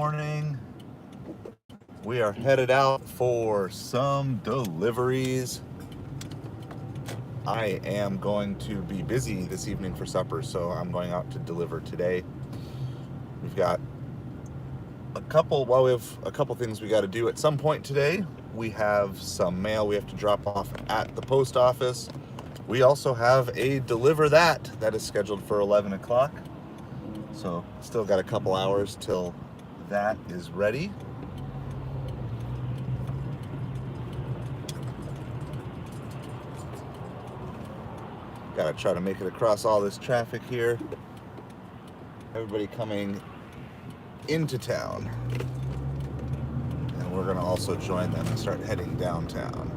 morning. We are headed out for some deliveries. I am going to be busy this evening for supper, so I'm going out to deliver today. We've got a couple things we got to do at some point today. We have some mail we have to drop off at the post office. We also have a DeliverThat that is scheduled for 11 o'clock. So still got a couple hours till that is ready. Gotta try to make it across all this traffic here. Everybody coming into town. And we're gonna also join them and start heading downtown.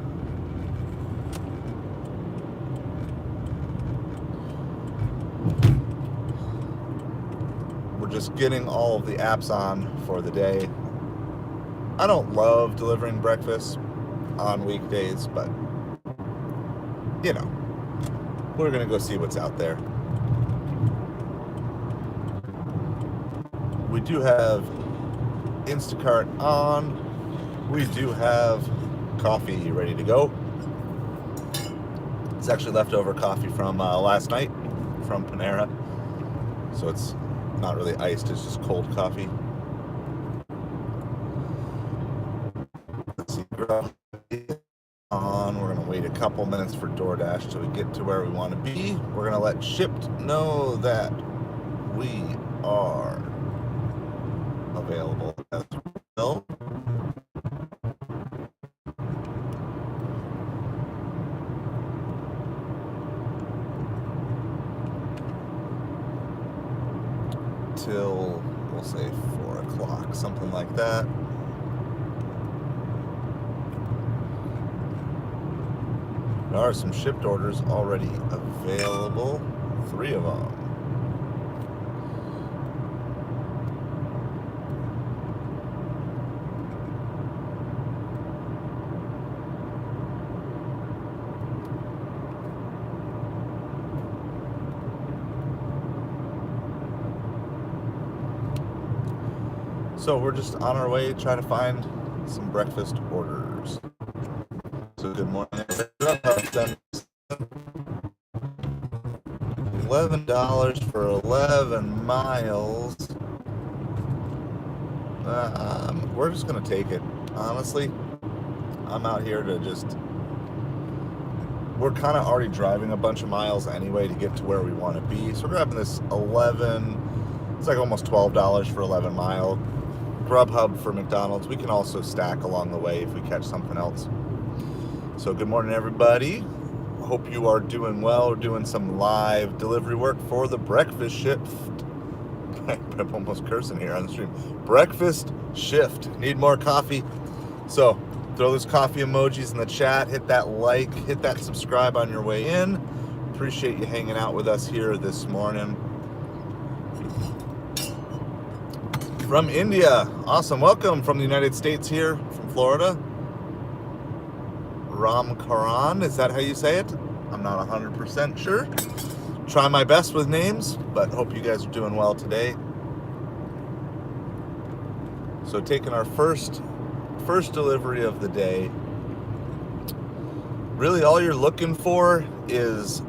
We're just getting all of the apps on for the day. I don't love delivering breakfast on weekdays, but you know, we're gonna go see what's out there. We do have Instacart on. We do have coffee ready to go. It's actually leftover coffee from last night from Panera. So it's not really iced, it's just cold coffee. Let's see, on. We're going to wait a couple minutes for Doordash till we get to where we want to be. We're going to let Shipped know that we are available as well. Till, we'll say 4 o'clock, something like that. There are some shipped orders already available, 3 of them. So we're just on our way trying to find some breakfast orders. So good morning. $11 for 11 miles. We're just gonna take it. Honestly, I'm out here to we're kind of already driving a bunch of miles anyway to get to where we want to be. So we're grabbing this 11. It's like almost $12 for 11 mile. Grubhub for McDonald's. We can also stack along the way if we catch something else. So good morning, everybody. Hope you are doing well. We're doing some live delivery work for the breakfast shift. I'm almost cursing here on the stream. Breakfast shift. Need more coffee. So throw those coffee emojis in the chat. Hit that like. Hit that subscribe on your way in. Appreciate you hanging out with us here this morning. From India. Awesome. Welcome from the United States here, from Florida. Ram Karan, is that how you say it? I'm not 100% sure. Try my best with names, but hope you guys are doing well today. So taking our first delivery of the day. Really all you're looking for is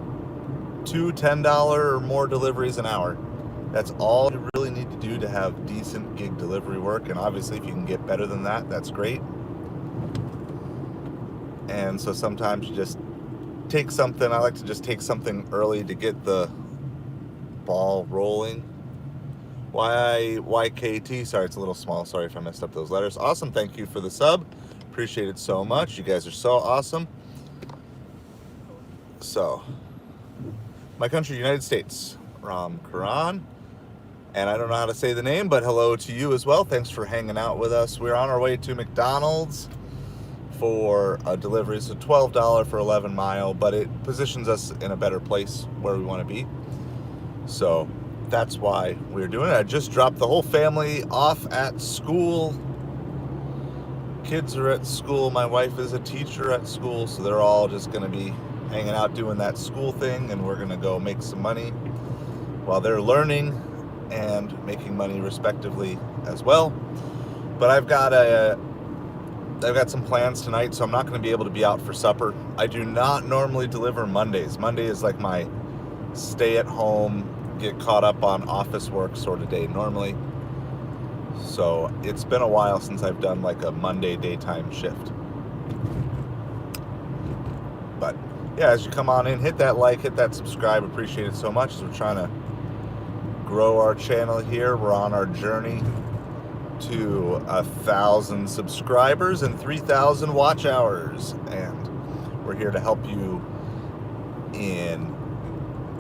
2 $10 or more deliveries an hour. That's all you really need to do to have decent gig delivery work. And obviously if you can get better than that, that's great. And so sometimes you just take something. I like to just take something early to get the ball rolling. YKT, sorry, it's a little small. Sorry if I messed up those letters. Awesome, thank you for the sub. Appreciate it so much. You guys are so awesome. So, my country, United States, Ram Karan. And I don't know how to say the name, but hello to you as well. Thanks for hanging out with us. We're on our way to McDonald's for a delivery. It's a $12 for 11 mile, but it positions us in a better place where we want to be. So that's why we're doing it. I just dropped the whole family off at school. Kids are at school. My wife is a teacher at school, so they're all just going to be hanging out doing that school thing, and we're going to go make some money while they're learning and making money respectively as well. But I've got some plans tonight, so I'm not going to be able to be out for supper. I do not normally deliver Mondays. Monday is like my stay at home, get caught up on office work sort of day normally. So it's been a while since I've done like a Monday daytime shift. But yeah, as you come on in, hit that like, hit that subscribe. Appreciate it so much. So we're trying to grow our channel here. We're on our journey to 1,000 subscribers and 3,000 watch hours. And we're here to help you in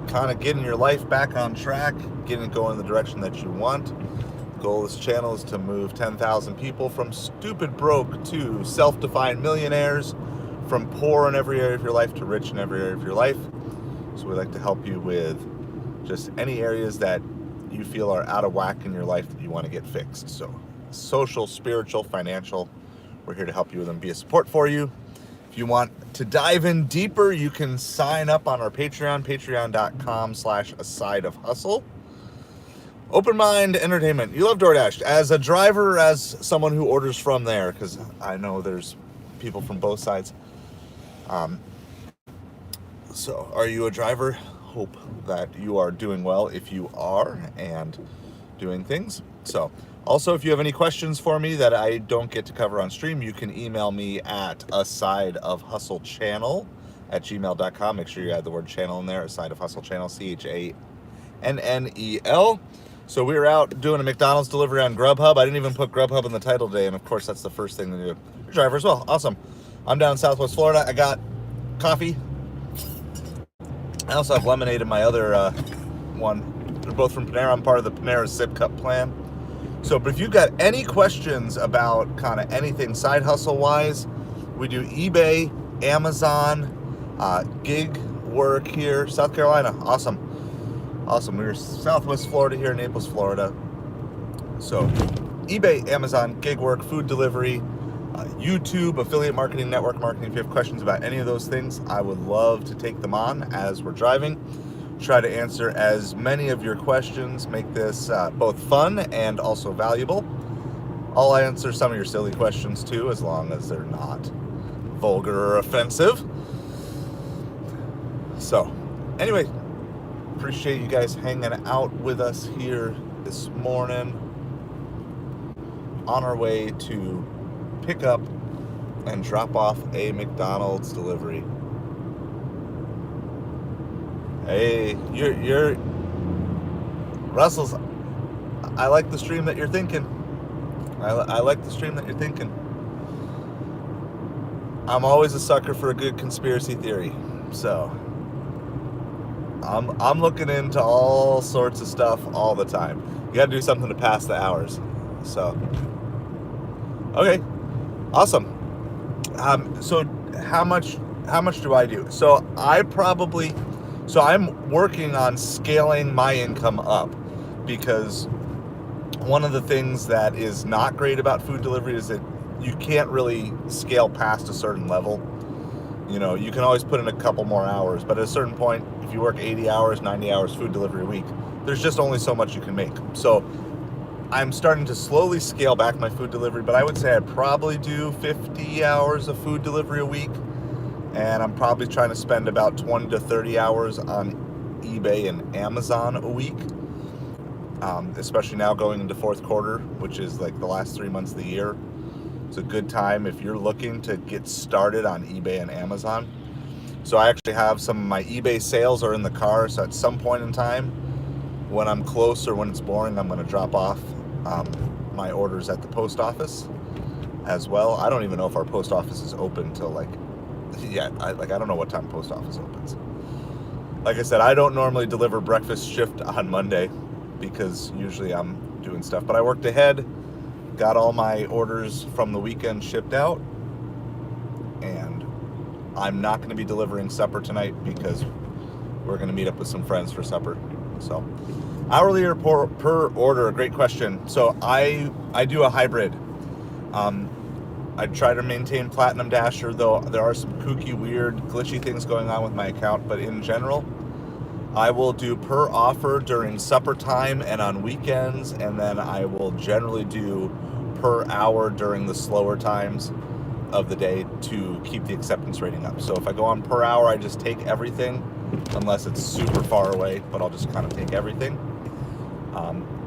kind of getting your life back on track, getting it going in the direction that you want. The goal of this channel is to move 10,000 people from stupid broke to self-defined millionaires, from poor in every area of your life to rich in every area of your life. So we like to help you with just any areas that you feel are out of whack in your life that you want to get fixed. So social, spiritual, financial, we're here to help you with them, be a support for you. If you want to dive in deeper, you can sign up on our Patreon, patreon.com/asideofhustle. Open Mind Entertainment. You love Doordash. As a driver, as someone who orders from there, because I know there's people from both sides. So are you a driver? Hope that you are doing well if you are and doing things. So also, if you have any questions for me that I don't get to cover on stream, you can email me at asideofhustlechannel@gmail.com. Make sure you add the word channel in there, Aside of Hustle Channel, CHANNEL. So we were out doing a McDonald's delivery on Grubhub. I didn't even put Grubhub in the title today, and of course that's the first thing to do. You're a driver as well. Awesome. I'm down in Southwest Florida. I got coffee. I also have lemonade in my other one. They're both from Panera. I'm part of the Panera Zip Cup plan. So, but if you've got any questions about kind of anything side hustle wise, we do eBay, Amazon, gig work here, South Carolina. Awesome. We're Southwest Florida here in Naples, Florida. So eBay, Amazon, gig work, food delivery, YouTube, affiliate marketing, network marketing. If you have questions about any of those things, I would love to take them on as we're driving. Try to answer as many of your questions, make this both fun and also valuable. I'll answer some of your silly questions too, as long as they're not vulgar or offensive. So anyway, appreciate you guys hanging out with us here this morning. On our way to pick up and drop off a McDonald's delivery. Hey, you're Russell's. I like the stream that you're thinking. I like the stream that you're thinking. I'm always a sucker for a good conspiracy theory, so I'm looking into all sorts of stuff all the time. You got to do something to pass the hours. So, okay, awesome. So how much do I do? So I'm working on scaling my income up, because one of the things that is not great about food delivery is that you can't really scale past a certain level. You know, you can always put in a couple more hours, but at a certain point, if you work 80 hours, 90 hours food delivery a week, there's just only so much you can make. So I'm starting to slowly scale back my food delivery, but I would say I probably do 50 hours of food delivery a week. And I'm probably trying to spend about 20 to 30 hours on eBay and Amazon a week, especially now going into fourth quarter, which is like the last 3 months of the year. It's a good time if you're looking to get started on eBay and Amazon. So I actually have some of my eBay sales are in the car, so at some point in time, when I'm close or when it's boring, I'm going to drop off my orders at the post office as well. I don't even know if our post office is open till I don't know what time post office opens. Like I said, I don't normally deliver breakfast shift on Monday because usually I'm doing stuff, but I worked ahead, got all my orders from the weekend shipped out, and I'm not going to be delivering supper tonight because we're going to meet up with some friends for supper. So hourly or per order, great question. So I do a hybrid. I try to maintain Platinum Dasher, though there are some kooky, weird, glitchy things going on with my account. But in general, I will do per offer during supper time and on weekends, and then I will generally do per hour during the slower times of the day to keep the acceptance rating up. So if I go on per hour, I just take everything, unless it's super far away, but I'll just kind of take everything.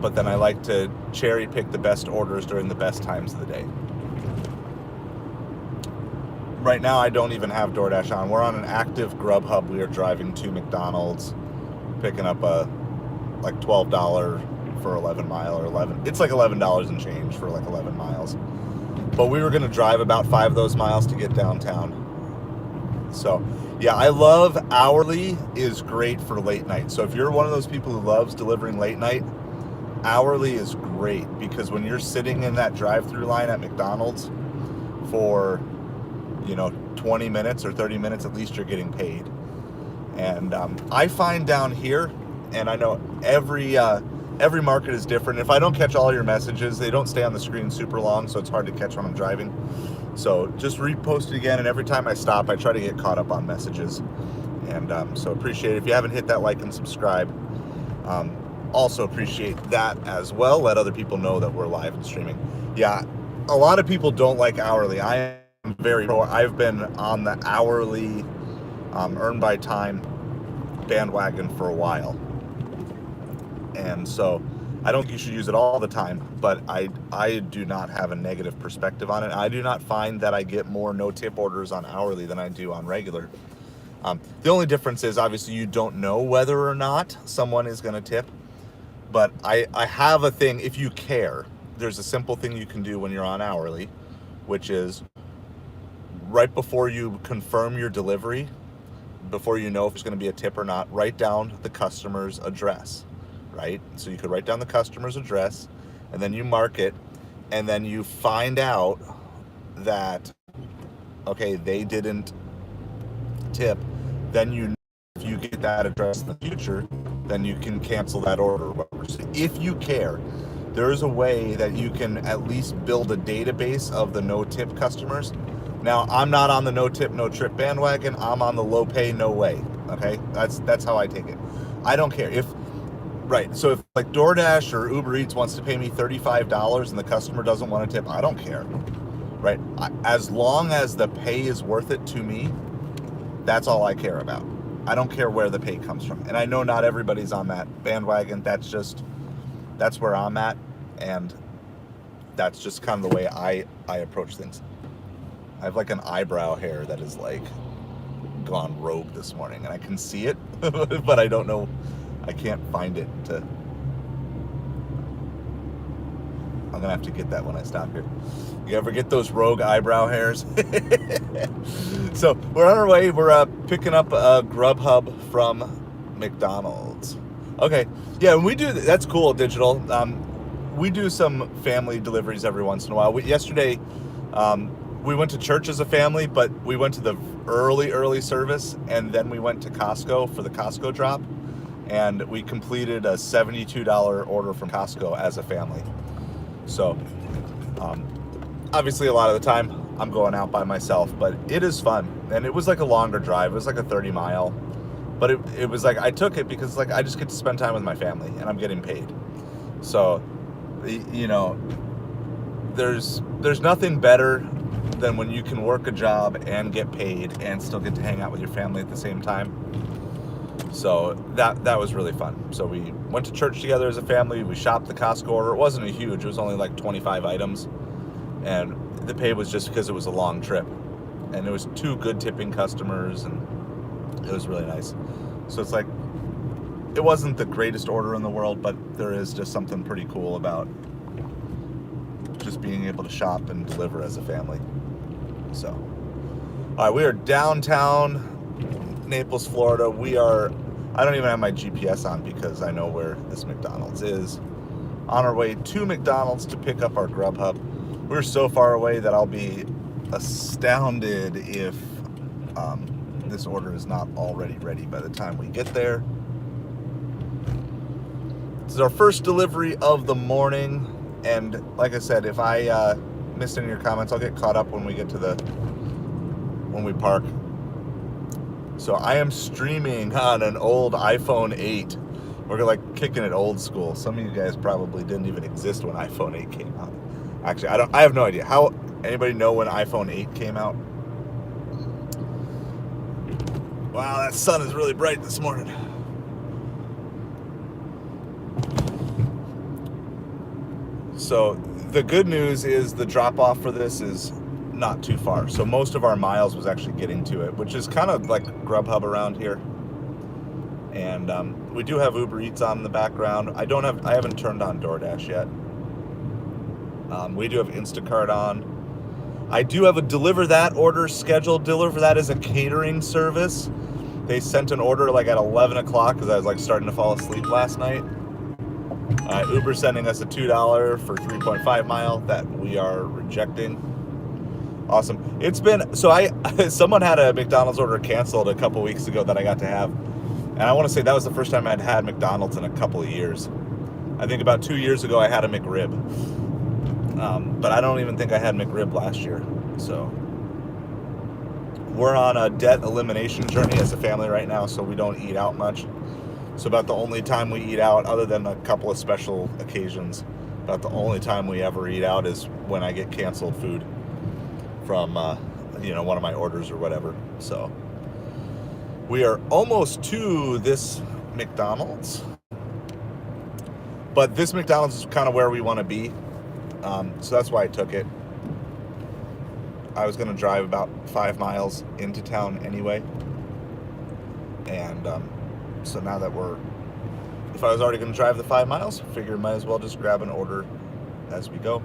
But then I like to cherry pick the best orders during the best times of the day. Right now, I don't even have DoorDash on. We're on an active Grubhub. We are driving to McDonald's, picking up a like $12 for 11 mile or 11. It's like $11 and change for like 11 miles. But we were going to drive about 5 of those miles to get downtown. So yeah, I love hourly is great for late night. So if you're one of those people who loves delivering late night, hourly is great, because when you're sitting in that drive-through line at McDonald's for 20 minutes or 30 minutes, at least you're getting paid. And I find down here, and I know every market is different. If I don't catch all your messages, they don't stay on the screen super long, so it's hard to catch when I'm driving. So just repost it again, and every time I stop, I try to get caught up on messages. And so appreciate it. If you haven't hit that like and subscribe, also appreciate that as well. Let other people know that we're live and streaming. Yeah, a lot of people don't like hourly. I am very pro. I've been on the hourly earn by time bandwagon for a while. And so I don't think you should use it all the time, but I do not have a negative perspective on it. I do not find that I get more no-tip orders on hourly than I do on regular. The only difference is, obviously, you don't know whether or not someone is going to tip. But I have a thing, if you care, there's a simple thing you can do when you're on hourly, which is right before you confirm your delivery, before you know if there's going to be a tip or not, write down the customer's address, right? So you could write down the customer's address, and then you mark it, and then you find out that, okay, they didn't tip. Then you know, if you get that address in the future, then you can cancel that order. So if you care, there is a way that you can at least build a database of the no-tip customers. Now, I'm not on the no-tip, no-trip bandwagon. I'm on the low-pay, no-way. Okay, that's how I take it. I don't care if, right? So if like DoorDash or Ubereats wants to pay me $35 and the customer doesn't want to tip, I don't care, right? As long as the pay is worth it to me, that's all I care about. I don't care where the pay comes from. And I know not everybody's on that bandwagon. That's where I'm at. And that's just kind of the way I approach things. I have like an eyebrow hair that is like gone rogue this morning, and I can see it, but I don't know. I can't find it to. I'm gonna have to get that when I stop here. You ever get those rogue eyebrow hairs? So we're on our way. We're picking up a Grubhub from McDonald's. Okay, yeah, and we do. That's cool, digital. We do some family deliveries every once in a while. Yesterday, we went to church as a family, but we went to the early service, and then we went to Costco for the Costco drop, and we completed a $72 order from Costco as a family. So, obviously a lot of the time I'm going out by myself, but it is fun. And it was like a longer drive. It was like a 30 mile, but it was like, I took it because like I just get to spend time with my family and I'm getting paid. So, there's nothing better than when you can work a job and get paid and still get to hang out with your family at the same time. So that was really fun. So we went to church together as a family. We shopped the Costco order. It wasn't a huge, it was only like 25 items. And the pay was just because it was a long trip. And it was 2 good tipping customers, and it was really nice. So it's like, it wasn't the greatest order in the world, but there is just something pretty cool about just being able to shop and deliver as a family. So, all right, we are downtown Naples, Florida. I don't even have my GPS on because I know where this McDonald's is. On our way to McDonald's to pick up our Grubhub. We're so far away that I'll be astounded if this order is not already ready by the time we get there. This is our first delivery of the morning, and like I said, if I missed any of your comments, I'll get caught up when we get to when we park. So I am streaming on an old iPhone 8. We're like kicking it old school. Some of you guys probably didn't even exist when iPhone 8 came out. Actually, I have no idea. How, anybody know when iPhone 8 came out? Wow, that sun is really bright this morning. So the good news is the drop off for this is not too far. So most of our miles was actually getting to it, which is kind of like Grubhub around here. And we do have Ubereats on in the background. I haven't turned on Doordash yet. We do have Instacart on. I do have a DeliverThat order scheduled. DeliverThat is a catering service. They sent an order like at 11 o'clock because I was like starting to fall asleep last night. Uber sending us a $2 for 3.5 mile that we are rejecting. Awesome. It's been, so someone had a McDonald's order canceled a couple weeks ago that I got to have. And I want to say that was the first time I'd had McDonald's in a couple of years. I think about 2 years ago I had a McRib. But I don't even think I had McRib last year. So we're on a debt elimination journey as a family right now, so we don't eat out much. So about the only time we eat out, other than a couple of special occasions, about the only time we ever eat out is when I get canceled food from one of my orders or whatever. So we are almost to this McDonald's, but this McDonald's is kind of where we want to be. So that's why I took it. I was going to drive about 5 miles into town anyway. And so now that if I was already going to drive the 5 miles, figure might as well just grab an order as we go.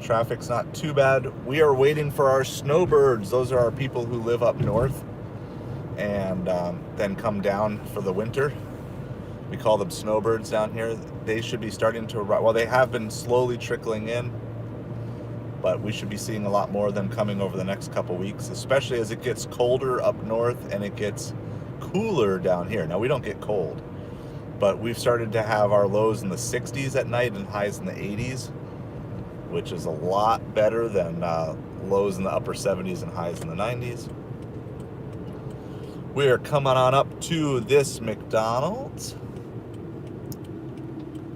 Traffic's not too bad. We are waiting for our snowbirds. Those are our people who live up north and then come down for the winter. We call them snowbirds down here. They should be starting to arrive. Well, they have been slowly trickling in, but we should be seeing a lot more of them coming over the next couple weeks, especially as it gets colder up north and it gets cooler down here. Now, we don't get cold, but we've started to have our lows in the 60s at night and highs in the 80s, which is a lot better than lows in the upper 70s and highs in the 90s. We are coming on up to this McDonald's.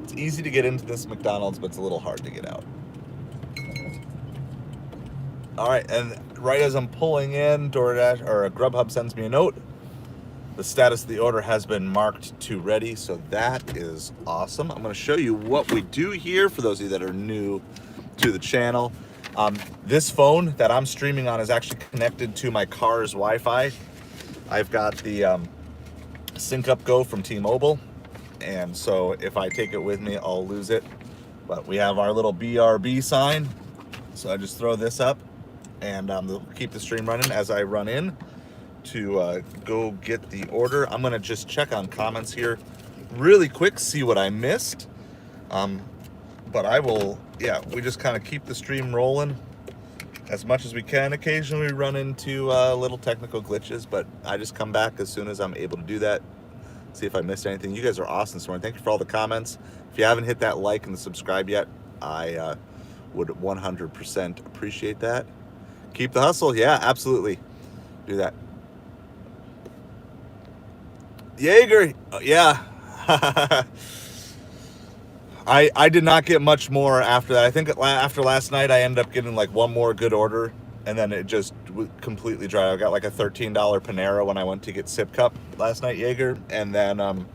It's easy to get into this McDonald's, but it's a little hard to get out. All right, and right as I'm pulling in, Doordash or Grubhub sends me a note. The status of the order has been marked to ready, so that is awesome. I'm going to show you what we do here for those of you that are new to the channel. This phone that I'm streaming on is actually connected to my car's Wi-Fi. I've got the Sync Up Go from T-Mobile, and so if I take it with me, I'll lose it. But we have our little BRB sign, so I just throw this up, and keep the stream running as I run in to go get the order. I'm gonna just check on comments here really quick, see what I missed. But I will, we just kind of keep the stream rolling as much as we can. Occasionally we run into little technical glitches, but I just come back as soon as I'm able to do that, see if I missed anything. You guys are awesome this morning. Thank you for all the comments. If you haven't hit that like and subscribe yet, I would 100% appreciate that. Keep the hustle. Yeah, absolutely. Do that. Jaeger, yeah. I did not get much more after that. I think after last night, I ended up getting like one more good order, and then it just completely dry. I got like a $13 Panera when I went to get Sip Cup last night, Jaeger, and then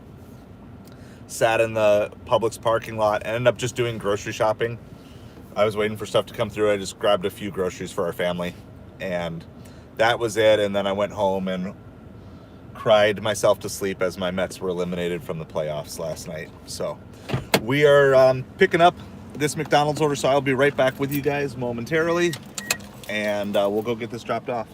sat in the Publix parking lot and ended up just doing grocery shopping. I was waiting for stuff to come through. I just grabbed a few groceries for our family, and that was it. And then I went home and cried myself to sleep as my Mets were eliminated from the playoffs last night. So we are picking up this McDonald's order, so I'll be right back with you guys momentarily, and we'll go get this dropped off.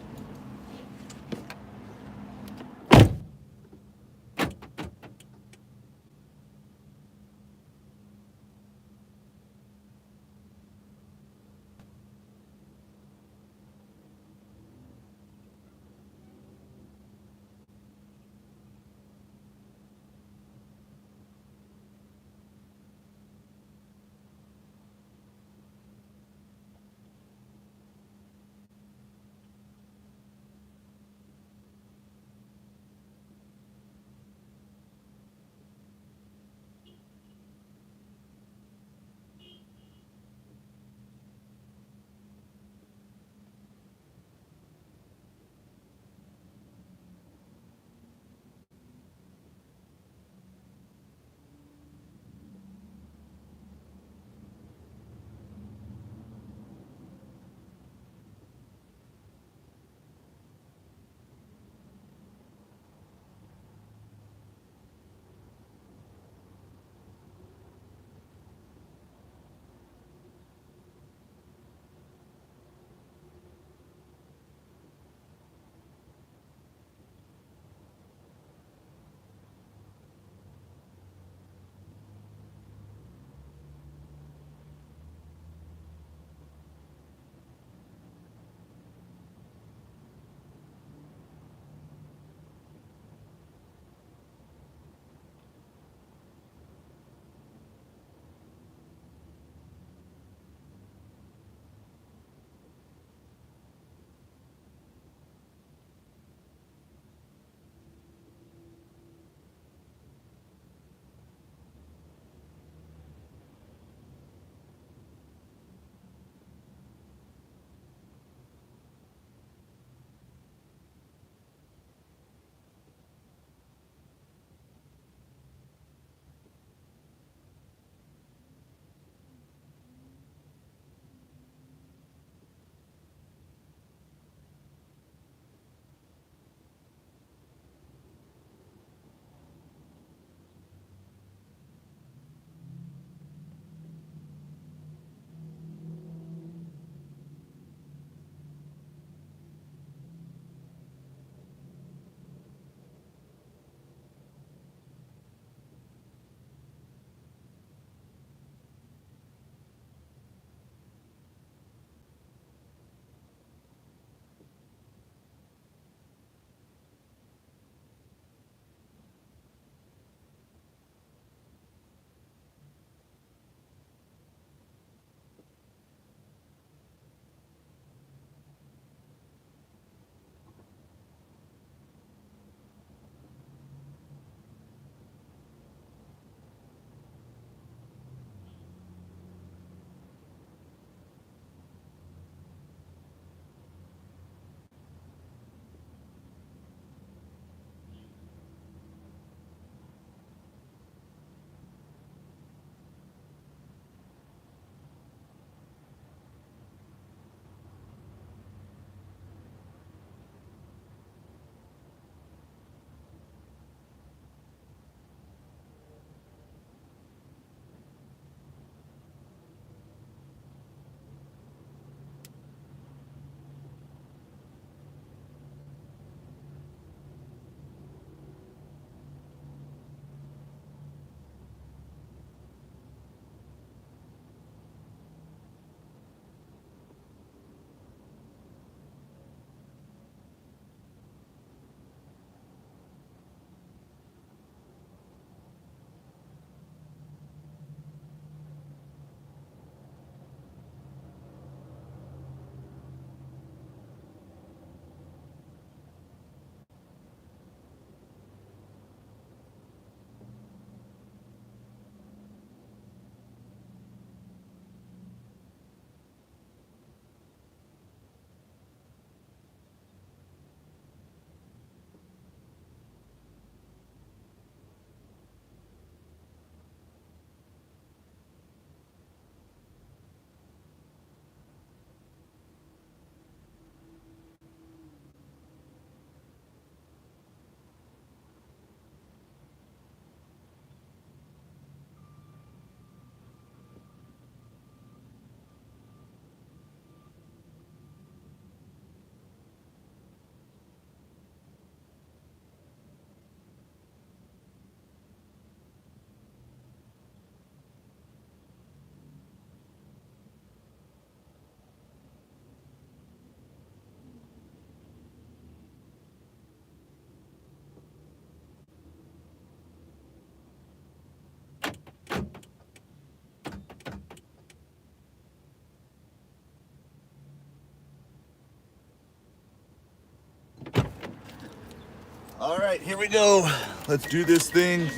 All right, here we go. Let's do this thing.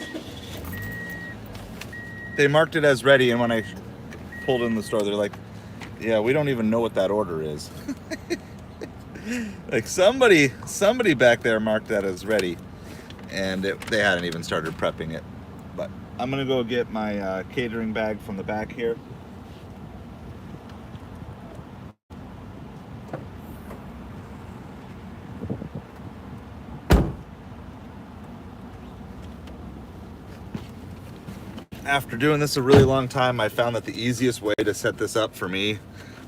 They marked it as ready, and when I pulled in the store, they're like, yeah, we don't even know what that order is. Like somebody back there marked that as ready, and they hadn't even started prepping it. But I'm gonna go get my catering bag from the back here. After doing this a really long time, I found that the easiest way to set this up for me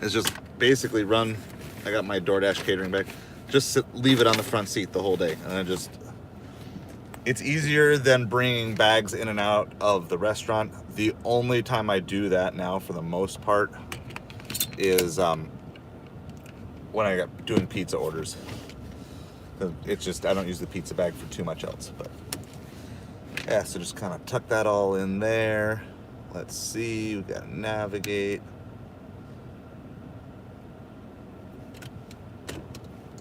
is just basically I got my DoorDash catering bag, just leave it on the front seat the whole day. And it's easier than bringing bags in and out of the restaurant. The only time I do that now, for the most part, is when I got doing pizza orders. It's just, I don't use the pizza bag for too much else, but yeah, so just kind of tuck that all in there. Let's see, we gotta navigate.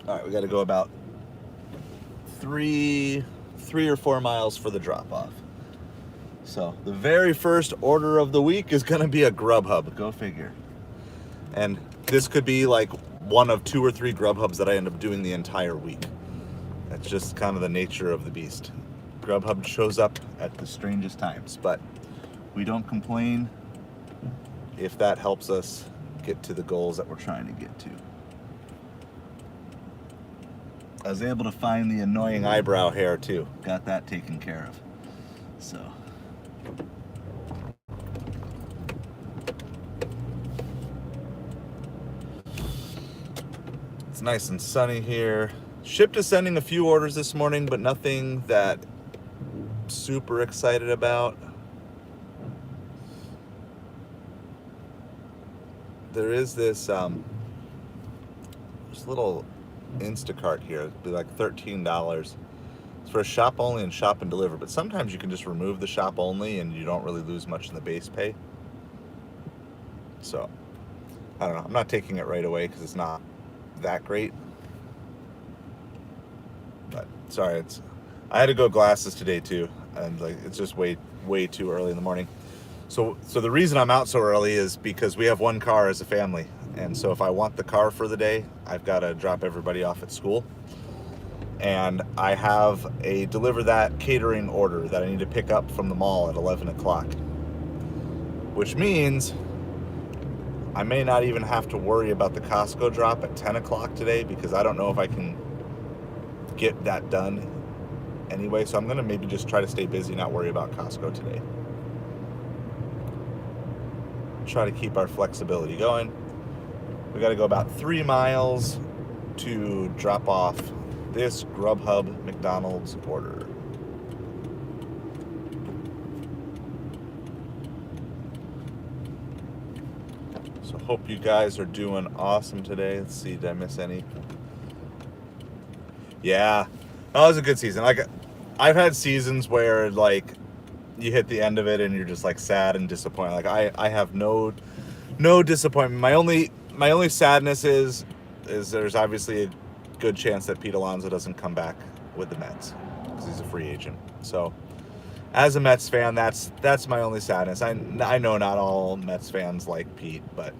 All right, we gotta go about three or 4 miles for the drop off. So the very first order of the week is gonna be a Grubhub, go figure. And this could be like one of 2 or 3 Grubhubs that I end up doing the entire week. That's just kind of the nature of the beast. Grubhub shows up at the strangest times, but we don't complain if that helps us get to the goals that we're trying to get to. I was able to find the annoying eyebrow hair too. Got that taken care of. So. It's nice and sunny here. Shipt is sending a few orders this morning, but nothing that I'm super excited about. There is this little Instacart here. It'd be like $13. It's for a shop only and shop and deliver, but sometimes you can just remove the shop only and you don't really lose much in the base pay. So, I don't know. I'm not taking it right away because it's not that great. But sorry, I had to go glasses today too, and like it's just way too early in the morning. So the reason I'm out so early is because we have one car as a family, and so if I want the car for the day, I've got to drop everybody off at school, and I have a DeliverThat catering order that I need to pick up from the mall at 11 o'clock, which means I may not even have to worry about the Costco drop at 10 o'clock today, because I don't know if I can get that done anyway. So I'm going to maybe just try to stay busy, not worry about Costco today. Try to keep our flexibility going. We got to go about 3 miles to drop off this Grubhub McDonald's order. So hope you guys are doing awesome today. Let's see, did I miss any? Yeah, that was a good season. Like, I've had seasons where like you hit the end of it and you're just like sad and disappointed. Like I have no disappointment. My only sadness is there's obviously a good chance that Pete Alonso doesn't come back with the Mets because he's a free agent. So as a Mets fan, that's my only sadness. I know not all Mets fans like Pete, but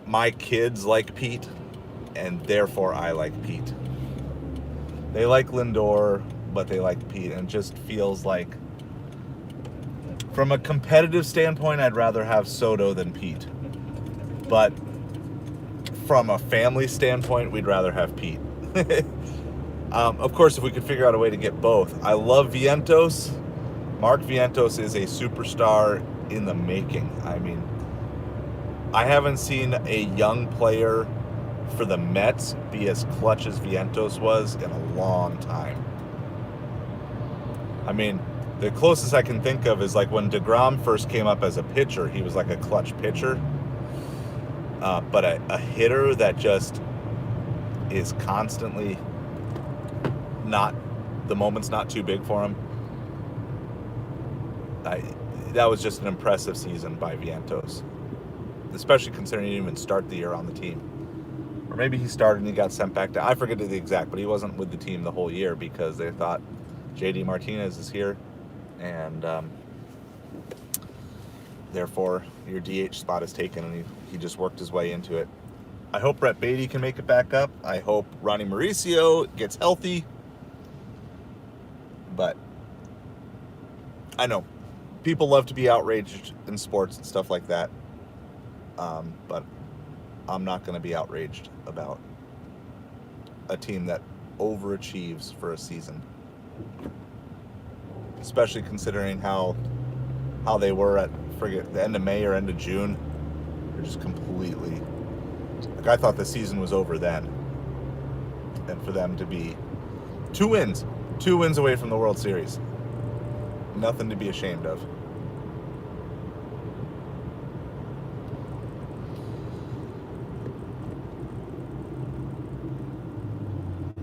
my kids like Pete, and therefore I like Pete. They like Lindor, but they like Pete, and it just feels like, from a competitive standpoint, I'd rather have Soto than Pete. But from a family standpoint, we'd rather have Pete. Of course, if we could figure out a way to get both. I love Vientos. Mark Vientos is a superstar in the making. I mean, I haven't seen a young player for the Mets be as clutch as Vientos was in a long time. I mean, the closest I can think of is like when DeGrom first came up as a pitcher, he was like a clutch pitcher. But a hitter that just is constantly the moment's not too big for him. That was just an impressive season by Vientos, especially considering he didn't even start the year on the team. Or maybe he started and he got sent back down. I forget the exact, but he wasn't with the team the whole year because they thought JD Martinez is here, and therefore your DH spot is taken, and he just worked his way into it. I hope Brett Beatty can make it back up. I hope Ronnie Mauricio gets healthy. But I know people love to be outraged in sports and stuff like that. But I'm not going to be outraged about a team that overachieves for a season. Especially considering how they were at the end of May or end of June. They're just completely... Like, I thought the season was over then. And for them to be 2 wins away from the World Series. Nothing to be ashamed of.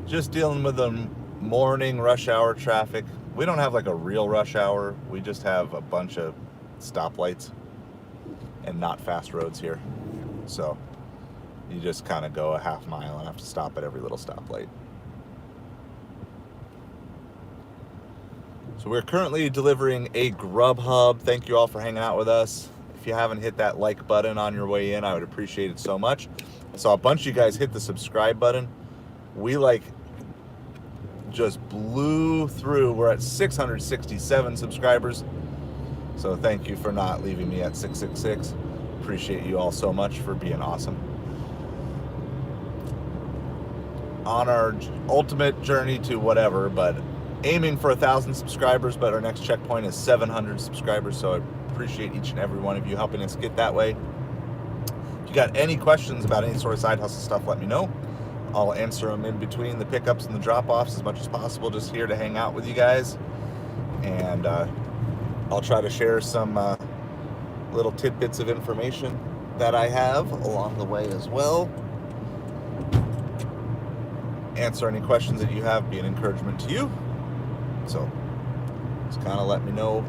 Just dealing with the morning rush hour traffic. We don't have like a real rush hour. We just have a bunch of stoplights and not fast roads here. So you just kind of go a half mile and have to stop at every little stoplight. So we're currently delivering a Grubhub. Thank you all for hanging out with us. If you haven't hit that like button on your way in, I would appreciate it so much. I saw a bunch of you guys hit the subscribe button. We just blew through. We're at 667 subscribers. So thank you for not leaving me at 666. Appreciate you all so much for being awesome. On our ultimate journey to whatever, but aiming for 1,000 subscribers, but our next checkpoint is 700 subscribers. So I appreciate each and every one of you helping us get that way. If you got any questions about any sort of side hustle stuff, let me know. I'll answer them in between the pickups and the drop-offs as much as possible. Just here to hang out with you guys. And I'll try to share some little tidbits of information that I have along the way as well. Answer any questions that you have, be an encouragement to you. So just kind of let me know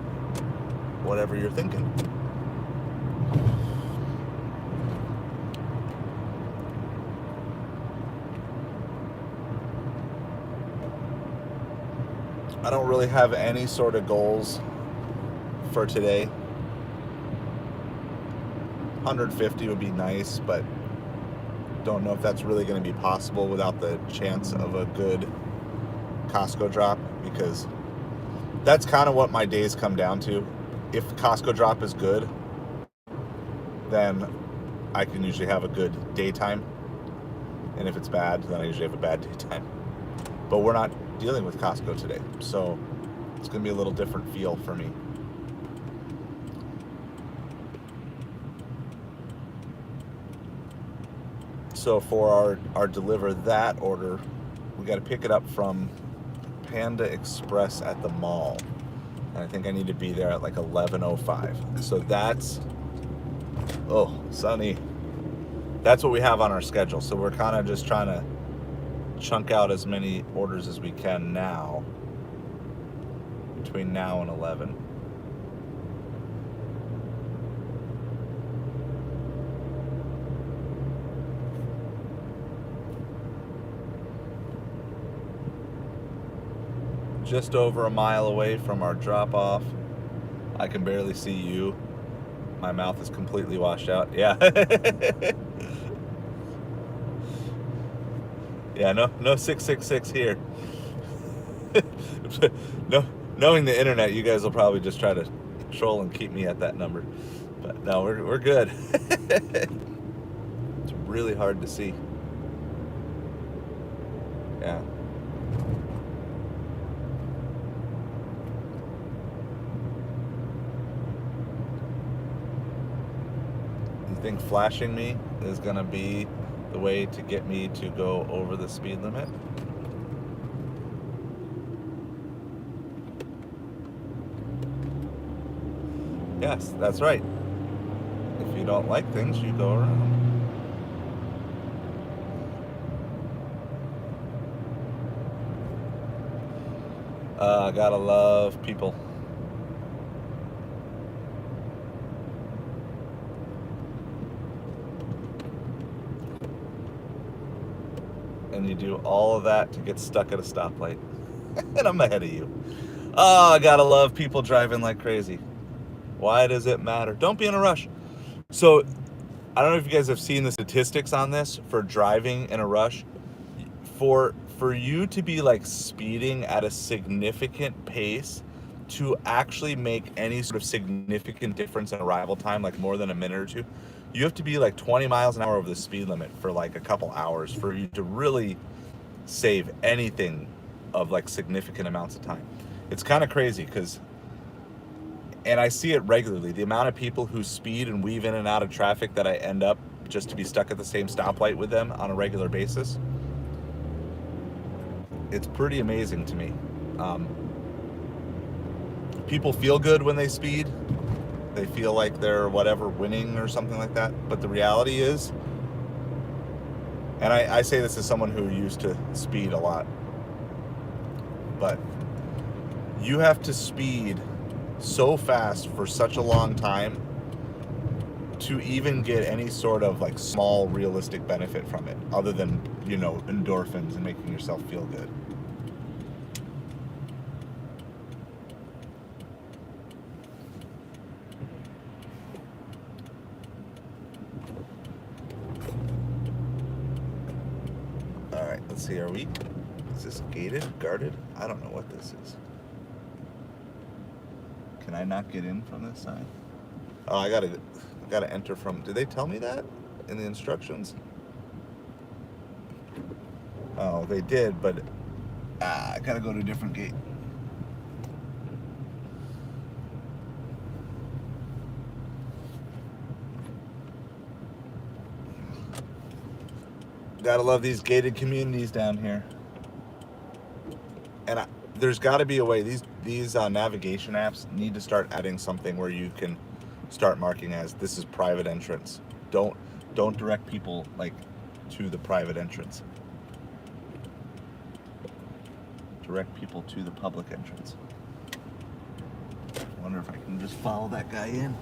whatever you're thinking. I don't really have any sort of goals for today. 150 would be nice, but don't know if that's really going to be possible without the chance of a good Costco drop, because that's kind of what my days come down to. If the Costco drop is good, then I can usually have a good daytime, and if it's bad, then I usually have a bad daytime. But we're not dealing with Costco today, so it's going to be a little different feel for me. So for our DeliverThat order, we got to pick it up from Panda Express at the mall, and I think I need to be there at like 11:05. So that's, oh, sunny. That's what we have on our schedule. So we're kind of just trying to chunk out as many orders as we can now, between now and 11. Just over a mile away from our drop-off. I can barely see you. My mouth is completely washed out. Yeah. Yeah, no 666 here. No, knowing the internet, you guys will probably just try to troll and keep me at that number. But no, we're good. It's really hard to see. Yeah. You think flashing me is gonna be the way to get me to go over the speed limit? Yes, that's right. If you don't like things, you go around. Gotta love people. and you do all of that to get stuck at a stoplight. And I'm ahead of you. Oh, I gotta love people driving like crazy. Why does it matter? Don't be in a rush. So, I don't know if you guys have seen the statistics on this for driving in a rush. For you to be like speeding at a significant pace to actually make any sort of significant difference in arrival time, like more than a minute or two, you have to be like 20 miles an hour over the speed limit for like a couple hours for you to really save anything of like significant amounts of time. It's kind of crazy because, and I see it regularly, the amount of people who speed and weave in and out of traffic that I end up just to be stuck at the same stoplight with them on a regular basis. It's pretty amazing to me. People feel good when they speed. They feel like they're whatever winning or something like that. But the reality is, and I say this as someone who used to speed a lot, but you have to speed so fast for such a long time to even get any sort of like small realistic benefit from it, other than, you know, endorphins and making yourself feel good. All right, let's see, is this gated, guarded? I don't know what this is. Can I not get in from this side? Oh, I gotta enter from, did they tell me that in the instructions? Oh, they did, but I gotta go to a different gate. Gotta love these gated communities down here. And there's got to be a way. These navigation apps need to start adding something where you can start marking as this is private entrance. Don't direct people like to the private entrance. Direct people to the public entrance. I wonder if I can just follow that guy in.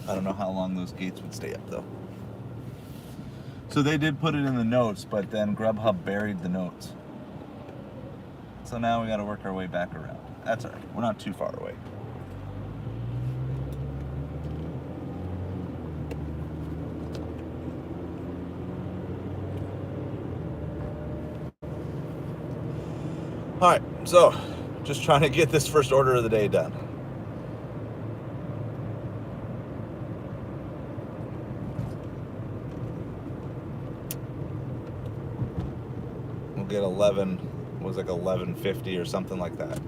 I don't know how long those gates would stay up though. So they did put it in the notes, but then Grubhub buried the notes. So now we got to work our way back around. That's all right. We're not too far away. All right, so just trying to get this first order of the day done. We'll get 11, it was like 11.50 or something like that.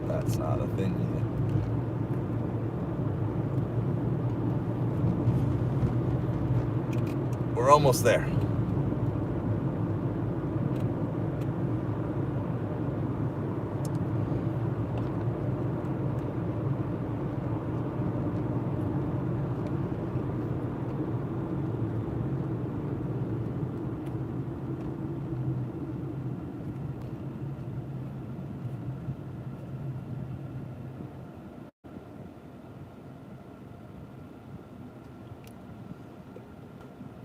That's not a thing yet. We're almost there.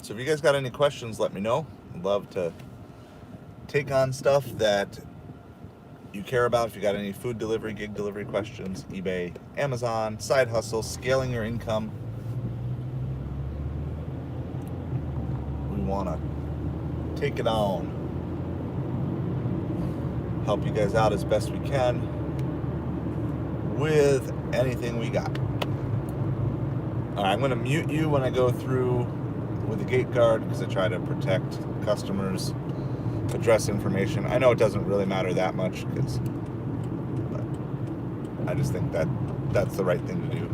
So if you guys got any questions, let me know. I'd love to take on stuff that you care about. If you got any food delivery, gig delivery questions, eBay, Amazon, side hustle, scaling your income. We want to take it on. Help you guys out as best we can with anything we got. All right, I'm going to mute you when I go through with the gate guard because I try to protect customers' address information. I know it doesn't really matter that much but I just think that that's the right thing to do.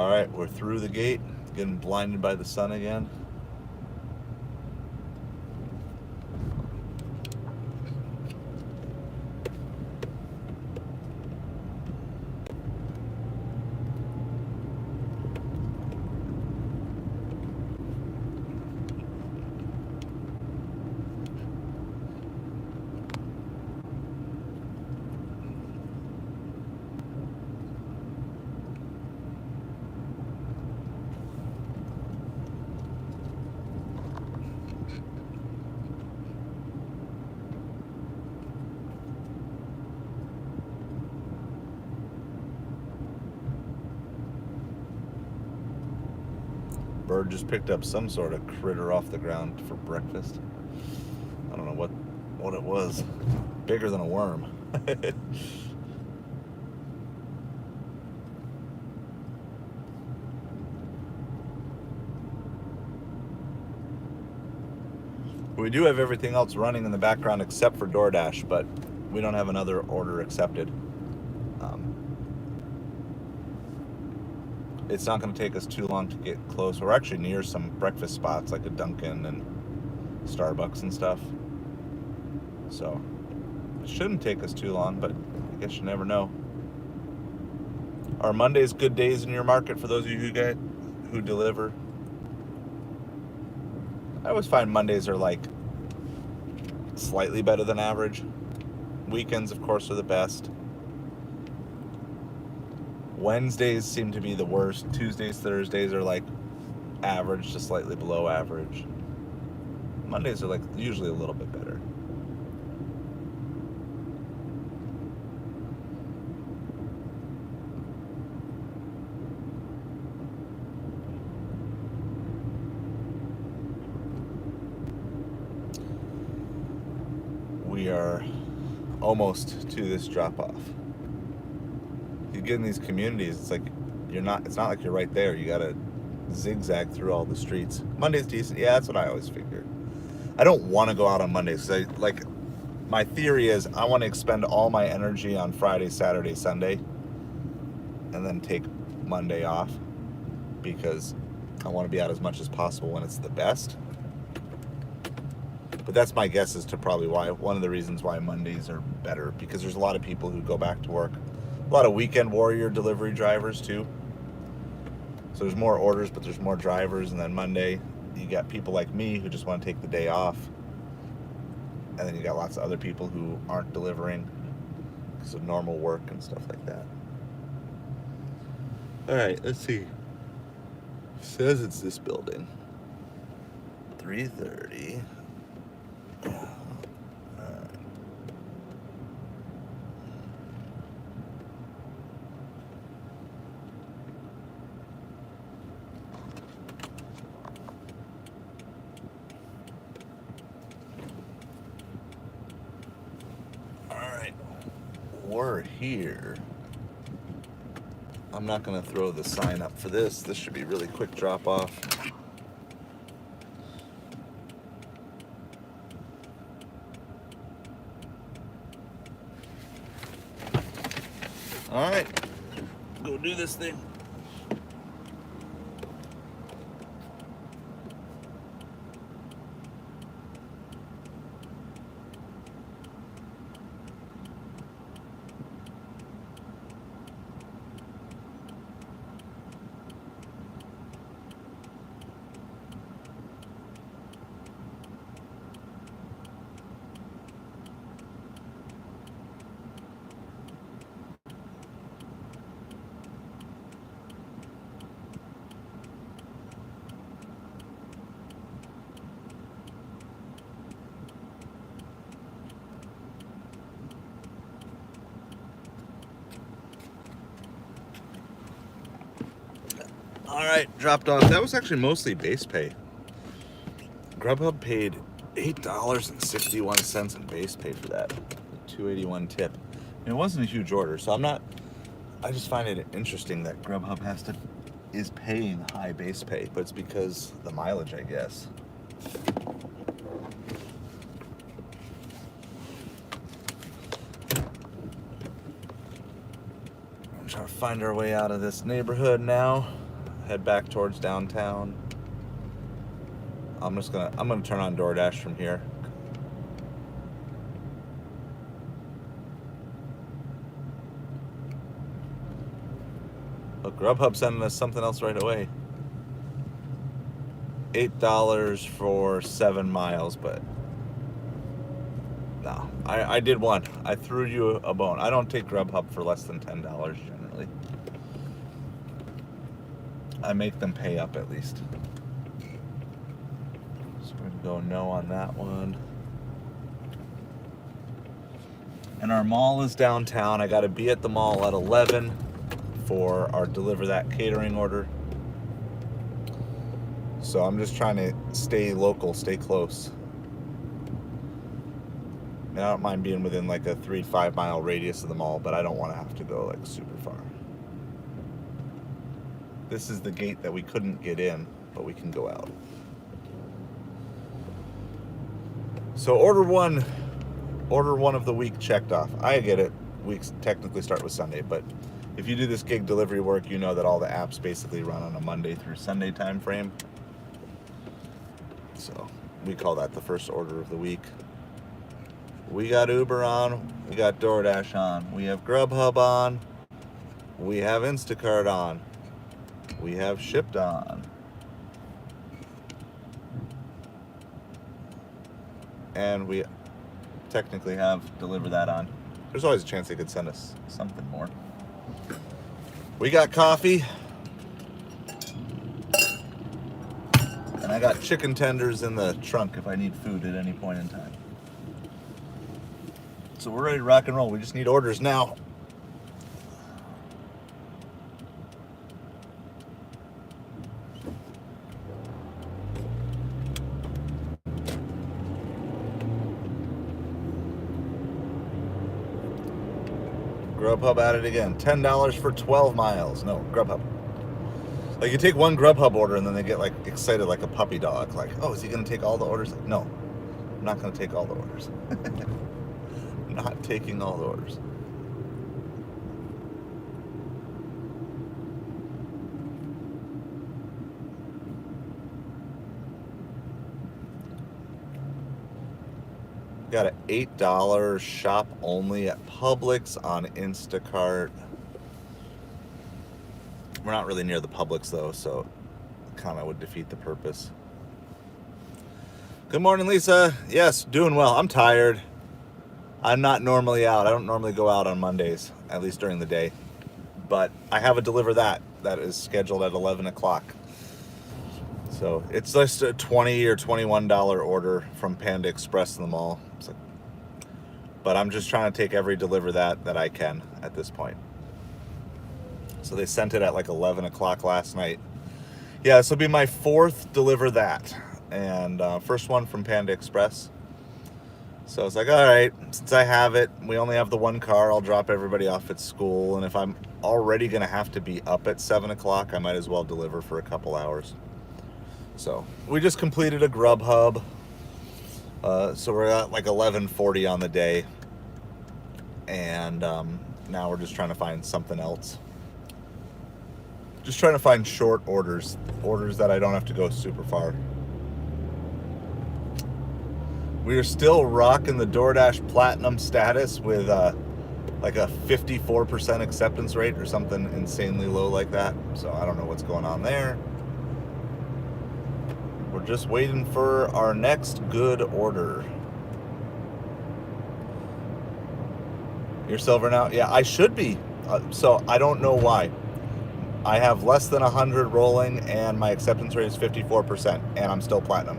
All right, we're through the gate, getting blinded by the sun again. Bird just picked up some sort of critter off the ground for breakfast. I don't know what it was. Bigger than a worm. We do have everything else running in the background except for Doordash, but we don't have another order accepted. It's not going to take us too long to get close. We're actually near some breakfast spots like a Dunkin' and Starbucks and stuff. So it shouldn't take us too long, but I guess you never know. Are Mondays good days in your market for those of you who deliver? I always find Mondays are like slightly better than average. Weekends, of course, are the best. Wednesdays seem to be the worst. Tuesdays, Thursdays are like average to slightly below average. Mondays are like usually a little bit better. We are almost to this drop-off. You get in these communities, it's like it's not like you're right there. You gotta zigzag through all the streets. Monday's decent. Yeah, that's what I always figured. I don't want to go out on Mondays because my theory is I want to expend all my energy on Friday, Saturday, Sunday, and then take Monday off because I want to be out as much as possible when it's the best. But that's my guess as to probably one of the reasons why Mondays are better, because there's a lot of people who go back to work. A lot of weekend warrior delivery drivers too. So there's more orders, but there's more drivers. And then Monday, you got people like me who just want to take the day off. And then you got lots of other people who aren't delivering because of normal work and stuff like that. All right, let's see. It says it's this building. 3:30. We're here. I'm not going to throw the sign up for this. This should be a really quick drop off. All right, go do this thing. All right, dropped off. That was actually mostly base pay. Grubhub paid $8.61 in base pay for that. $2.81 tip. And it wasn't a huge order, so I just find it interesting that Grubhub is paying high base pay, but it's because the mileage, I guess. I'm trying to find our way out of this neighborhood now. head back towards downtown. I'm gonna turn on DoorDash from here. Look, Grubhub sending us something else right away. $8 for 7 miles, but no, I did one. I threw you a bone. I don't take Grubhub for less than $10 generally. I make them pay up at least. So we're gonna go no on that one. And our mall is downtown. I gotta be at the mall at 11 for our DeliverThat catering order. So I'm just trying to stay local, stay close. And I don't mind being within like a 3 to 5 mile radius of the mall, but I don't want to have to go like super far. This is the gate that we couldn't get in, but we can go out. So order one of the week checked off. I get it. Weeks technically start with Sunday, but if you do this gig delivery work, you know that all the apps basically run on a Monday through Sunday time frame. So we call that the first order of the week. We got Uber on, we got DoorDash on, we have Grubhub on, we have Instacart on, we have Shipped on. And we technically have DeliverThat on. There's always a chance they could send us something more. We got coffee. And I got chicken tenders in the trunk if I need food at any point in time. So we're ready to rock and roll. We just need orders now. Grubhub at it again. $10 for 12 miles. No, Grubhub. Like you take one Grubhub order and then they get like excited like a puppy dog. Like, oh, is he going to take all the orders? Like, no, I'm not going to take all the orders. Not taking all the orders. Got an $8 shop only at Publix on Instacart. We're not really near the Publix though, so kind of would defeat the purpose. Good morning, Lisa. Yes, doing well. I'm tired. I'm not normally out. I don't normally go out on Mondays, at least during the day. But I have a DeliverThat that is scheduled at 11 o'clock. So it's just a $20 or $21 order from Panda Express in the mall. But I'm just trying to take every DeliverThat that I can at this point. So they sent it at like 11 o'clock last night. Yeah, this will be my 4th DeliverThat. And first one from Panda Express. So I was like, all right, since I have it, we only have the one car, I'll drop everybody off at school. And if I'm already going to have to be up at 7 o'clock, I might as well deliver for a couple hours. So we just completed a Grubhub. So we're at like 11:40 on the day. And now we're just trying to find something else. Just trying to find short orders that I don't have to go super far. We are still rocking the DoorDash Platinum status with like a 54% acceptance rate or something insanely low like that. So I don't know what's going on there. We're just waiting for our next good order. You're silver now? Yeah, I should be. So I don't know why. I have less than 100 rolling and my acceptance rate is 54% and I'm still platinum.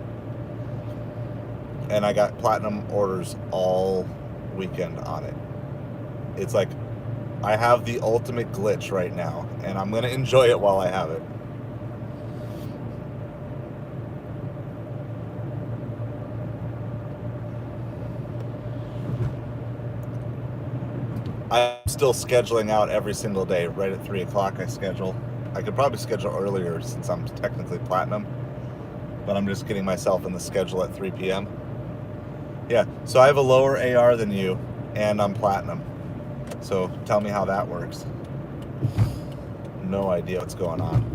And I got platinum orders all weekend on it. It's like I have the ultimate glitch right now and I'm going to enjoy it while I have it. I'm still scheduling out every single day. Right at 3 o'clock I schedule. I could probably schedule earlier since I'm technically platinum, but I'm just getting myself in the schedule at 3 p.m. Yeah, so I have a lower AR than you, and I'm platinum. So tell me how that works. No idea what's going on.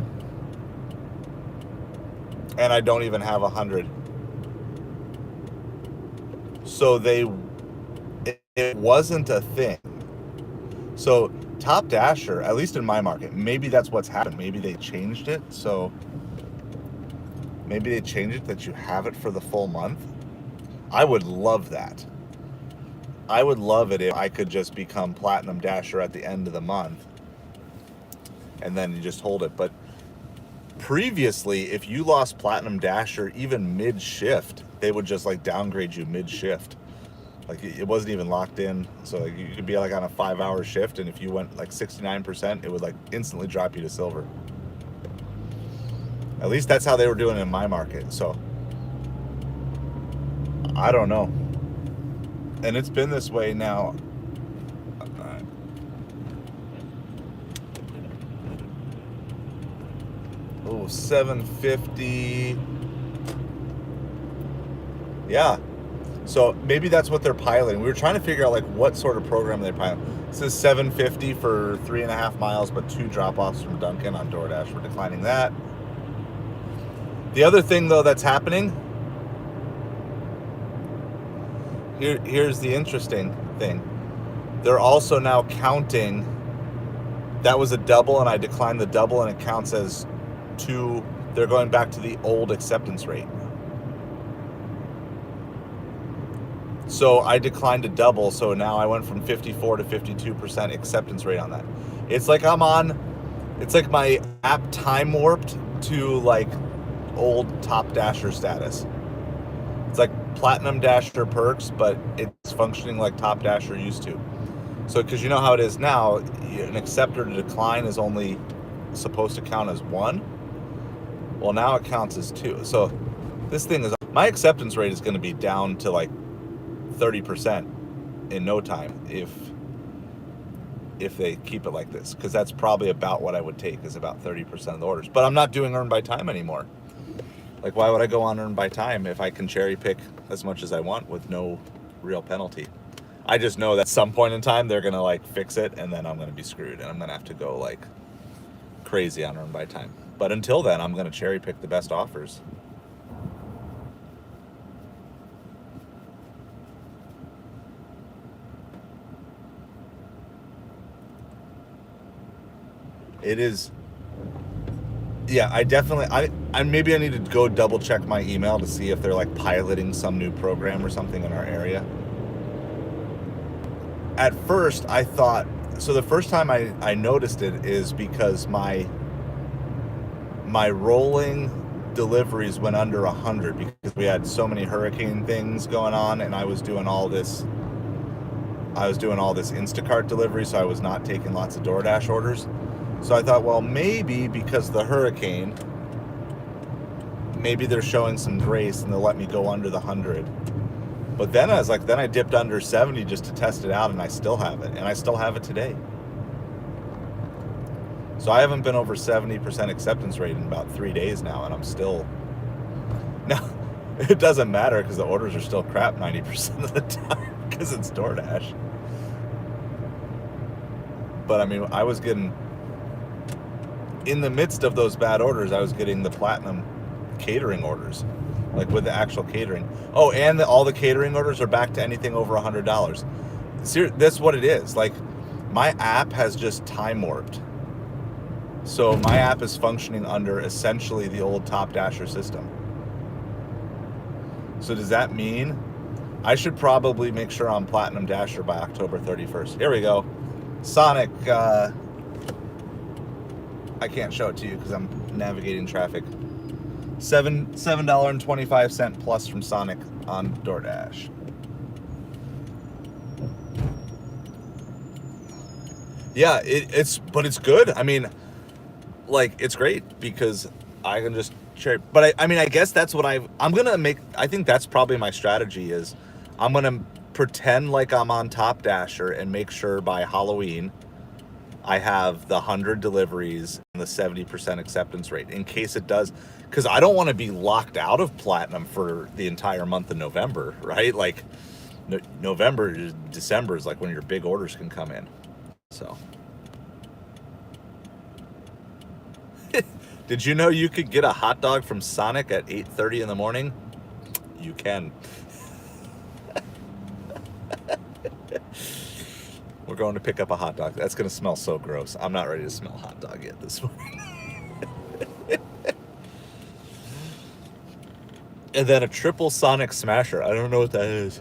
and I don't even have 100. So it wasn't a thing. So Top Dasher, at least in my market, maybe that's what's happened. Maybe they changed it. So maybe they changed it that you have it for the full month. I would love that. I would love it if I could just become Platinum Dasher at the end of the month and then you just hold it. But previously, if you lost Platinum Dasher even mid-shift, they would just like downgrade you mid-shift. Like it wasn't even locked in. So like you could be like on a 5-hour shift, and if you went like 69%, it would like instantly drop you to silver. At least that's how they were doing it in my market. So I don't know. And it's been this way now. Oh, 750. Yeah. So maybe that's what they're piloting. We were trying to figure out like what sort of program they're piloting. This is 750 for 3.5 miles, but 2 drop-offs from Dunkin' on Doordash. We're declining that. The other thing though that's happening, here's the interesting thing. They're also now counting, that was a double and I declined the double and it counts as 2. They're going back to the old acceptance rate. So I declined a double, so now I went from 54 to 52% acceptance rate on that. It's like it's like my app time warped to like old Top Dasher status. It's like Platinum Dasher perks, but it's functioning like Top Dasher used to. So, because you know how it is now, an accept or decline is only supposed to count as 1. Well, now it counts as 2. So this thing is, my acceptance rate is going to be down to like 30% in no time if they keep it like this, because that's probably about what I would take, is about 30% of the orders. But I'm not doing earn by time anymore. Like, why would I go on earn by time if I can cherry pick as much as I want with no real penalty? I just know that at some point in time they're gonna like fix it, and then I'm gonna be screwed, and I'm gonna have to go like crazy on earn by time. But until then, I'm gonna cherry pick the best offers. It is, yeah, I maybe I need to go double check my email to see if they're like piloting some new program or something in our area. At first I thought, so the first time I noticed it is because my rolling deliveries went under 100 because we had so many hurricane things going on, and I was doing all this Instacart delivery, so I was not taking lots of Doordash orders. So I thought, well, maybe because of the hurricane, maybe they're showing some grace and they'll let me go under the 100. But then I was like, then I dipped under 70 just to test it out, and I still have it. And I still have it today. So I haven't been over 70% acceptance rate in about 3 days now, and I'm still... Now, it doesn't matter because the orders are still crap 90% of the time because it's Doordash. But I mean, I was getting... In the midst of those bad orders, I was getting the Platinum catering orders, like with the actual catering. Oh, and all the catering orders are back to anything over $100. That's what it is. Like, my app has just time warped. So my app is functioning under essentially the old Top Dasher system. So does that mean I should probably make sure I'm Platinum Dasher by October 31st? Here we go. Sonic, I can't show it to you because I'm navigating traffic. $7.25 plus from Sonic on Doordash. Yeah, it's good. I mean, like, it's great because I can just share. But I mean, I guess that's what I'm gonna make. I think that's probably my strategy is I'm gonna pretend like I'm on Top Dasher and make sure by Halloween I have the 100 deliveries and the 70% acceptance rate in case it does, because I don't want to be locked out of Platinum for the entire month of November, right? Like November, December is like when your big orders can come in. So Did you know you could get a hot dog from Sonic at 8:30 in the morning? You can. We're going to pick up a hot dog. That's going to smell so gross. I'm not ready to smell hot dog yet this morning. And then a triple Sonic Smasher. I don't know what that is.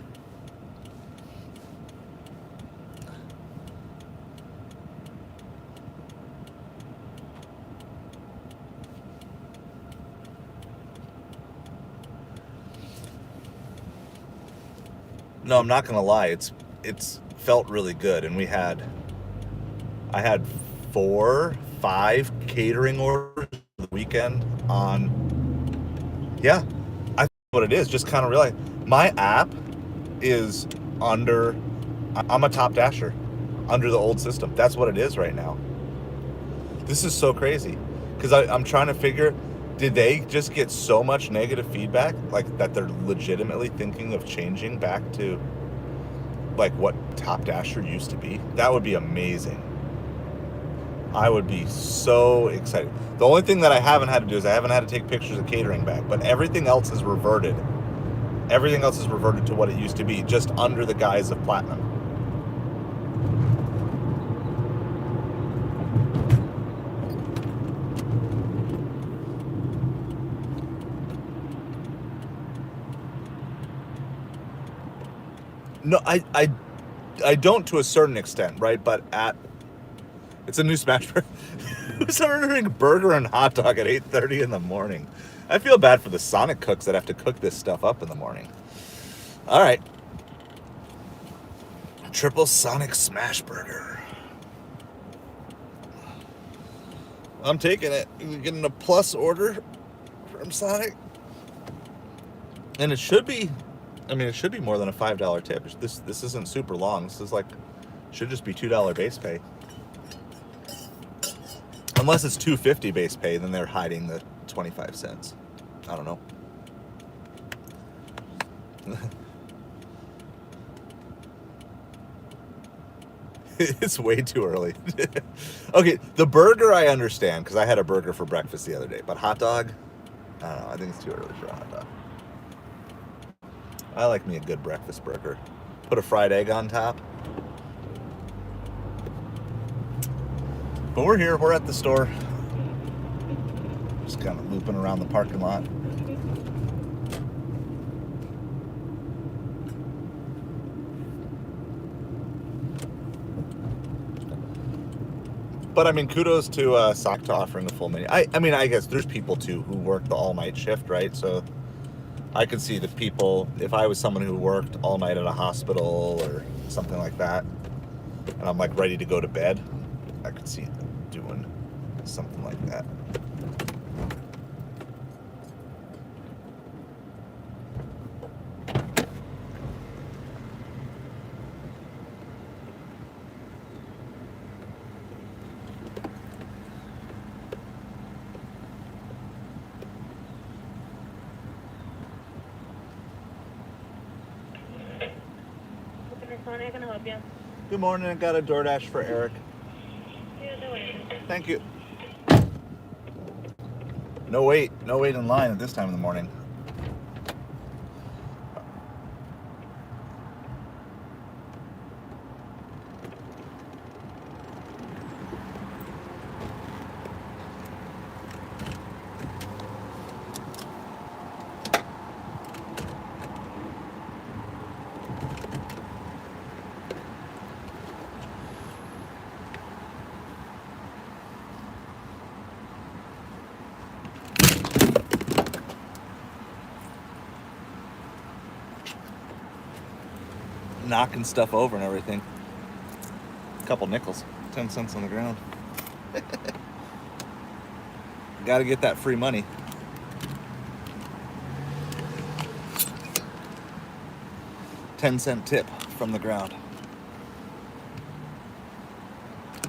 No, I'm not gonna lie. It's felt really good, and I had 5 catering orders the weekend on. Yeah, I think what it is. Just kind of realize my app is under. I'm a top dasher under the old system. That's what it is right now. This is so crazy because I'm trying to figure. Did they just get so much negative feedback, like that they're legitimately thinking of changing back to like what Top Dasher used to be? That would be amazing. I would be so excited. The only thing that I haven't had to do is I haven't had to take pictures of catering back, but everything else is reverted. Everything else is reverted to what it used to be, just under the guise of platinum. No, I don't to a certain extent, right? But it's a new smash burger. Who's ordering burger and hot dog at 8:30 in the morning? I feel bad for the Sonic cooks that have to cook this stuff up in the morning. All right. Triple Sonic Smash Burger. I'm taking it. You're getting a plus order from Sonic. And it should be more than a $5 tip. This isn't super long. This is should just be $2 base pay. Unless it's $2.50 base pay, then they're hiding the 25 cents. I don't know. It's way too early. Okay, the burger I understand because I had a burger for breakfast the other day, but hot dog, I don't know. I think it's too early for a hot dog. I like me a good breakfast burger. Put a fried egg on top. But we're here. We're at the store. Just kind of looping around the parking lot. But I mean, kudos to Sock to offering the full menu. I guess there's people too who work the all-night shift, right? So I could see the people, if I was someone who worked all night at a hospital or something like that, and I'm ready to go to bed, I could see doing something like that. How can I help you? Good morning. I got a Doordash for Eric. Thank you. No wait in line at this time in the morning. Knocking stuff over and everything. A couple nickels, 10 cents on the ground. Got to get that free money. $0.10 tip from the ground.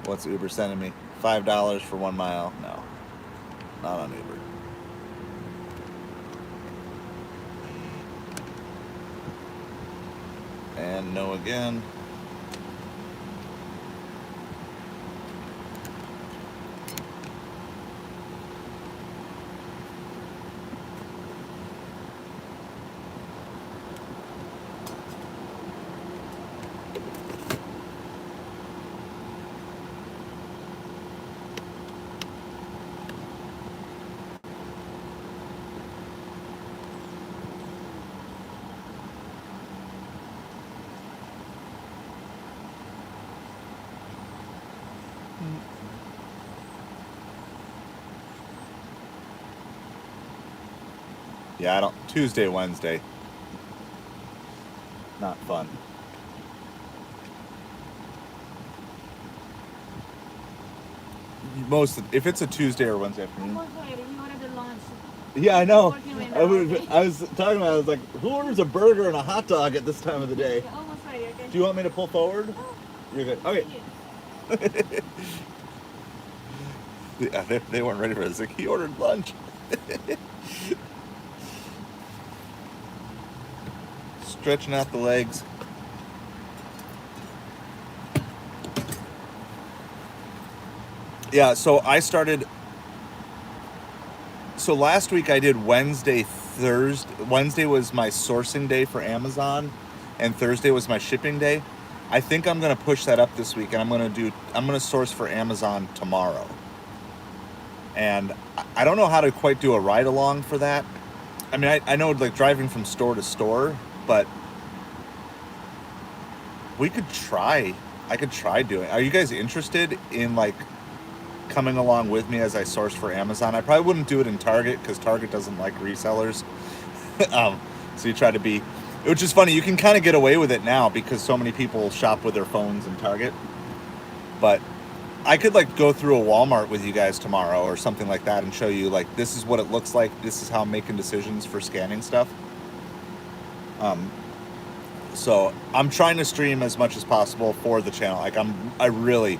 What's Uber sending me? $5 for 1 mile? No, not on Uber. And no again. Yeah, I don't. Tuesday, Wednesday. Not fun. If it's a Tuesday or Wednesday afternoon. Almost ready. We ordered the lunch. Yeah, I know. Working right now, okay? I was talking about. I was like, who orders a burger and a hot dog at this time of the day? Yeah, almost ready, okay? Do you want me to pull forward? Oh, You're good. Okay. thank you. Yeah, they weren't ready for this. Like, he ordered lunch. Stretching out the legs. Yeah, so I started. So last week I did Wednesday, Thursday. Wednesday was my sourcing day for Amazon, and Thursday was my shipping day. I think I'm gonna push that up this week, and I'm gonna source for Amazon tomorrow. And I don't know how to quite do a ride along for that. I mean, I know like driving from store to store, but we could try. I could try doing. Are you guys interested in like coming along with me as I source for Amazon? I probably wouldn't do it in Target because Target doesn't like resellers. So you try to be, which is funny. You can kind of get away with it now because so many people shop with their phones in Target. But I could like go through a Walmart with you guys tomorrow or something like that and show you like this is what it looks like. This is how I'm making decisions for scanning stuff. So I'm trying to stream as much as possible for the channel. Like I really,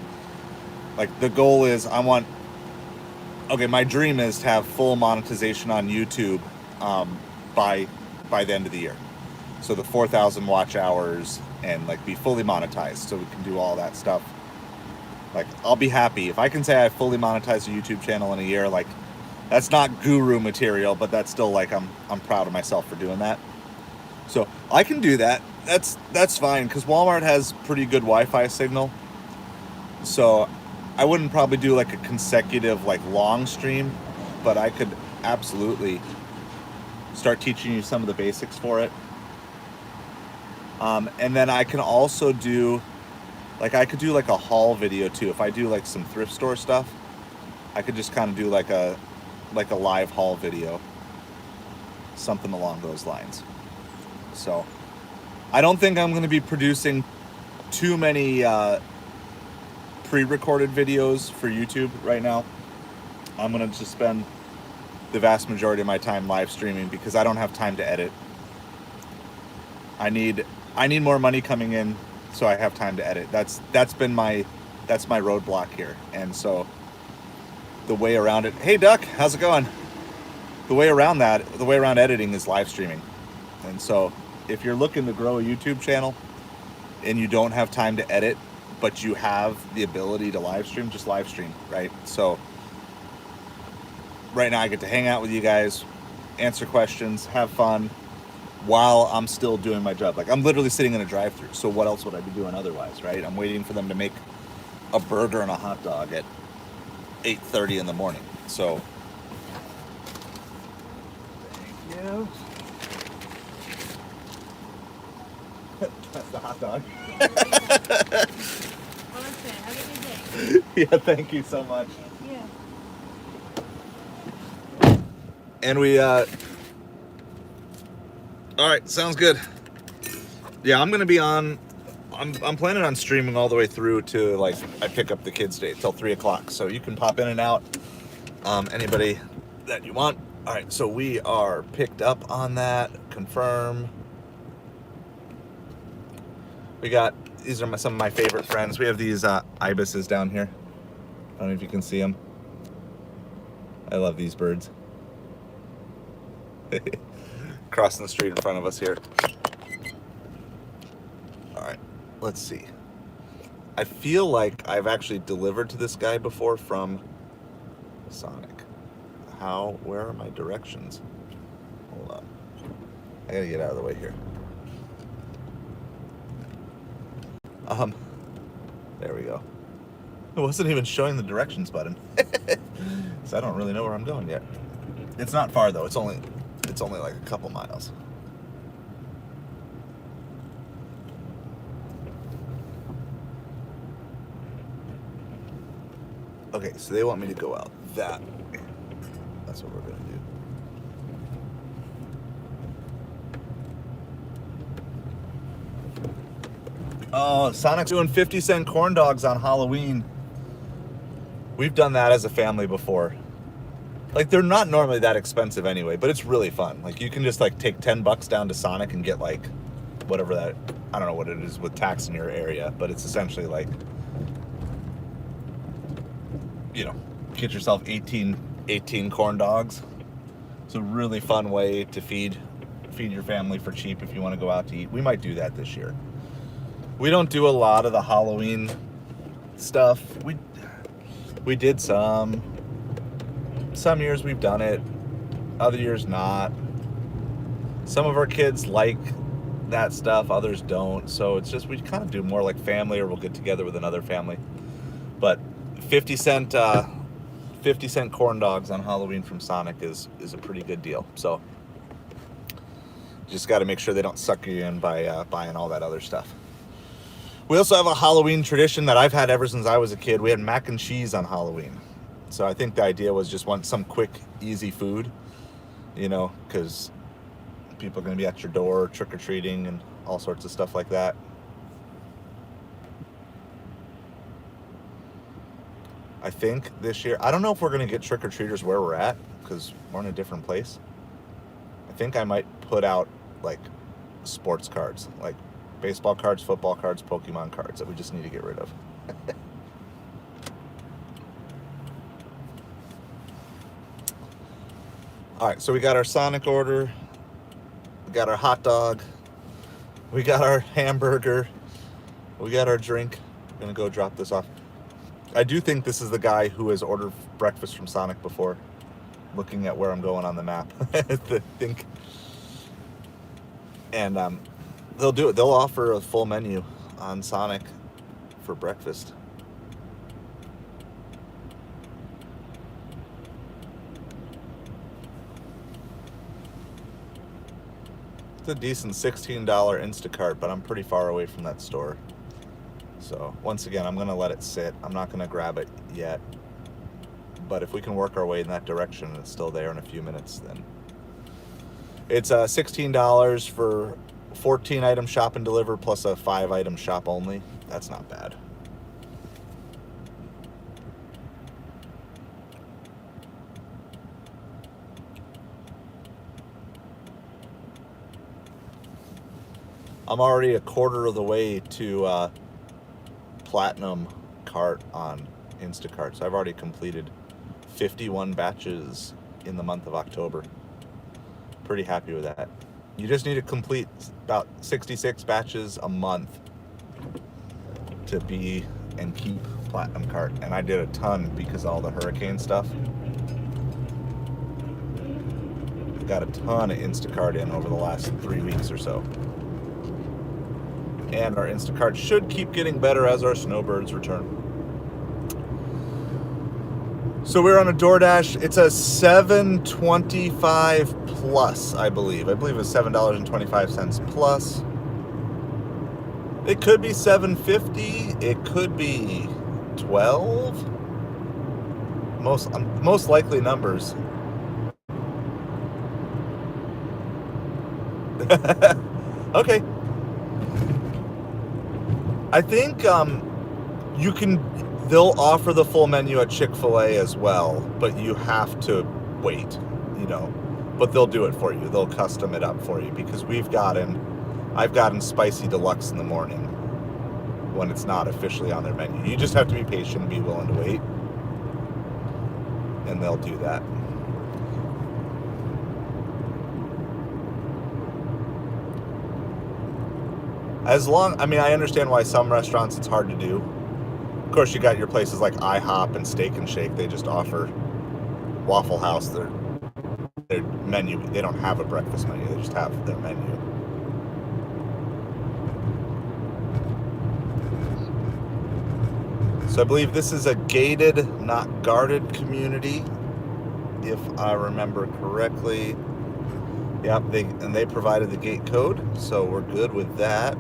like the goal is my dream is to have full monetization on YouTube by the end of the year. So the 4,000 watch hours and like be fully monetized so we can do all that stuff. Like I'll be happy if I can say I fully monetize a YouTube channel in a year. Like that's not guru material, but that's still like I'm proud of myself for doing that. So I can do that. That's fine because Walmart has pretty good Wi-Fi signal. So I wouldn't probably do like a consecutive like long stream, but I could absolutely start teaching you some of the basics for it. And then I can also do I could do like a haul video too. If I do like some thrift store stuff, I could just kind of do like a live haul video, something along those lines. So I don't think I'm going to be producing too many pre-recorded videos for YouTube right now. I'm going to just spend the vast majority of my time live streaming because I don't have time to edit. I need more money coming in so I have time to edit. That's my roadblock here. And so the way around it, hey Duck, how's it going? The way around editing is live streaming. And so if you're looking to grow a YouTube channel and you don't have time to edit, but you have the ability to live stream, just live stream, right? So right now I get to hang out with you guys, answer questions, have fun while I'm still doing my job. Like I'm literally sitting in a drive-thru. So what else would I be doing otherwise, right? I'm waiting for them to make a burger and a hot dog at 8:30 in the morning. So thank you. That's the hot dog. Well, listen, have a good day. Yeah, thank you so much. Yeah. And we all right, sounds good. Yeah, I'm gonna be on. I'm planning on streaming all the way through to like I pick up the kids' day till 3:00. So you can pop in and out. Anybody that you want. All right, so we are picked up on that. Confirm. We got these are some of my favorite friends. We have these ibises down here. I don't know if you can see them. I love these birds. Crossing the street in front of us here. All right, let's see. I feel like I've actually delivered to this guy before from Sonic. Where are my directions? Hold on. I gotta get out of the way here. There we go. It wasn't even showing the directions button. So I don't really know where I'm going yet. It's not far though. It's only like a couple miles. Okay, so they want me to go out that way. That's what we're gonna Oh, Sonic's doing 50-cent corn dogs on Halloween. We've done that as a family before. Like, they're not normally that expensive anyway, but it's really fun. Like, you can just, like, take $10 down to Sonic and get, like, whatever that, I don't know what it is with tax in your area, but it's essentially like, you know, get yourself 18 corn dogs. It's a really fun way to feed your family for cheap if you want to go out to eat. We might do that this year. We don't do a lot of the Halloween stuff. We did some years we've done it, other years not. Some of our kids like that stuff, others don't. So it's just, we kind of do more like family, or we'll get together with another family. But 50 cent corn dogs on Halloween from Sonic is a pretty good deal. So just got to make sure they don't sucker you in by buying all that other stuff. We also have a Halloween tradition that I've had ever since I was a kid. We had mac and cheese on Halloween. So I think the idea was just want some quick, easy food, you know, because people are going to be at your door trick-or-treating and all sorts of stuff like that. I think this year, I don't know if we're going to get trick-or-treaters where we're at, because we're in a different place. I think I might put out, like, sports cards, like baseball cards, football cards, Pokemon cards that we just need to get rid of. All right, so we got our Sonic order, we got our hot dog, we got our hamburger, we got our drink. I'm gonna go drop this off. I do think this is the guy who has ordered breakfast from Sonic before, looking at where I'm going on the map. I think. And they'll do it. They'll offer a full menu on Sonic for breakfast. It's a decent $16 Instacart, but I'm pretty far away from that store. So once again, I'm gonna let it sit. I'm not gonna grab it yet. But if we can work our way in that direction and it's still there in a few minutes, then it's $16 for 14 item shop and deliver plus a 5 item shop only. That's not bad. I'm already a quarter of the way to platinum cart on Instacart. So I've already completed 51 batches in the month of October. Pretty happy with that. You just need to complete about 66 batches a month to be and keep platinum cart. And I did a ton because of all the hurricane stuff. Got a ton of Instacart in over the last 3 weeks or so. And our Instacart should keep getting better as our snowbirds return. So we're on a Doordash. It's a $7.25 plus, I believe. I believe it's $7.25 plus. It could be $7.50. It could be $12. Most likely numbers. Okay. I think they'll offer the full menu at Chick-fil-A as well, but you have to wait, you know. But they'll do it for you. They'll custom it up for you because I've gotten spicy deluxe in the morning when it's not officially on their menu. You just have to be patient and be willing to wait, and they'll do that. I understand why some restaurants it's hard to do. Of course, you got your places like IHOP and Steak and Shake. They just offer Waffle House. Their menu, they don't have a breakfast menu. They just have their menu. So I believe this is a gated, not guarded community, if I remember correctly. Yep, they provided the gate code, so we're good with that.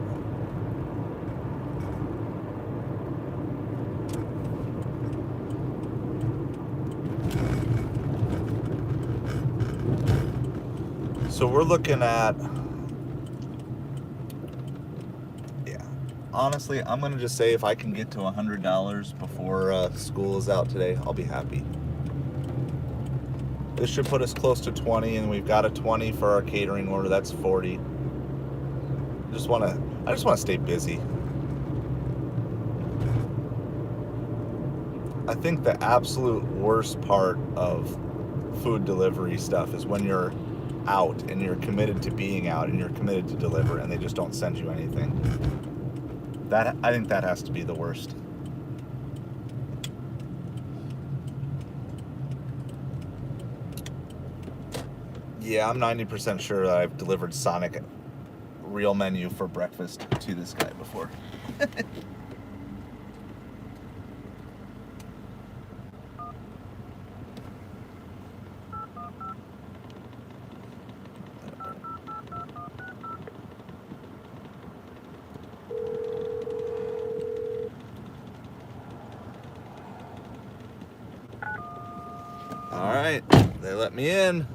So we're looking at, honestly, I'm going to just say if I can get to $100 before school is out today, I'll be happy. This should put us close to 20, and we've got a 20 for our catering order. That's 40. I just want to stay busy. I think the absolute worst part of food delivery stuff is when you're out and you're committed to being out and you're committed to deliver and they just don't send you anything. I think that has to be the worst. Yeah, I'm 90% sure that I've delivered Sonic real menu for breakfast to this guy before. All right, they let me in.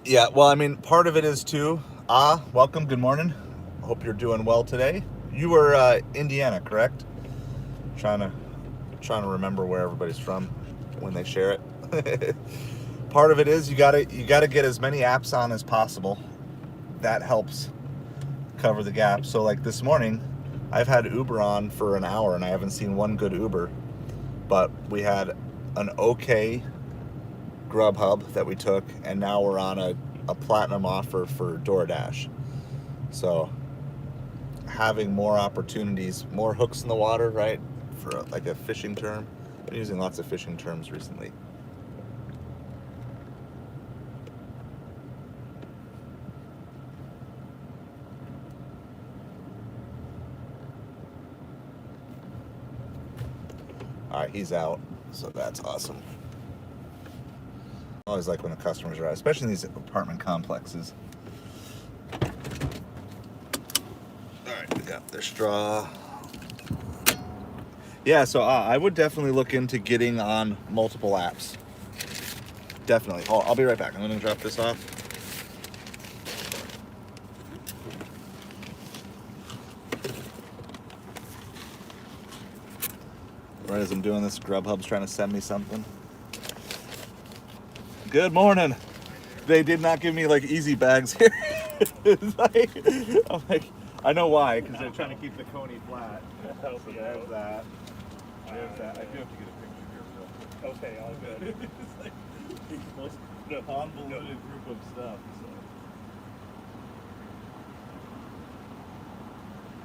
Yeah, well, I mean, part of it is too. Welcome, good morning. Hope you're doing well today. You were Indiana, correct? Trying to remember where everybody's from when they share it. Part of it is you gotta get as many apps on as possible. That helps cover the gap. So like this morning, I've had Uber on for an hour and I haven't seen one good Uber, but we had an okay Grubhub that we took, and now we're on a platinum offer for Doordash. So having more opportunities, more hooks in the water, right? For like a fishing term. I've been using lots of fishing terms recently. All right, he's out, so that's awesome. I always like when the customers are out, especially in these apartment complexes. All right, we got their straw. Yeah, so I would definitely look into getting on multiple apps. Definitely. I'll be right back. I'm going to drop this off. Right as I'm doing this, Grubhub's trying to send me something. Good morning. They did not give me like easy bags here. I'm like, I know why, because they're trying to keep the coney flat. So there's that. There's that. I do have to get a picture here, so. Okay, all good. It's like the most convoluted group of stuff. So.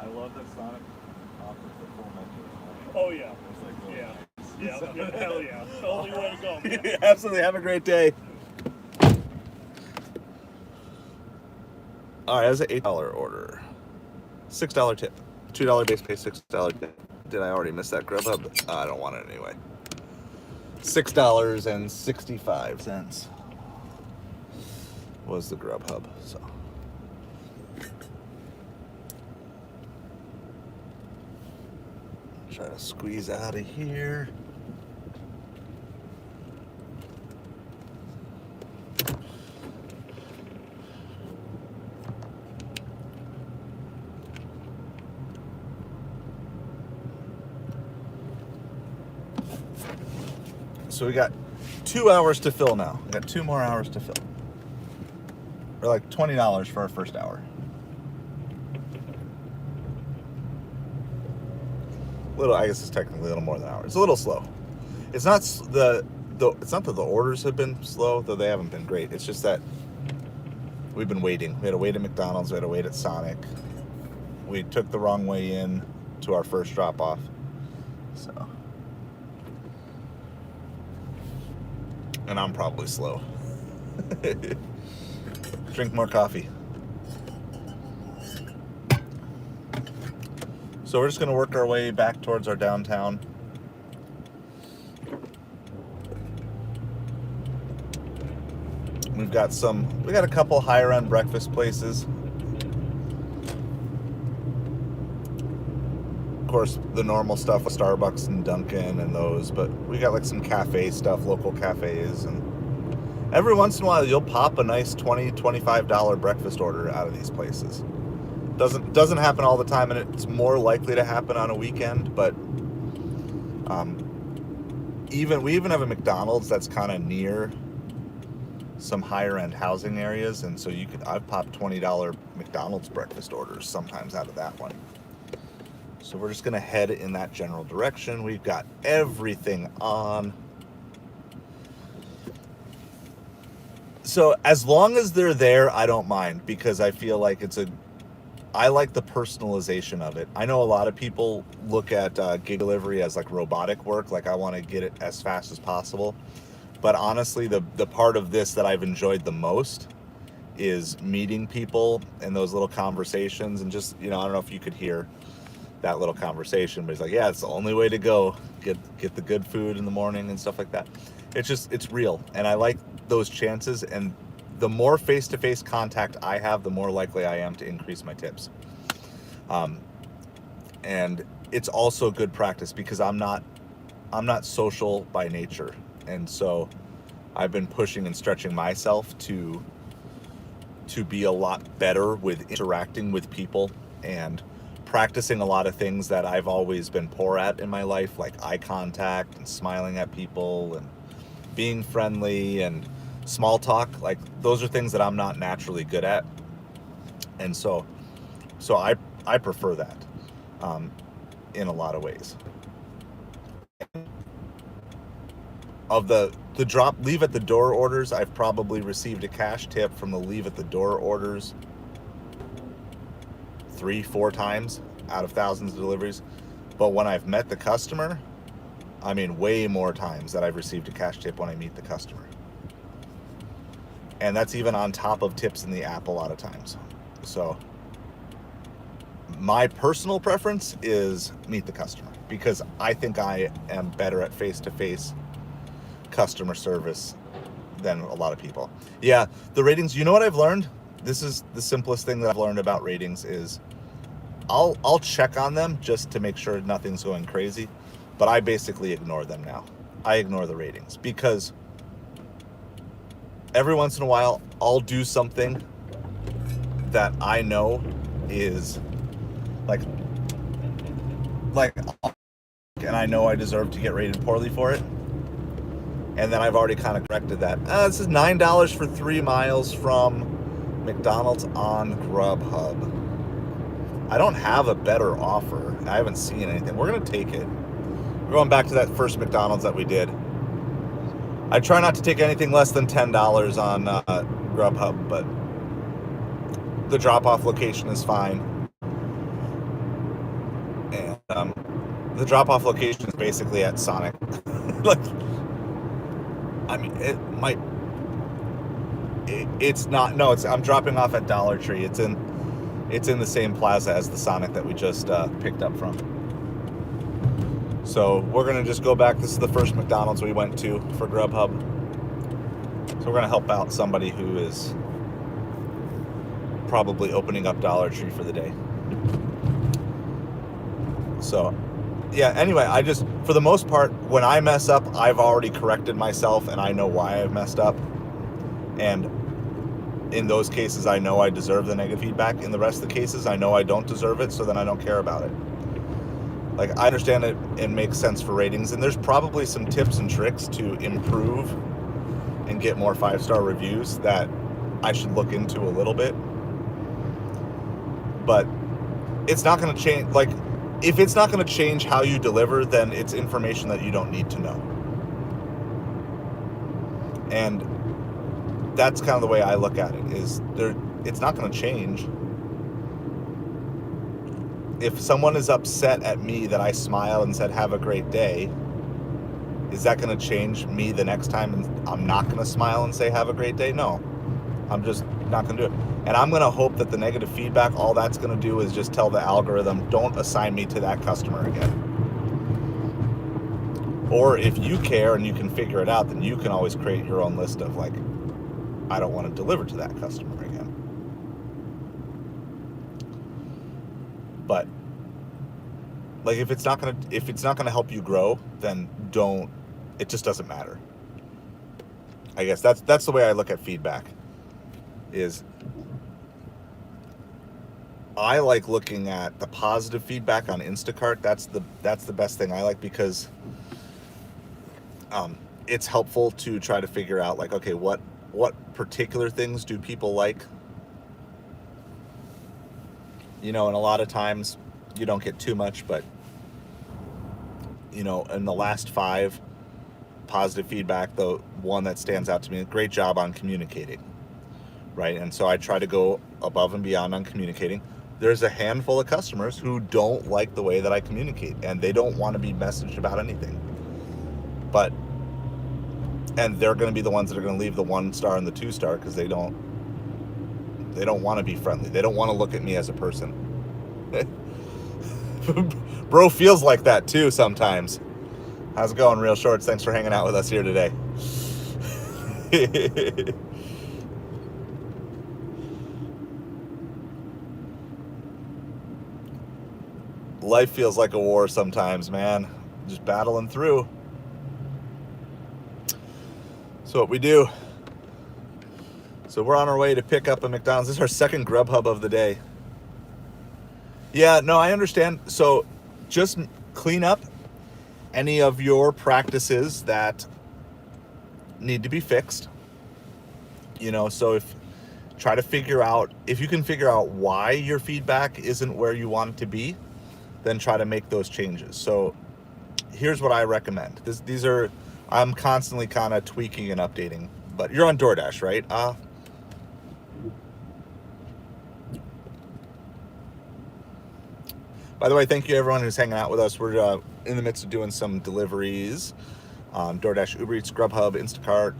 I love that Sonic offers the full menu. Oh yeah. It's like really Yeah. nice. Yeah, hell yeah. The only way to go, man. Absolutely. Have a great day. All right, that's an $8 order. $6 tip. $2 base pay, $6 tip. Did I already miss that Grubhub? I don't want it anyway. $6.65 was the Grubhub. So. Try to squeeze out of here. So we got 2 hours to fill now. We got 2 more hours to fill. We're like $20 for our first hour. I guess it's technically a little more than an hour. It's a little slow. It's not it's not that the orders have been slow, though they haven't been great. It's just that we've been waiting. We had to wait at McDonald's. We had to wait at Sonic. We took the wrong way in to our first drop off. So. And I'm probably slow. Drink more coffee. So we're just going to work our way back towards our downtown. We got a couple higher end breakfast places. Of course, the normal stuff with Starbucks and Dunkin' and those, but we got like some cafe stuff, local cafes, and every once in a while you'll pop a nice $20, $25 breakfast order out of these places. Doesn't happen all the time, and it's more likely to happen on a weekend, but we even have a McDonald's that's kind of near some higher end housing areas, and so I've popped $20 McDonald's breakfast orders sometimes out of that one. So we're just gonna head in that general direction. We've got everything on. So as long as they're there, I don't mind, because I feel like I like the personalization of it. I know a lot of people look at gig delivery as like robotic work, like I want to get it as fast as possible. But honestly, the part of this that I've enjoyed the most is meeting people and those little conversations, and just, I don't know if you could hear that little conversation, but it's like, yeah, it's the only way to go. Get the good food in the morning and stuff like that. It's real, and I like those chances, and the more face-to-face contact I have, the more likely I am to increase my tips. And it's also good practice, because I'm not social by nature, and so I've been pushing and stretching myself to be a lot better with interacting with people and practicing a lot of things that I've always been poor at in my life, like eye contact and smiling at people and being friendly and small talk. Like, those are things that I'm not naturally good at, and so I prefer that in a lot of ways. Of the leave at the door orders, I've probably received a cash tip from the leave at the door orders 3-4 times out of thousands of deliveries. But when I've met the customer, I mean, way more times that I've received a cash tip when I meet the customer. And that's even on top of tips in the app a lot of times. So my personal preference is meet the customer, because I think I am better at face-to-face customer service than a lot of people. Yeah, the ratings, you know what I've learned? This is the simplest thing that I've learned about ratings is I'll check on them just to make sure nothing's going crazy, but I basically ignore them now. I ignore the ratings, because every once in a while I'll do something that I know is like and I know I deserve to get rated poorly for it. And then I've already kind of corrected that. This is $9 for 3 miles from McDonald's on Grubhub. I don't have a better offer. I haven't seen anything. We're going to take it. We're going back to that first McDonald's that we did. I try not to take anything less than $10 on Grubhub, but the drop-off location is fine. And the drop-off location is basically at Sonic. Like, I mean, it might. It's not. No, I'm dropping off at Dollar Tree. It's in the same plaza as the Sonic that we just picked up from. So we're gonna just go back. This is the first McDonald's we went to for Grubhub. So we're gonna help out somebody who is probably opening up Dollar Tree for the day. So, yeah, anyway, for the most part, when I mess up, I've already corrected myself and I know why I've messed up. And in those cases, I know I deserve the negative feedback. In the rest of the cases, I know I don't deserve it, so then I don't care about it. Like, I understand it makes sense for ratings, and there's probably some tips and tricks to improve and get more 5-star reviews that I should look into a little bit. But it's not going to change, like, if it's not going to change how you deliver, then it's information that you don't need to know. And that's kind of the way I look at it, is it's not going to change. If someone is upset at me that I smiled and said, have a great day, is that going to change me the next time and I'm not going to smile and say, have a great day? No, I'm just not going to do it. And I'm going to hope that the negative feedback, all that's going to do is just tell the algorithm, don't assign me to that customer again. Or if you care and you can figure it out, then you can always create your own list of, like, I don't want to deliver to that customer again. But like, if it's not gonna help you grow, then don't. It just doesn't matter. I guess that's the way I look at feedback. Is I like looking at the positive feedback on Instacart. That's the best thing I like, because it's helpful to try to figure out, like, okay, what particular things do people like? And a lot of times you don't get too much, but in the last 5 positive feedback, the one that stands out to me, great job on communicating, right? And so I try to go above and beyond on communicating. There's a handful of customers who don't like the way that I communicate, and they don't want to be messaged about anything. And they're going to be the ones that are going to leave the 1-star and the 2-star, because they don't want to be friendly. They don't want to look at me as a person. Bro feels like that too sometimes. How's it going, Real Shorts? Thanks for hanging out with us here today. Life feels like a war sometimes, man. Just battling through. So what we do. So we're on our way to pick up a McDonald's. This is our second Grubhub of the day. Yeah, no, I understand. So just clean up any of your practices that need to be fixed. So try to figure out, if you can figure out why your feedback isn't where you want it to be, then try to make those changes. So here's what I recommend. I'm constantly kind of tweaking and updating, but you're on DoorDash, right? By the way, thank you everyone who's hanging out with us. We're in the midst of doing some deliveries on DoorDash, Ubereats, Grubhub, Instacart,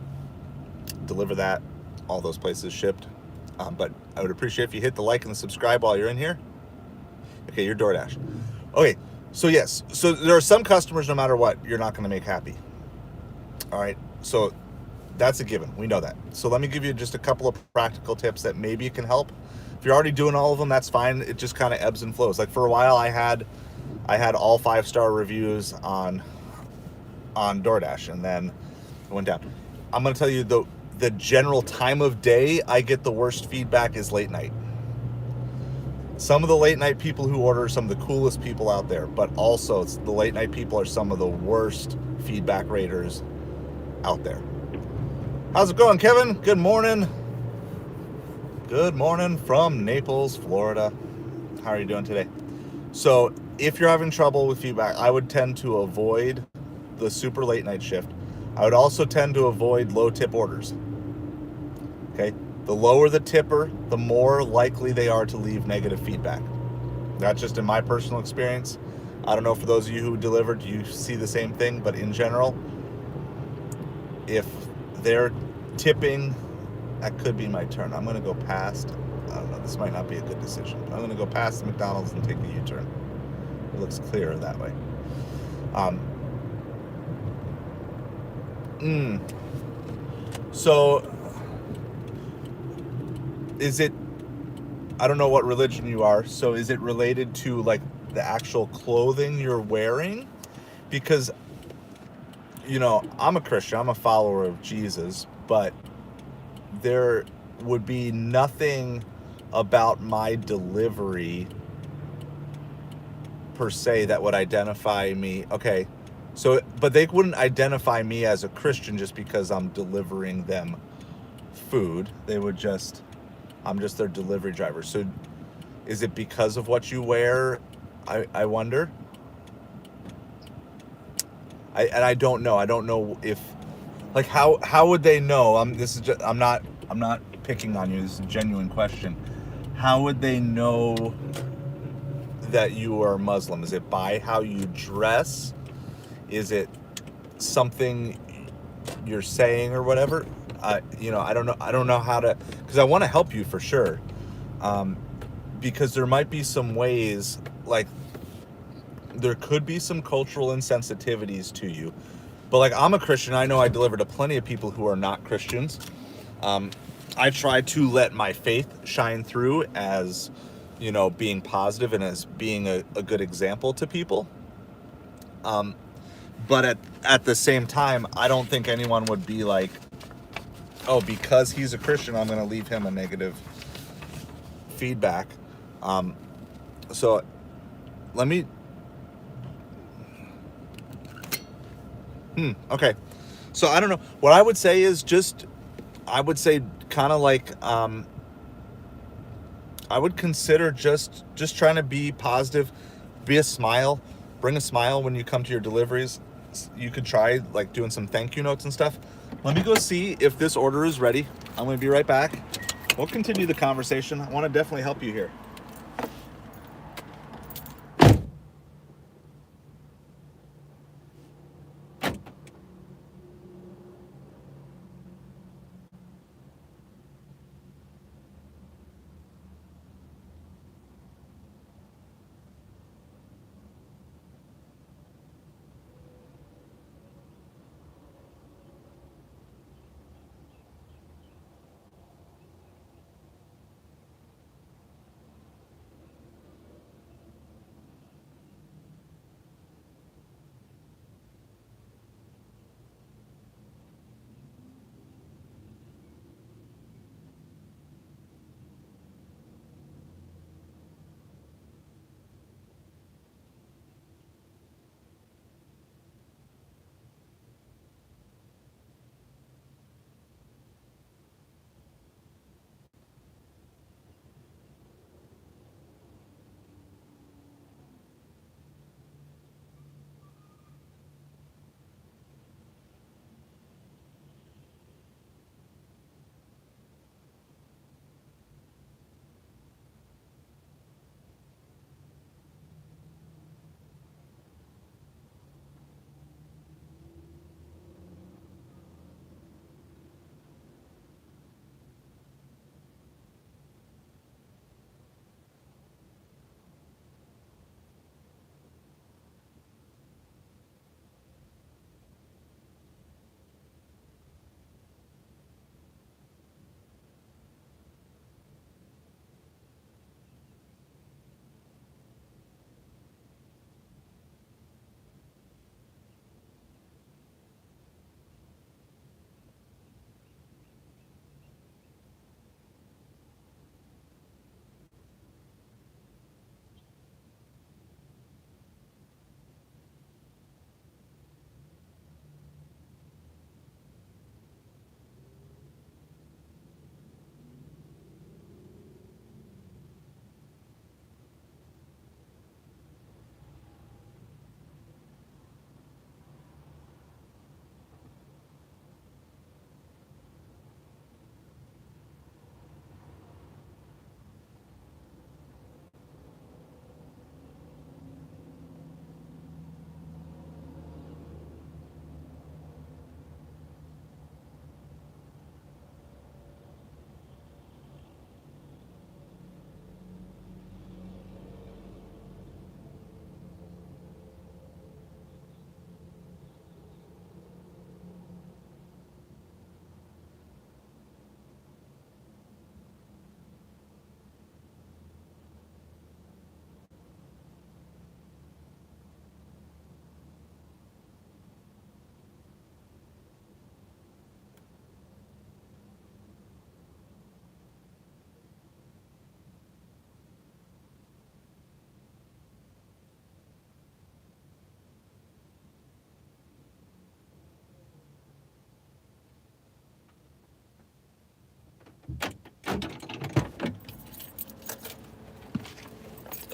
DeliverThat, all those places shipped. But I would appreciate if you hit the like and the subscribe while you're in here. Okay, you're DoorDash. Okay, so yes. So there are some customers, no matter what, you're not going to make happy. All right, so that's a given. We know that. So let me give you just a couple of practical tips that maybe can help. If you're already doing all of them, that's fine. It just kind of ebbs and flows. Like for a while, I had all 5-star reviews on DoorDash, and then it went down. I'm going to tell you the general time of day I get the worst feedback is late night. Some of the late night people who order are some of the coolest people out there, but also the late night people are some of the worst feedback raters out there. How's it going, Kevin? Good morning. Good morning from Naples, Florida. How are you doing today? So if you're having trouble with feedback, I would tend to avoid the super late night shift. I would also tend to avoid low tip orders. Okay? The lower the tipper, the more likely they are to leave negative feedback. That's just in my personal experience. I don't know for those of you who delivered, do you see the same thing? But in general, if they're tipping, that could be my turn. I'm going to go past. I don't know. This might not be a good decision. But I'm going to go past the McDonald's and take a U-turn. It looks clearer that way. So, is it? I don't know what religion you are. So, is it related to like the actual clothing you're wearing? Because, I'm a Christian. I'm a follower of Jesus, but there would be nothing about my delivery per se that would identify me. Okay, so, but they wouldn't identify me as a Christian just because I'm delivering them food. They would I'm just their delivery driver. So is it because of what you wear? I wonder. I don't know. I don't know if, like, how would they know? I'm not picking on you. This is a genuine question. How would they know that you are Muslim? Is it by how you dress? Is it something you're saying or whatever? I don't know. I don't know how to, because I want to help you for sure. Because there might be some ways, like, there could be some cultural insensitivities to you. But like, I'm a Christian. I know I deliver to plenty of people who are not Christians. I try to let my faith shine through as, being positive and as being a good example to people. But at the same time, I don't think anyone would be like, oh, because he's a Christian, I'm going to leave him a negative feedback. So let me. Okay. So I don't know. What I would say is I would say kind of like, I would consider just trying to be positive, be a smile, bring a smile when you come to your deliveries. You could try like doing some thank you notes and stuff. Let me go see if this order is ready. I'm going to be right back. We'll continue the conversation. I want to definitely help you here.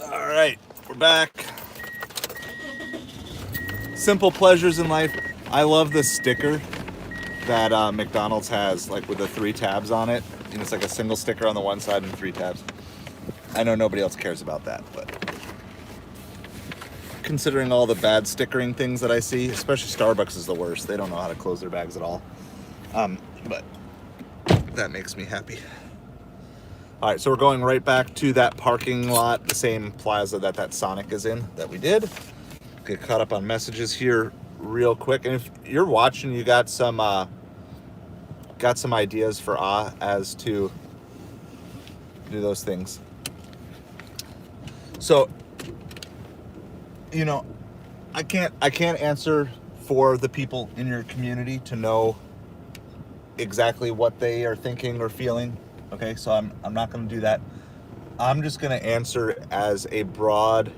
All right, we're back. Simple pleasures in life. I love the sticker that McDonald's has, like with the 3 tabs on it. And it's like a single sticker on the one side and 3 tabs. I know nobody else cares about that, but considering all the bad stickering things that I see, especially Starbucks is the worst. They don't know how to close their bags at all. But that makes me happy. All right, so we're going right back to that parking lot, the same plaza that Sonic is in that we did. Get caught up on messages here real quick. And if you're watching, you got some ideas for as to do those things. So, you know, I can't answer for the people in your community to know exactly what they are thinking or feeling. Okay, so I'm not going to do that. I'm just going to answer as a broad.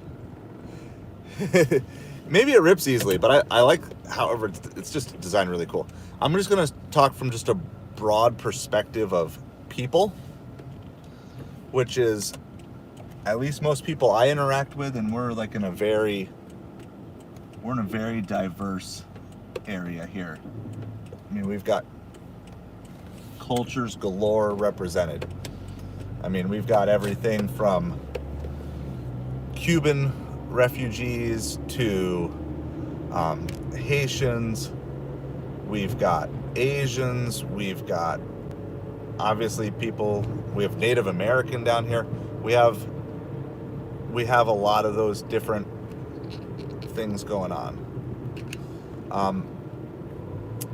Maybe it rips easily, but I like, however, it's just designed really cool. I'm just going to talk from just a broad perspective of people, which is at least most people I interact with, and we're in a very diverse area here. I mean, we've got cultures galore represented. I mean, we've got everything from Cuban refugees to Haitians. We've got Asians. We've got obviously people. We have Native American down here. We have a lot of those different things going on.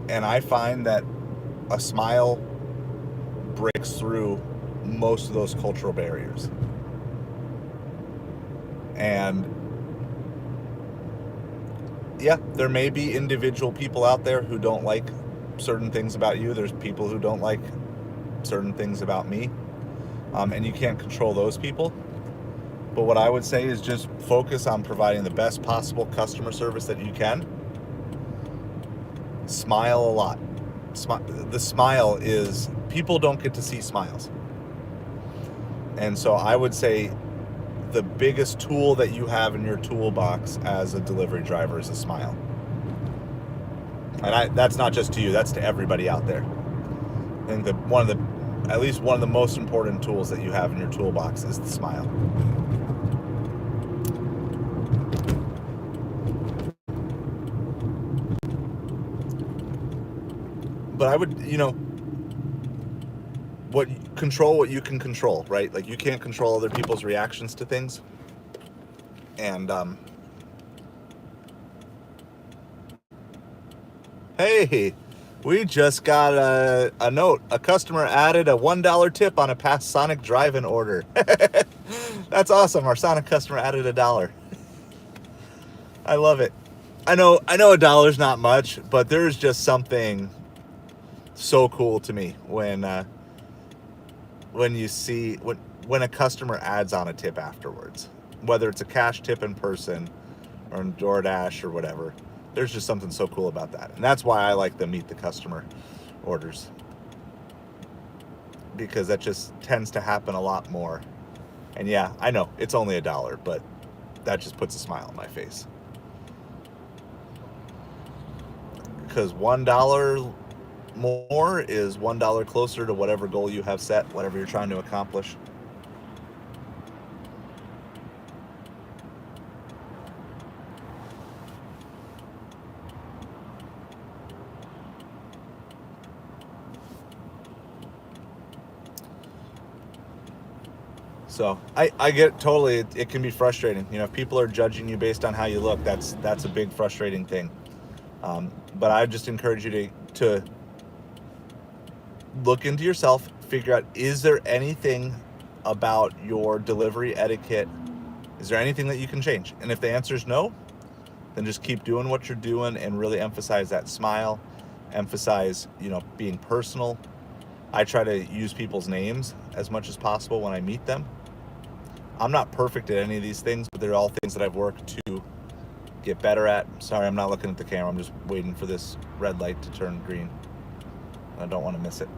And I find that a smile breaks through most of those cultural barriers. And yeah, there may be individual people out there who don't like certain things about you. There's people who don't like certain things about me. And you can't control those people. But what I would say is just focus on providing the best possible customer service that you can. Smile a lot. The smile is, people don't get to see smiles. And so I would say the biggest tool that you have in your toolbox as a delivery driver is a smile. And that's not just to you, that's to everybody out there. I think that at least one of the most important tools that you have in your toolbox is the smile. But I would, control what you can control, right? Like, you can't control other people's reactions to things. And, hey, we just got a note. A customer added a $1 tip on a past Sonic drive-in order. That's awesome. Our Sonic customer added $1. I love it. I know $1's not much, but there's just something so cool to me when you see when a customer adds on a tip afterwards, whether it's a cash tip in person or in Doordash or whatever. There's just something so cool about that, and that's why I like the meet the customer orders, because that just tends to happen a lot more. And yeah, I know it's only $1, but that just puts a smile on my face, because $1 more is $1 closer to whatever goal you have set, whatever you're trying to accomplish. So I get it totally. It can be frustrating. If people are judging you based on how you look, that's a big frustrating thing. But I just encourage you to look into yourself, figure out, is there anything about your delivery etiquette? Is there anything that you can change? And if the answer is no, then just keep doing what you're doing and really emphasize that smile, emphasize, being personal. I try to use people's names as much as possible when I meet them. I'm not perfect at any of these things, but they're all things that I've worked to get better at. Sorry, I'm not looking at the camera. I'm just waiting for this red light to turn green. I don't want to miss it.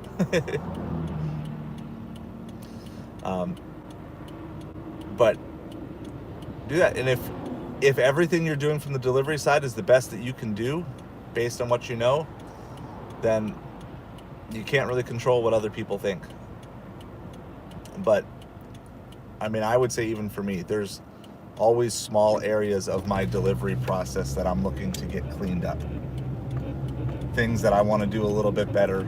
But do that. And if everything you're doing from the delivery side is the best that you can do based on what you know, then you can't really control what other people think. But I mean, I would say even for me, there's always small areas of my delivery process that I'm looking to get cleaned up. Things that I want to do a little bit better,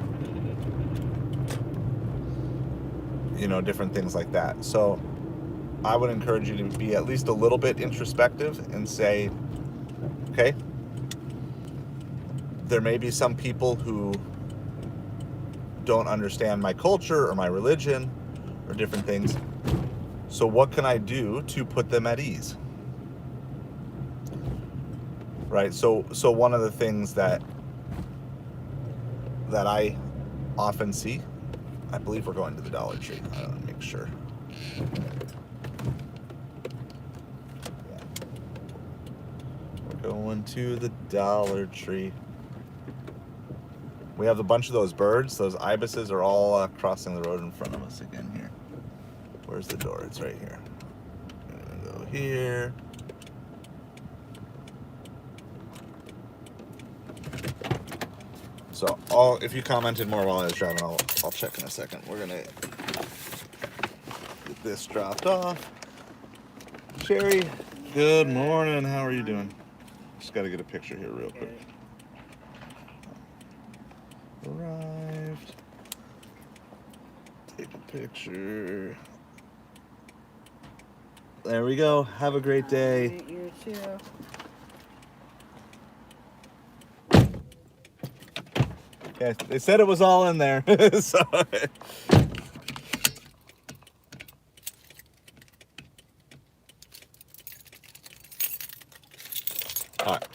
different things like that. So I would encourage you to be at least a little bit introspective and say, okay, there may be some people who don't understand my culture or my religion or different things. So what can I do to put them at ease? Right? So one of the things that I often see. I believe we're going to the Dollar Tree. I don't know, make sure. Yeah. We're going to the Dollar Tree. We have a bunch of those birds. Those ibises are all crossing the road in front of us again here. Where's the door? It's right here. I'm gonna go here. So if you commented more while I was driving, I'll check in a second. We're gonna get this dropped off. Sherry, good morning. How are you doing? Just got to get a picture here real quick. Arrived. Take a picture. There we go. Have a great day. You too. Okay, they said it was all in there. So. All right.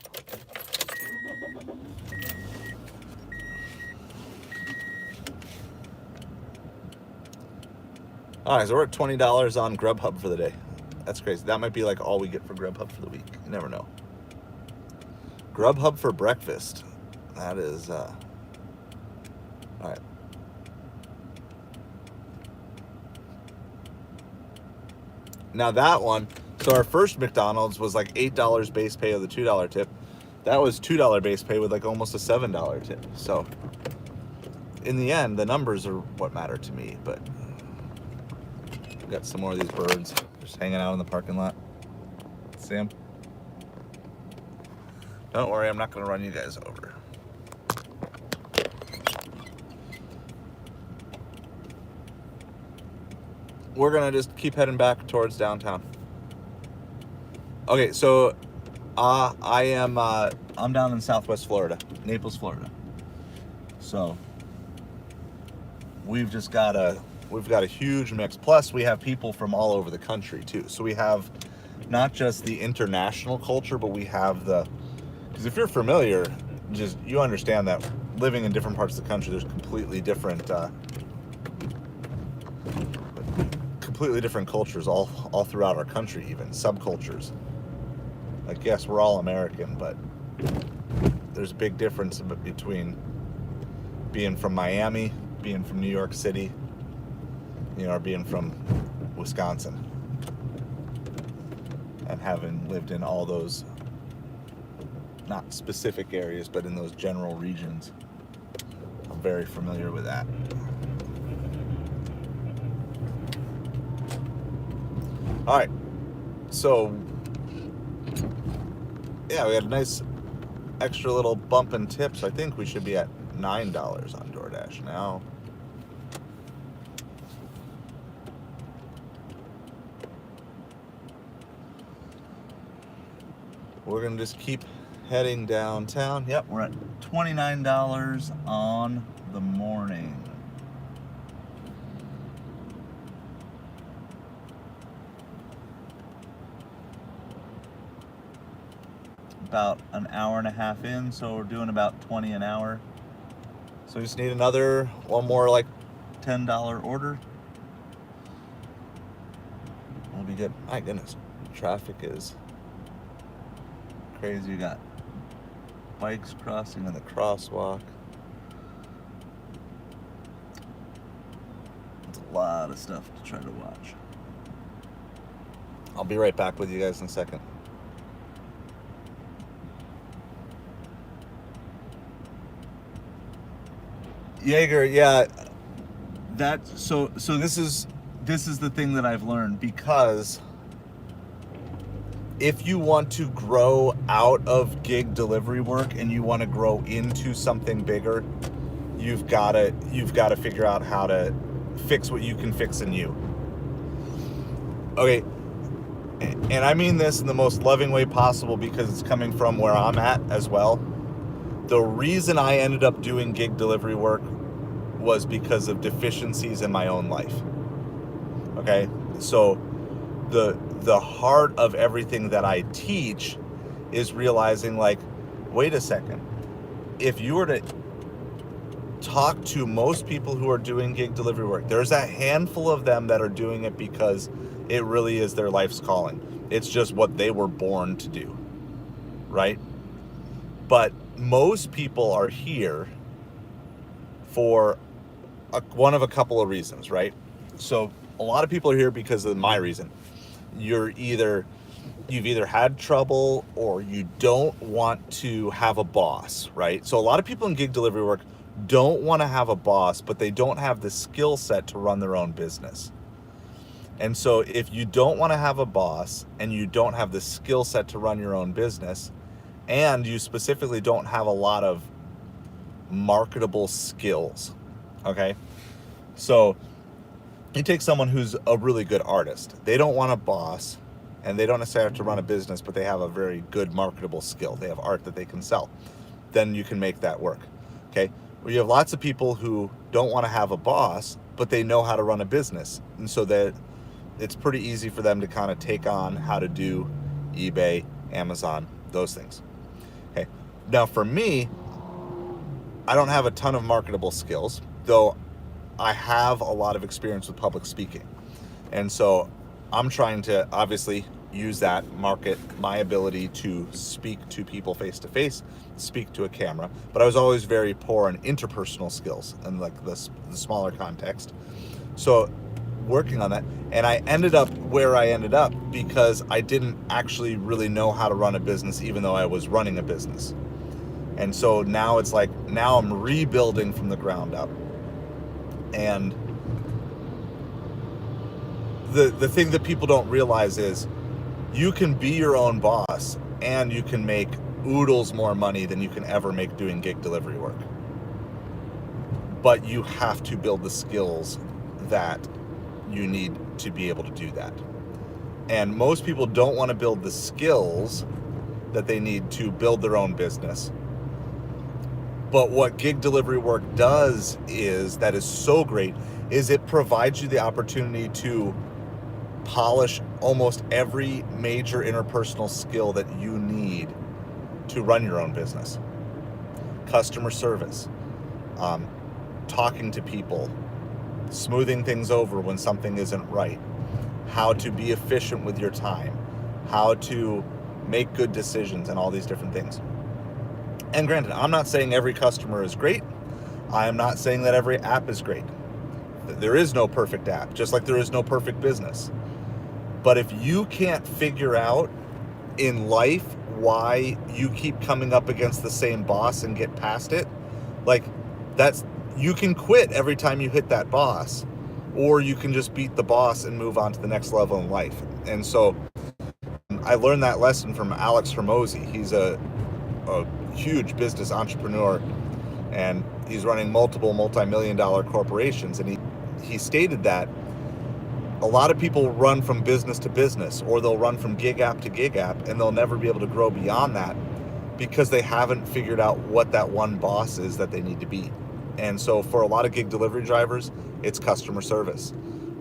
All right, so we're at $20 on Grubhub for the day. That's crazy. That might be like all we get for Grubhub for the week. You never know. Grubhub for breakfast. That is, all right. Now that one, so our first McDonald's was like $8 base pay with a $2 tip. That was $2 base pay with like almost a $7 tip. So in the end, the numbers are what matter to me, but got some more of these birds just hanging out in the parking lot. See them? Don't worry, I'm not going to run you guys over. We're going to just keep heading back towards downtown. Okay, so I'm down in Southwest Florida, Naples, Florida. So we've got a huge mix. Plus, we have people from all over the country, too. So we have not just the international culture, but we have because if you're familiar, you understand that living in different parts of the country, there's completely different cultures all throughout our country, even subcultures. Like, yes, we're all American, but there's a big difference between being from Miami, being from New York City, or being from Wisconsin, and having lived in all those, not specific areas, but in those general regions. I'm very familiar with that. All right, so yeah, we had a nice extra little bump in tips. I think we should be at $9 on Doordash now. We're gonna just keep heading downtown. Yep, we're at $29 on the morning. About an hour and a half in, so we're doing about 20 an hour. So we just need one more like $10 order. We'll be good. My goodness, traffic is crazy. You got bikes crossing in the crosswalk. It's a lot of stuff to try to watch. I'll be right back with you guys in a second. Jaeger, yeah. So this is the thing that I've learned, because if you want to grow out of gig delivery work and you want to grow into something bigger, you've got to figure out how to fix what you can fix in you. Okay, and I mean this in the most loving way possible, because it's coming from where I'm at as well. The reason I ended up doing gig delivery work was because of deficiencies in my own life. Okay, so the heart of everything that I teach is realizing, like, wait a second, if you were to talk to most people who are doing gig delivery work, there's a handful of them that are doing it because it really is their life's calling. It's just what they were born to do, right? But most people are here for one of a couple of reasons, right? So a lot of people are here because of my reason. You've either had trouble or you don't want to have a boss, right? So a lot of people in gig delivery work don't want to have a boss, but they don't have the skill set to run their own business. And so if you don't want to have a boss and you don't have the skill set to run your own business, and you specifically don't have a lot of marketable skills, okay? So you take someone who's a really good artist. They don't want a boss, and they don't necessarily have to run a business, but they have a very good marketable skill. They have art that they can sell. Then you can make that work, okay? Well, you have lots of people who don't want to have a boss, but they know how to run a business. And so that it's pretty easy for them to kind of take on how to do eBay, Amazon, those things. Okay. Now for me, I don't have a ton of marketable skills, though I have a lot of experience with public speaking. And so I'm trying to obviously use that, market my ability to speak to people face to face, speak to a camera. But I was always very poor in interpersonal skills and like the smaller context. So working on that, and I ended up where I ended up because I didn't actually really know how to run a business, even though I was running a business. And so now it's like, now I'm rebuilding from the ground up. And the thing that people don't realize is you can be your own boss and you can make oodles more money than you can ever make doing gig delivery work. But you have to build the skills that you need to be able to do that. And most people don't want to build the skills that they need to build their own business. But what gig delivery work does is, that is so great, is it provides you the opportunity to polish almost every major interpersonal skill that you need to run your own business. Customer service, talking to people, smoothing things over when something isn't right, how to be efficient with your time, how to make good decisions, and all these different things. And granted, I'm not saying every customer is great. I am not saying that every app is great. There is no perfect app, just like there is no perfect business. But if you can't figure out in life why you keep coming up against the same boss and get past it, like you can quit every time you hit that boss, or you can just beat the boss and move on to the next level in life. And so I learned that lesson from Alex Hormozy. He's a huge business entrepreneur, and he's running multiple multi-million-dollar corporations. And he stated that a lot of people run from business to business, or they'll run from gig app to gig app, and they'll never be able to grow beyond that because they haven't figured out what that one boss is that they need to be. And so for a lot of gig delivery drivers, it's customer service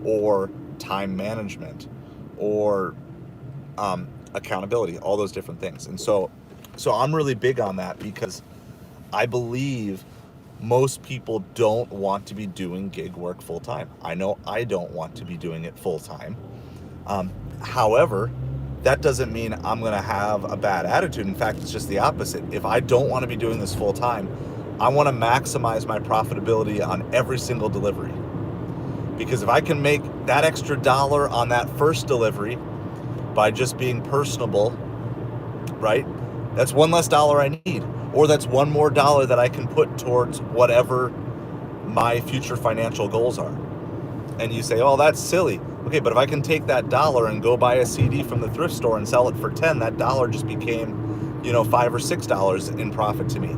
or time management or accountability, all those different things. And so I'm really big on that because I believe most people don't want to be doing gig work full time. I know I don't want to be doing it full time. However, that doesn't mean I'm going to have a bad attitude. In fact, it's just the opposite. If I don't want to be doing this full time, I want to maximize my profitability on every single delivery. Because if I can make that extra dollar on that first delivery by just being personable, right? That's one less dollar I need. Or that's one more dollar that I can put towards whatever my future financial goals are. And you say, oh, that's silly. Okay, but if I can take that dollar and go buy a CD from the thrift store and sell it for 10, that dollar just became, $5 or $6 in profit to me.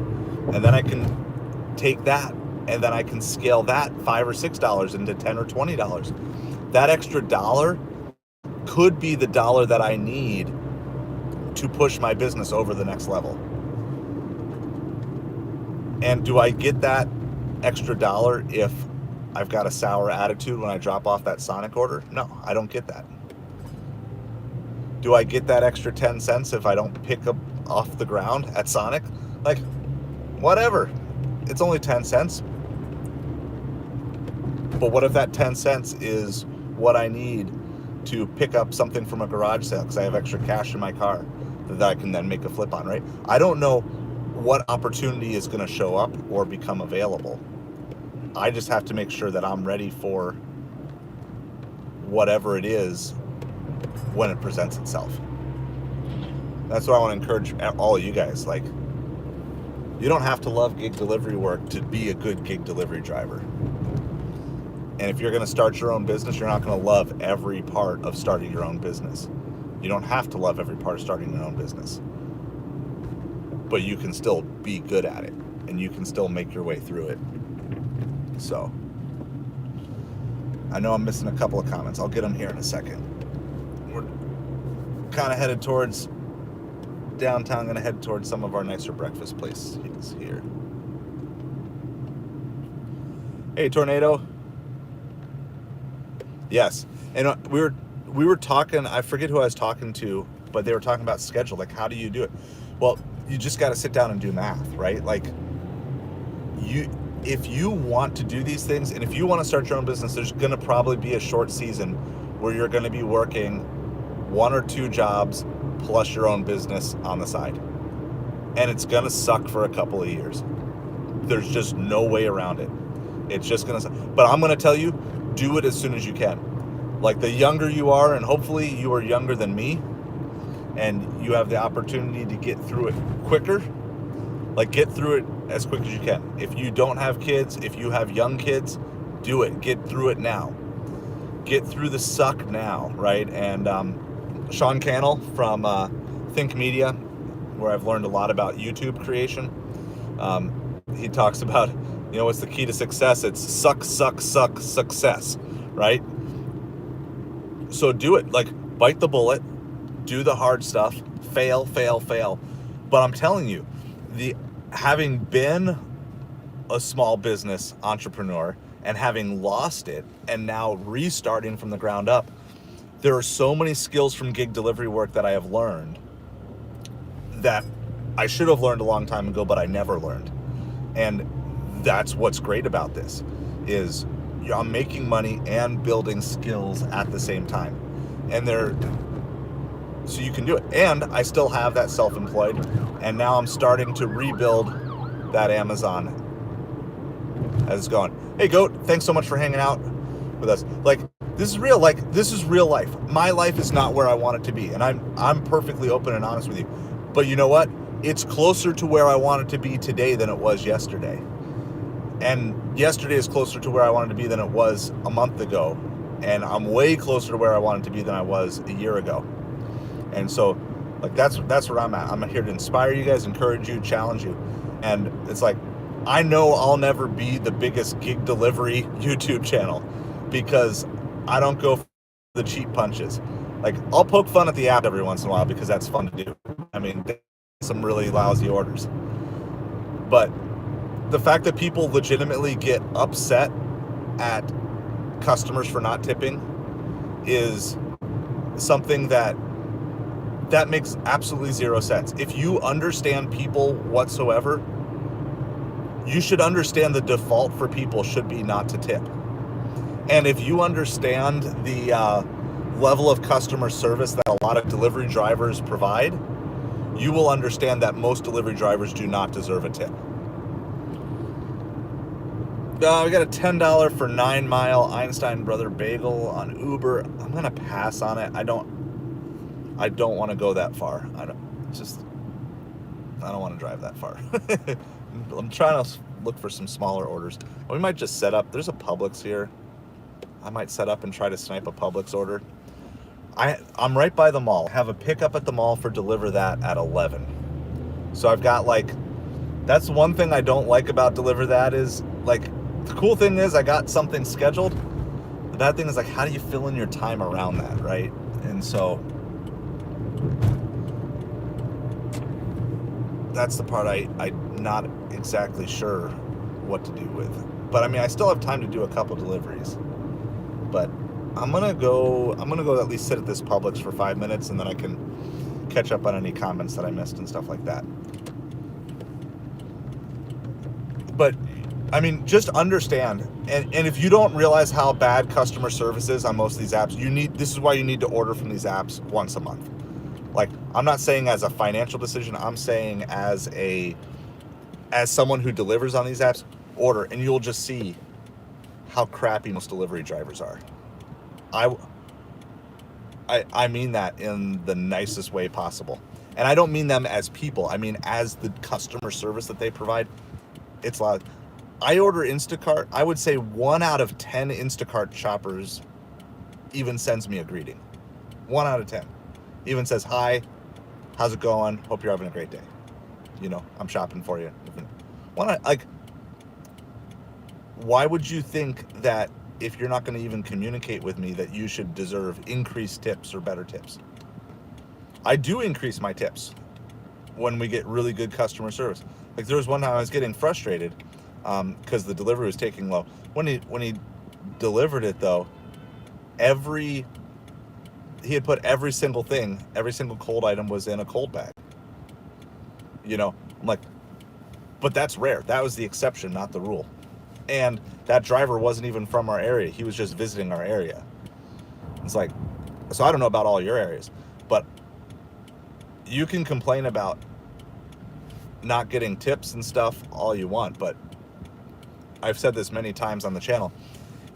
And then I can take that and then I can scale that $5 or $6 into $10 or $20. That extra dollar could be the dollar that I need to push my business over the next level. And do I get that extra dollar if I've got a sour attitude when I drop off that Sonic order? No, I don't get that. Do I get that extra 10 cents if I don't pick up off the ground at Sonic? Like, whatever. It's only 10 cents. But what if that 10 cents is what I need to pick up something from a garage sale because I have extra cash in my car that I can then make a flip on, right? I don't know what opportunity is going to show up or become available. I just have to make sure that I'm ready for whatever it is when it presents itself. That's what I want to encourage all of you guys. Like, you don't have to love gig delivery work to be a good gig delivery driver. And if you're going to start your own business, you're not going to love every part of starting your own business. You don't have to love every part of starting your own business. But you can still be good at it, and you can still make your way through it. So, I know I'm missing a couple of comments. I'll get them here in a second. We're kind of headed towards downtown. Going to head towards some of our nicer breakfast places here. Hey, Tornado. Yes, and we were talking. I forget who I was talking to, but they were talking about schedule. Like, how do you do it? Well, you just got to sit down and do math, right? Like, if you want to do these things, and if you want to start your own business, there's going to probably be a short season where you're going to be working 1 or 2 jobs plus your own business on the side, and it's going to suck for a couple of years. There's just no way around it. It's just going to suck. But I'm going to tell you, do it as soon as you can. Like, the younger you are, and hopefully you are younger than me, and you have the opportunity to get through it quicker, like, get through it as quick as you can. If you don't have kids, if you have young kids, do it. Get through it now. Get through the suck now, right? And Sean Cannell from Think Media, where I've learned a lot about YouTube creation, he talks about, what's the key to success? It's suck, success, right? So do it. Like, bite the bullet, do the hard stuff, fail. But I'm telling you, having been a small business entrepreneur and having lost it and now restarting from the ground up, there are so many skills from gig delivery work that I have learned that I should have learned a long time ago, but I never learned. And that's what's great about this, is I'm making money and building skills at the same time. And so you can do it. And I still have that self-employed, and now I'm starting to rebuild that Amazon as it's going. Hey, Goat, thanks so much for hanging out with us. Like, this is real. Like, this is real life. My life is not where I want it to be, and I'm perfectly open and honest with you. But you know what? It's closer to where I want it to be today than it was yesterday. And yesterday is closer to where I wanted to be than it was a month ago. And I'm way closer to where I wanted to be than I was a year ago. And so, like, that's where I'm at. I'm here to inspire you guys, encourage you, challenge you. And it's like, I know I'll never be the biggest gig delivery YouTube channel because I don't go for the cheap punches. Like, I'll poke fun at the app every once in a while because that's fun to do. I mean, some really lousy orders. But the fact that people legitimately get upset at customers for not tipping is something that makes absolutely zero sense. If you understand people whatsoever, you should understand the default for people should be not to tip. And if you understand the level of customer service that a lot of delivery drivers provide, you will understand that most delivery drivers do not deserve a tip. We got a $10 for 9 Mile Einstein Brother Bagel on Uber. I'm gonna pass on it. I don't want to go that far. I don't want to drive that far. I'm trying to look for some smaller orders. We might just set up. There's a Publix here. I might set up and try to snipe a Publix order. I'm right by the mall. I have a pickup at the mall for DeliverThat at 11. So I've got, like, that's one thing I don't like about DeliverThat is, like, the cool thing is I got something scheduled. The bad thing is, like, how do you fill in your time around that, right? And so that's the part I'm not exactly sure what to do with. But I mean, I still have time to do a couple deliveries. But I'm gonna go at least sit at this Publix for 5 minutes, and then I can catch up on any comments that I missed and stuff like that. But I mean, just understand, and if you don't realize how bad customer service is on most of these apps, this is why you need to order from these apps once a month. Like, I'm not saying as a financial decision, I'm saying as someone who delivers on these apps, order, and you'll just see how crappy most delivery drivers are. I mean that in the nicest way possible. And I don't mean them as people. I mean as the customer service that they provide. It's loud. I order Instacart. I would say 1 out of 10 Instacart shoppers even sends me a greeting. 1 out of 10. Even says, hi, how's it going? Hope you're having a great day. You know, I'm shopping for you. Why would you think that if you're not going to even communicate with me that you should deserve increased tips or better tips? I do increase my tips when we get really good customer service. Like, there was one time I was getting frustrated because the delivery was taking low. When he delivered it, though, he had put every single cold item was in a cold bag. You know, I'm like, but that's rare. That was the exception, not the rule. And that driver wasn't even from our area. He was just visiting our area. It's like, so I don't know about all your areas, but you can complain about not getting tips and stuff all you want, but I've said this many times on the channel.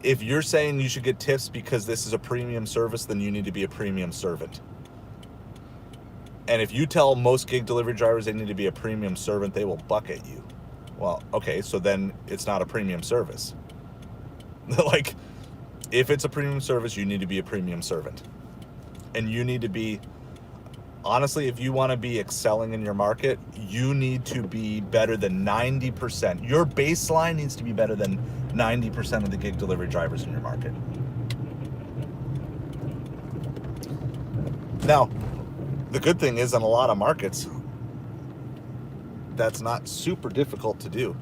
If you're saying you should get tips because this is a premium service, then you need to be a premium servant. And if you tell most gig delivery drivers they need to be a premium servant, they will bucket you. Well, okay, so then it's not a premium service. Like, if it's a premium service, you need to be a premium servant. And you need to be, honestly, if you want to be excelling in your market, you need to be better than 90%. Your baseline needs to be better than 90% of the gig delivery drivers in your market. Now, the good thing is in a lot of markets, that's not super difficult to do.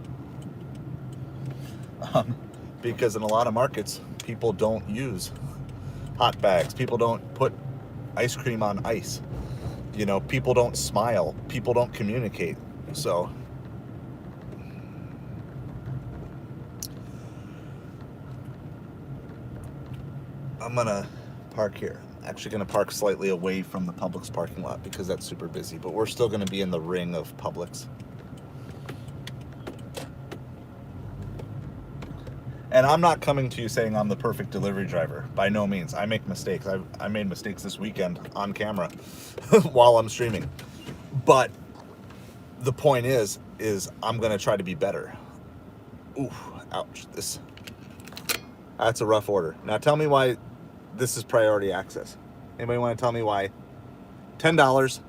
Because in a lot of markets, people don't use hot bags. People don't put ice cream on ice. You know, people don't smile. People don't communicate. So, I'm gonna park here. Actually gonna park slightly away from the Publix parking lot because that's super busy, but we're still gonna be in the ring of Publix. And I'm not coming to you saying I'm the perfect delivery driver. By no means. I make mistakes. I made mistakes this weekend on camera while I'm streaming. But the point is I'm going to try to be better. Ooh, ouch. That's a rough order. Now tell me why this is priority access. Anybody want to tell me why? $10,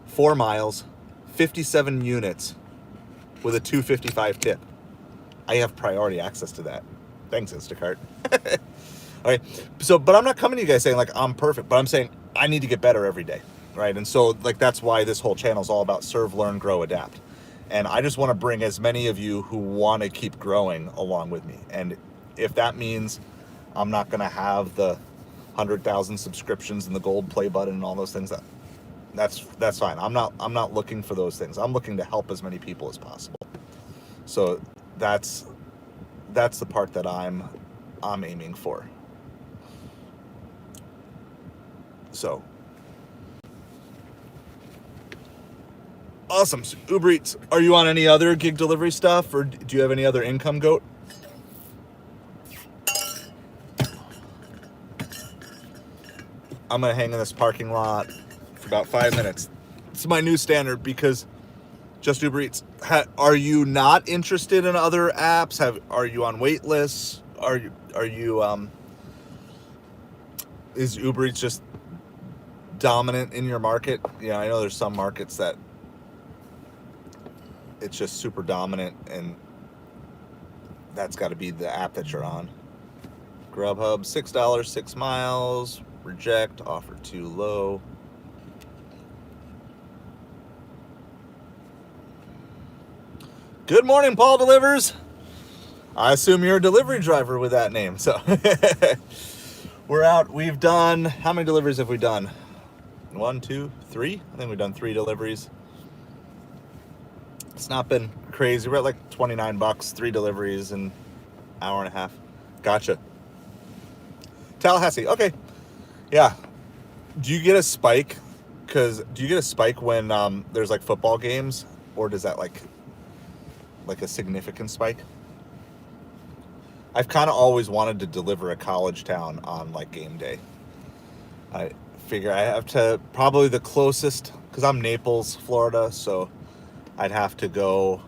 4 miles, 57 units with a $2.55 tip. I have priority access to that. Thanks, Instacart. All right. So, but I'm not coming to you guys saying like I'm perfect, but I'm saying I need to get better every day, right? And so like that's why this whole channel is all about serve, learn, grow, adapt. And I just want to bring as many of you who want to keep growing along with me. And if that means I'm not going to have the 100,000 subscriptions and the gold play button and all those things, that's fine. I'm not looking for those things. I'm looking to help as many people as possible. So that's the part that I'm aiming for. So awesome. So Ubereats, are you on any other gig delivery stuff, or do you have any other income goat? I'm gonna hang in this parking lot for about 5 minutes. It's my new standard because just Ubereats. Are you not interested in other apps? Are you on wait lists? Are you is Ubereats just dominant in your market? Yeah, I know there's some markets that it's just super dominant, and that's got to be the app that you're on. Grubhub, $6, 6 miles. Reject. Offer too low. Good morning, Paul Delivers. I assume you're a delivery driver with that name. So we're out. We've done, how many deliveries have we done? 1, 2, 3? I think we've done 3 deliveries. It's not been crazy. We're at like $29, 3 deliveries in an hour and a half. Gotcha. Tallahassee. Okay. Yeah. Do you get a spike? Do you get a spike when there's like football games, or does that like a significant spike? I've kind of always wanted to deliver a college town on like game day. I figure I have to probably the closest, because I'm Naples, Florida, so I'd have to go.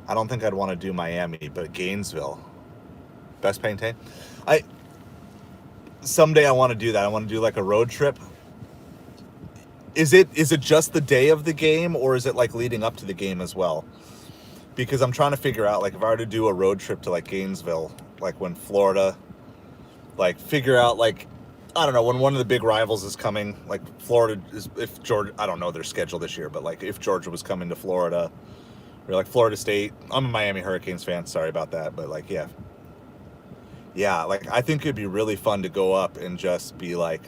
I don't think I'd want to do Miami, but Gainesville, best paying town. Someday I want to do that. I want to do like a road trip. Is it just the day of the game, or is it like leading up to the game as well? Because I'm trying to figure out, like, if I were to do a road trip to like Gainesville, like when Florida, like figure out like, I don't know, when one of the big rivals is coming, like Florida is, if Georgia, I don't know their schedule this year, but like if Georgia was coming to Florida, or like Florida State, I'm a Miami Hurricanes fan, sorry about that, but like, yeah, like I think it'd be really fun to go up and just be like,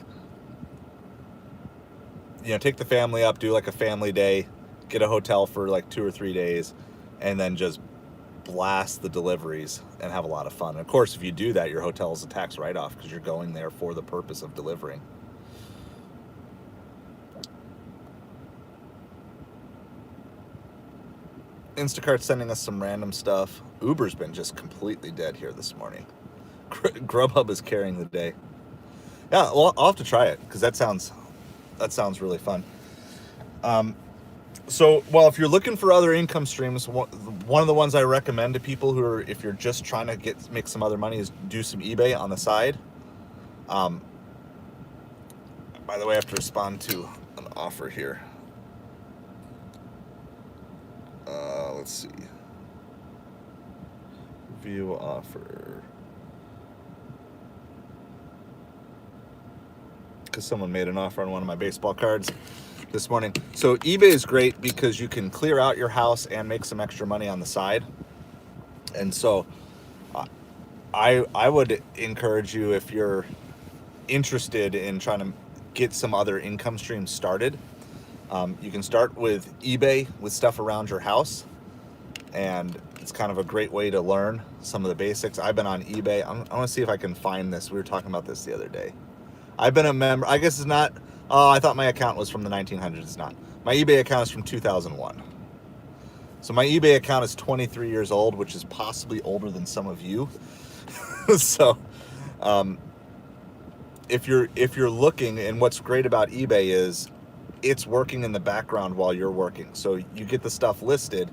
you know, take the family up, do like a family day, get a hotel for like 2 or 3 days, and then just blast the deliveries and have a lot of fun. And of course, if you do that, your hotel is a tax write-off because you're going there for the purpose of delivering. Instacart's sending us some random stuff. Uber's been just completely dead here this morning. Grubhub is carrying the day. Yeah, well, I'll have to try it because that sounds really fun. So, well, if you're looking for other income streams, one of the ones I recommend to people who are, if you're just trying to make some other money, is do some eBay on the side. By the way, I have to respond to an offer here. Let's see. View offer. Because someone made an offer on one of my baseball cards this morning. So eBay is great because you can clear out your house and make some extra money on the side. And so I would encourage you, if you're interested in trying to get some other income streams started, you can start with eBay with stuff around your house. And it's kind of a great way to learn some of the basics. I've been on eBay. I want to see if I can find this. We were talking about this the other day. I've been a member. I guess it's not. Oh, I thought my account was from the 1900s. It's not. My eBay account is from 2001. So my eBay account is 23 years old, which is possibly older than some of you. So, if you're looking, and what's great about eBay is it's working in the background while you're working. So you get the stuff listed,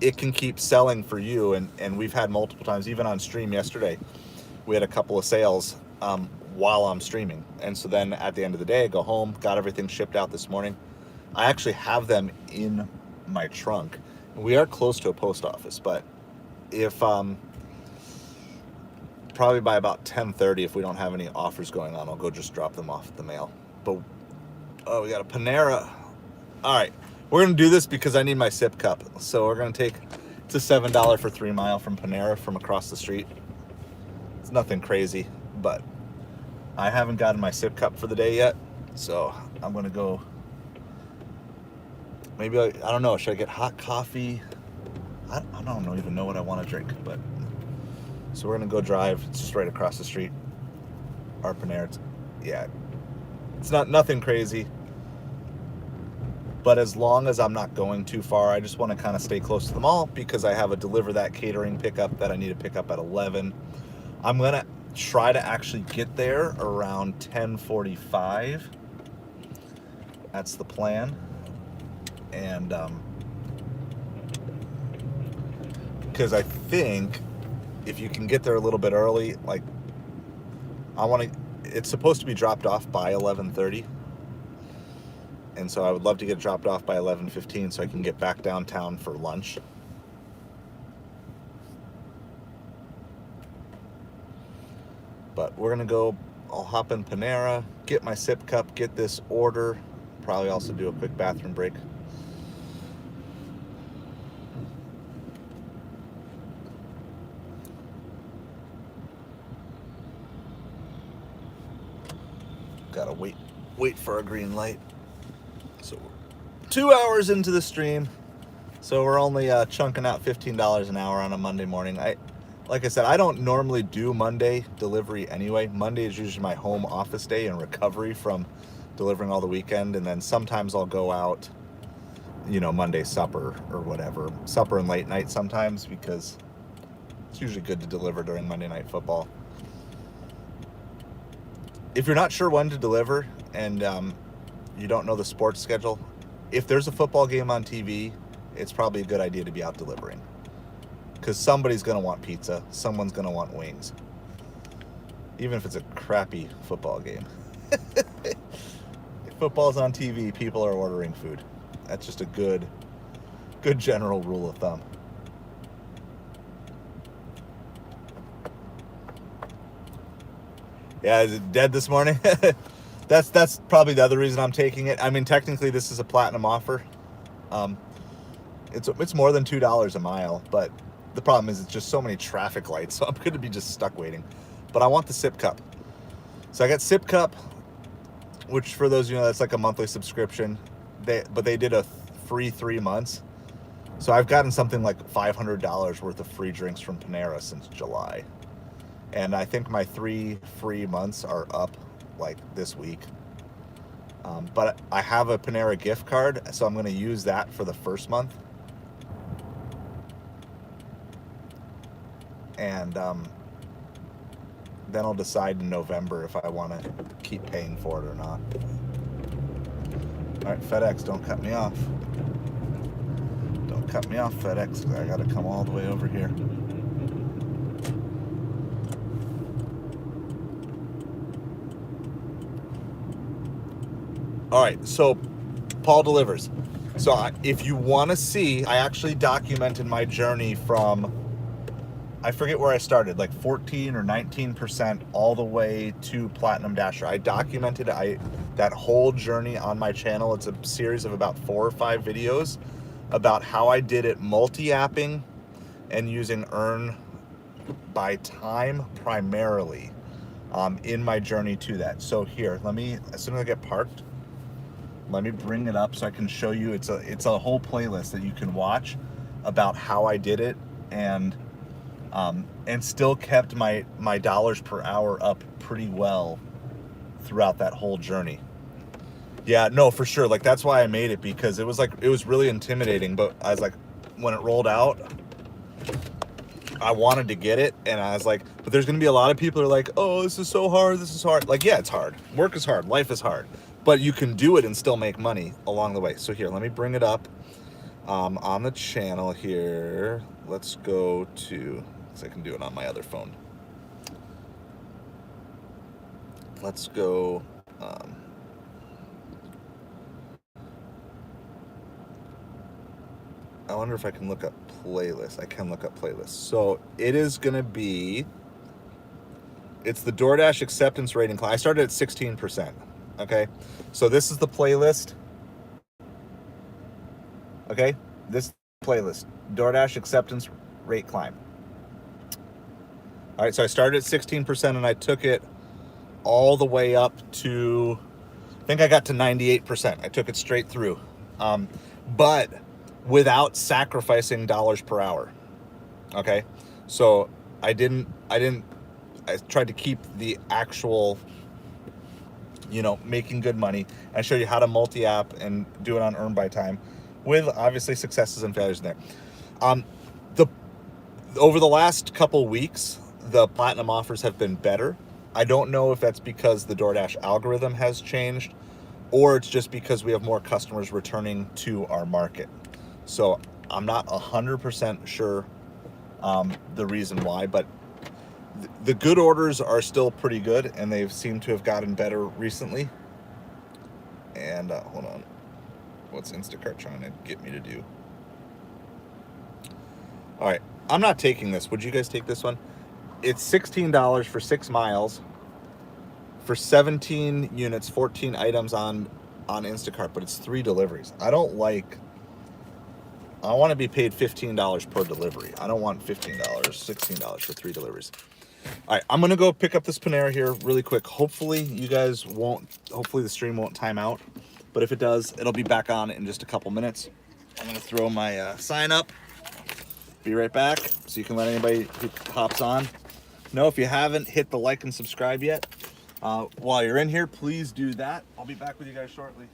it can keep selling for you. And we've had multiple times, even on stream yesterday, we had a couple of sales while I'm streaming. And so then at the end of the day, I go home, got everything shipped out this morning. I actually have them in my trunk. We are close to a post office, but if probably by about 10:30, if we don't have any offers going on, I'll go just drop them off at the mail. But we got a Panera. All right, we're gonna do this because I need my sip cup. So we're gonna take, it's a $7 for 3 mile from Panera from across the street. It's nothing crazy, but I haven't gotten my sip cup for the day yet, so I'm gonna go. Maybe I don't know. Should I get hot coffee? I don't even know what I want to drink, but so we're gonna go drive. It's just right across the street. Our Panera. It's nothing crazy, but as long as I'm not going too far, I just want to kind of stay close to the mall because I have a DeliverThat catering pickup that I need to pick up at 11. I'm gonna try to actually get there around 10:45. That's the plan. And because I think if you can get there a little bit early, like it's supposed to be dropped off by 11:30, and so I would love to get it dropped off by 11:15 so I can get back downtown for lunch. But we're gonna go. I'll hop in Panera, get my sip cup, get this order, probably also do a quick bathroom break. Gotta wait for a green light. So we're 2 hours into the stream. So we're only chunking out $15 an hour on a Monday morning. Like I said, I don't normally do Monday delivery anyway. Monday is usually my home office day and recovery from delivering all the weekend. And then sometimes I'll go out, Monday supper or whatever. Supper and late night sometimes, because it's usually good to deliver during Monday Night Football. If you're not sure when to deliver and you don't know the sports schedule, if there's a football game on TV, it's probably a good idea to be out delivering. Because somebody's going to want pizza. Someone's going to want wings. Even if it's a crappy football game. If football's on TV, people are ordering food. That's just a good general rule of thumb. Yeah, is it dead this morning? That's probably the other reason I'm taking it. I mean, technically this is a platinum offer. It's more than $2 a mile, but the problem is it's just so many traffic lights, so I'm going to be just stuck waiting. But I want the Sip Cup. So I got Sip Cup, which for those of you know, that's like a monthly subscription. But they did a free 3 months. So I've gotten something like $500 worth of free drinks from Panera since July. And I think my 3 free months are up like this week. But I have a Panera gift card, so I'm going to use that for the first month. And then I'll decide in November if I want to keep paying for it or not. All right, FedEx, don't cut me off. Don't cut me off, FedEx. I got to come all the way over here. All right, so Paul delivers. So if you want to see, I actually documented my journey from, I forget where I started, like 14 or 19% all the way to Platinum Dasher. I documented that whole journey on my channel. It's a series of about 4 or 5 videos about how I did it multi-apping and using earn by time primarily in my journey to that. So here, as soon as I get parked, let me bring it up so I can show you. It's a whole playlist that you can watch about how I did it and still kept my dollars per hour up pretty well throughout that whole journey. Yeah, no, for sure. Like, that's why I made it, because it was really intimidating. But I was like, when it rolled out, I wanted to get it, and I was like, but there's going to be a lot of people who are like, oh, this is so hard, this is hard. Like, yeah, it's hard. Work is hard. Life is hard. But you can do it and still make money along the way. So here, let me bring it up on the channel here. Let's go to, so I can do it on my other phone. Let's go. I wonder if I can look up playlists. I can look up playlists. So it is going to be, it's the Doordash acceptance rating climb. I started at 16%. Okay. So this is the playlist. Okay. This playlist, Doordash acceptance rate climb. All right. So I started at 16% and I took it all the way up to, I think I got to 98%. I took it straight through. But without sacrificing dollars per hour. Okay. So I tried to keep the actual, making good money. I show you how to multi-app and do it on earn by time with obviously successes and failures in there. Over the last couple weeks, the platinum offers have been better. I don't know if that's because the DoorDash algorithm has changed or it's just because we have more customers returning to our market. So I'm not 100% sure the reason why, but the good orders are still pretty good and they've seemed to have gotten better recently. And hold on, what's Instacart trying to get me to do? All right, I'm not taking this. Would you guys take this one? It's $16 for 6 miles for 17 units, 14 items on Instacart, but it's 3 deliveries. I want to be paid $15 per delivery. I don't want $15, $16 for 3 deliveries. All right, I'm going to go pick up this Panera here really quick. Hopefully the stream won't time out, but if it does, it'll be back on in just a couple minutes. I'm gonna throw my sign up. Be right back, so you can let anybody who hops on know. If you haven't hit the like and subscribe yet, while you're in here, please do that. I'll be back with you guys shortly.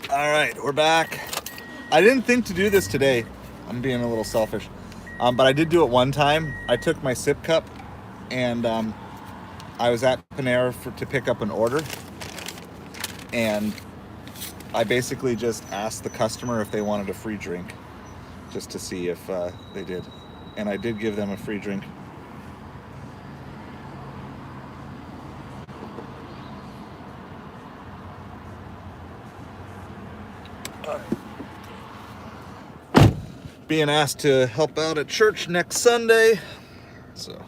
All right, we're back. I didn't think to do this today. I'm being a little selfish. But I did do it one time. I took my sip cup and I was at Panera to pick up an order. And I basically just asked the customer if they wanted a free drink, just to see if they did. And I did give them a free drink. Being asked to help out at church next Sunday, so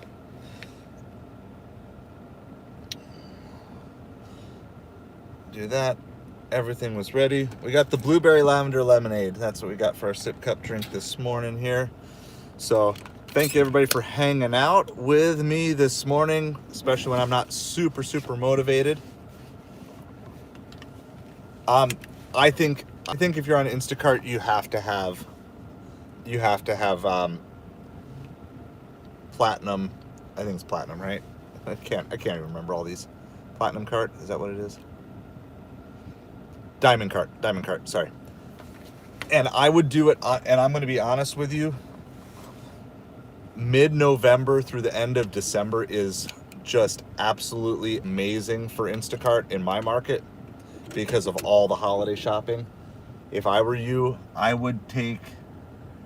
do that. Everything was ready. We got the blueberry lavender lemonade. That's what we got for our sip cup drink this morning here. So thank you everybody for hanging out with me this morning, especially when I'm not super motivated. I think if you're on Instacart, you have to have platinum. I think it's platinum, right? I can't even remember all these. Platinum cart, is that what it is? Diamond cart, sorry. And I would do it, and I'm going to be honest with you, mid-November through the end of December is just absolutely amazing for Instacart in my market because of all the holiday shopping. If I were you, I would take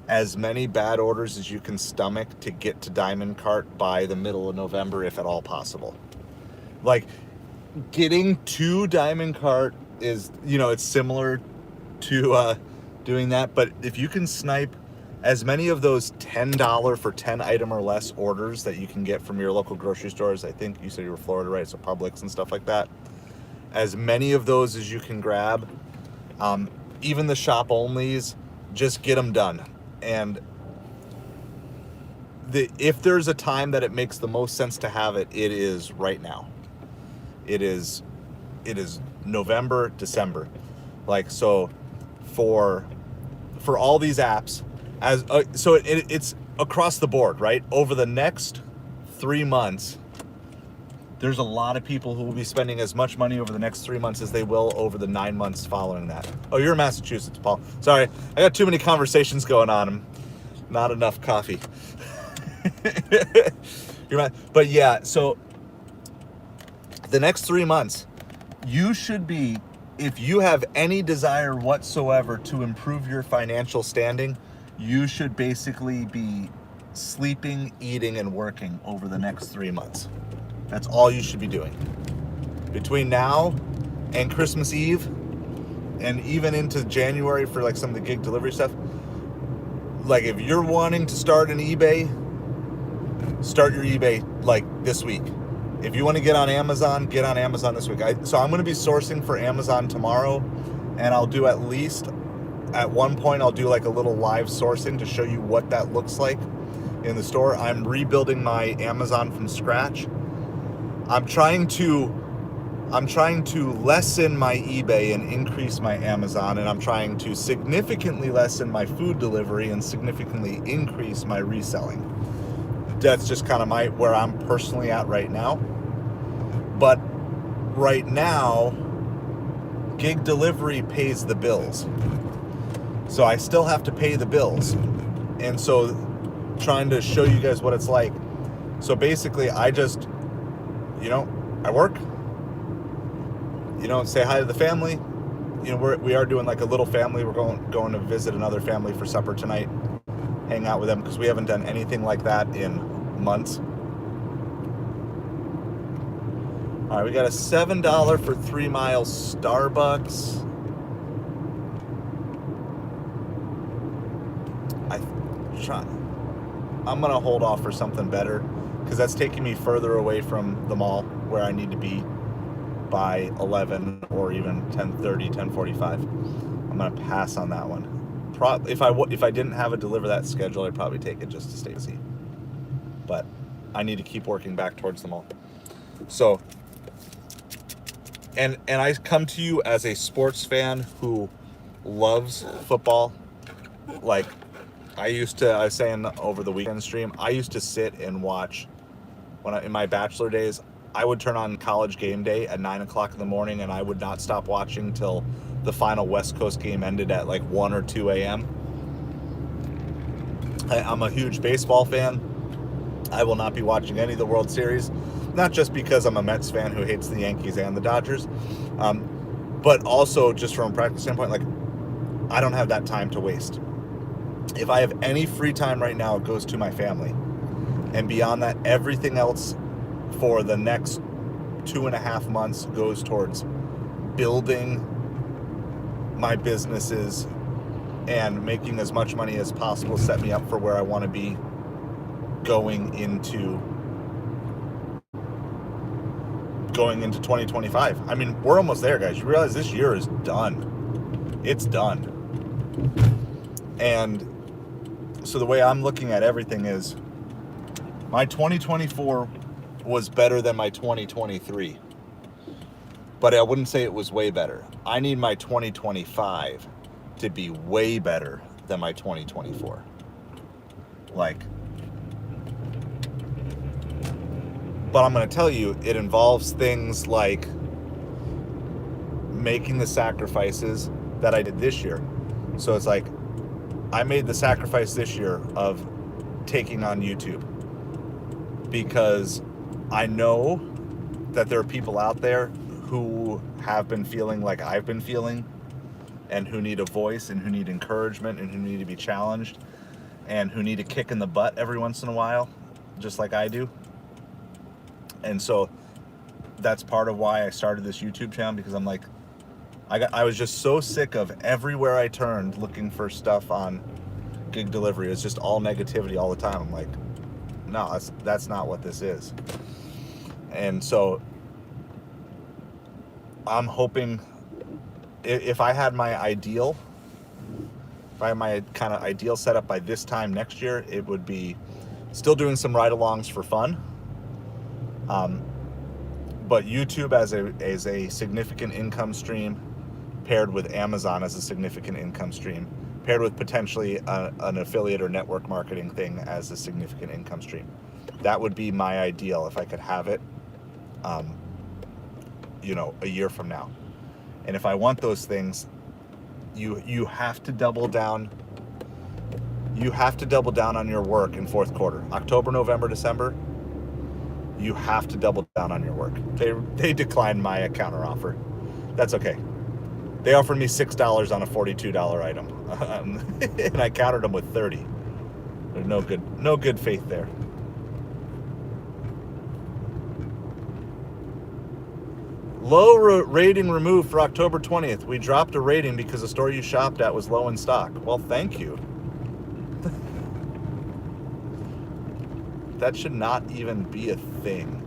as many bad orders as you can stomach to get to Diamond Cart by the middle of November, if at all possible. Like, getting to Diamond Cart is, it's similar to doing that, but if you can snipe as many of those $10 for 10 item or less orders that you can get from your local grocery stores, I think you said you were Florida, right? So Publix and stuff like that. As many of those as you can grab, even the shop onlys, just get them done. And if there's a time that it makes the most sense to have it, it is right now. It is November, December. Like, so for all these apps, it's across the board, right? Over the next 3 months, there's a lot of people who will be spending as much money over the next 3 months as they will over the 9 months following that. Oh, you're in Massachusetts, Paul. Sorry, I got too many conversations going on. Not enough coffee. But yeah, so the next 3 months, you should be, if you have any desire whatsoever to improve your financial standing, you should basically be sleeping, eating, and working over the next 3 months. That's all you should be doing. Between now and Christmas Eve, and even into January for like some of the gig delivery stuff, like if you're wanting to start an eBay, start your eBay like this week. If you want to get on Amazon this week. So I'm going to be sourcing for Amazon tomorrow, and I'll do at one point I'll do like a little live sourcing to show you what that looks like in the store. I'm rebuilding my Amazon from scratch. I'm trying to lessen my eBay and increase my Amazon, and I'm trying to significantly lessen my food delivery and significantly increase my reselling. That's just kind of where I'm personally at right now. But right now, gig delivery pays the bills. So I still have to pay the bills. And so trying to show you guys what it's like. So basically I just, I work, say hi to the family. We are doing like a little family. We're going to visit another family for supper tonight, hang out with them, because we haven't done anything like that in months. All right, we got a $7 for 3 miles Starbucks. I'm gonna hold off for something better, because that's taking me further away from the mall where I need to be by 11 or even 10:30, 10:45. I'm gonna pass on that one. If I didn't have a DeliverThat schedule, I'd probably take it just to stay busy. But I need to keep working back towards the mall. So, and I come to you as a sports fan who loves football. Like, I was saying over the weekend stream, I used to sit and watch, in my bachelor days, I would turn on College Game Day at 9 o'clock in the morning, and I would not stop watching till the final West Coast game ended at like 1 or 2 a.m. I'm a huge baseball fan. I will not be watching any of the World Series, not just because I'm a Mets fan who hates the Yankees and the Dodgers, but also just from a practical standpoint, like, I don't have that time to waste. If I have any free time right now, it goes to my family. And beyond that, everything else for the next 2.5 months goes towards building my businesses and making as much money as possible, set me up for where I want to be going into going into 2025. I mean, we're almost there, guys. You realize this year is done. It's done. And so the way I'm looking at everything is my 2024 was better than my 2023. But I wouldn't say it was way better. I need my 2025 to be way better than my 2024. Like, but I'm going to tell you, it involves things like making the sacrifices that I did this year. So it's like, I made the sacrifice this year of taking on YouTube because I know that there are people out there who have been feeling like I've been feeling and who need a voice and who need encouragement and who need to be challenged and who need a kick in the butt every once in a while, just like I do. And so that's part of why I started this YouTube channel, because I'm like, I was just so sick of everywhere I turned looking for stuff on gig delivery. It's just all negativity all the time. I'm like, no, that's not what this is. And so I'm hoping if I had my ideal, if I had my kind of ideal setup by this time next year, it would be still doing some ride-alongs for fun. But YouTube as a significant income stream, paired with Amazon as a significant income stream, paired with potentially an affiliate or network marketing thing as a significant income stream. That would be my ideal if I could have it, a year from now. And if I want those things, you have to double down. You have to double down on your work in fourth quarter. October, November, December, you have to double down on your work. They declined my counter offer. That's okay. They offered me $6 on a $42 item, and I countered them with 30. There's no good faith there. Low rating removed for October 20th. We dropped a rating because the store you shopped at was low in stock. Well, thank you. That should not even be a thing.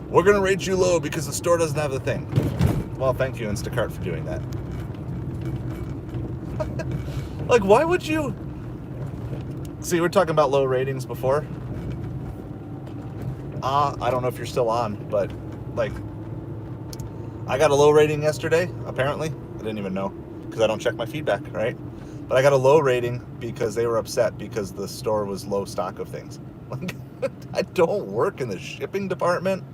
We're going to rate you low because the store doesn't have the thing. Well, thank you, Instacart, for doing that. Like, why would you? See, we're talking about low ratings before. I don't know if you're still on, but like, I got a low rating yesterday, apparently. I didn't even know because I don't check my feedback, right? But I got a low rating because they were upset because the store was low stock of things. Like, I don't work in the shipping department.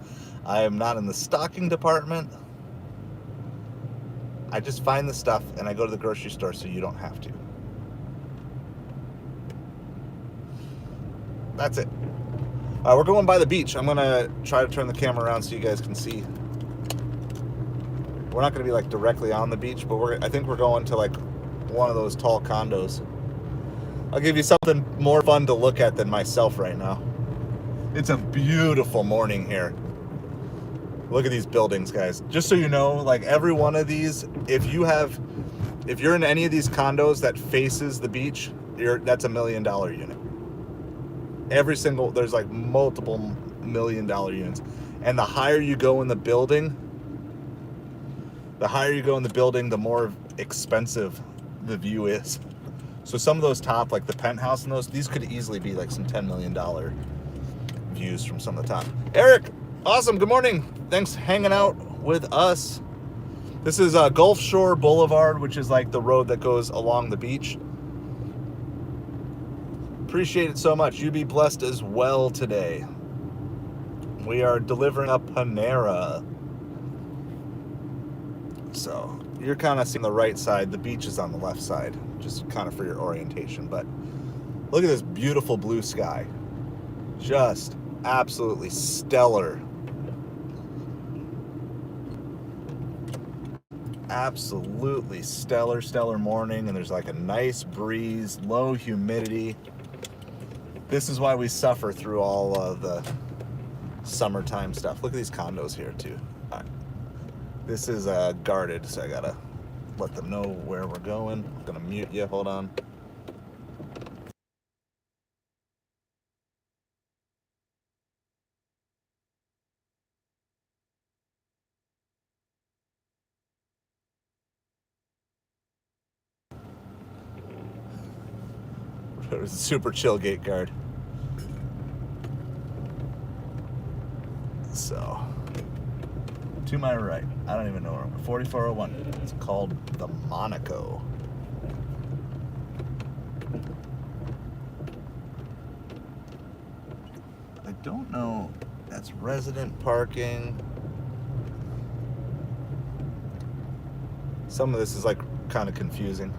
I am not in the stocking department. I just find the stuff and I go to the grocery store so you don't have to. That's it. We're going by the beach. I'm going to try to turn the camera around so you guys can see. We're not going to be like directly on the beach, but I think we're going to like one of those tall condos. I'll give you something more fun to look at than myself right now. It's a beautiful morning here. Look at these buildings, guys. Just so you know, like every one of these, if you're in any of these condos that faces the beach, that's $1 million unit. Every single, there's like multiple $1 million units. And the higher you go in the building, the more expensive the view is. So some of those top, like the penthouse and these could easily be like some $10 million views from some of the top. Eric, awesome. Good morning. Thanks for hanging out with us. This is Gulf Shore Boulevard, which is like the road that goes along the beach. Appreciate it so much. You be blessed as well today. We are delivering a Panera. So you're kind of seeing the right side. The beach is on the left side, just kind of for your orientation. But look at this beautiful blue sky. Just absolutely stellar. Absolutely stellar morning. And there's like a nice breeze, low humidity. This is why we suffer through all of the summertime stuff. Look at these condos here too. This is guarded, so I gotta let them know where we're going. I'm gonna mute you, hold on. It was a super chill gate guard. So, to my right, I don't even know where I'm going. 4401. It's called the Monaco. I don't know. That's resident parking. Some of this is like kind of confusing.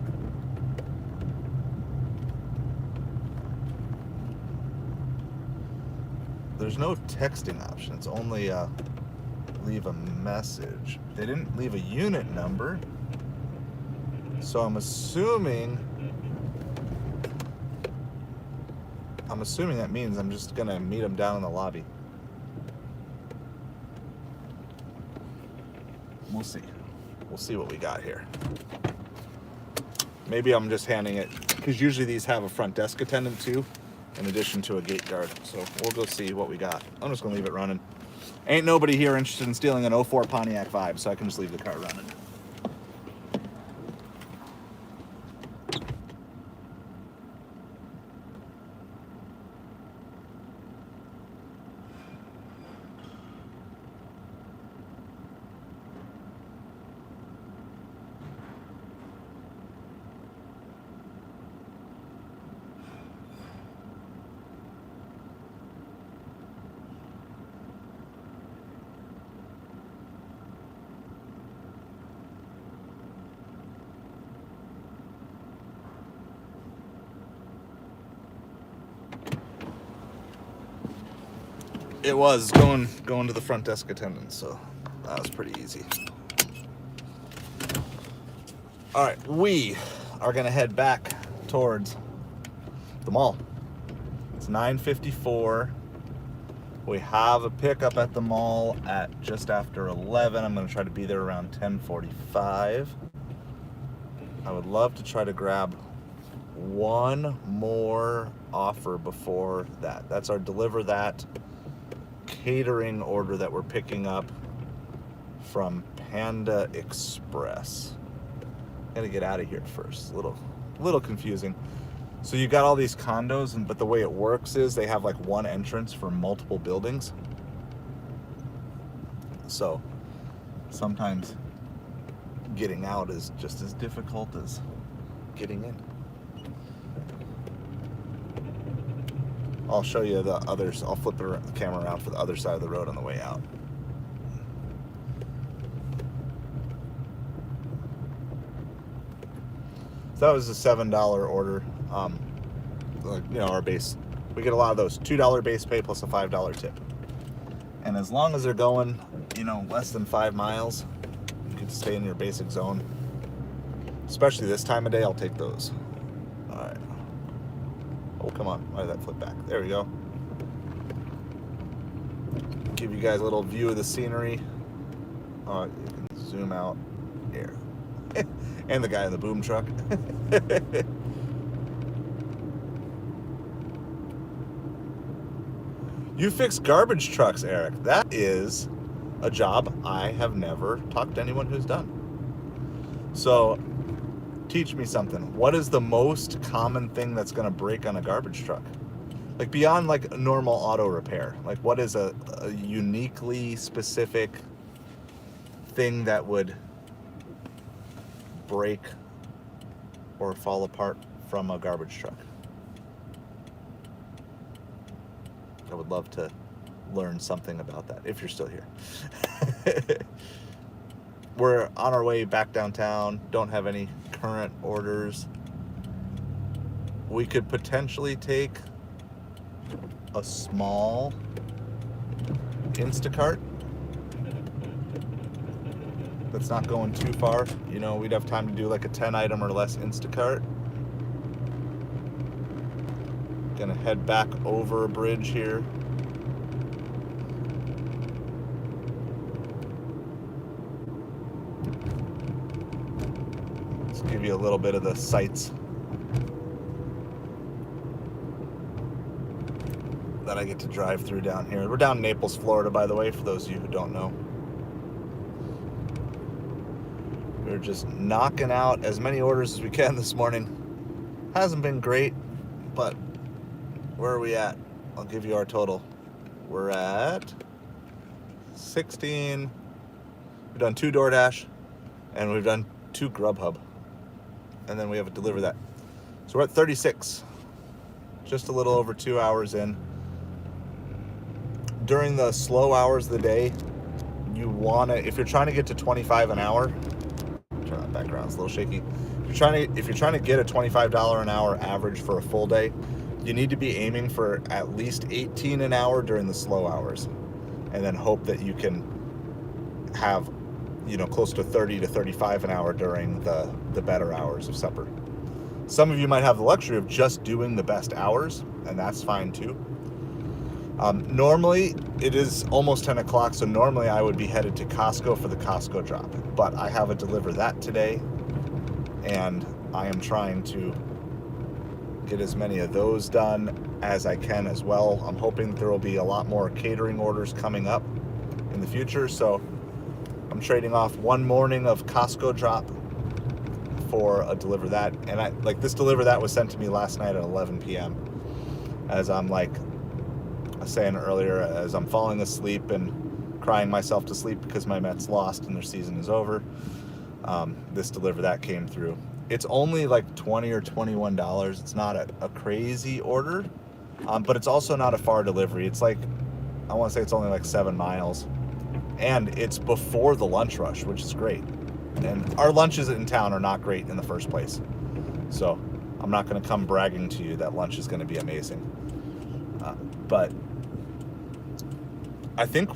There's no texting option. It's only leave a message. They didn't leave a unit number. So I'm assuming that means I'm just gonna meet them down in the lobby. We'll see. We'll see what we got here. Maybe I'm just handing it, because usually these have a front desk attendant too, in addition to a gate guard. So we'll go see what we got. I'm just gonna leave it running. Ain't nobody here interested in stealing an 04 Pontiac Vibe, so I can just leave the car running. It was going to the front desk attendant, so that was pretty easy. All right, we are gonna head back towards the mall. It's 9:54. We have a pickup at the mall at just after 11. I'm gonna try to be there around 10:45. I would love to try to grab one more offer before that. That's our DeliverThat catering order that we're picking up from Panda Express. Gotta get out of here first. A little confusing. So you got all these condos, but the way it works is they have like one entrance for multiple buildings. So sometimes getting out is just as difficult as getting in. I'll show you the others. I'll flip the camera around for the other side of the road on the way out. So that was a $7 order. Our base. We get a lot of those. $2 base pay plus a $5 tip. And as long as they're going, less than 5 miles, you can stay in your basic zone. Especially this time of day, I'll take those. All right. Oh, come on. Why did that flip back? There we go. Give you guys a little view of the scenery. You can zoom out here. And the guy in the boom truck. You fix garbage trucks, Eric. That is a job I have never talked to anyone who's done. So, teach me something. What is the most common thing that's going to break on a garbage truck? Like beyond like normal auto repair. Like what is a uniquely specific thing that would break or fall apart from a garbage truck? I would love to learn something about that if you're still here. We're on our way back downtown. Don't have any current orders. We could potentially take a small Instacart that's not going too far. We'd have time to do like a 10 item or less Instacart. Gonna head back over a bridge here. Let's give you a little bit of the sights that I get to drive through down here. We're down in Naples, Florida, by the way, for those of you who don't know. We're just knocking out as many orders as we can this morning. Hasn't been great, but where are we at? I'll give you our total. We're at 16. We've done 2 DoorDash, and we've done 2 Grubhub, and then we have a DeliverThat. So we're at 36, just a little over 2 hours in. During the slow hours of the day, you want to, if you're trying to get to 25 an hour, turn that background's a little shaky. If you're trying to get a $25 an hour average for a full day, you need to be aiming for at least 18 an hour during the slow hours, and then hope that you can have, close to 30 to 35 an hour during the better hours of supper. Some of you might have the luxury of just doing the best hours, and that's fine too. Normally, it is almost 10 o'clock, so normally I would be headed to Costco for the Costco drop. But I have a DeliverThat today, and I am trying to get as many of those done as I can as well. I'm hoping that there will be a lot more catering orders coming up in the future, so I'm trading off one morning of Costco drop for a DeliverThat. And this DeliverThat was sent to me last night at 11 p.m. as I'm saying earlier, as I'm falling asleep and crying myself to sleep because my Mets lost and their season is over, this DeliverThat came through. It's only like $20 or $21. It's not a crazy order, but it's also not a far delivery. It's I want to say it's only like 7 miles, and it's before the lunch rush, which is great. And our lunches in town are not great in the first place, so I'm not going to come bragging to you that lunch is going to be amazing. But I think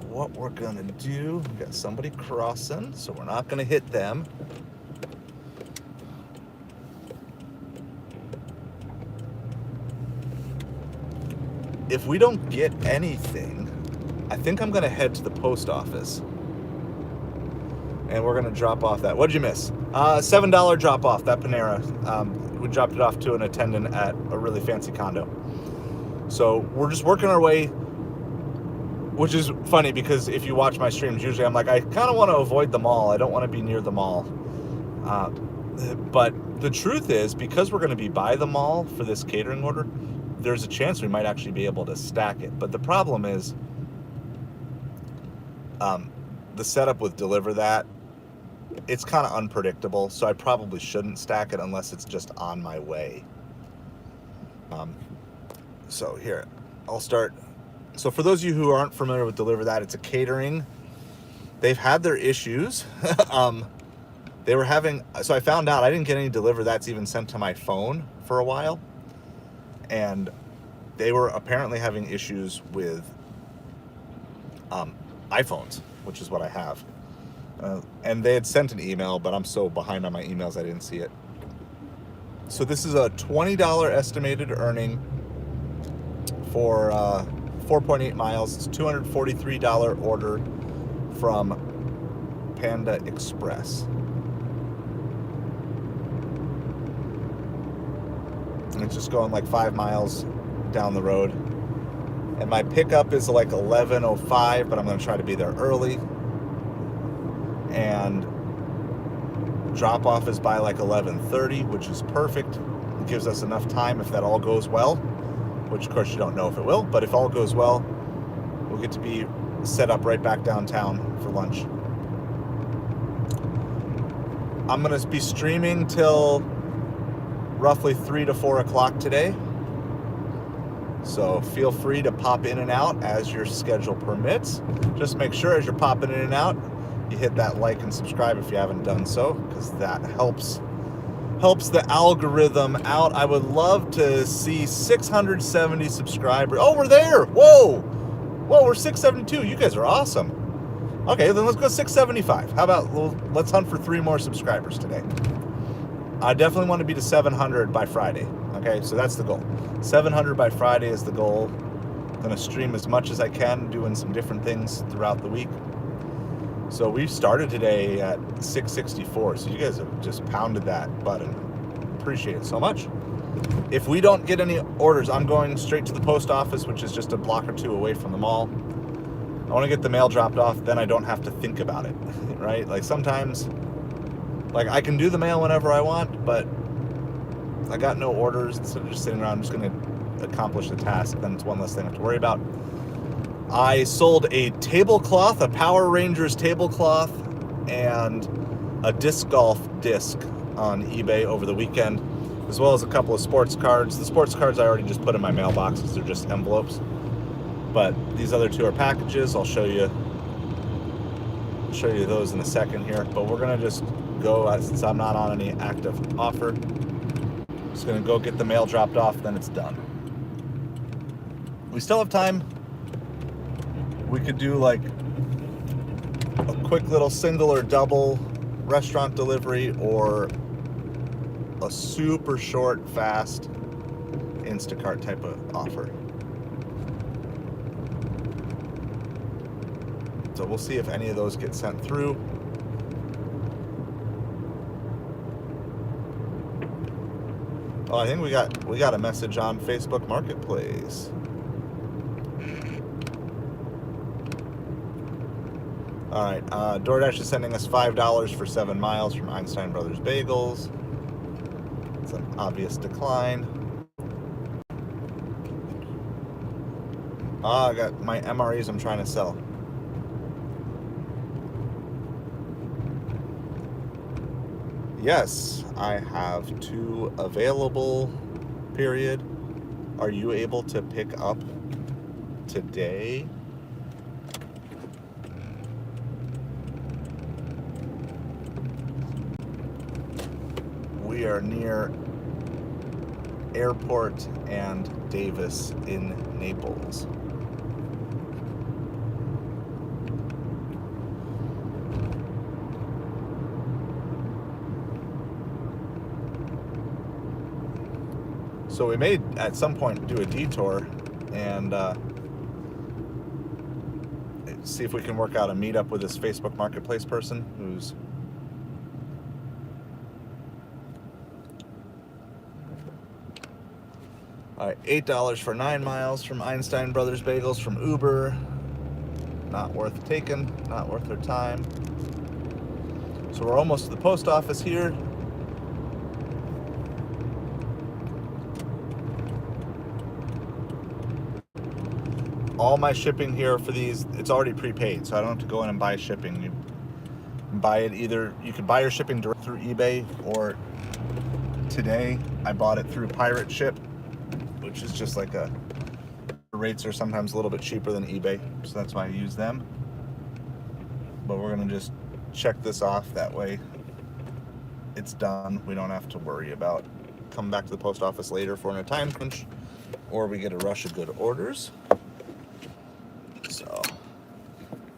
what we're gonna do, we got somebody crossing, so we're not gonna hit them. If we don't get anything, I think I'm gonna head to the post office, and we're gonna drop off that. What'd you miss? $7 drop off, that Panera. We dropped it off to an attendant at a really fancy condo. So we're just working our way, which is funny because if you watch my streams, usually I'm like, I kind of want to avoid the mall. I don't want to be near the mall. But the truth is, because we're going to be by the mall for this catering order, there's a chance we might actually be able to stack it. But the problem is, the setup with DeliverThat, it's kind of unpredictable. So I probably shouldn't stack it unless it's just on my way. So here, I'll start. So for those of you who aren't familiar with DeliverThat, it's a catering. They've had their issues. They were having, so I found out I didn't get any DeliverThats even sent to my phone for a while. And they were apparently having issues with iPhones, which is what I have. And they had sent an email, but I'm so behind on my emails I didn't see it. So this is a $20 estimated earning for 4.8 miles. It's a $243 order from Panda Express. And it's just going like 5 miles down the road. And my pickup is like 11:05, but I'm going to try to be there early. And drop off is by like 11:30, which is perfect. It gives us enough time if that all goes well, which of course you don't know if it will, but if all goes well, we'll get to be set up right back downtown for lunch. I'm going to be streaming till roughly 3 to 4 o'clock today. So feel free to pop in and out as your schedule permits. Just make sure as you're popping in and out, you hit that like and subscribe if you haven't done so, because that helps the algorithm out. I would love to see 670 subscribers. Oh, we're there. Whoa, we're 672. You guys are awesome. Okay, then let's go 675. How about let's hunt for 3 more subscribers today. I definitely want to be to 700 by Friday. Okay, so that's the goal. 700 by Friday is the goal. I'm going to stream as much as I can, doing some different things throughout the week. So we started today at 664. So you guys have just pounded that button. Appreciate it so much. If we don't get any orders, I'm going straight to the post office, which is just a block or 2 away from the mall. I want to get the mail dropped off, then I don't have to think about it, right? Like sometimes, like I can do the mail whenever I want, but I got no orders. Instead of just sitting around, I'm just going to accomplish the task. Then it's one less thing I have to worry about. I sold a tablecloth, a Power Rangers tablecloth, and a disc golf disc on eBay over the weekend, as well as a couple of sports cards. The sports cards I already just put in my mailboxes. They're just envelopes. But these other two are packages. I'll show you those in a second here. But we're going to just go, since I'm not on any active offer, just going to go get the mail dropped off, then it's done. We still have time. We could do like a quick little single or double restaurant delivery, or a super short, fast Instacart type of offer. So we'll see if any of those get sent through. Oh, I think we got a message on Facebook Marketplace. All right, DoorDash is sending us $5 for 7 miles from Einstein Brothers Bagels. It's an obvious decline. I got my MREs I'm trying to sell. Yes, I have 2 available, period. Are you able to pick up today? We are near Airport and Davis in Naples. So we may at some point do a detour and see if we can work out a meetup with this Facebook Marketplace person who's all right, $8 for 9 miles from Einstein Brothers Bagels from Uber. Not worth taking, not worth their time. So we're almost to the post office here. All my shipping here for these, it's already prepaid, so I don't have to go in and buy shipping. You buy it either, you could buy your shipping direct through eBay, or today I bought it through Pirate Ship, which is just like the rates are sometimes a little bit cheaper than eBay, so that's why I use them. But we're gonna just check this off, that way it's done. We don't have to worry about coming back to the post office later if we're in a time crunch, or we get a rush of good orders. So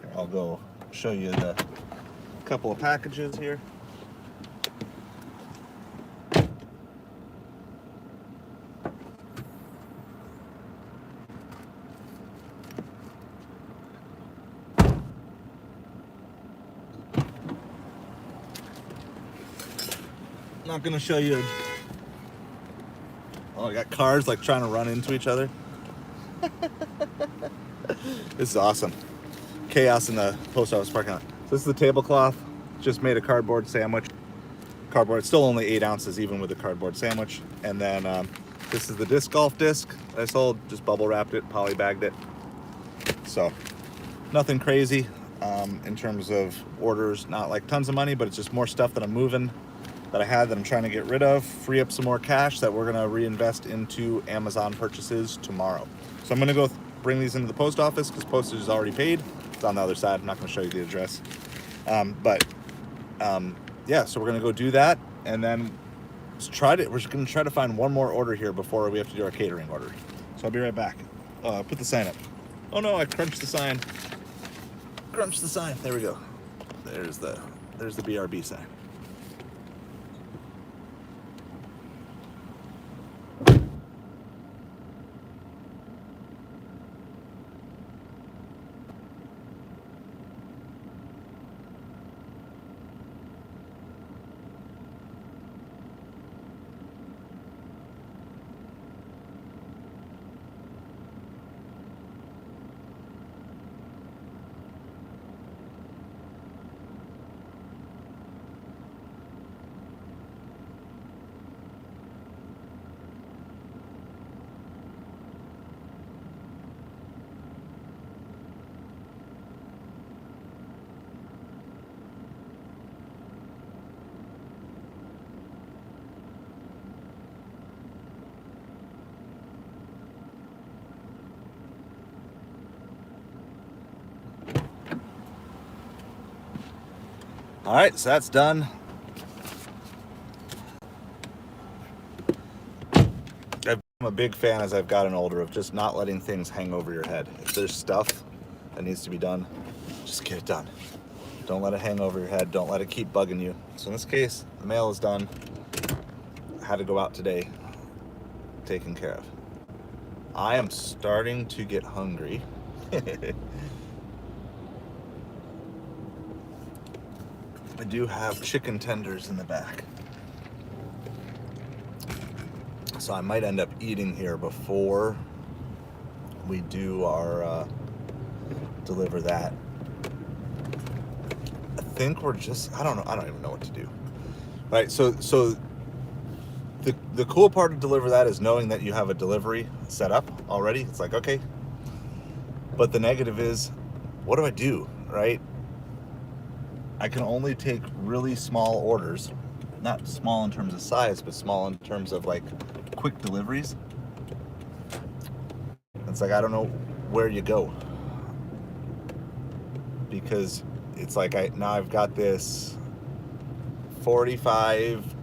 here, I'll go show you the couple of packages here. I'm not gonna show you. Oh, I got cars like trying to run into each other. This is awesome. Chaos in the post office parking lot. So this is the tablecloth. Just made a cardboard sandwich. Cardboard, it's still only 8 ounces even with the cardboard sandwich. And then this is the disc golf disc that I sold. Just bubble wrapped it, poly bagged it. So nothing crazy in terms of orders. Not like tons of money, but it's just more stuff that I'm moving, that I had that I'm trying to get rid of, free up some more cash that we're gonna reinvest into Amazon purchases tomorrow. So I'm gonna go bring these into the post office because postage is already paid. It's on the other side. I'm not gonna show you the address. Yeah, so we're gonna go do that, and then we're just gonna try to find one more order here before we have to do our catering order. So I'll be right back. Put the sign up. Oh no, I crunched the sign. Crunched the sign. There we go. There's the BRB sign. All right, so that's done. I'm a big fan, as I've gotten older, of just not letting things hang over your head. If there's stuff that needs to be done, just get it done. Don't let it hang over your head. Don't let it keep bugging you. So in this case, the mail is done. I had to go out today, taken care of. I am starting to get hungry. I do have chicken tenders in the back. So I might end up eating here before we do our DeliverThat. I think we're just, I don't know, I don't even know what to do. All right, so the cool part of DeliverThat is knowing that you have a delivery set up already. It's like, okay. But the negative is, what do I do, right? I can only take really small orders, not small in terms of size, but small in terms of like quick deliveries. It's like, I don't know where you go, because it's like now I've got this 45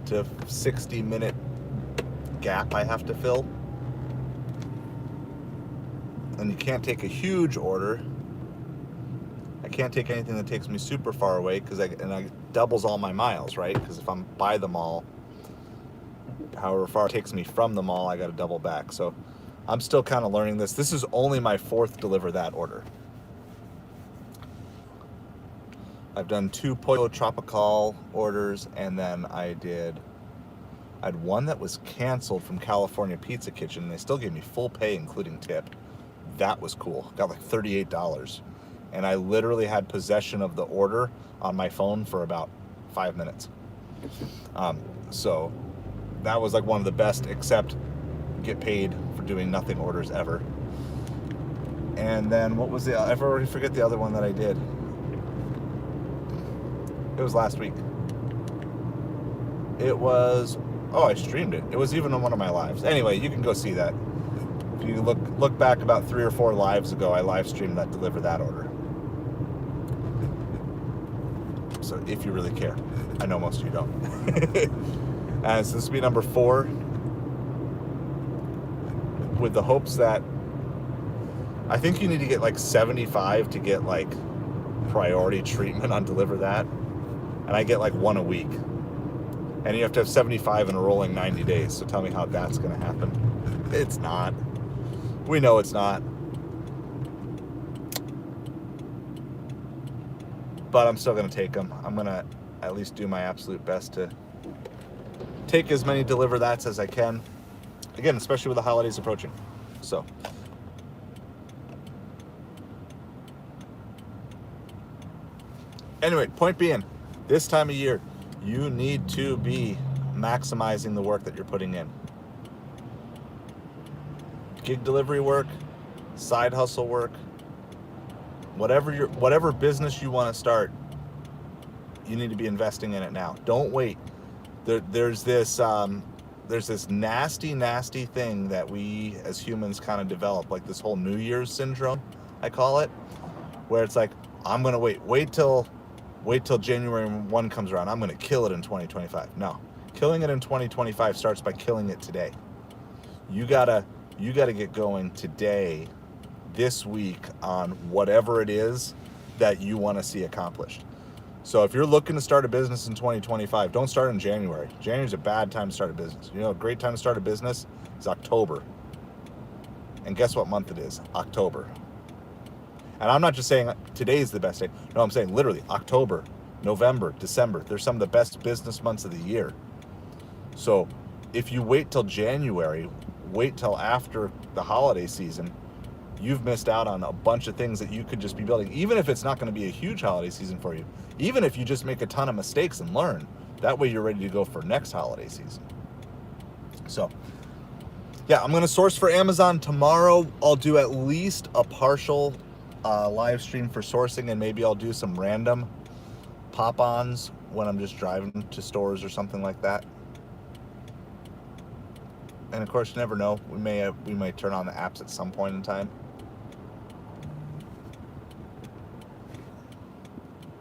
to 60 minute gap I have to fill, and you can't take a huge order. I can't take anything that takes me super far away, because I doubles all my miles, right? Because if I'm by the mall, however far it takes me from the mall, I got to double back. So I'm still kind of learning this. This is only my 4th DeliverThat order. I've done 2 Pollo Tropical orders, and then I had one that was canceled from California Pizza Kitchen. They still gave me full pay, including tip. That was cool. Got like $38. And I literally had possession of the order on my phone for about 5 minutes. So that was like one of the best, except get paid for doing nothing orders ever. And then what was I already forget the other one that I did. It was last week. It was, I streamed it. It was even on one of my lives. Anyway, you can go see that. If you look back about 3 or 4 lives ago, I live streamed that DeliverThat order. So if you really care. I know most of you don't. And so this will be number 4, with the hopes that I think you need to get like 75 to get like priority treatment on DeliverThat, and I get like 1 a week, and you have to have 75 in a rolling 90 days. So tell me how that's going to happen. It's not. We know it's not. But I'm still going to take them. I'm going to at least do my absolute best to take as many DeliverThats as I can. Again, especially with the holidays approaching. So. Anyway, point being, this time of year, you need to be maximizing the work that you're putting in. Gig delivery work, side hustle work, whatever business you want to start, you need to be investing in it now. Don't wait. There's this nasty thing that we as humans kind of develop, like this whole New Year's syndrome, I call it, where it's like, I'm gonna wait till January 1 comes around. I'm gonna kill it in 2025. No, killing it in 2025 starts by killing it today. You gotta get going today, this week, on whatever it is that you want to see accomplished. So if you're looking to start a business in 2025, don't start in January. January's a bad time to start a business. You know, a great time to start a business is October. And guess what month it is? October. And I'm not just saying today's the best day. No, I'm saying literally October, November, December. They're some of the best business months of the year. So if you wait till January, wait till after the holiday season, you've missed out on a bunch of things that you could just be building. Even if it's not going to be a huge holiday season for you, even if you just make a ton of mistakes and learn, that way you're ready to go for next holiday season. So yeah, I'm going to source for Amazon tomorrow. I'll do at least a partial live stream for sourcing, and maybe I'll do some random pop-ons when I'm just driving to stores or something like that. And of course, you never know. We may turn on the apps at some point in time.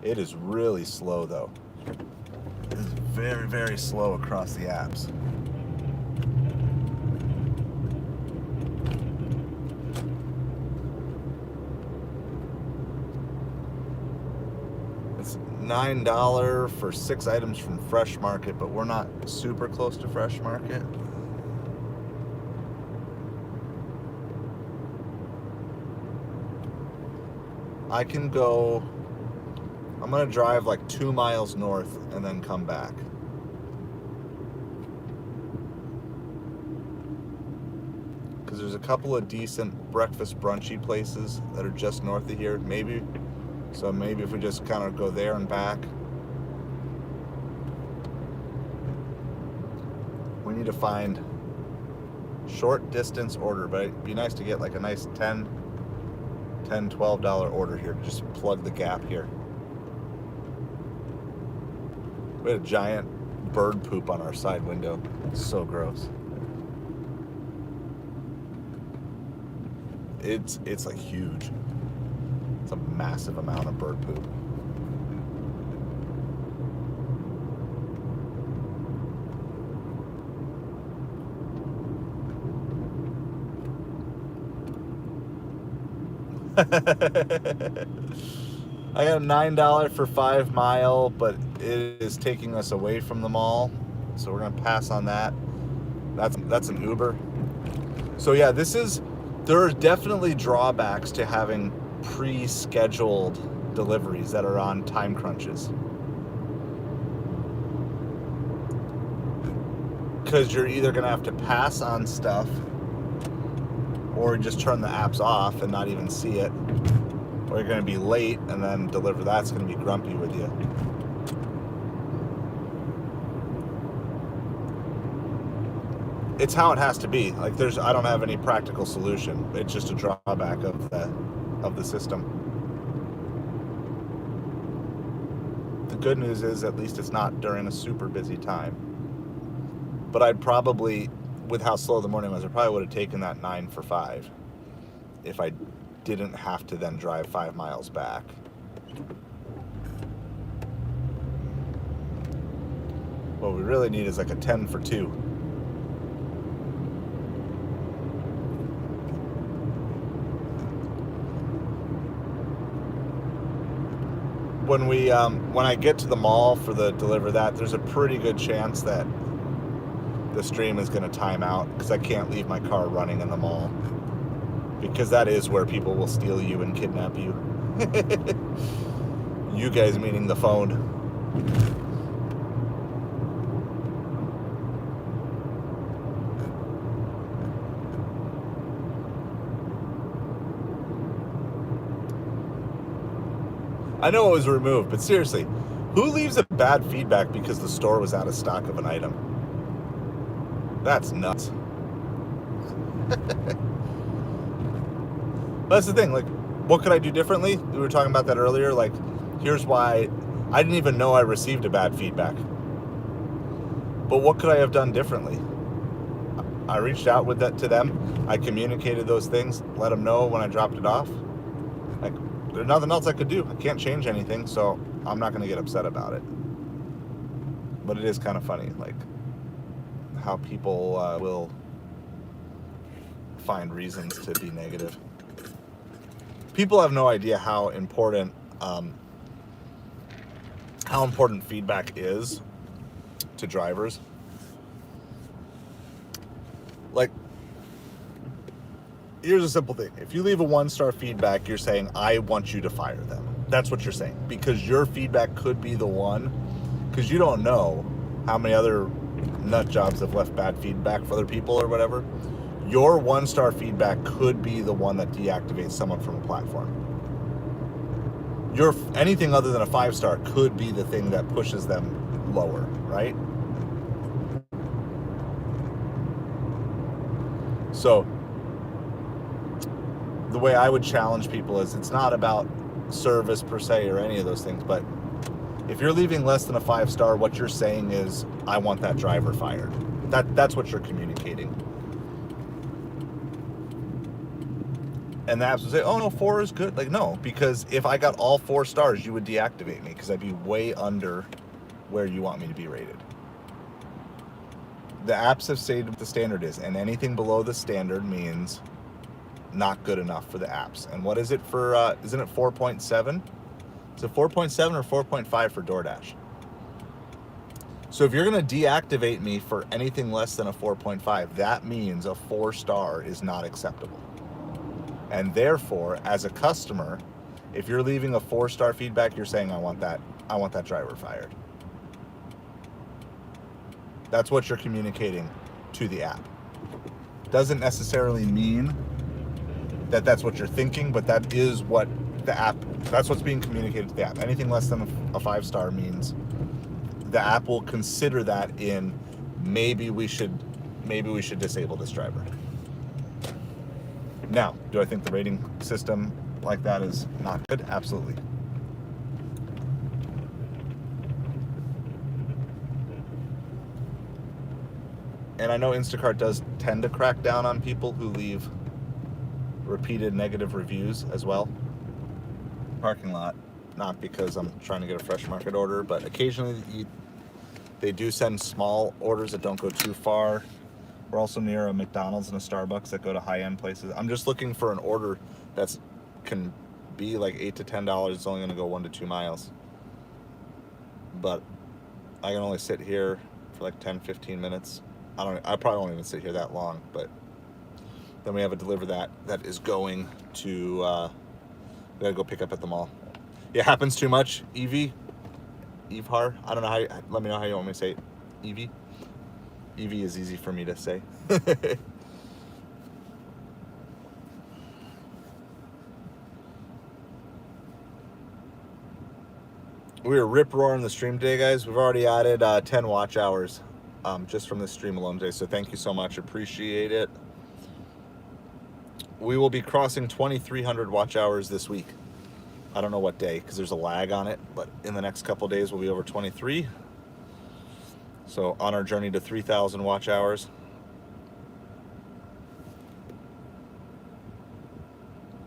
It is really slow though. It is very, very slow across the apps. It's $9 for 6 items from Fresh Market, but we're not super close to Fresh Market. I can go, I'm gonna drive like 2 miles north and then come back. Because there's a couple of decent breakfast brunchy places that are just north of here, maybe. So maybe if we just kind of go there and back. We need to find short distance order, but it'd be nice to get like a nice $12 order here. Just plug the gap here. We had a giant bird poop on our side window. It's so gross. It's like huge. It's a massive amount of bird poop. I got a $9 for 5 mile, but it is taking us away from the mall, so we're gonna pass on that. That's an Uber. So yeah, there are definitely drawbacks to having pre-scheduled deliveries that are on time crunches, because you're either gonna have to pass on stuff or just turn the apps off and not even see it, or you're going to be late and then DeliverThat's going to be grumpy with you. It's how it has to be. Like I don't have any practical solution. It's just a drawback of the system. The good news is at least it's not during a super busy time. But I'd probably, with how slow the morning was, I probably would have taken that 9 for 5 if I didn't have to then drive 5 miles back. What we really need is like a 10 for 2. When I get to the mall for the DeliverThat, there's a pretty good chance that the stream is going to time out because I can't leave my car running in the mall, because that is where people will steal you and kidnap you. You guys meaning the phone. I know it was removed, but seriously, who leaves a bad feedback because the store was out of stock of an item? That's nuts. That's the thing, like, what could I do differently? We were talking about that earlier. Like, here's why I didn't even know I received a bad feedback. But what could I have done differently? I reached out with that to them. I communicated those things, let them know when I dropped it off. Like, there's nothing else I could do. I can't change anything, so I'm not going to get upset about it. But it is kind of funny, like, how people will find reasons to be negative. People have no idea how important feedback is to drivers. Like, here's a simple thing. If you leave a 1-star feedback, you're saying, I want you to fire them. That's what you're saying. Because your feedback could be the one, because you don't know how many other nut jobs have left bad feedback for other people or whatever. Your 1-star feedback could be the one that deactivates someone from a platform. Anything other than a 5-star could be the thing that pushes them lower, right? So the way I would challenge people is, it's not about service per se or any of those things, but if you're leaving less than a 5-star, what you're saying is, I want that driver fired. That's what you're communicating. And the apps would say, oh no, 4 is good. Like, no, because if I got all 4 stars, you would deactivate me because I'd be way under where you want me to be rated. The apps have stated what the standard is, and anything below the standard means not good enough for the apps. And what is it for, isn't it 4.7? Is it 4.7 or 4.5 for DoorDash? So if you're going to deactivate me for anything less than a 4.5, that means a 4-star is not acceptable. And therefore, as a customer, if you're leaving a 4-star feedback, you're saying, I want that driver fired. That's what you're communicating to the app. Doesn't necessarily mean that that's what you're thinking, but that is what the app, that's what's being communicated to the app. Anything less than a 5-star means the app will consider that in maybe we should disable this driver. Now, do I think the rating system like that is not good? Absolutely. And I know Instacart does tend to crack down on people who leave repeated negative reviews as well. Parking lot, not because I'm trying to get a fresh market order, but occasionally they do send small orders that don't go too far. We're also near a McDonald's and a Starbucks that go to high-end places. I'm just looking for an order that's can be like $8 to $10. It's only going to go 1 to 2 miles. But I can only sit here for like 10, 15 minutes. I probably won't even sit here that long, but then we have a DeliverThat that is going to, we gotta go pick up at the mall. It happens too much, Evie? Evhar? I don't know how, let me know how you want me to say it. Evie? Evie is easy for me to say. We were rip-roaring the stream today, guys. We've already added 10 watch hours just from this stream alone today, so thank you so much. Appreciate it. We will be crossing 2,300 watch hours this week. I don't know what day, because there's a lag on it, but in the next couple days we'll be over 23. So on our journey to 3,000 watch hours.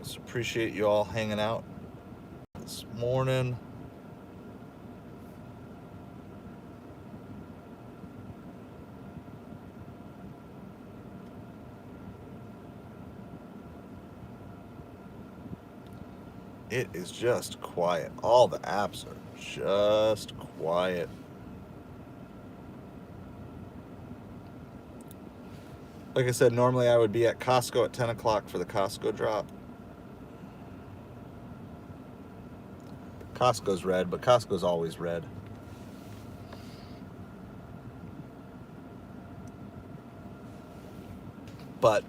Just appreciate you all hanging out this morning. It is just quiet. All the apps are just quiet. Like I said, normally I would be at Costco at 10 o'clock for the Costco drop. Costco's red, but Costco's always red. But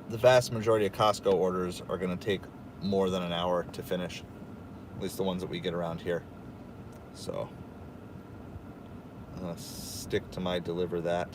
the vast majority of Costco orders are going to take more than an hour to finish. At least the ones that we get around here. So I'm going to stick to my DeliverThat.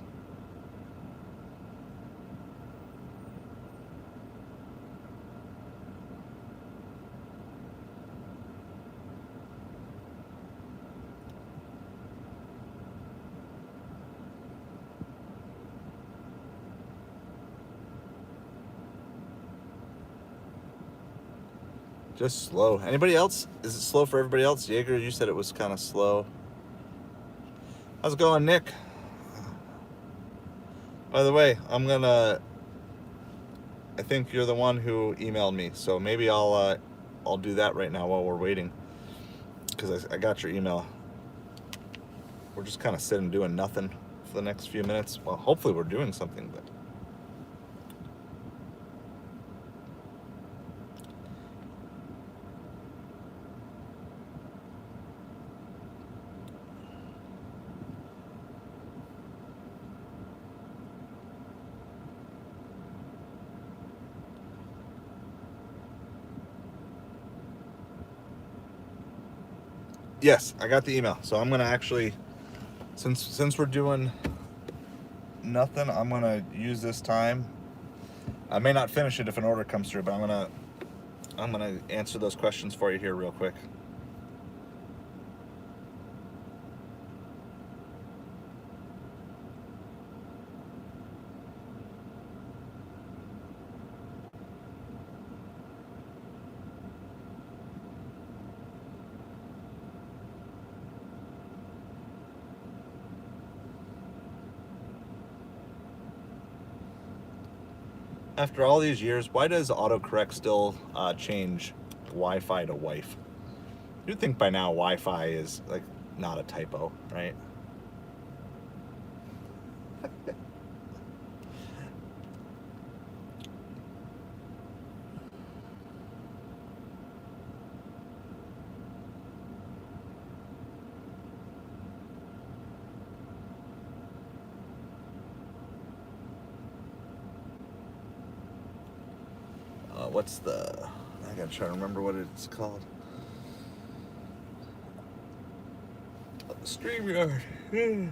Just slow. Anybody else? Is it slow for everybody else? Jaeger, you said it was kind of slow. How's it going, Nick? By the way, I think you're the one who emailed me, so maybe I'll do that right now while we're waiting, because I got your email. We're just kind of sitting doing nothing for the next few minutes. Well, hopefully we're doing something, but yes, I got the email. So I'm gonna actually, since we're doing nothing, I'm gonna use this time. I may not finish it if an order comes through, but I'm gonna answer those questions for you here real quick. After all these years, why does autocorrect still change Wi-Fi to wife? You'd think by now Wi-Fi is like not a typo, right? What's the... I gotta try to remember what it's called. StreamYard. Oh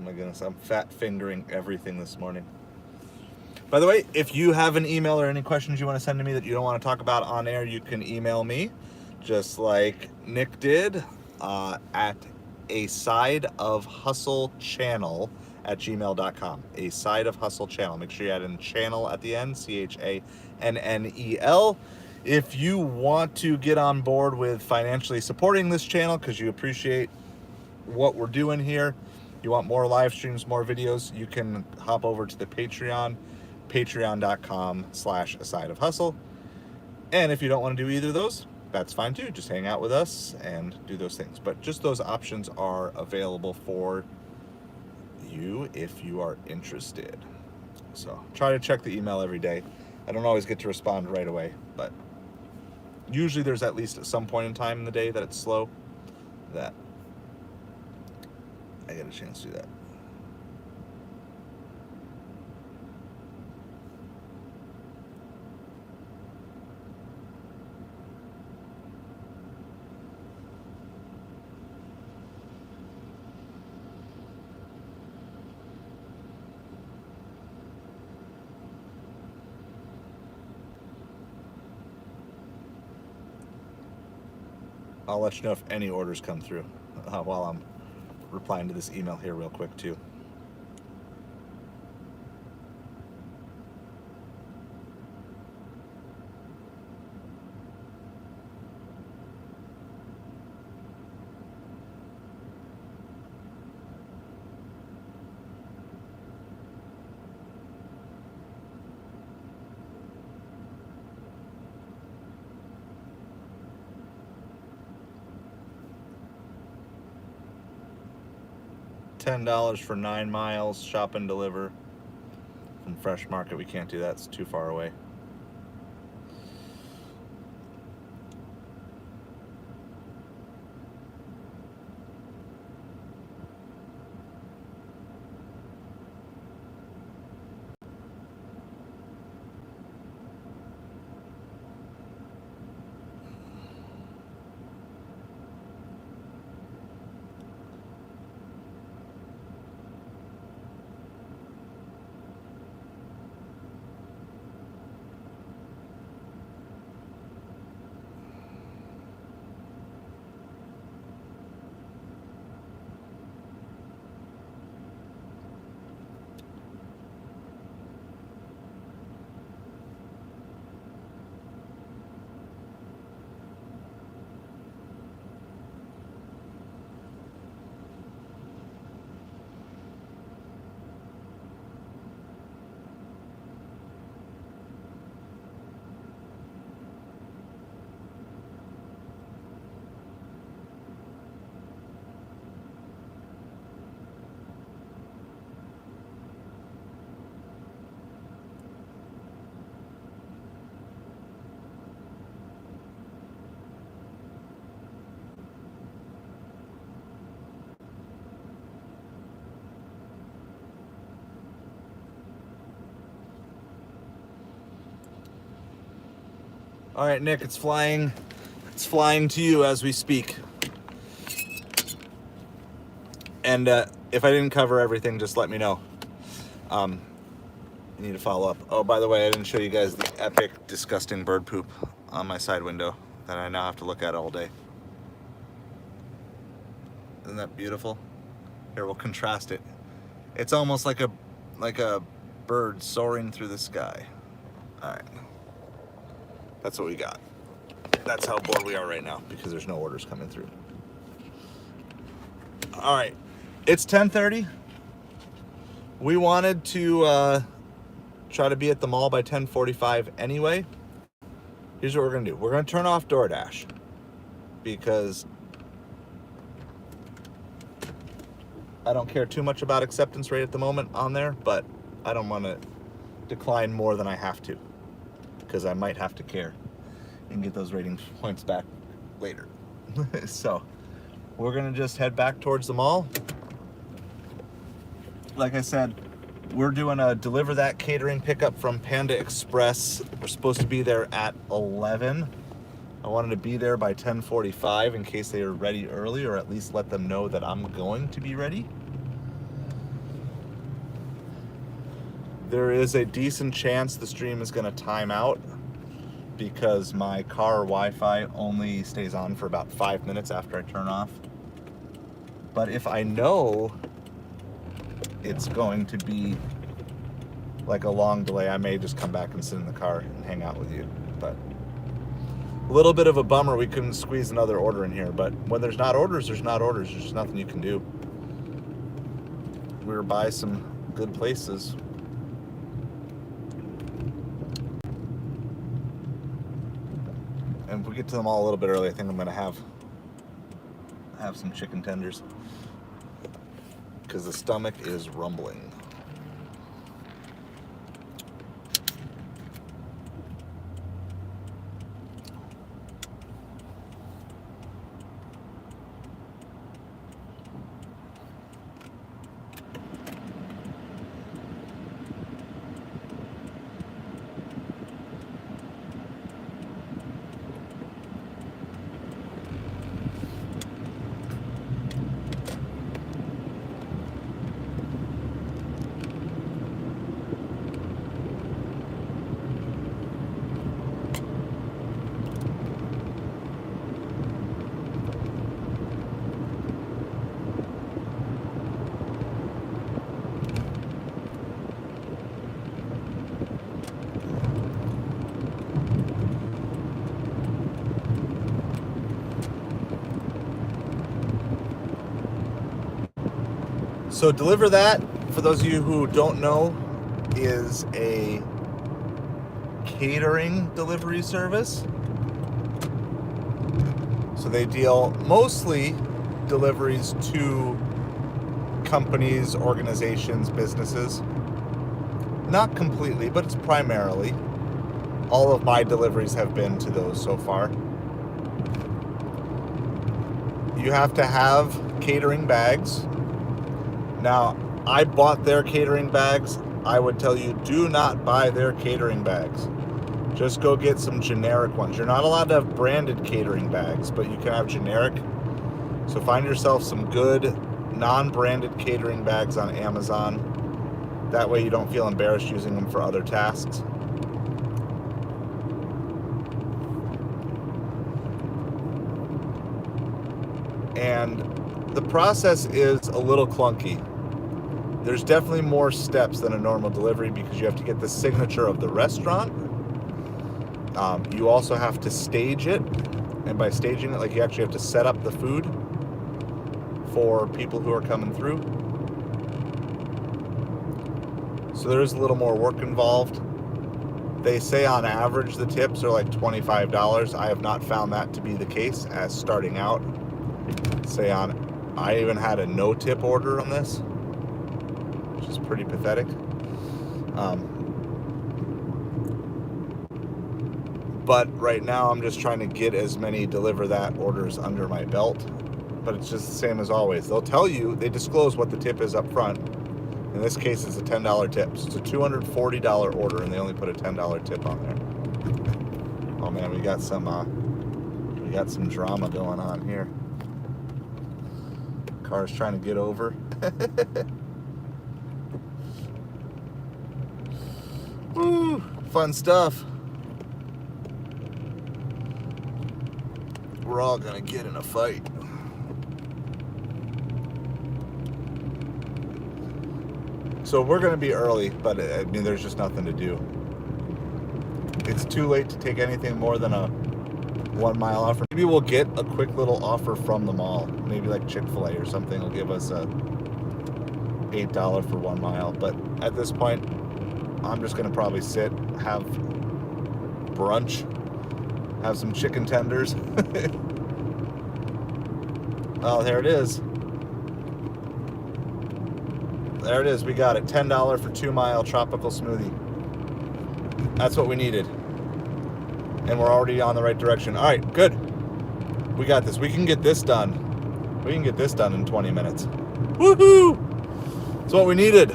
my goodness, I'm fat fingering everything this morning. By the way, if you have an email or any questions you want to send to me that you don't want to talk about on air, you can email me, just like Nick did, at a side of hustle channel at gmail.com. A side of hustle channel. Make sure you add in channel at the end, CHANNEL. If you want to get on board with financially supporting this channel because you appreciate what we're doing here, you want more live streams, more videos, you can hop over to the Patreon, patreon.com/asideofhustle. And if you don't want to do either of those, that's fine too. Just hang out with us and do those things. But just those options are available for you if you are interested. So try to check the email every day. I don't always get to respond right away, but usually there's at least at some point in time in the day that it's slow that I get a chance to do that. I'll let you know if any orders come through while I'm replying to this email here real quick too. $10 for 9 miles, shop and deliver from Fresh Market. We can't do that, it's too far away. All right, Nick, it's flying to you as we speak. And if I didn't cover everything, just let me know. You need to follow up. Oh, by the way, I didn't show you guys the epic, disgusting bird poop on my side window that I now have to look at all day. Isn't that beautiful? Here, we'll contrast it. It's almost like a bird soaring through the sky. All right. That's what we got. That's how bored we are right now because there's no orders coming through. All right. It's 10:30. We wanted to try to be at the mall by 10:45 anyway. Here's what we're going to do. We're going to turn off Doordash because I don't care too much about acceptance rate at the moment on there, but I don't want to decline more than I have to because I might have to care and get those rating points back later. So we're going to just head back towards the mall. Like I said, we're doing a DeliverThat catering pickup from Panda Express. We're supposed to be there at 11. I wanted to be there by 10:45 in case they are ready early, or at least let them know that I'm going to be ready. There is a decent chance the stream is going to time out because my car Wi-Fi only stays on for about 5 minutes after I turn off. But if I know it's going to be like a long delay, I may just come back and sit in the car and hang out with you. But a little bit of a bummer we couldn't squeeze another order in here, but when there's not orders, there's not orders. There's just nothing you can do. We were by some good places. And if we get to them all a little bit early, I think I'm gonna have some chicken tenders because the stomach is rumbling. So DeliverThat, for those of you who don't know, is a catering delivery service. So they deal mostly deliveries to companies, organizations, businesses. Not completely, but it's primarily. All of my deliveries have been to those so far. You have to have catering bags. Now, I bought their catering bags. I would tell you, do not buy their catering bags. Just go get some generic ones. You're not allowed to have branded catering bags, but you can have generic. So find yourself some good non-branded catering bags on Amazon. That way you don't feel embarrassed using them for other tasks. And the process is a little clunky. There's definitely more steps than a normal delivery because you have to get the signature of the restaurant. You also have to stage it. And by staging it, like, you actually have to set up the food for people who are coming through. So there is a little more work involved. They say on average the tips are like $25. I have not found that to be the case as starting out. I even had a no tip order on this, which is pretty pathetic. But right now I'm just trying to get as many DeliverThat orders under my belt. But it's just the same as always. They'll tell you, they disclose what the tip is up front. In this case, it's a $10 tip. So it's a $240 order, and they only put a $10 tip on there. Oh man, we got some drama going on here. Car's trying to get over. Woo, fun stuff. We're all gonna get in a fight. So we're gonna be early, but I mean, there's just nothing to do. It's too late to take anything more than a 1 mile offer. Maybe we'll get a quick little offer from the mall. Maybe like Chick-fil-A or something will give us a $8 for 1 mile. But at this point, I'm just gonna probably sit, have brunch, have some chicken tenders. Oh, there it is. There it is. We got it. $10 for 2 mile tropical smoothie. That's what we needed. And we're already on the right direction. All right, good. We got this. We can get this done. We can get this done in 20 minutes. Woohoo! That's what we needed.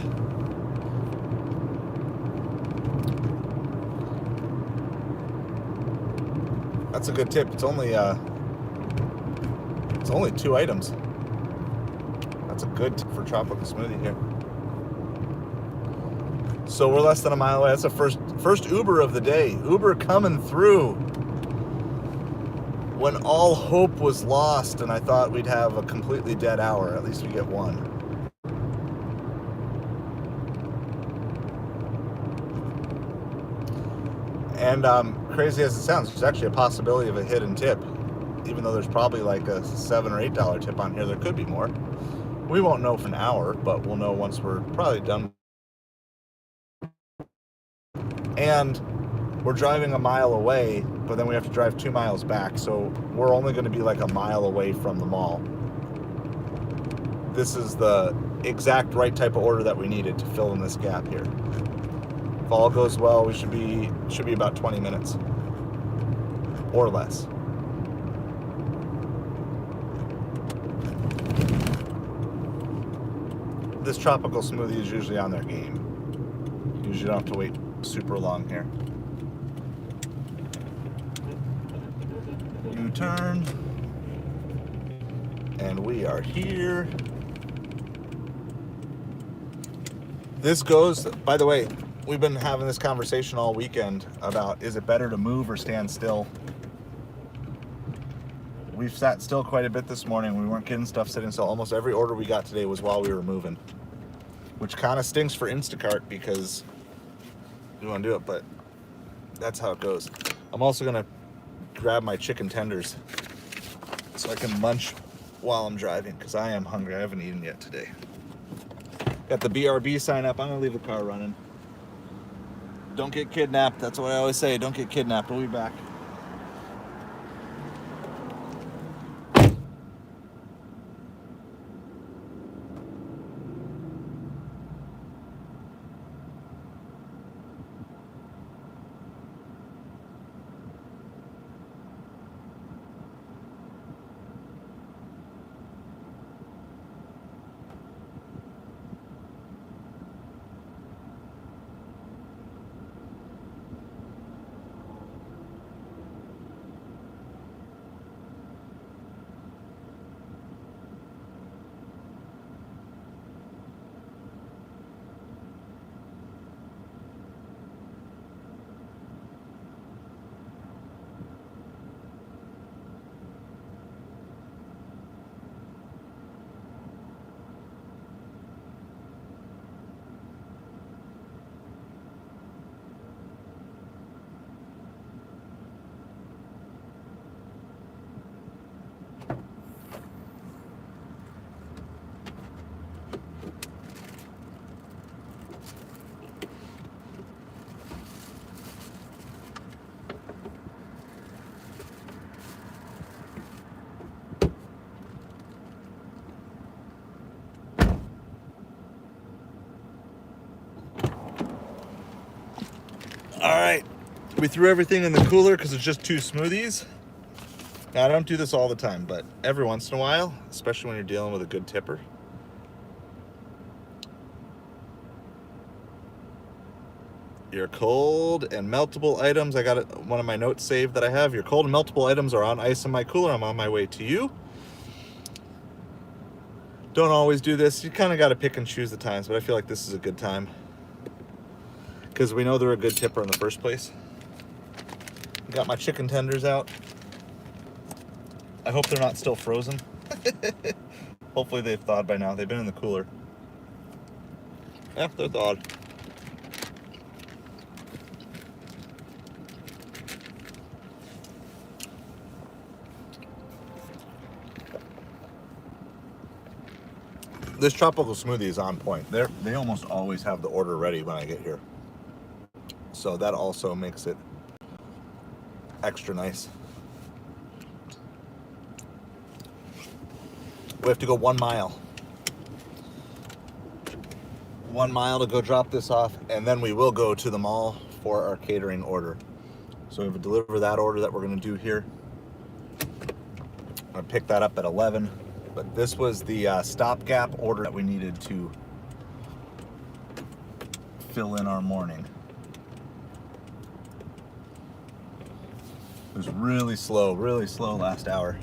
That's a good tip. It's only 2 items. That's a good tip for tropical smoothie here. So we're less than a mile away. That's the first Uber of the day. Uber coming through when all hope was lost and I thought we'd have a completely dead hour. At least we get one. And crazy as it sounds, there's actually a possibility of a hidden tip. Even though there's probably like a $7 or $8 tip on here, there could be more. We won't know for an hour, but we'll know once we're probably done. And we're driving a mile away, but then we have to drive 2 miles back, so we're only going to be like a mile away from the mall. This is the exact right type of order that we needed to fill in this gap here. If all goes well, we should be about 20 minutes or less. This tropical smoothie is usually on their game. You usually don't have to wait super long here. U-turn. And we are here. This goes, by the way, we've been having this conversation all weekend about is it better to move or stand still? We've sat still quite a bit this morning. We weren't getting stuff sitting still. Almost every order we got today was while we were moving, which kind of stinks for Instacart because we want to do it, but that's how it goes. I'm also going to grab my chicken tenders so I can munch while I'm driving because I am hungry. I haven't eaten yet today. Got the BRB sign up. I'm going to leave the car running. Don't get kidnapped. That's what I always say. Don't get kidnapped. We'll be back. All right, we threw everything in the cooler because it's just 2 smoothies. Now, I don't do this all the time, but every once in a while, especially when you're dealing with a good tipper. Your cold and meltable items. I got one of my notes saved that I have. Your cold and meltable items are on ice in my cooler. I'm on my way to you. Don't always do this. You kind of got to pick and choose the times, but I feel like this is a good time because we know they're a good tipper in the first place. Got my chicken tenders out. I hope they're not still frozen. Hopefully they've thawed by now. They've been in the cooler. Yeah, they're thawed. This tropical smoothie is on point. They almost always have the order ready when I get here. So that also makes it extra nice. We have to go 1 mile. 1 mile to go drop this off, and then we will go to the mall for our catering order. So we have a DeliverThat order that we're going to do here. I'm going to pick that up at 11. But this was the stopgap order that we needed to fill in our morning. It was really slow last hour.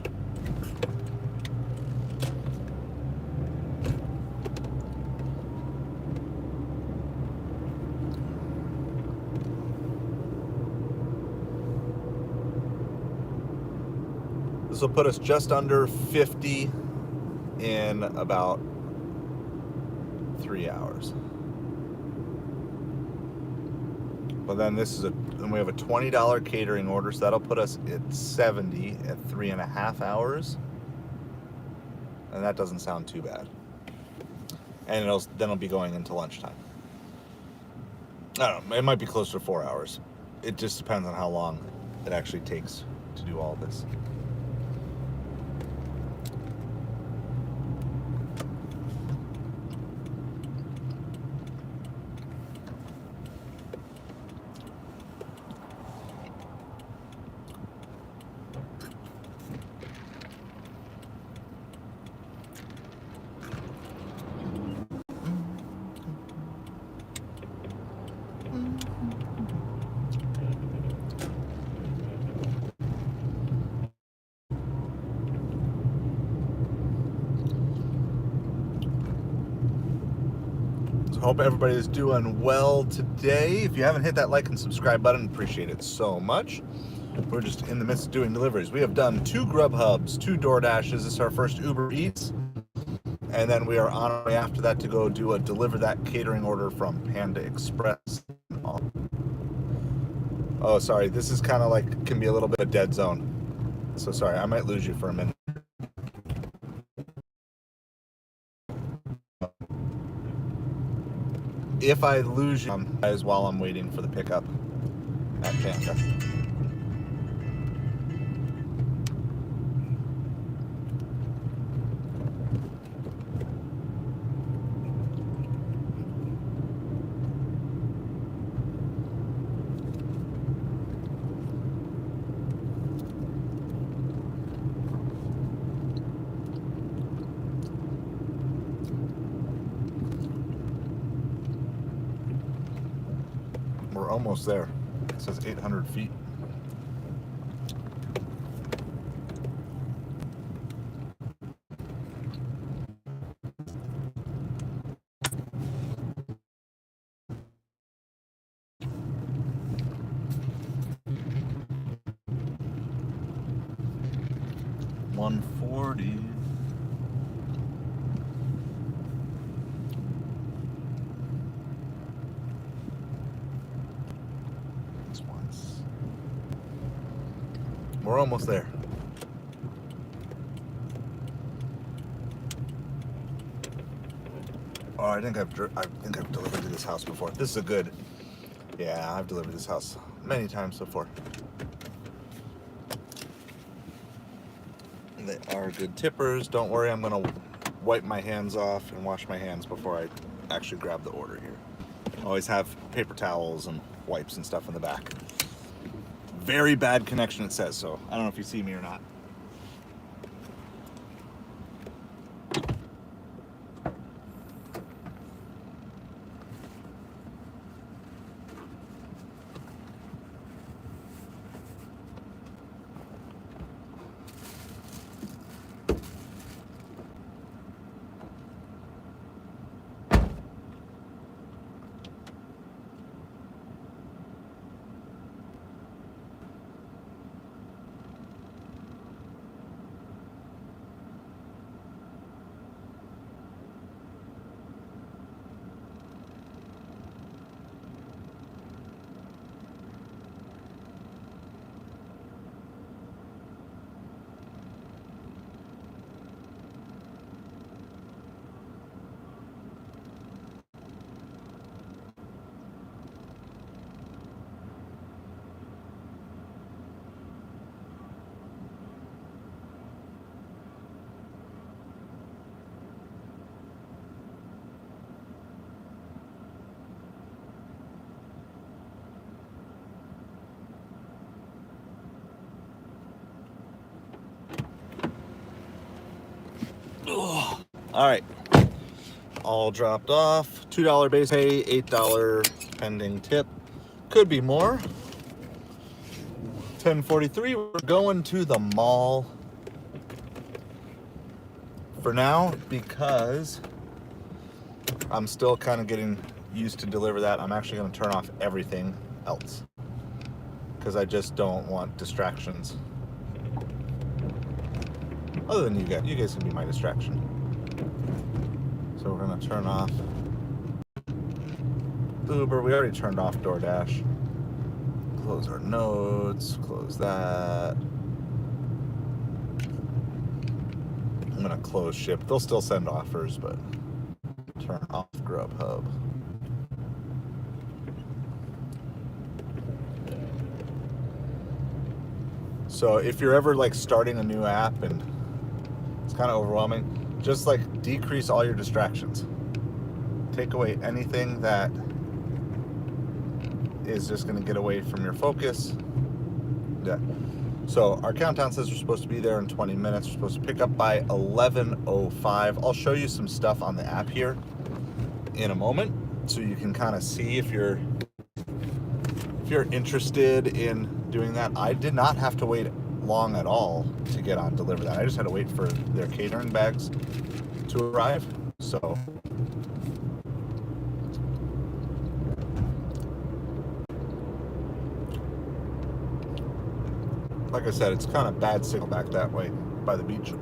This will put us just under 50 in about 3 hours. But then we have a $20 catering order, so that'll put us at 70 at 3.5 hours. And that doesn't sound too bad. And then it'll be going into lunchtime. I don't know, it might be closer to 4 hours. It just depends on how long it actually takes to do all this. Hope everybody is doing well today. If you haven't hit that like and subscribe button, appreciate it so much. We're just in the midst of doing deliveries. We have done 2 Grubhubs, 2 Doordashes. This is our first Ubereats. And then we are on our way after that to go do a DeliverThat catering order from Panda Express. Oh, sorry. This is kind of like, can be a little bit of dead zone. So sorry, I might lose you for a minute. If I lose you guys while I'm waiting for the pickup at Panda. We're almost there. It says 800 feet. $140. We're almost there. Oh, I think I've delivered to this house before. This is a good. Yeah, I've delivered this house many times before. They are good tippers. Don't worry, I'm gonna wipe my hands off and wash my hands before I actually grab the order here. Always have paper towels and wipes and stuff in the back. Very bad connection, it says, so I don't know if you see me or not. All right. All dropped off. $2 base pay, $8 pending tip. Could be more. 10:43. We're going to the mall for now because I'm still kind of getting used to DeliverThat. I'm actually going to turn off everything else because I just don't want distractions. Other than you guys. You guys can be my distraction. So we're going to turn off Uber. We already turned off Doordash. Close our notes. Close that. I'm going to close ship. They'll still send offers, but turn off Grubhub. So if you're ever like starting a new app and it's kind of overwhelming, just like decrease all your distractions. Take away anything that is just going to get away from your focus. Yeah. So our countdown says we're supposed to be there in 20 minutes. We're supposed to pick up by 11:05. I'll show you some stuff on the app here in a moment so you can kind of see if you're interested in doing that. I did not have to wait long at all to get on DeliverThat. I just had to wait for their catering bags to arrive. So like I said, it's kind of bad signal back that way by the beach.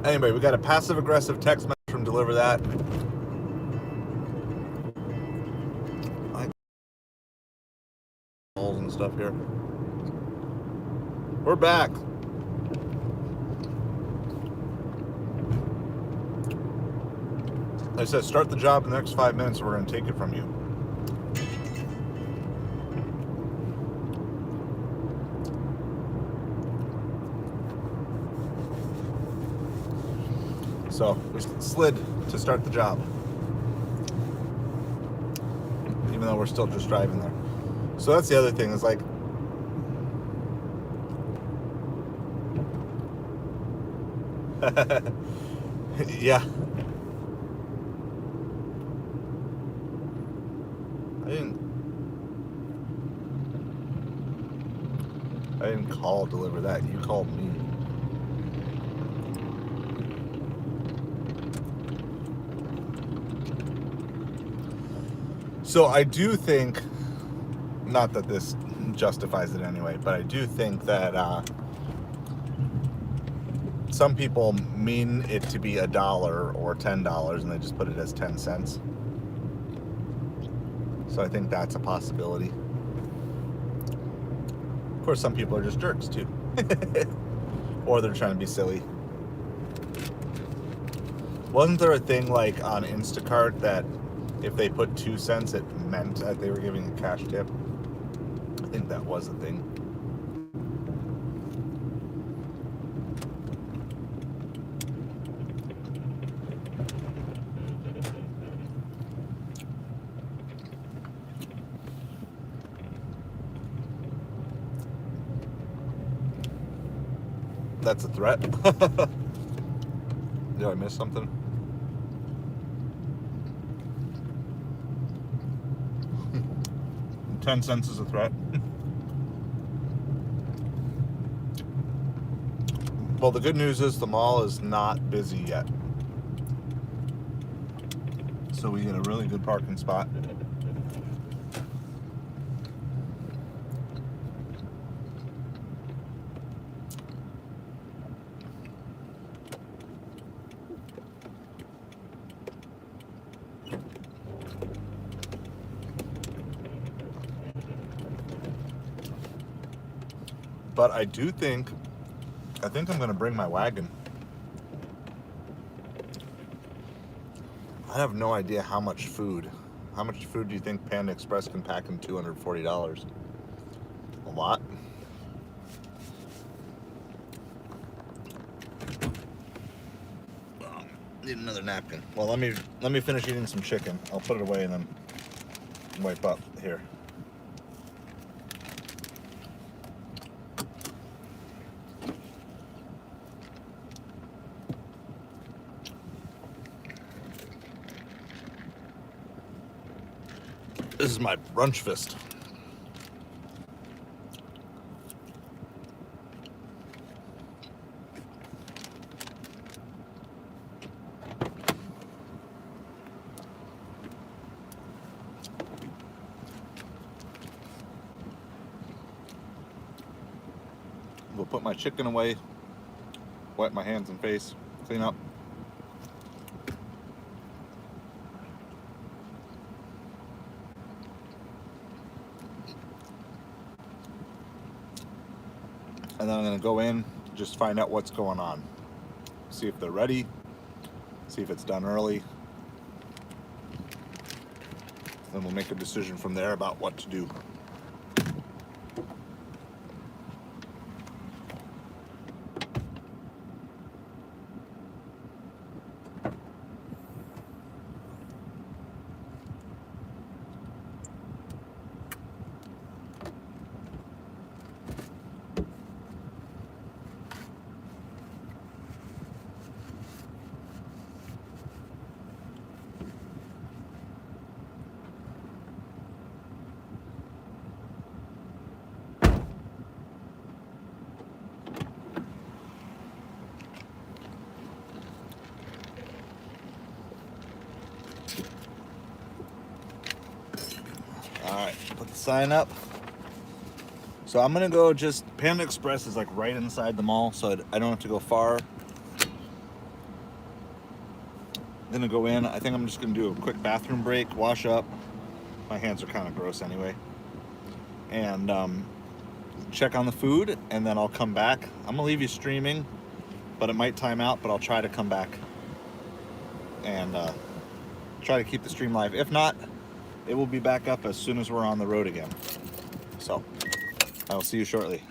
Anyway, we got a passive-aggressive text message from DeliverThat. And stuff here. We're back. They said start the job in the next 5 minutes, or we're going to take it from you. So we slid to start the job, even though we're still just driving there. So that's the other thing, is like, yeah. I didn't call DeliverThat. You called me. So I do think, not that this justifies it anyway, but I do think that some people mean it to be $1 or $10 and they just put it as 10 cents. So I think that's a possibility. Of course, some people are just jerks too. Or they're trying to be silly. Wasn't there a thing like on Instacart that if they put 2 cents, it meant that they were giving a cash tip? I think that was a thing. That's a threat. Did I miss something? $0.10 is a threat. Well, the good news is the mall is not busy yet. So we get a really good parking spot. But I think I'm going to bring my wagon. I have no idea how much food. How much food do you think Panda Express can pack in $240? A lot. Need another napkin. Well, let me finish eating some chicken. I'll put it away and then wipe up here. This is my brunch fist. We'll put my chicken away, wipe my hands and face, clean up. And then I'm going to go in, just find out what's going on. See if they're ready, see if it's done early. Then we'll make a decision from there about what to do. Alright, put the sign up. So I'm gonna go just, Panda Express is like right inside the mall, so I don't have to go far. I'm gonna go in, I think I'm just gonna do a quick bathroom break, wash up. My hands are kind of gross anyway. And check on the food, and then I'll come back. I'm gonna leave you streaming, but it might time out, but I'll try to come back and try to keep the stream live. If not, it will be back up as soon as we're on the road again. So, I'll see you shortly.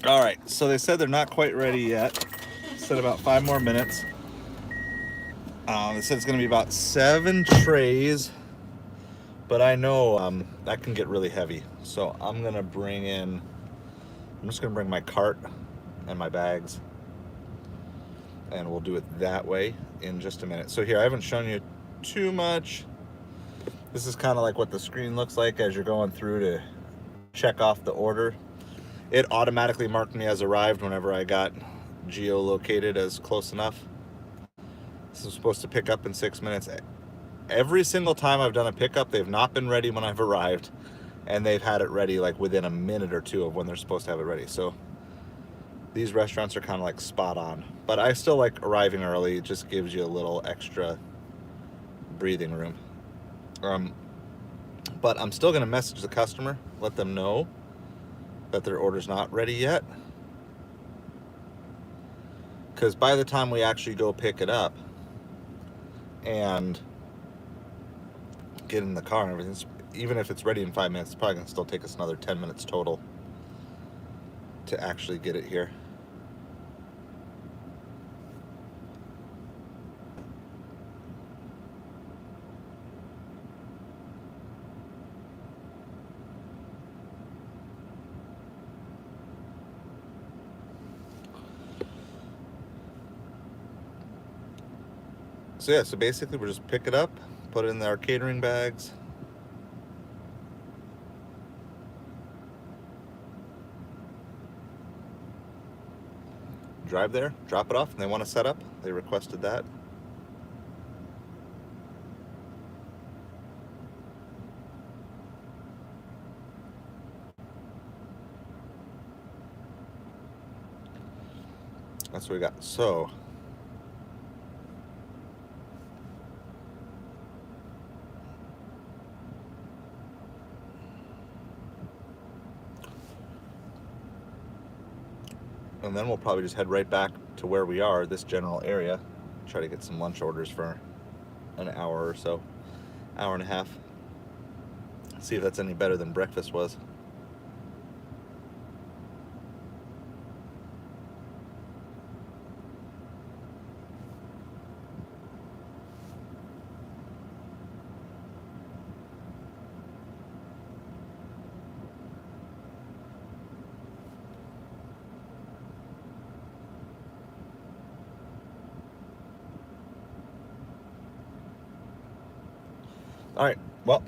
All right, so they said they're not quite ready yet. Said about 5 more minutes. They said it's going to be about 7 trays, but I know that can get really heavy. So I'm just going to bring my cart and my bags, and we'll do it that way in just a minute. So here, I haven't shown you too much. This is kind of like what the screen looks like as you're going through to check off the order. It automatically marked me as arrived whenever I got geolocated as close enough. This is supposed to pick up in 6 minutes. Every single time I've done a pickup, they've not been ready when I've arrived, and they've had it ready like within a minute or two of when they're supposed to have it ready. So these restaurants are kind of like spot on. But I still like arriving early. It just gives you a little extra breathing room. But I'm still going to message the customer, let them know that their order's not ready yet. Because by the time we actually go pick it up and get in the car and everything, even if it's ready in 5 minutes, it's probably going to still take us another 10 minutes total to actually get it here. So yeah, so basically we'll just pick it up, put it in our catering bags, drive there, drop it off, and they want to set up. They requested that. That's what we got. So and then we'll probably just head right back to where we are, this general area, try to get some lunch orders for an hour or so, hour and a half. See if that's any better than breakfast was. All right, well,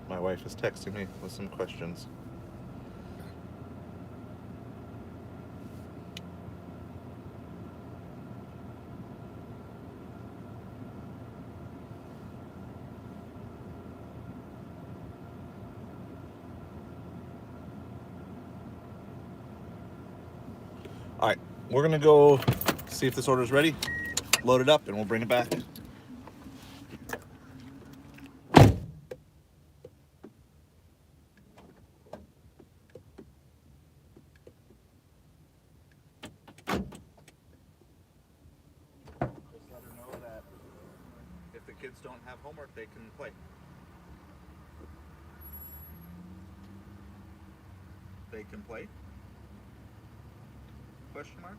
my wife is texting me with some questions. All right, we're gonna go see if this order's ready, load it up, and we'll bring it back. Just let her know that if the kids don't have homework, they can play. They can play? Question mark?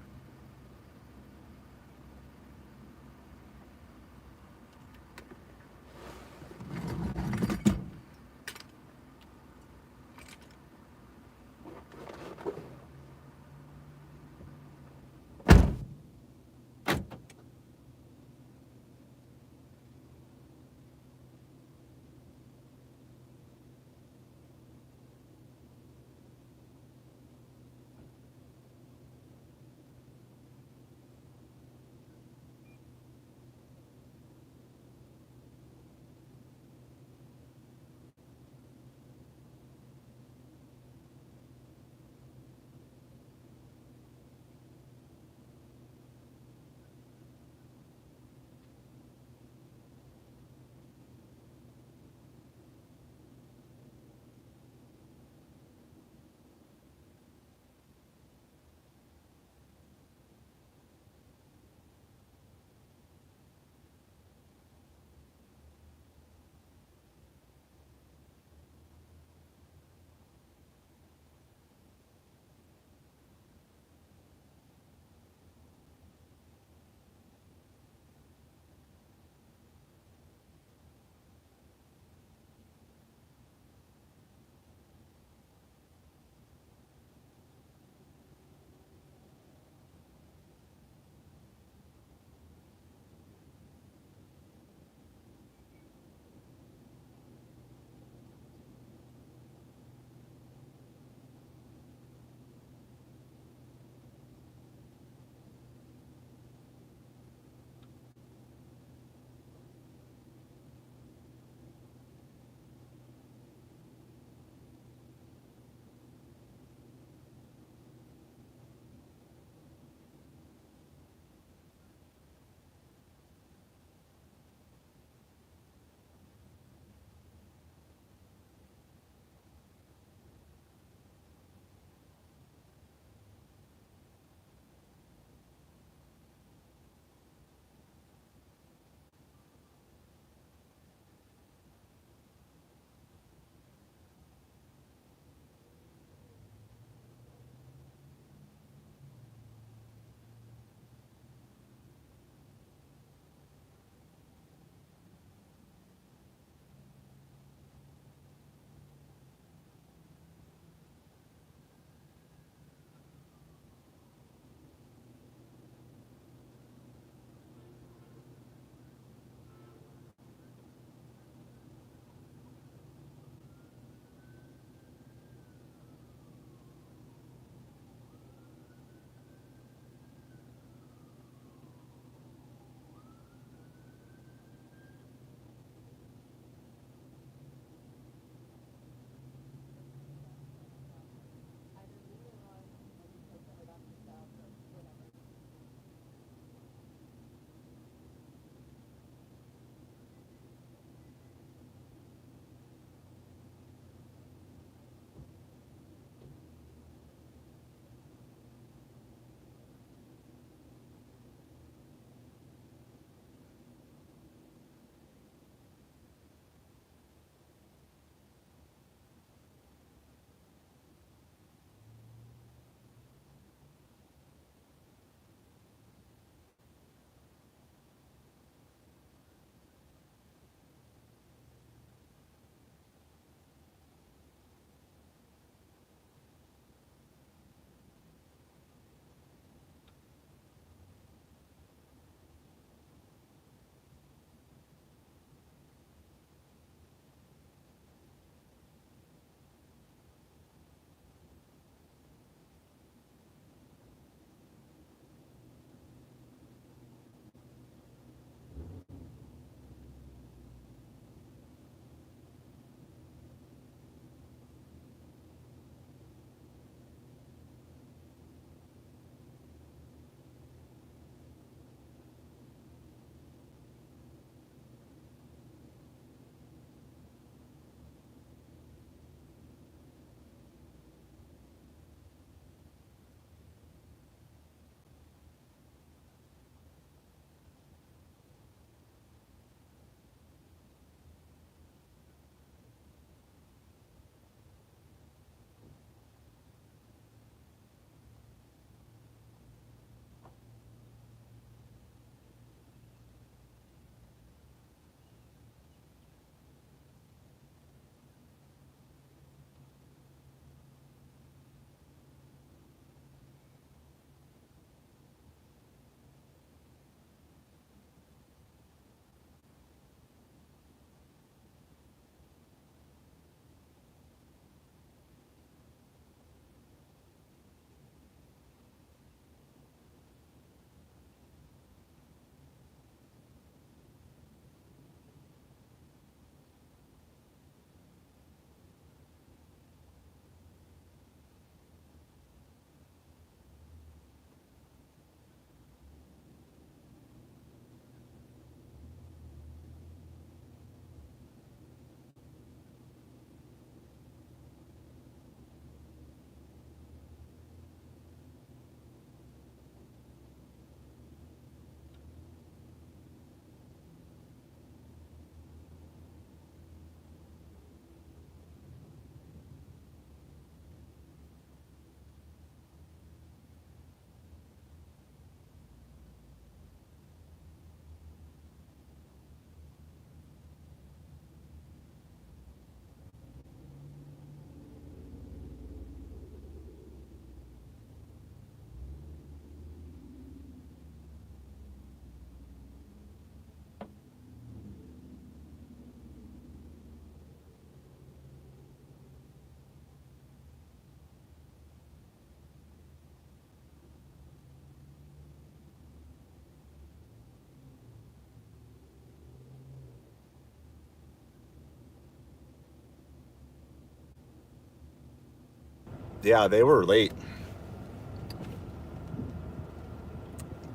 Yeah, they were late.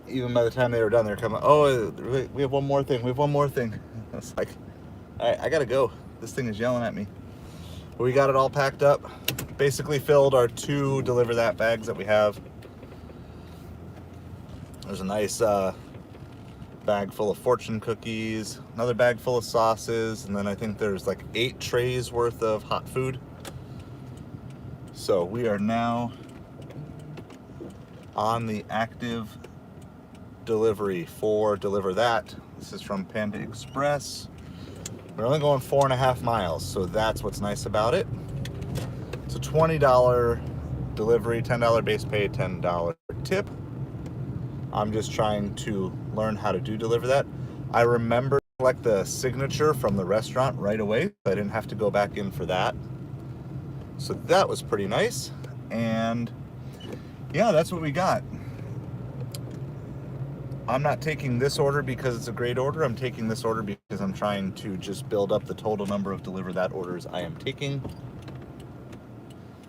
Even by the time they were done, they're coming, oh, we have one more thing. We have one more thing. I was like, all right, I got to go. This thing is yelling at me. But we got it all packed up. Basically filled our 2 DeliverThat bags that we have. There's a nice bag full of fortune cookies, another bag full of sauces, and then I think there's like 8 trays worth of hot food. So we are now on the active delivery for DeliverThat. This is from Panda Express. We're only going 4.5 miles, so that's what's nice about it. It's a $20 delivery, $10 base pay, $10 tip. I'm just trying to learn how to do DeliverThat. I remember to collect the signature from the restaurant right away. I didn't have to go back in for that. So that was pretty nice. And yeah, that's what we got. I'm not taking this order because it's a great order. I'm taking this order because I'm trying to just build up the total number of DeliverThat orders I am taking.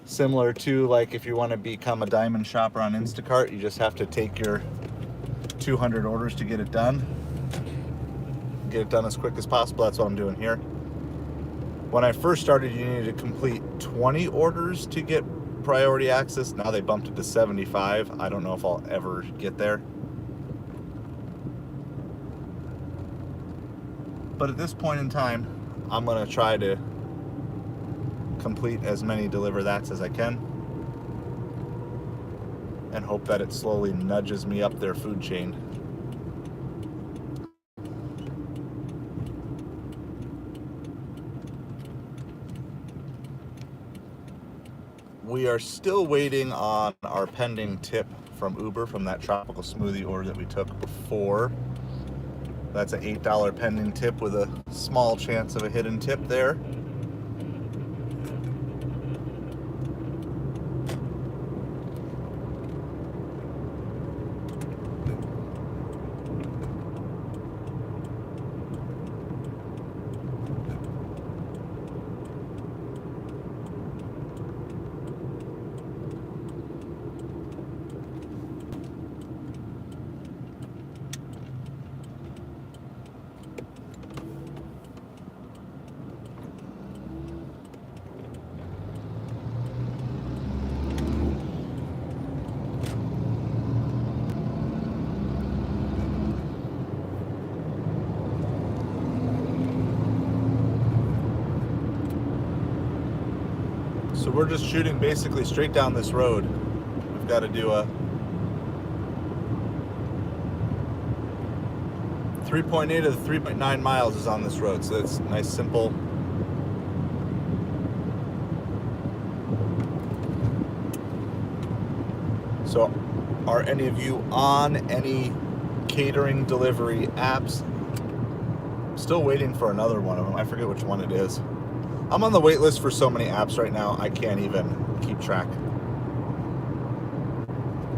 Similar to like if you want to become a diamond shopper on Instacart, you just have to take your 200 orders to get it done. Get it done as quick as possible. That's what I'm doing here. When I first started, you needed to complete 20 orders to get priority access. Now they bumped it to 75. I don't know if I'll ever get there. But at this point in time, I'm going to try to complete as many DeliverThats as I can and hope that it slowly nudges me up their food chain. We are still waiting on our pending tip from Uber from that tropical smoothie order that we took before. That's an $8 pending tip with a small chance of a hidden tip there. So we're just shooting basically straight down this road. We've got to do a 3.8 of the 3.9 miles is on this road. So it's nice, simple. So are any of you on any catering delivery apps? Still waiting for another one of them. I forget which one it is. I'm on the wait list for so many apps right now, I can't even keep track.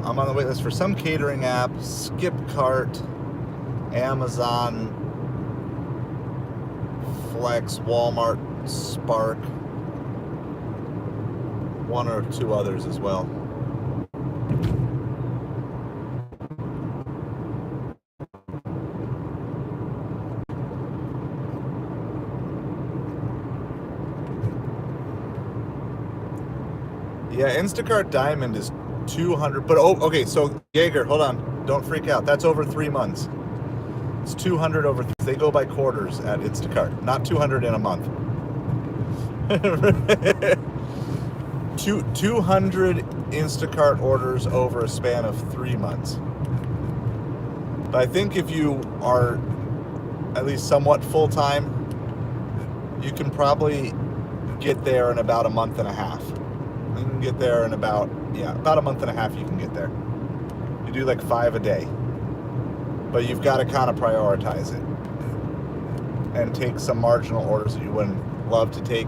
I'm on the wait list for some catering app, Skipcart, Amazon, Flex, Walmart, Spark, one or two others as well. Yeah, Instacart Diamond is 200, but oh, okay, so Jaeger, hold on, don't freak out. That's over 3 months. It's 200 over, they go by quarters at Instacart, not 200 in a month. 200 Instacart orders over a span of 3 months. But I think if you are at least somewhat full-time, you can probably get there in about a month and a half. You can get there in about a month and a half you can get there. You do like 5 a day. But you've got to kind of prioritize it and take some marginal orders that you wouldn't love to take.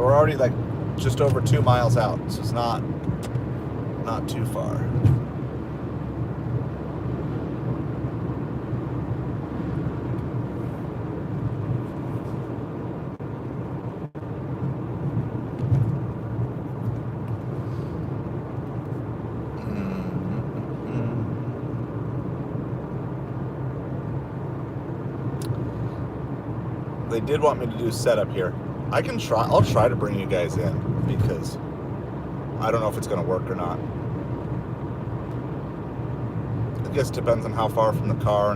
we're already like just over 2 miles out, so it's not too far. They did want me to do setup here. I'll try to bring you guys in because I don't know if it's going to work or not. I guess it depends on how far from the car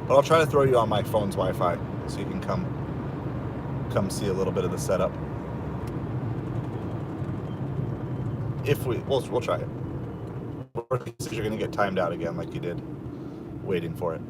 but I'll try to throw you on my phone's Wi-Fi so you can come see a little bit of the setup. We'll try it. You're going to get timed out again like you did waiting for it.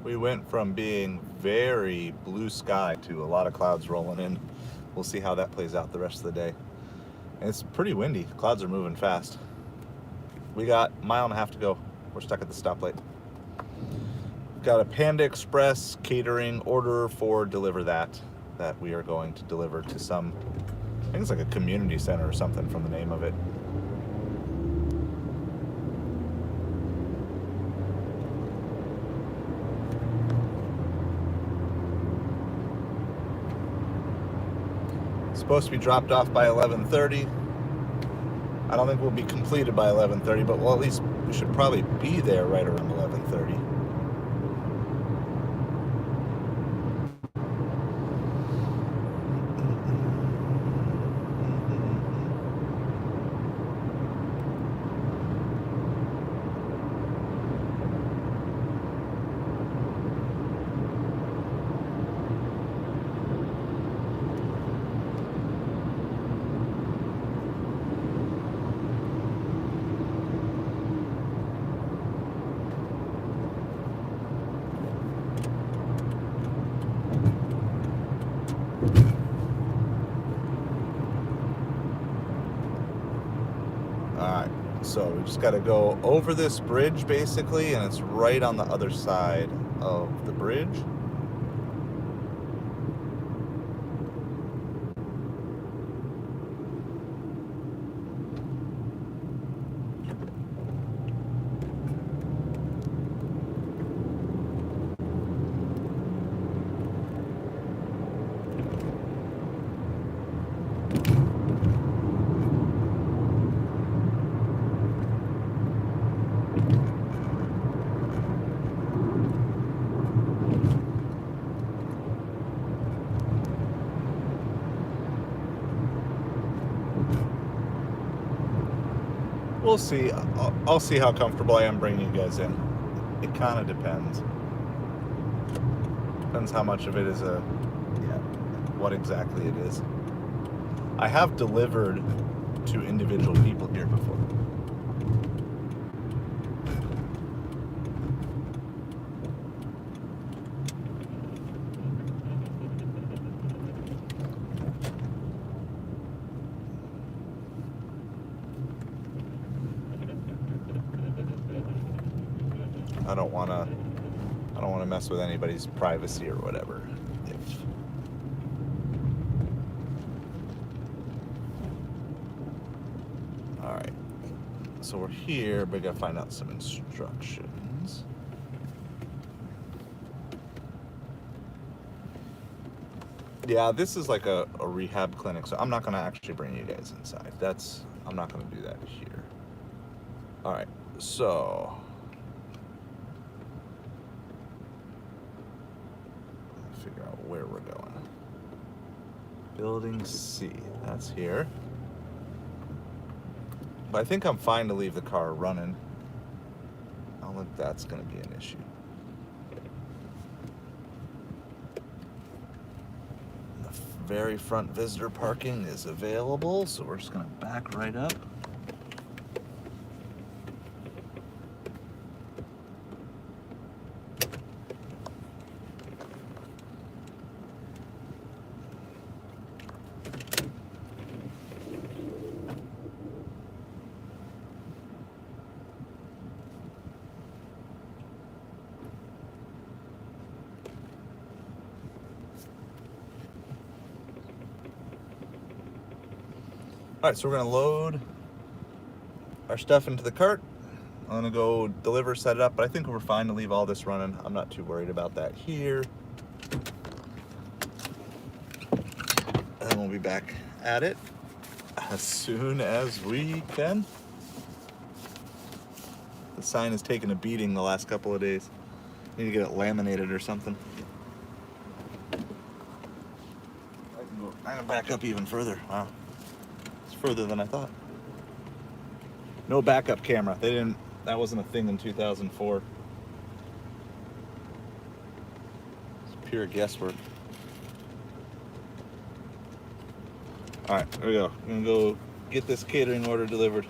We went from being very blue sky to a lot of clouds rolling in. We'll see how that plays out the rest of the day. And it's pretty windy. Clouds are moving fast. We got a mile and a half to go. We're stuck at the stoplight. Got a Panda Express catering order for DeliverThat that we are going to deliver to some, I think it's like a community center or something from the name of it. Supposed to be dropped off by 11:30. I don't think we'll be completed by 11:30, but at least we should probably be there right around 11:30. Alright, so we just got to go over this bridge basically, and it's right on the other side of the bridge. We'll see. I'll see how comfortable I am bringing you guys in. It kind of depends. Depends how much of it is what exactly it is. I have delivered to individual people here before. I don't want to mess with anybody's privacy or whatever. All right. So we're here, but we gotta find out some instructions. Yeah, this is like a rehab clinic, so I'm not gonna actually bring you guys inside. I'm not gonna do that here. All right, so let me figure out where we're going. Building C, that's here. But I think I'm fine to leave the car running. I don't think that's gonna be an issue. The very front visitor parking is available, so we're just gonna back right up. All right, so we're gonna load our stuff into the cart. I'm gonna go deliver, set it up, but I think we're fine to leave all this running. I'm not too worried about that here. And we'll be back at it as soon as we can. The sign has taken a beating the last couple of days. Need to get it laminated or something. I can back up even further. Wow. It's further than I thought. No backup camera. That wasn't a thing in 2004. It's pure guesswork. All right, there we go. I'm gonna go get this catering order delivered.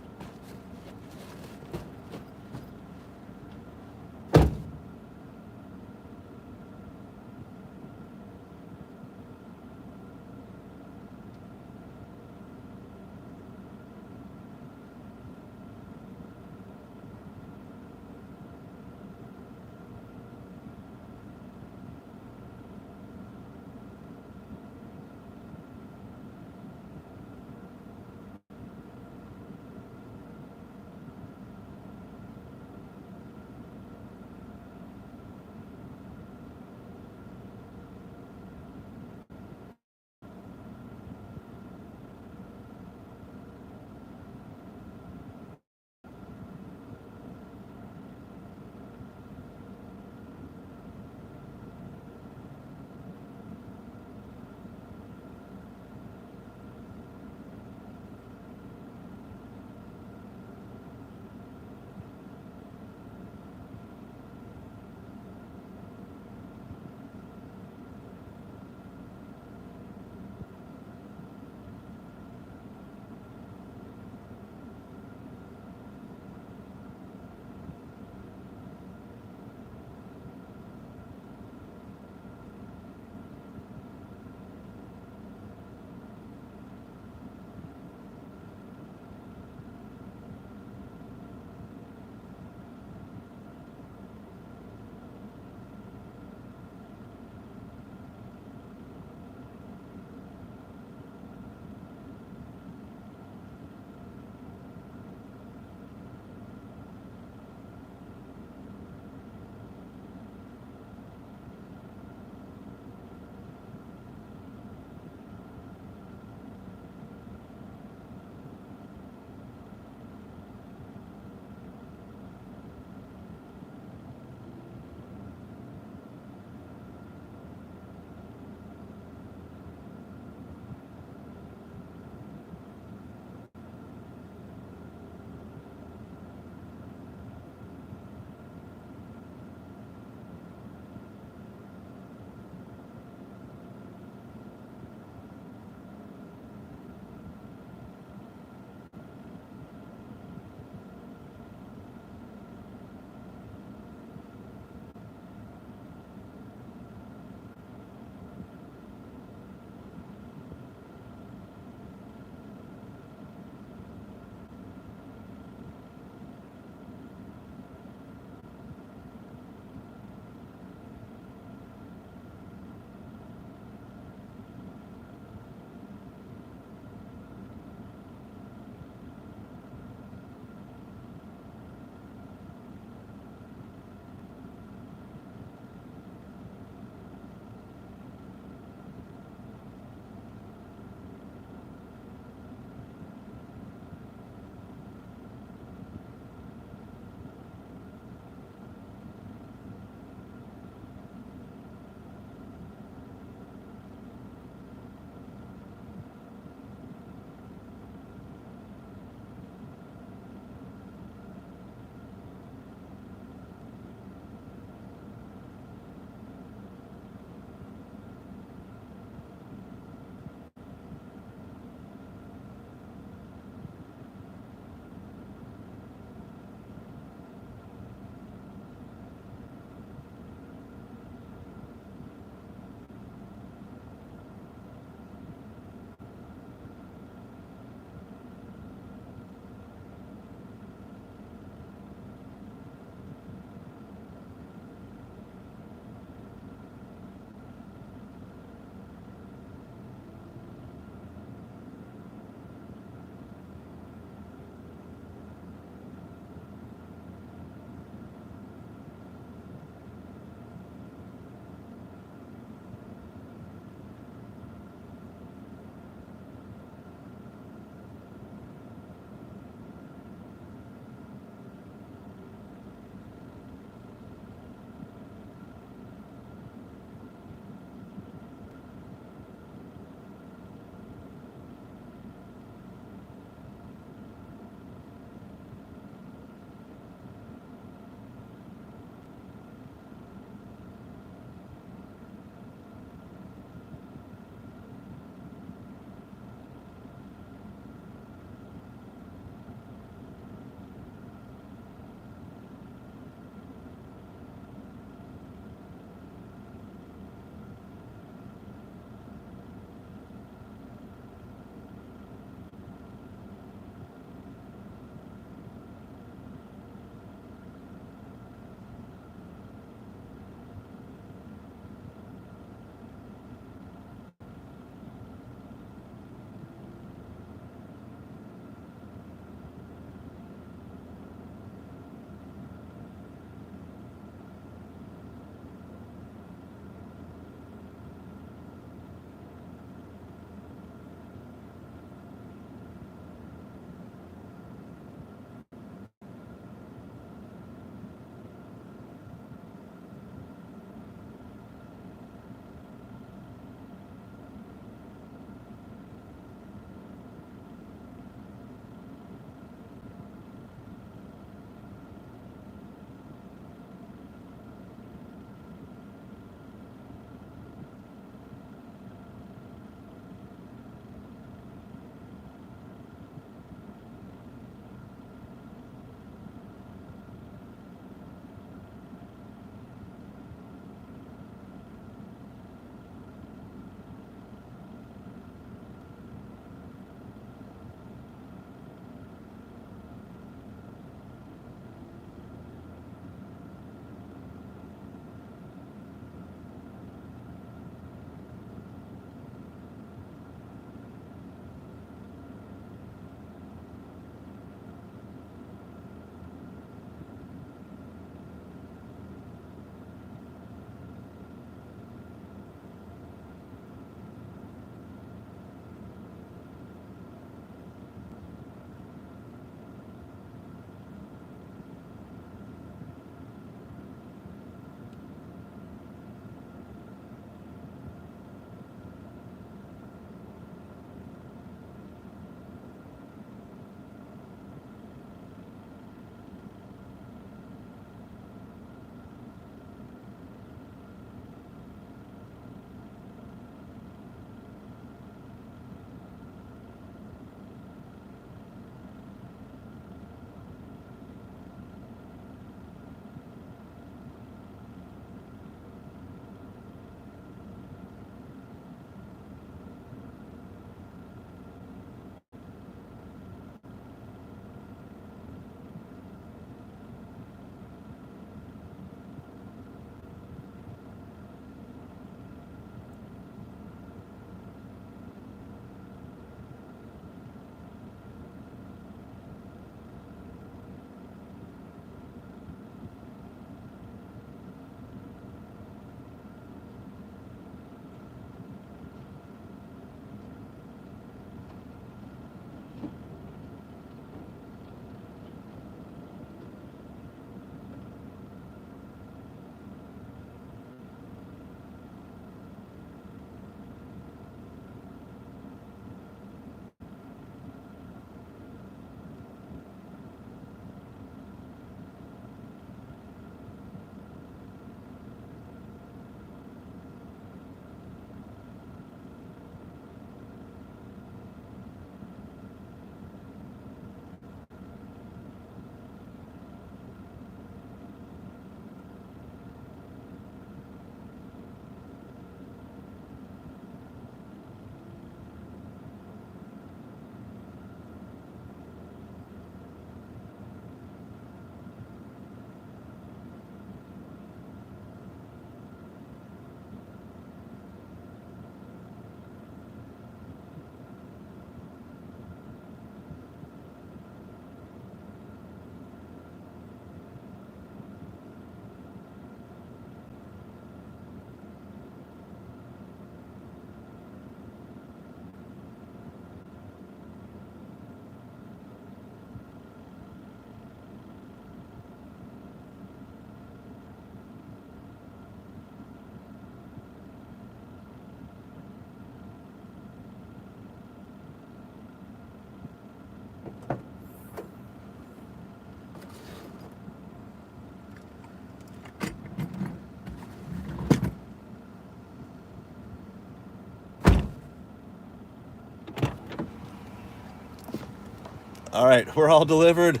All right, we're all delivered.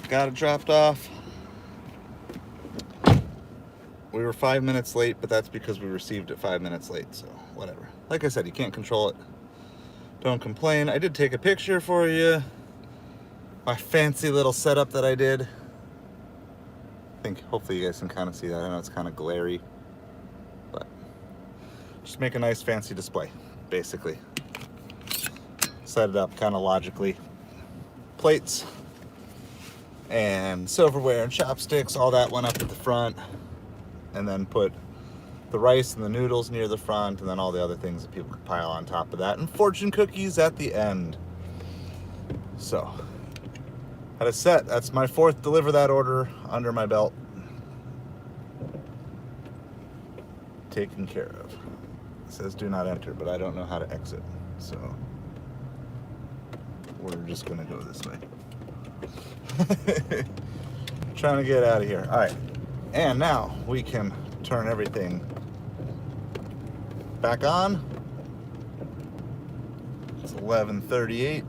Got it dropped off. We were 5 minutes late, but that's because we received it 5 minutes late, so whatever. Like I said, you can't control it. Don't complain. I did take a picture for you. My fancy little setup that I did. I think hopefully you guys can kind of see that. I know it's kind of glary, but just make a nice fancy display, basically. Set it up kind of logically. Plates and silverware and chopsticks, all that went up at the front, and then put the rice and the noodles near the front, and then all the other things that people could pile on top of that, and fortune cookies at the end. So had a set. That's my 4th DeliverThat order under my belt. Taken care of. It says do not enter, but I don't know how to exit, so we're just gonna go this way. Trying to get out of here. All right, and now we can turn everything back on. It's 11:38.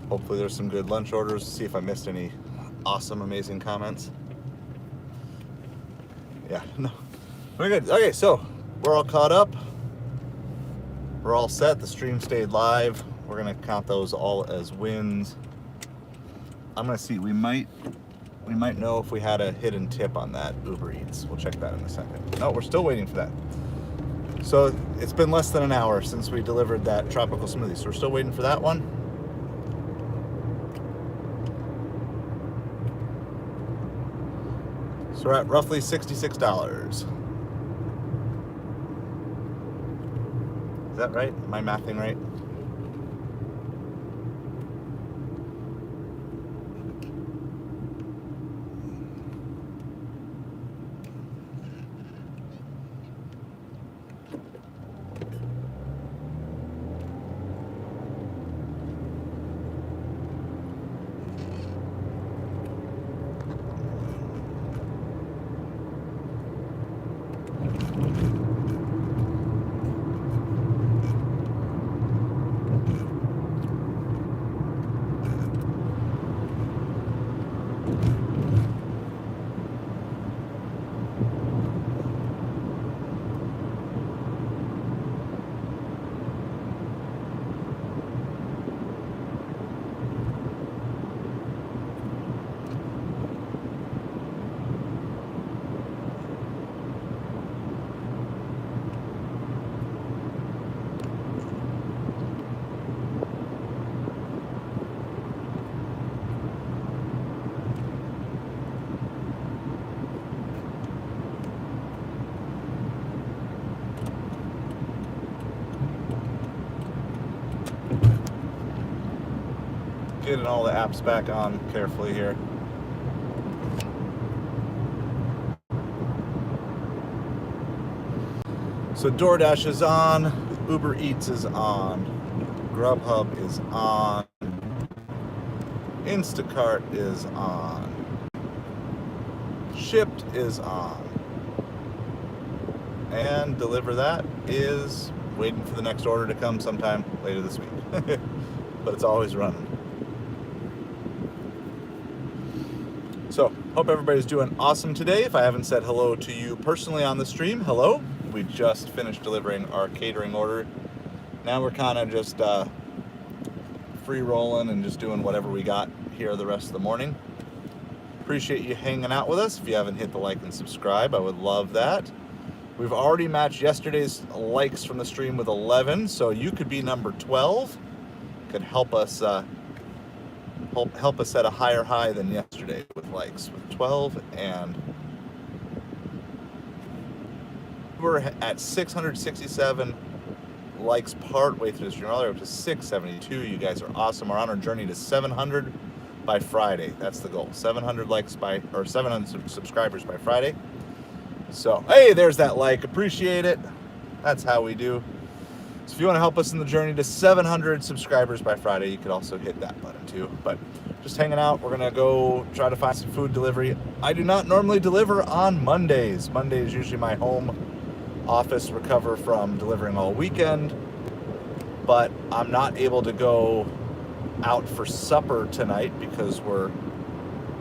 Hopefully there's some good lunch orders. See if I missed any awesome, amazing comments. Yeah, no, we're good. Okay, so we're all caught up. We're all set. The stream stayed live. We're gonna count those all as wins. I'm gonna see. We might know if we had a hidden tip on that Ubereats. We'll check that in a second. No, we're still waiting for that. So it's been less than an hour since we delivered that tropical smoothie. So we're still waiting for that one. So we're at roughly $66. Is that right? Am I mathing right? Getting all the apps back on carefully here. So Doordash is on, Ubereats is on, Grubhub is on, Instacart is on, Shipped is on, and DeliverThat is waiting for the next order to come sometime later this week. But it's always running. So, hope everybody's doing awesome today. If I haven't said hello to you personally on the stream, hello. We just finished delivering our catering order. Now we're kind of just free rolling and just doing whatever we got here the rest of the morning. Appreciate you hanging out with us. If you haven't hit the like and subscribe, I would love that. We've already matched yesterday's likes from the stream with 11, so you could be number 12. Could help us help us set a higher high than yesterday with likes with 12, and we're at 667 likes part way through the stream. All the way up to 672. You guys are awesome. We're on our journey to 700 by Friday. That's the goal. 700 likes by, or 700 subscribers by Friday. So, hey, there's that like. Appreciate it. That's how we do. So if you want to help us in the journey to 700 subscribers by Friday, you could also hit that button too. But just hanging out. We're going to go try to find some food delivery. I do not normally deliver on Mondays. Monday is usually my home office recover from delivering all weekend. but I'm not able to go out for supper tonight because we're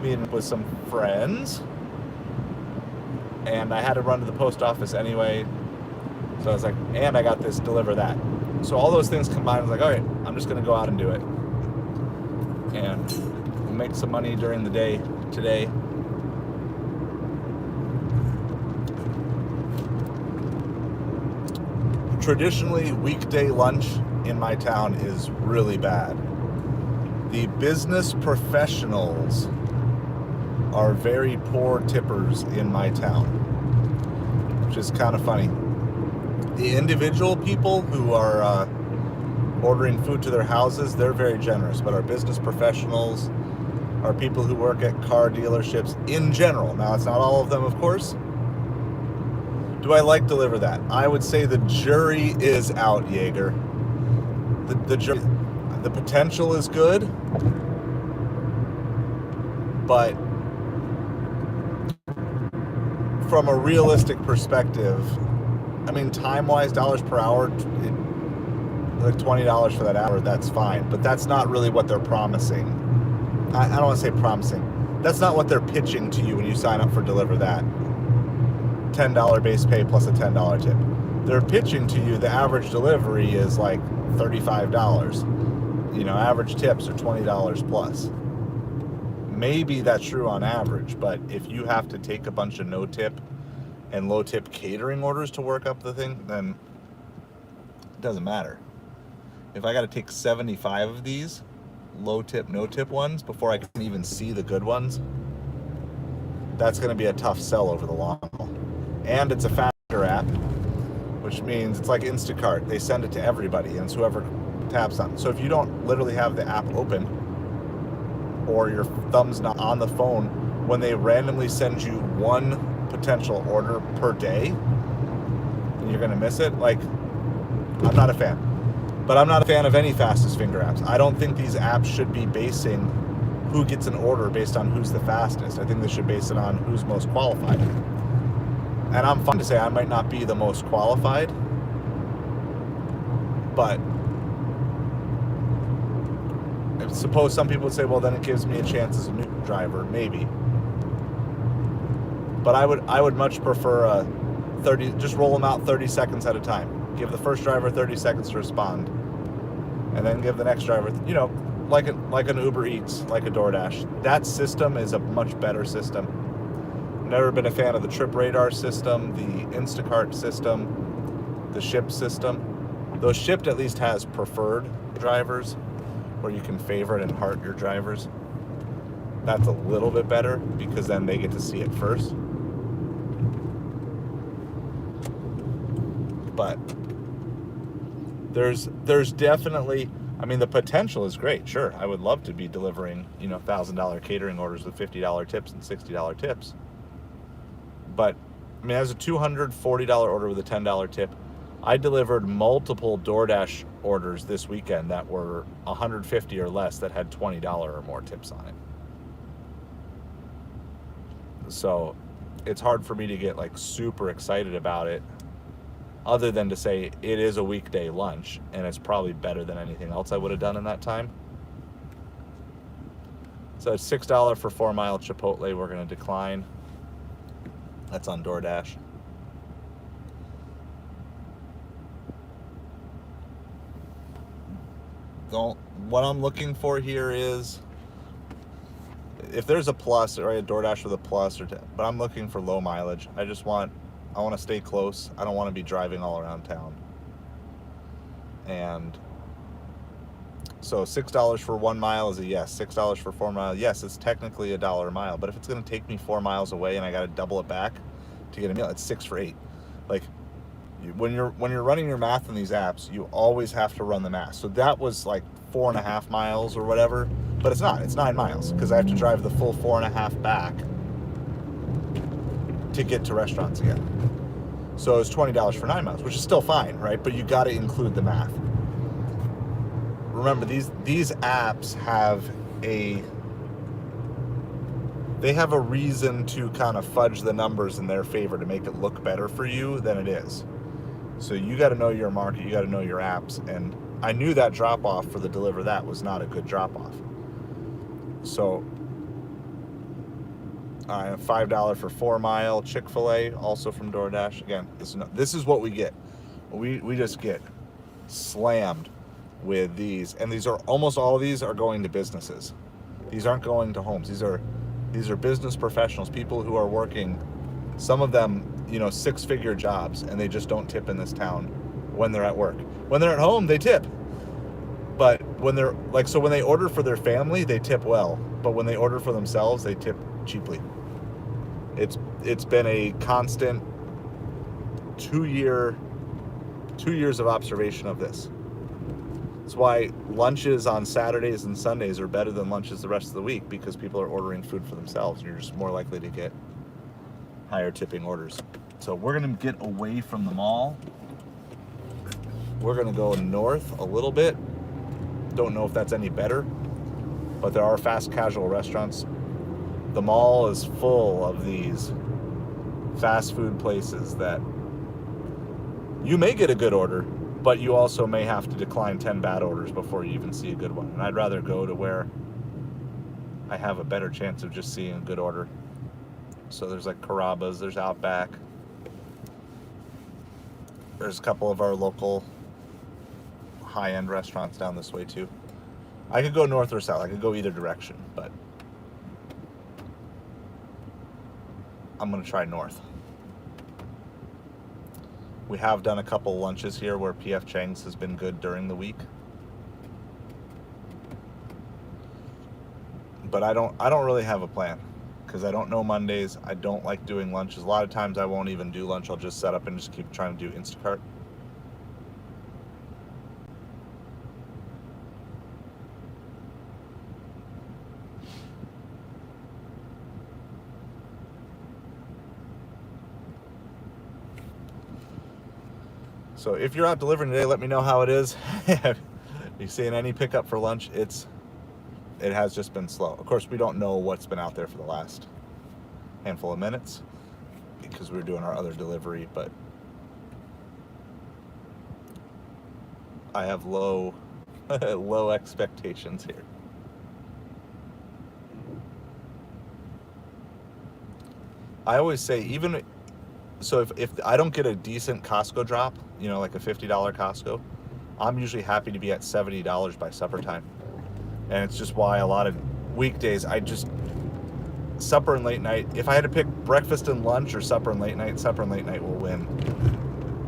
meeting with some friends. And I had to run to the post office anyway. So I was like, and I got this DeliverThat. So all those things combined, I was like, all right, I'm just going to go out and do it. And we'll make some money during the day today. Traditionally, weekday lunch in my town is really bad. The business professionals are very poor tippers in my town, which is kind of funny. The individual people who are ordering food to their houses, they're very generous, but our business professionals, our people who work at car dealerships in general, now it's not all of them, of course. Do I like DeliverThat? I would say the jury is out, Jaeger. The potential is good, but from a realistic perspective, I mean, time-wise, dollars per hour, like $20 for that hour, that's fine. But that's not really what they're promising. I don't want to say promising. That's not what they're pitching to you when you sign up for DeliverThat. $10 base pay plus a $10 tip. They're pitching to you the average delivery is like $35. You know, average tips are $20 plus. Maybe that's true on average, but if you have to take a bunch of no-tip and low-tip catering orders to work up the thing, then it doesn't matter. If I got to take 75 of these low-tip, no-tip ones before I can even see the good ones, that's going to be a tough sell over the long haul. And it's a faster app, which means it's like Instacart. They send it to everybody, and it's whoever taps on it. So if you don't literally have the app open, or your thumb's not on the phone, when they randomly send you one potential order per day, and you're gonna miss it, like, I'm not a fan. But I'm not a fan of any fastest finger apps. I don't think these apps should be basing who gets an order based on who's the fastest. I think they should base it on who's most qualified. And I'm fine to say I might not be the most qualified, but I suppose some people would say, well, then it gives me a chance as a new driver, maybe. But I would much prefer 30. Just roll them out 30 seconds at a time. Give the first driver 30 seconds to respond, and then give the next driver, you know, like an Ubereats, like a Doordash. That system is a much better system. Never been a fan of the trip radar system, the Instacart system, the Ship system. Though Shipped at least has preferred drivers, where you can favorite and heart your drivers. That's a little bit better because then they get to see it first. But there's definitely, I mean, the potential is great. Sure, I would love to be delivering, you know, $1,000 catering orders with $50 tips and $60 tips. But I mean, as a $240 order with a $10 tip, I delivered multiple DoorDash orders this weekend that were $150 or less that had $20 or more tips on it. So it's hard for me to get like super excited about it, other than to say it is a weekday lunch and it's probably better than anything else I would have done in that time. So it's $6 for 4 Mile Chipotle. We're going to decline. That's on DoorDash. What I'm looking for here is, if there's a plus, or a DoorDash with a plus, but I'm looking for low mileage. I want to stay close. I don't want to be driving all around town. And so $6 for 1 mile is a yes. $6 for 4 miles, yes, it's technically $1 a mile. But if it's going to take me 4 miles away and I got to double it back to get a meal, it's 6 for 8. Like, when you're running your math in these apps, you always have to run the math. So that was like 4.5 miles or whatever, but it's not. It's 9 miles because I have to drive the full 4.5 back to get to restaurants again. So it's $20 for 9 miles, which is still fine, right? But you got to include the math. Remember, these apps have a reason to kind of fudge the numbers in their favor to make it look better for you than it is. So you got to know your market, you got to know your apps, and I knew that drop off for the DeliverThat was not a good drop off. So $5 for 4 Mile, Chick-fil-A, also from DoorDash. Again, this is what we get. We just get slammed with these, and these are almost all of these are going to businesses. These aren't going to homes. These are business professionals, people who are working, some of them, 6-figure jobs, and they just don't tip in this town when they're at work. When they're at home, they tip. But when they're when they order for their family, they tip well. But when they order for themselves, they tip cheaply. It's been a constant 2 years of observation of this. That's why lunches on Saturdays and Sundays are better than lunches the rest of the week, because people are ordering food for themselves. You're just more likely to get higher tipping orders. So we're gonna get away from the mall. We're gonna go north a little bit. Don't know if that's any better, but there are fast casual restaurants. The mall is full of these fast food places that you may get a good order, but you also may have to decline 10 bad orders before you even see a good one. And I'd rather go to where I have a better chance of just seeing a good order. So there's like Carrabba's, there's Outback. There's a couple of our local high-end restaurants down this way too. I could go north or south. I could go either direction, but I'm going to try north. We have done a couple lunches here where P.F. Chang's has been good during the week. But I don't really have a plan, because I don't know Mondays. I don't like doing lunches. A lot of times I won't even do lunch. I'll just set up and just keep trying to do Instacart. So if you're out delivering today, let me know how it is. If you're seeing any pickup for lunch, it has just been slow. Of course, we don't know what's been out there for the last handful of minutes because we're doing our other delivery, but I have low expectations here. I always say, if I don't get a decent Costco drop, like a $50 Costco, I'm usually happy to be at $70 by supper time. And it's just why a lot of weekdays, supper and late night, if I had to pick breakfast and lunch or supper and late night will win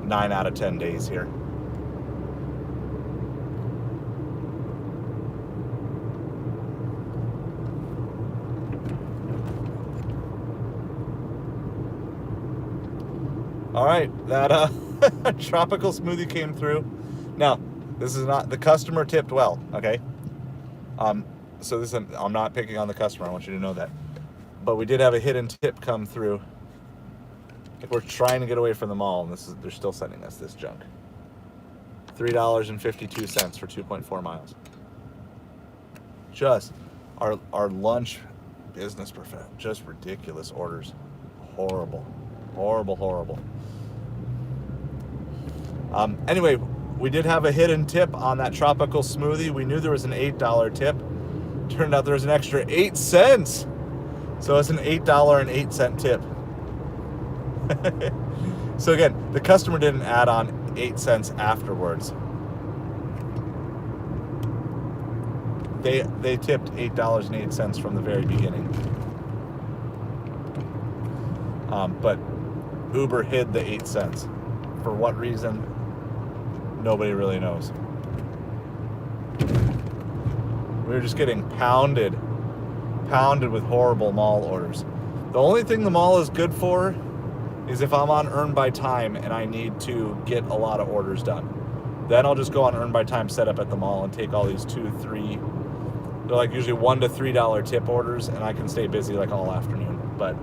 9 out of 10 days here. All right, that tropical smoothie came through. Now, this is not, the customer tipped well, okay? So I'm not picking on the customer. I want you to know that. But we did have a hidden tip come through. We're trying to get away from the mall, and they're still sending us this junk. $3.52 for 2.4 miles. Just our lunch business perfect. Just ridiculous orders. Horrible. Anyway, we did have a hidden tip on that tropical smoothie. We knew there was an $8 tip. Turned out there was an extra 8 cents. So it's an $8.08 tip. So again, the customer didn't add on 8 cents afterwards. They tipped $8.08 from the very beginning. But Uber hid the 8 cents. For what reason? Nobody really knows. We were just getting pounded with horrible mall orders. The only thing the mall is good for is if I'm on Earn by Time and I need to get a lot of orders done. Then I'll just go on Earn by Time setup at the mall and take all these they're like usually $1 to $3 tip orders, and I can stay busy like all afternoon. But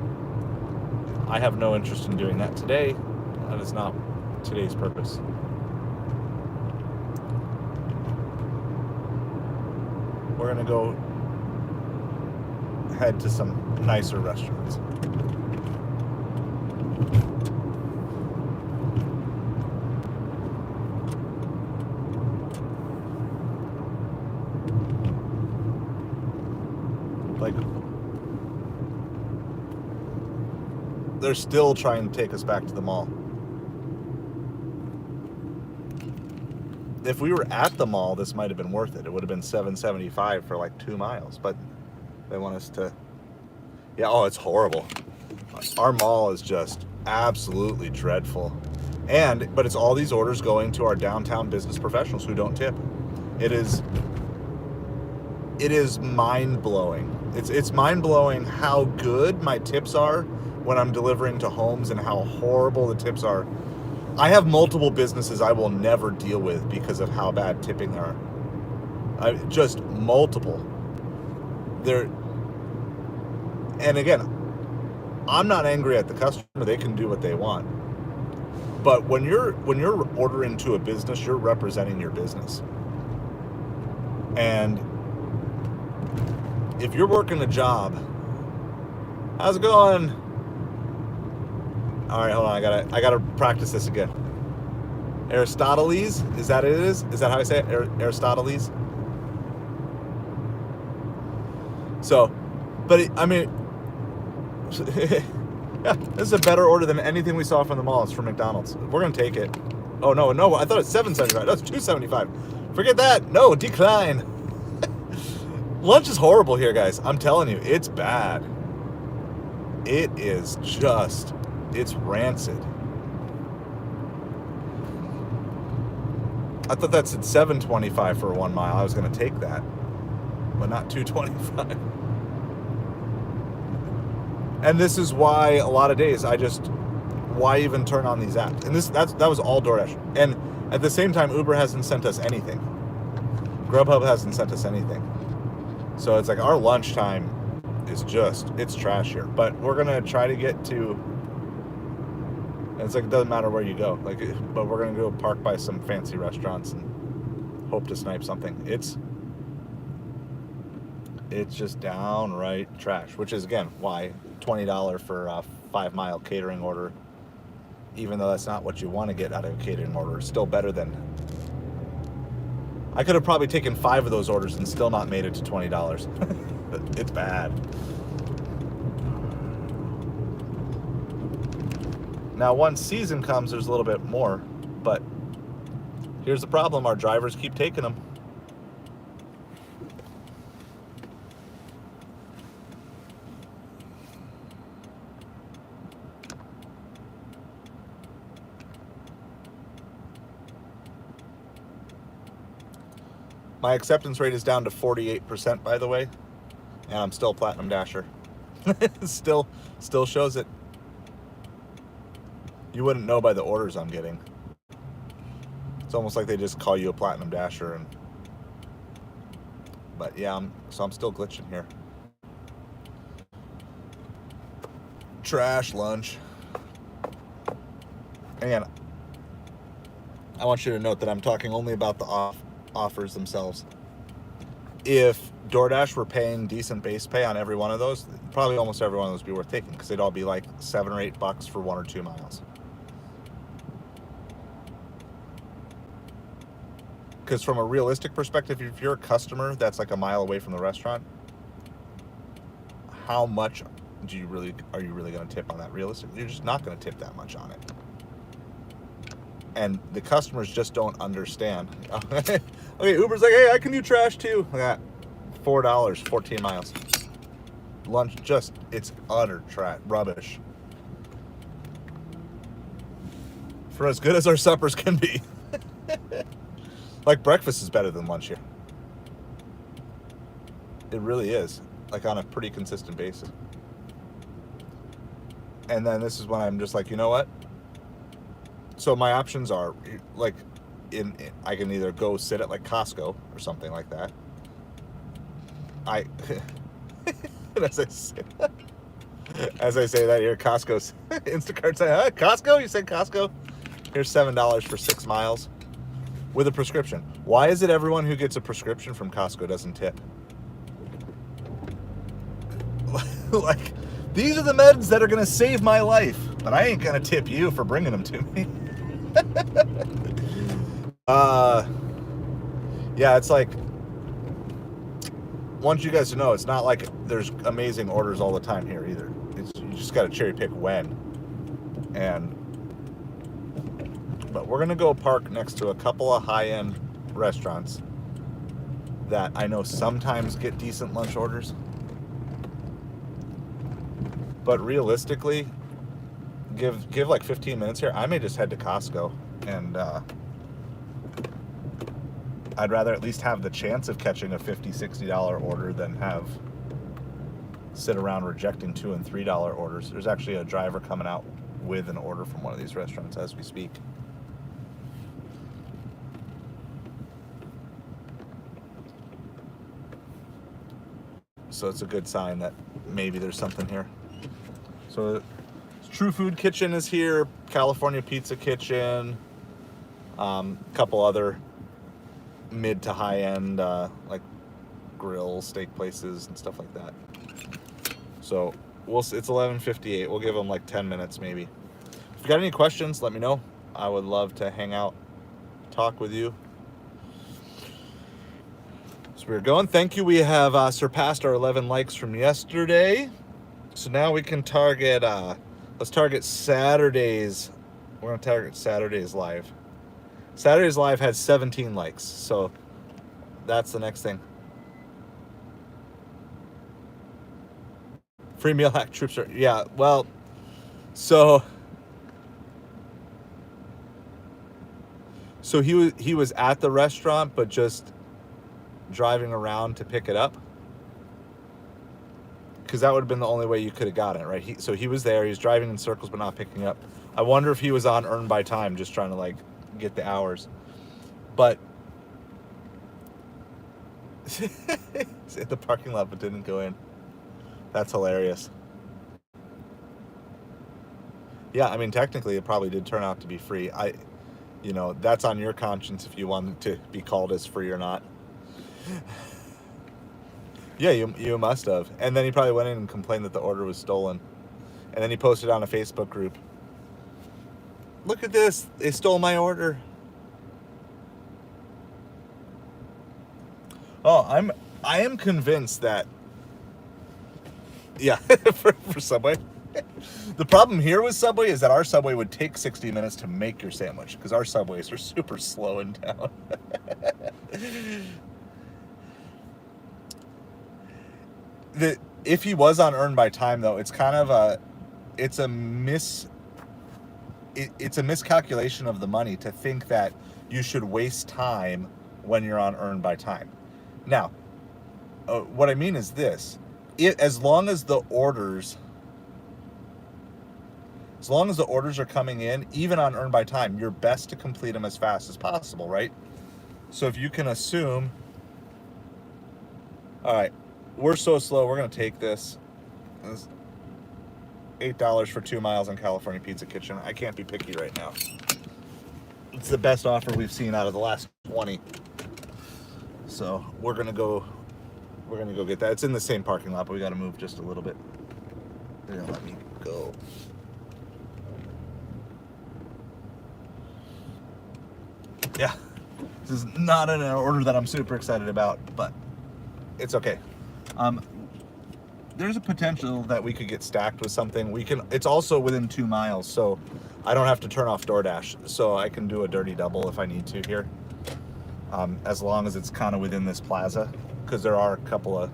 I have no interest in doing that today. That is not today's purpose. We're gonna go head to some nicer restaurants. Like, they're still trying to take us back to the mall. If we were at the mall, this might have been worth it. It would have been $7.75 for like 2 miles, but they want us to, yeah, oh, it's horrible. Our mall is just absolutely dreadful. But it's all these orders going to our downtown business professionals who don't tip. It is mind-blowing. It's mind-blowing how good my tips are when I'm delivering to homes and how horrible the tips are. I have multiple businesses I will never deal with because of how bad tipping are. Just multiple. And again, I'm not angry at the customer. They can do what they want. But when you're ordering to a business, you're representing your business. And if you're working a job, how's it going? All right, hold on. I gotta practice this again. Aristoteles, is that it is? Is that how I say it? Aristoteles. So, but I mean, yeah, this is a better order than anything we saw from the mall. It's from McDonald's. We're gonna take it. Oh no, I thought it's $7.75. That's $2.75. Forget that. No, decline. Lunch is horrible here, guys. I'm telling you, it's bad. It is just, it's rancid. I thought that said $7.25 for 1 mile. I was gonna take that, but not $2.25. And this is why a lot of days why even turn on these apps? And that was all DoorDash. And at the same time, Uber hasn't sent us anything. Grubhub hasn't sent us anything. So it's like our lunchtime is it's trash here. But we're gonna try to get to. It's like it doesn't matter where you go. But we're gonna go park by some fancy restaurants and hope to snipe something. It's just downright trash, which is again why $20 for a 5 mile catering order, even though that's not what you want to get out of a catering order, is still better than. I could have probably taken 5 of those orders and still not made it to $20. It's bad. Now, once season comes, there's a little bit more, but here's the problem: our drivers keep taking them. My acceptance rate is down to 48%, by the way, and I'm still Platinum Dasher. still shows it. You wouldn't know by the orders I'm getting. It's almost like they just call you a Platinum Dasher, but yeah, I'm still glitching here. Trash lunch. And I want you to note that I'm talking only about the offers themselves. If DoorDash were paying decent base pay on every one of those, probably almost every one of those would be worth taking, because they'd all be like $7 or $8 for 1 or 2 miles. Because from a realistic perspective, if you're a customer that's like a mile away from the restaurant, how much are you really going to tip on that? Realistically, you're just not going to tip that much on it. And the customers just don't understand. Okay, Uber's like, hey, I can do trash too. I got $4, 14 miles. Lunch, it's utter trash, rubbish. For as good as our suppers can be. Like, breakfast is better than lunch here. It really is. Like, on a pretty consistent basis. And then this is when I'm just like, you know what? So my options are, like, I can either go sit at like Costco or something like that. As I say that here, Costco's Instacart say, huh? Costco? You said Costco? Here's $7 for 6 miles with a prescription. Why is it everyone who gets a prescription from Costco doesn't tip? Like, these are the meds that are going to save my life, but I ain't going to tip you for bringing them to me. Yeah, it's like, want you guys to know, it's not like there's amazing orders all the time here either. You just got to cherry pick when. But we're going to go park next to a couple of high-end restaurants that I know sometimes get decent lunch orders. But realistically, give like 15 minutes here. I may just head to Costco, and I'd rather at least have the chance of catching a $50, $60 order than sit around rejecting $2 and $3 orders. There's actually a driver coming out with an order from one of these restaurants as we speak. So it's a good sign that maybe there's something here. So True Food Kitchen is here, California Pizza Kitchen, a couple other mid to high end like grill steak places and stuff like that. So it's 11:58. We'll give them like 10 minutes maybe. If you got any questions, let me know. I would love to hang out, talk with you. So we're going. Thank you. We have surpassed our 11 likes from yesterday. So now we can target, let's target Saturdays. We're going to target Saturdays Live. Saturdays Live had 17 likes. So that's the next thing. Free meal hack troops are, yeah, well, so he was at the restaurant, but just driving around to pick it up, because that would have been the only way you could have got it, right? So he was there, he was driving in circles but not picking up. I wonder if he was on earn by time, just trying to like get the hours. But it's at the parking lot but didn't go in. That's hilarious. Yeah, I mean, technically it probably did turn out to be free. That's on your conscience if you wanted to be called as free or not. Yeah, you must have. And then he probably went in and complained that the order was stolen. And then he posted on a Facebook group, look at this, they stole my order. Oh, I am convinced that, yeah, for Subway. The problem here with Subway is that our Subway would take 60 minutes to make your sandwich, because our Subways are super slow in town. If he was on earn by time, though, it's kind of it's a miscalculation of the money to think that you should waste time when you're on earn by time. Now, what I mean is this: as long as the orders are coming in, even on earn by time, you're best to complete them as fast as possible, right? So if you can assume, all right, we're so slow, we're going to take this. It's $8 for 2 miles on California Pizza Kitchen. I can't be picky right now. It's the best offer we've seen out of the last 20. So we're going to go get that. It's in the same parking lot, but we got to move just a little bit. They're going to let me go. Yeah. This is not an order that I'm super excited about, but it's okay. There's a potential that we could get stacked with something. It's also within 2 miles, so I don't have to turn off DoorDash, so I can do a dirty double if I need to here. As long as it's kind of within this plaza, because there are a couple of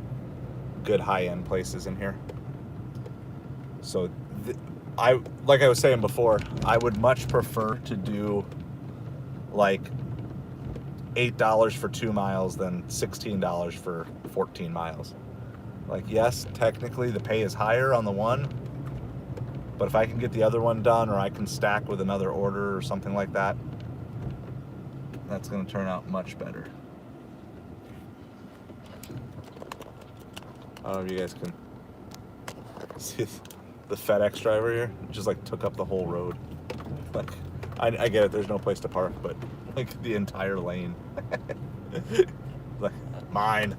good high-end places in here. So like I was saying before, I would much prefer to do like $8 for 2 miles than $16 for 14 miles. Like, yes, technically the pay is higher on the one, but if I can get the other one done, or I can stack with another order or something like that, that's going to turn out much better. I don't know if you guys can see the FedEx driver here. Just like took up the whole road. Like, I get it, there's no place to park, but like the entire lane. Like, mine.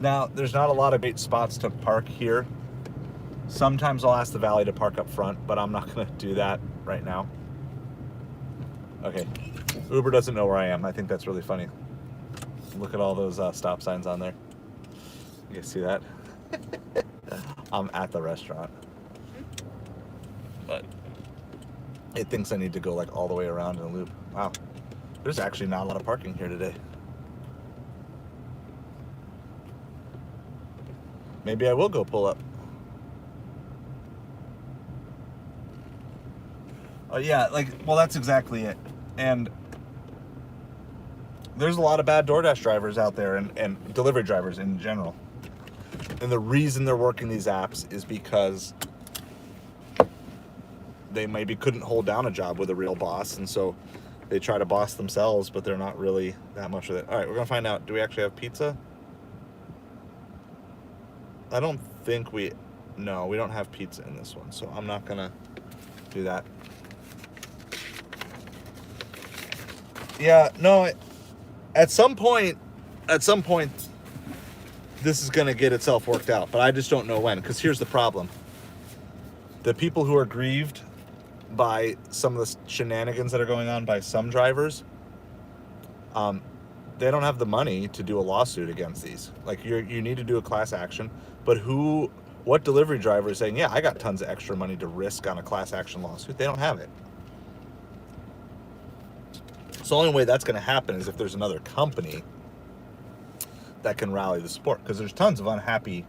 Now, there's not a lot of great spots to park here. Sometimes I'll ask the valet to park up front, but I'm not going to do that right now. Okay. Uber doesn't know where I am. I think that's really funny. Look at all those stop signs on there. You guys see that? I'm at the restaurant. But it thinks I need to go like all the way around in a loop. Wow. There's actually not a lot of parking here today. Maybe I will go pull up. Oh yeah, well, that's exactly it. And there's a lot of bad DoorDash drivers out there and delivery drivers in general. And the reason they're working these apps is because they maybe couldn't hold down a job with a real boss, and so they try to boss themselves, but they're not really that much of it. All right, we're gonna find out. Do we actually have pizza? I don't think no, we don't have pizza in this one, so I'm not gonna do that. Yeah, no, at some point, this is gonna get itself worked out, but I just don't know when, because here's the problem. The people who are grieved by some of the shenanigans that are going on by some drivers, they don't have the money to do a lawsuit against these. Like, you need to do a class action, but what delivery driver is saying, yeah, I got tons of extra money to risk on a class action lawsuit? They don't have it. So the only way that's going to happen is if there's another company that can rally the support, because there's tons of unhappy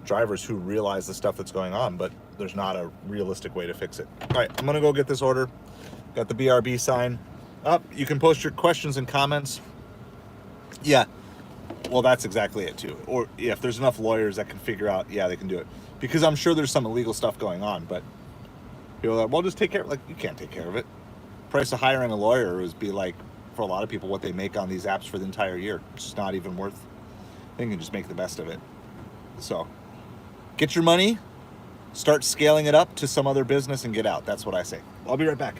drivers who realize the stuff that's going on, but there's not a realistic way to fix it. All right, I'm gonna go get this order. Got the BRB sign up. You can post your questions and comments. Yeah, well, that's exactly it too. Or yeah, if there's enough lawyers that can figure out, yeah, they can do it, because I'm sure there's some illegal stuff going on, but people are like, well, just take care of it. Like, you can't take care of it. Price of hiring a lawyer would be like, for a lot of people, what they make on these apps for the entire year. It's just not even worth. They can just make the best of it. So get your money, start scaling it up to some other business, and get out. That's what I say. I'll be right back.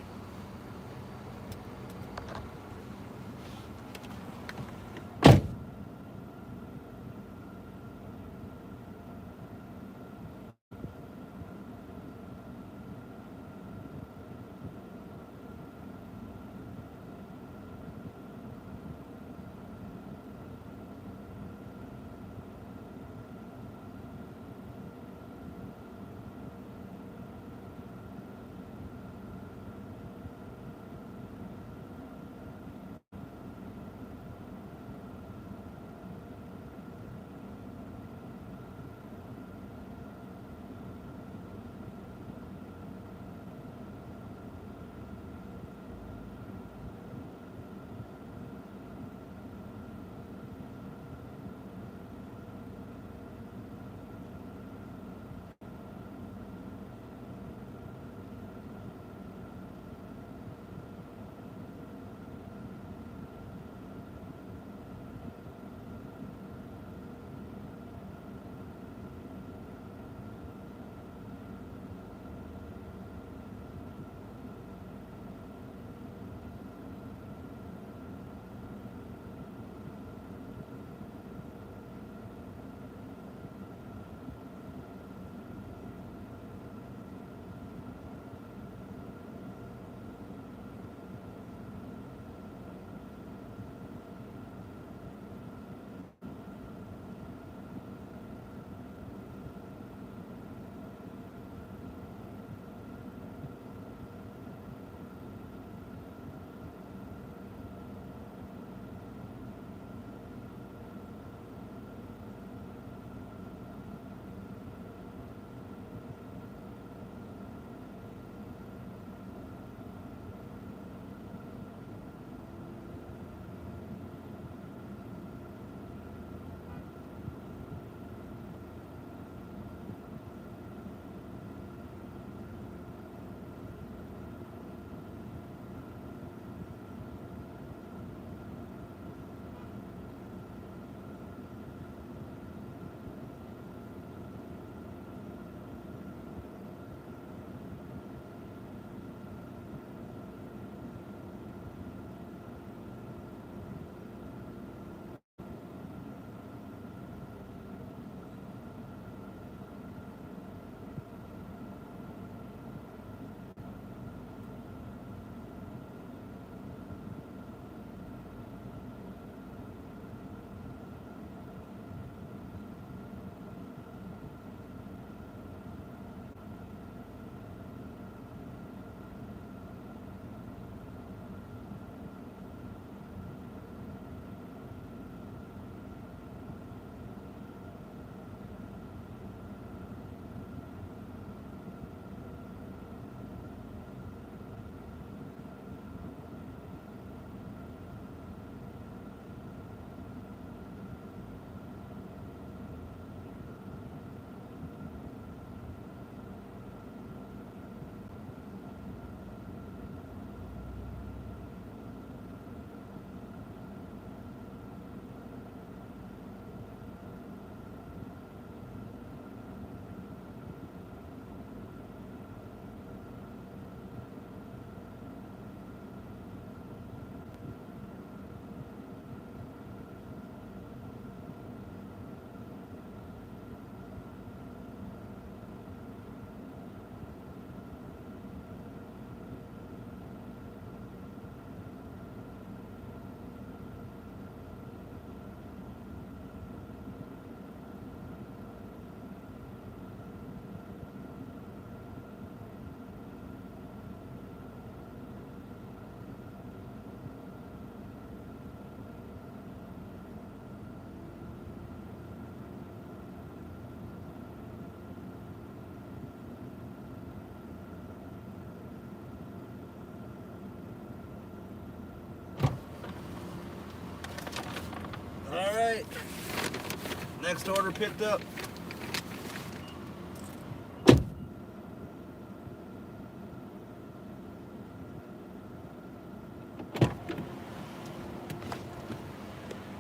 next order picked up.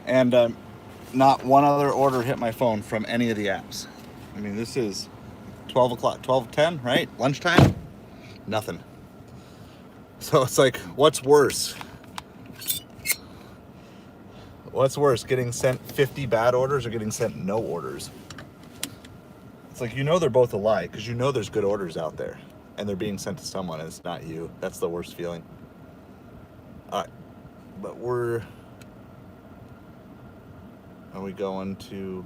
And not one other order hit my phone from any of the apps. I mean, this is 12 o'clock, 12:10, right? Lunchtime? Nothing. So it's like, what's worse? What's worse, getting sent 50 bad orders or getting sent no orders? It's like, you know they're both a lie because you know there's good orders out there and they're being sent to someone and it's not you. That's the worst feeling. All right, but are we going to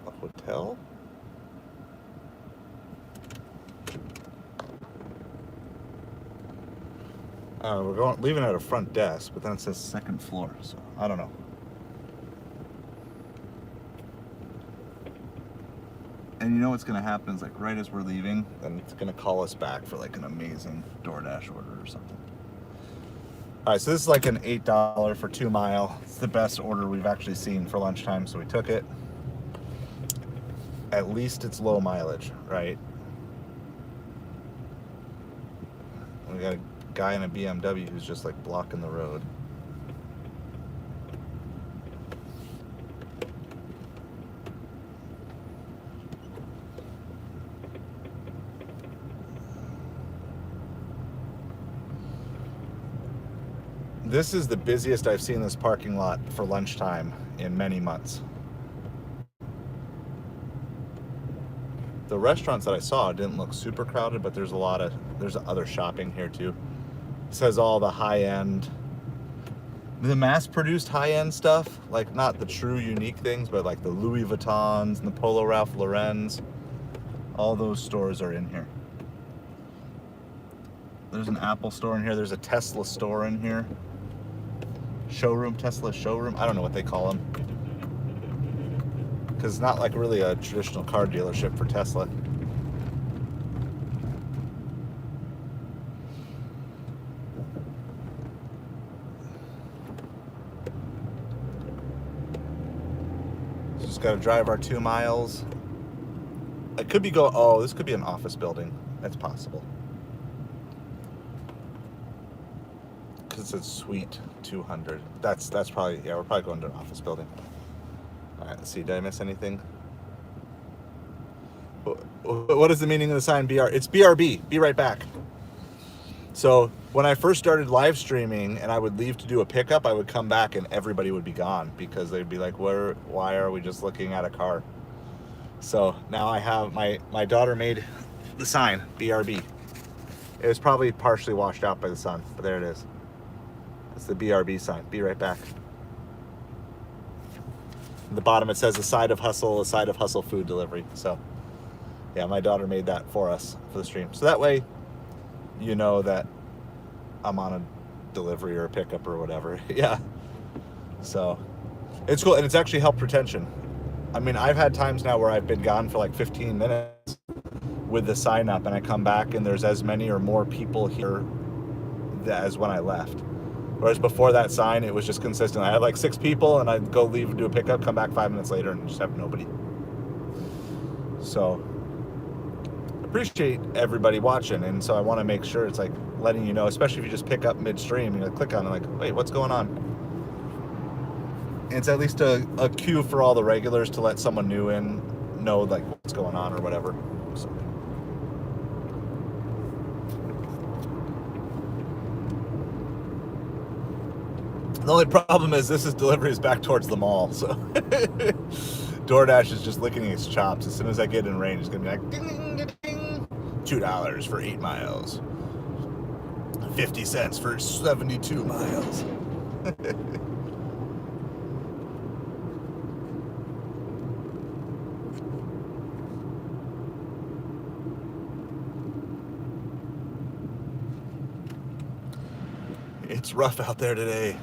a hotel? We're leaving at a front desk, but then it says second floor, so I don't know. And you know what's gonna happen is like right as we're leaving, then it's gonna call us back for like an amazing DoorDash order or something. All right, so this is like an $8 for 2 mile. It's the best order we've actually seen for lunchtime, so we took it. At least it's low mileage, right? We got a guy in a BMW who's just like blocking the road. This is the busiest I've seen this parking lot for lunchtime in many months. The restaurants that I saw didn't look super crowded, but there's other shopping here too. It says all the high-end, the mass-produced high-end stuff, like not the true unique things, but like the Louis Vuittons and the Polo Ralph Lauren's, all those stores are in here. There's an Apple store in here. There's a Tesla store in here. Showroom, Tesla showroom. I don't know what they call them. Because it's not like really a traditional car dealership for Tesla. Just got to drive our 2 miles. It could be this could be an office building. That's possible. Because it's Suite 200. That's probably, yeah, we're probably going to an office building. All right, let's see. Did I miss anything? What is the meaning of the sign BR? It's BRB. Be right back. So when I first started live streaming and I would leave to do a pickup, I would come back and everybody would be gone because they'd be like, why are we just looking at a car? So now I have, my daughter made the sign, BRB. It was probably partially washed out by the sun, but there it is. It's the BRB sign. Be right back. At the bottom it says a side of hustle food delivery. So yeah, my daughter made that for us for the stream. So that way you know that I'm on a delivery or a pickup or whatever. Yeah. So it's cool, and it's actually helped retention. I mean, I've had times now where I've been gone for like 15 minutes with the sign up and I come back and there's as many or more people here as when I left. Whereas before that sign, it was just consistent. I had like 6 people and I'd go leave and do a pickup, come back 5 minutes later and just have nobody. So appreciate everybody watching. And so I want to make sure it's like letting you know, especially if you just pick up midstream, you click on it like, wait, what's going on? And it's at least a cue for all the regulars to let someone new in know like what's going on or whatever. So. The only problem is this is deliveries back towards the mall, so DoorDash is just licking its chops. As soon as I get in range, it's gonna be like ding, ding, ding, ding. $2 for 8 miles, 50 cents for 72 miles. It's rough out there today.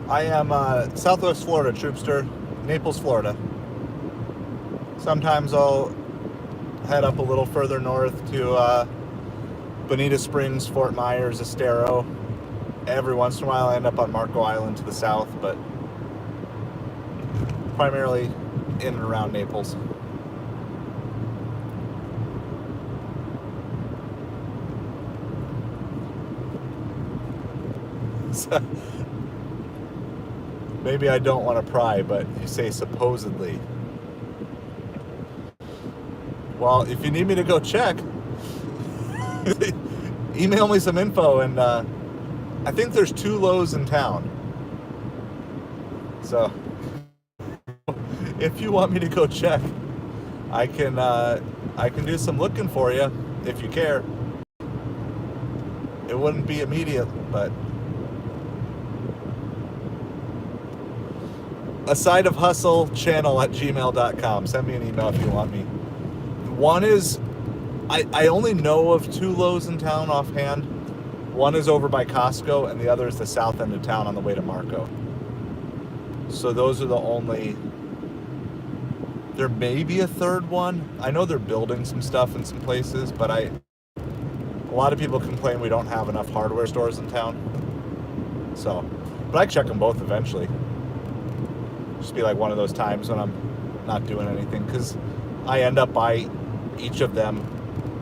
I am Southwest Florida Troopster, Naples, Florida. Sometimes I'll head up a little further north to Bonita Springs, Fort Myers, Estero. Every once in a while I end up on Marco Island to the south, but primarily in and around Naples. So, maybe I don't want to pry, but you say supposedly. Well, if you need me to go check, email me some info, and I think there's 2 Lowe's in town. So if you want me to go check, I can do some looking for you if you care. It wouldn't be immediate, but aside of hustle channel at gmail.com. Send me an email if you want me. One is, I only know of 2 Lowe's in town offhand. One is over by Costco, and the other is the south end of town on the way to Marco. So those are the only. There may be a third one. I know they're building some stuff in some places, but a lot of people complain we don't have enough hardware stores in town. So, but I check them both eventually. Just be like one of those times when I'm not doing anything, because I end up by each of them.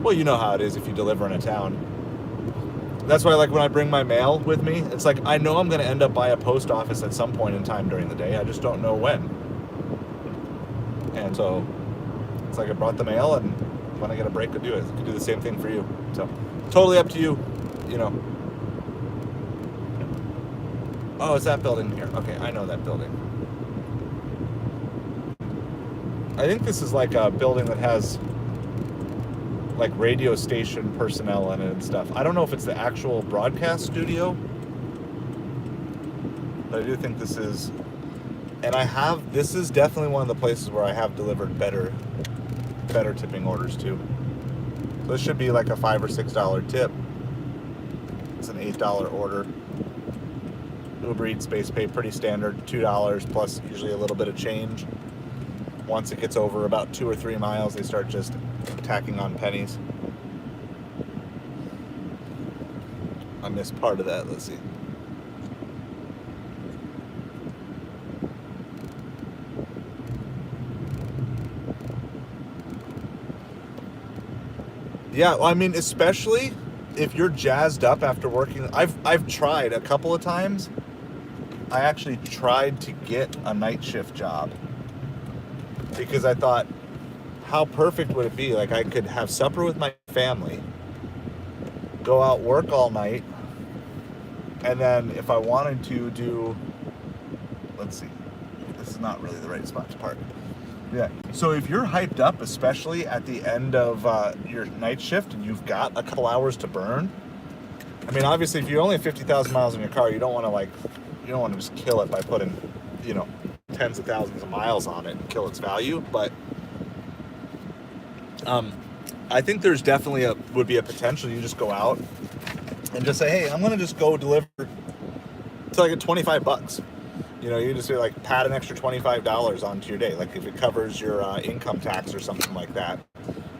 Well, you know how it is if you deliver in a town. That's why, like, when I bring my mail with me, it's like I know I'm going to end up by a post office at some point in time during the day. I just don't know when. And so it's like I brought the mail, and when I get a break, I do it. I could do the same thing for you. So totally up to you, you know. Oh, it's that building here. Okay, I know that building. I think this is like a building that has like radio station personnel in it and stuff. I don't know if it's the actual broadcast studio, but I do think this is. And this is definitely one of the places where I have delivered better tipping orders too. So this should be like a $5 or $6 tip. It's an $8 order. Ubereats base pay pretty standard, $2 plus usually a little bit of change. Once it gets over about 2 or 3 miles, they start just tacking on pennies. I missed part of that. Let's see. Yeah, well, I mean, especially if you're jazzed up after working. I've tried a couple of times. I actually tried to get a night shift job because I thought, how perfect would it be? Like, I could have supper with my family, go out, work all night, and then if I wanted to do, let's see, this is not really the right spot to park. Yeah. So if you're hyped up, especially at the end of your night shift, and you've got a couple hours to burn, I mean, obviously, if you only have 50,000 miles in your car, you don't want to just kill it by putting, tens of thousands of miles on it and kill its value. But I think there's definitely would be a potential. You just go out and just say, hey, I'm gonna just go deliver to like $25. You just say, like, pad an extra $25 onto your day, like if it covers your income tax or something like that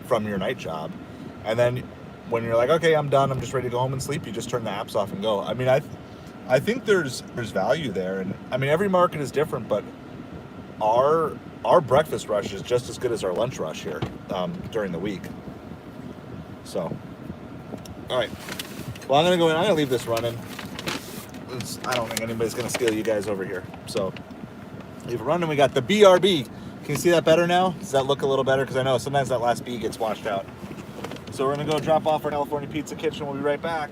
from your night job. And then when you're like, okay, I'm done, I'm just ready to go home and sleep, you just turn the apps off and go. I mean, I think there's value there, and I mean, every market is different, but our breakfast rush is just as good as our lunch rush here during the week. So, all right. Well, I'm gonna leave this running. I don't think anybody's gonna steal you guys over here. So leave it running. We got the BRB. Can you see that better now? Does that look a little better? Because I know sometimes that last B gets washed out. So we're gonna go drop off our California Pizza Kitchen. We'll be right back.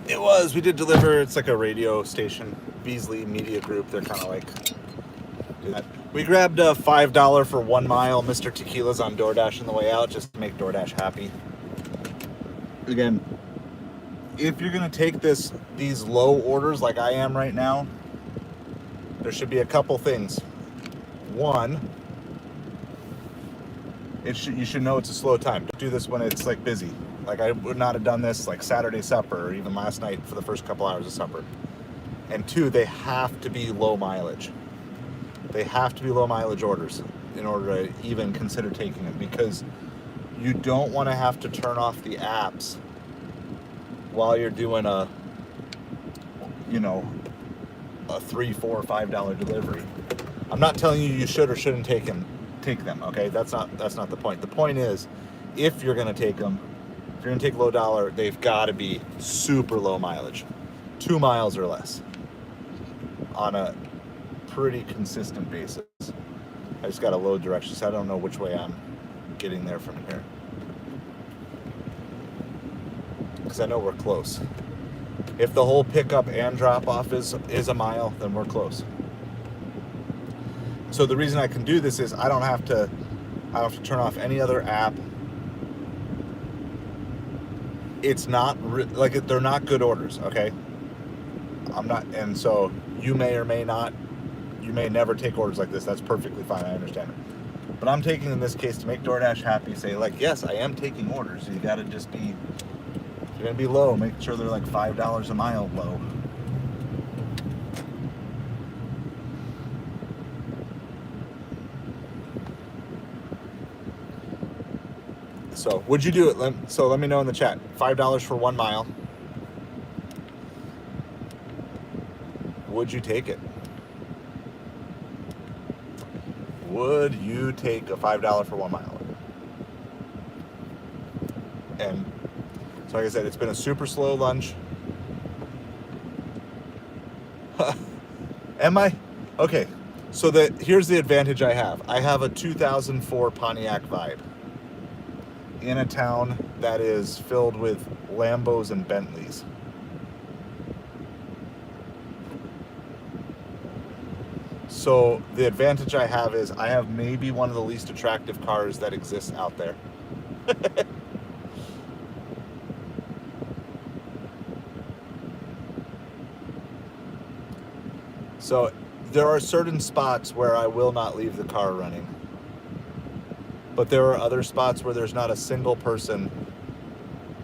It was. We did deliver. It's like a radio station, Beasley Media Group. They're kind of like do that. We grabbed a $5 for 1 mile Mr. Tequilas on Doordash on the way out, just to make Doordash happy. Again, if you're gonna take these low orders like I am right now, there should be a couple things. One, you should know it's a slow time. Don't do this when it's like busy. Like I would not have done this like Saturday supper or even last night for the first couple hours of supper. And two, they have to be low mileage. They have to be low mileage orders in order to even consider taking them, because you don't want to have to turn off the apps while you're doing a $3, $4, $5 delivery. I'm not telling you should or shouldn't take them. Okay, that's not the point. The point is, if you're gonna take them, if you're gonna take low dollar, they've got to be super low mileage, 2 miles or less, on a pretty consistent basis. I just got to load directions. I don't know which way I'm getting there from here, because I know we're close. If the whole pickup and drop off is a mile, then we're close. So the reason I can do this is I don't have to turn off any other app. It's not they're not good orders, okay? And so you may or may not, you may never take orders like this. That's perfectly fine. I understand it. But I'm taking in this case to make Doordash happy. Say like, yes, I am taking orders. You got to just be, you're gonna be low. Make sure they're like $5 a mile low. So would you do it? Let me know in the chat. $5 for 1 mile. Would you take it? Would you take a $5 for 1 mile? And so like I said, it's been a super slow lunch. Am I? Okay. So here's the advantage I have. I have a 2004 Pontiac Vibe in a town that is filled with Lambos and Bentleys. So the advantage I have is I have maybe one of the least attractive cars that exists out there. So there are certain spots where I will not leave the car running. But there are other spots where there's not a single person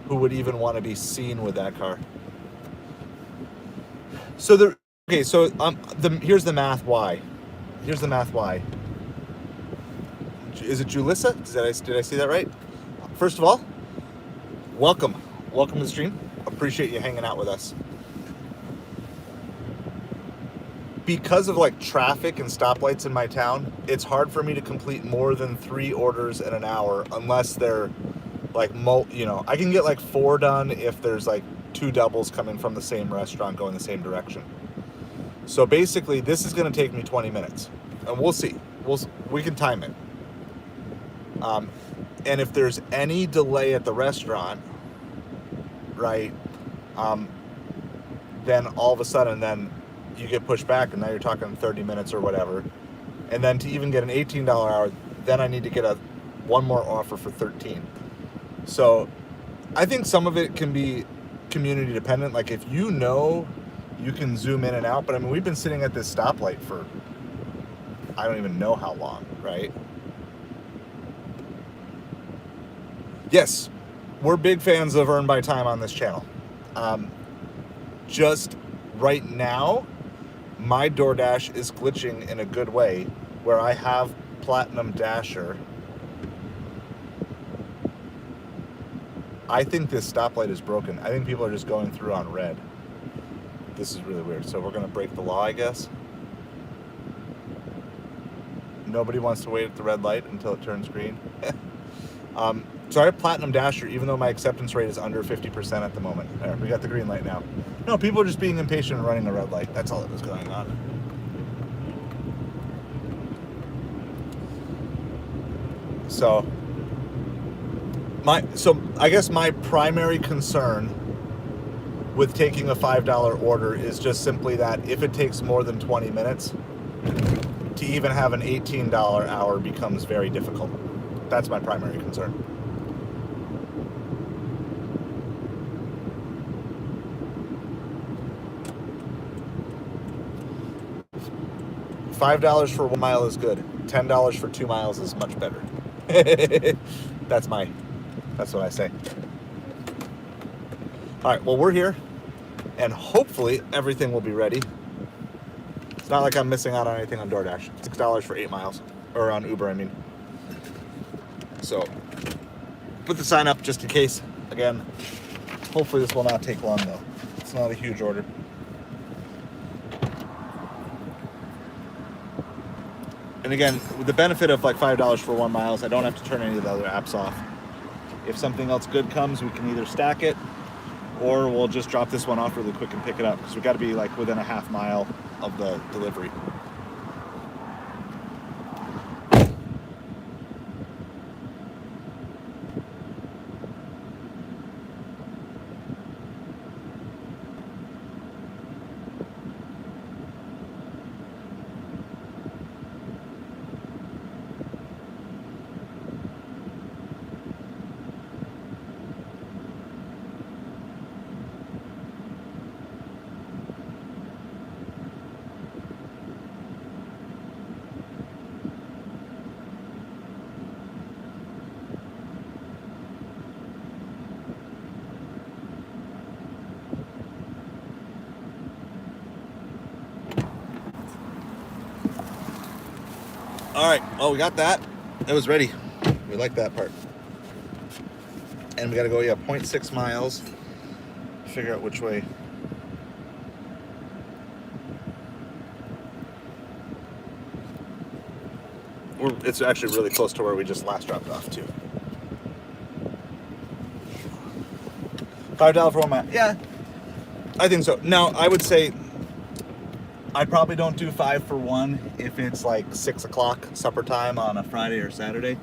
who would even want to be seen with that car. So here's the math why. Here's the math why. Is it Julissa? Did I see that right? First of all, welcome to the stream. Appreciate you hanging out with us. Because of like traffic and stoplights in my town, it's hard for me to complete more than 3 orders in an hour unless they're like, I can get like 4 done if there's like 2 doubles coming from the same restaurant going the same direction. So basically, this is going to take me 20 minutes, and we'll see. We can time it. And if there's any delay at the restaurant, right, then all of a sudden, then you get pushed back, and now you're talking 30 minutes or whatever. And then to even get an $18 hour, then I need to get one more offer for 13. So I think some of it can be community dependent. Like if you can zoom in and out, but I mean, we've been sitting at this stoplight for I don't even know how long, right? Yes, we're big fans of Earn by Time on this channel. Just right now, my DoorDash is glitching in a good way where I have Platinum Dasher. I think this stoplight is broken. I think people are just going through on red. This is really weird. So we're going to break the law, I guess. Nobody wants to wait at the red light until it turns green. So I have Platinum Dasher, even though my acceptance rate is under 50% at the moment. There, we got the green light now. No, people are just being impatient and running the red light. That's all that was going on. So I guess my primary concern with taking a $5 order is just simply that if it takes more than 20 minutes, to even have an $18 hour becomes very difficult. That's my primary concern. $5 for 1 mile is good. $10 for 2 miles is much better. That's what I say. All right, well, we're here, and hopefully everything will be ready. It's not like I'm missing out on anything on Doordash. $6 for 8 miles, or on Uber, I mean. So, put the sign up just in case. Again, hopefully this will not take long, though. It's not a huge order. And again, with the benefit of like $5 for 1 mile is I don't have to turn any of the other apps off. If something else good comes, we can either stack it, or we'll just drop this one off really quick and pick it up, because we got to be like within a half mile of the delivery. All right, well, we got that. It was ready. We like that part. And we got to go, 0.6 miles. Figure out which way. It's actually really close to where we just last dropped off, too. $5 for 1 mile. Yeah, I think so. Now, I would say I probably don't do 5 for 1 if it's like 6 o'clock supper time on a Friday or Saturday.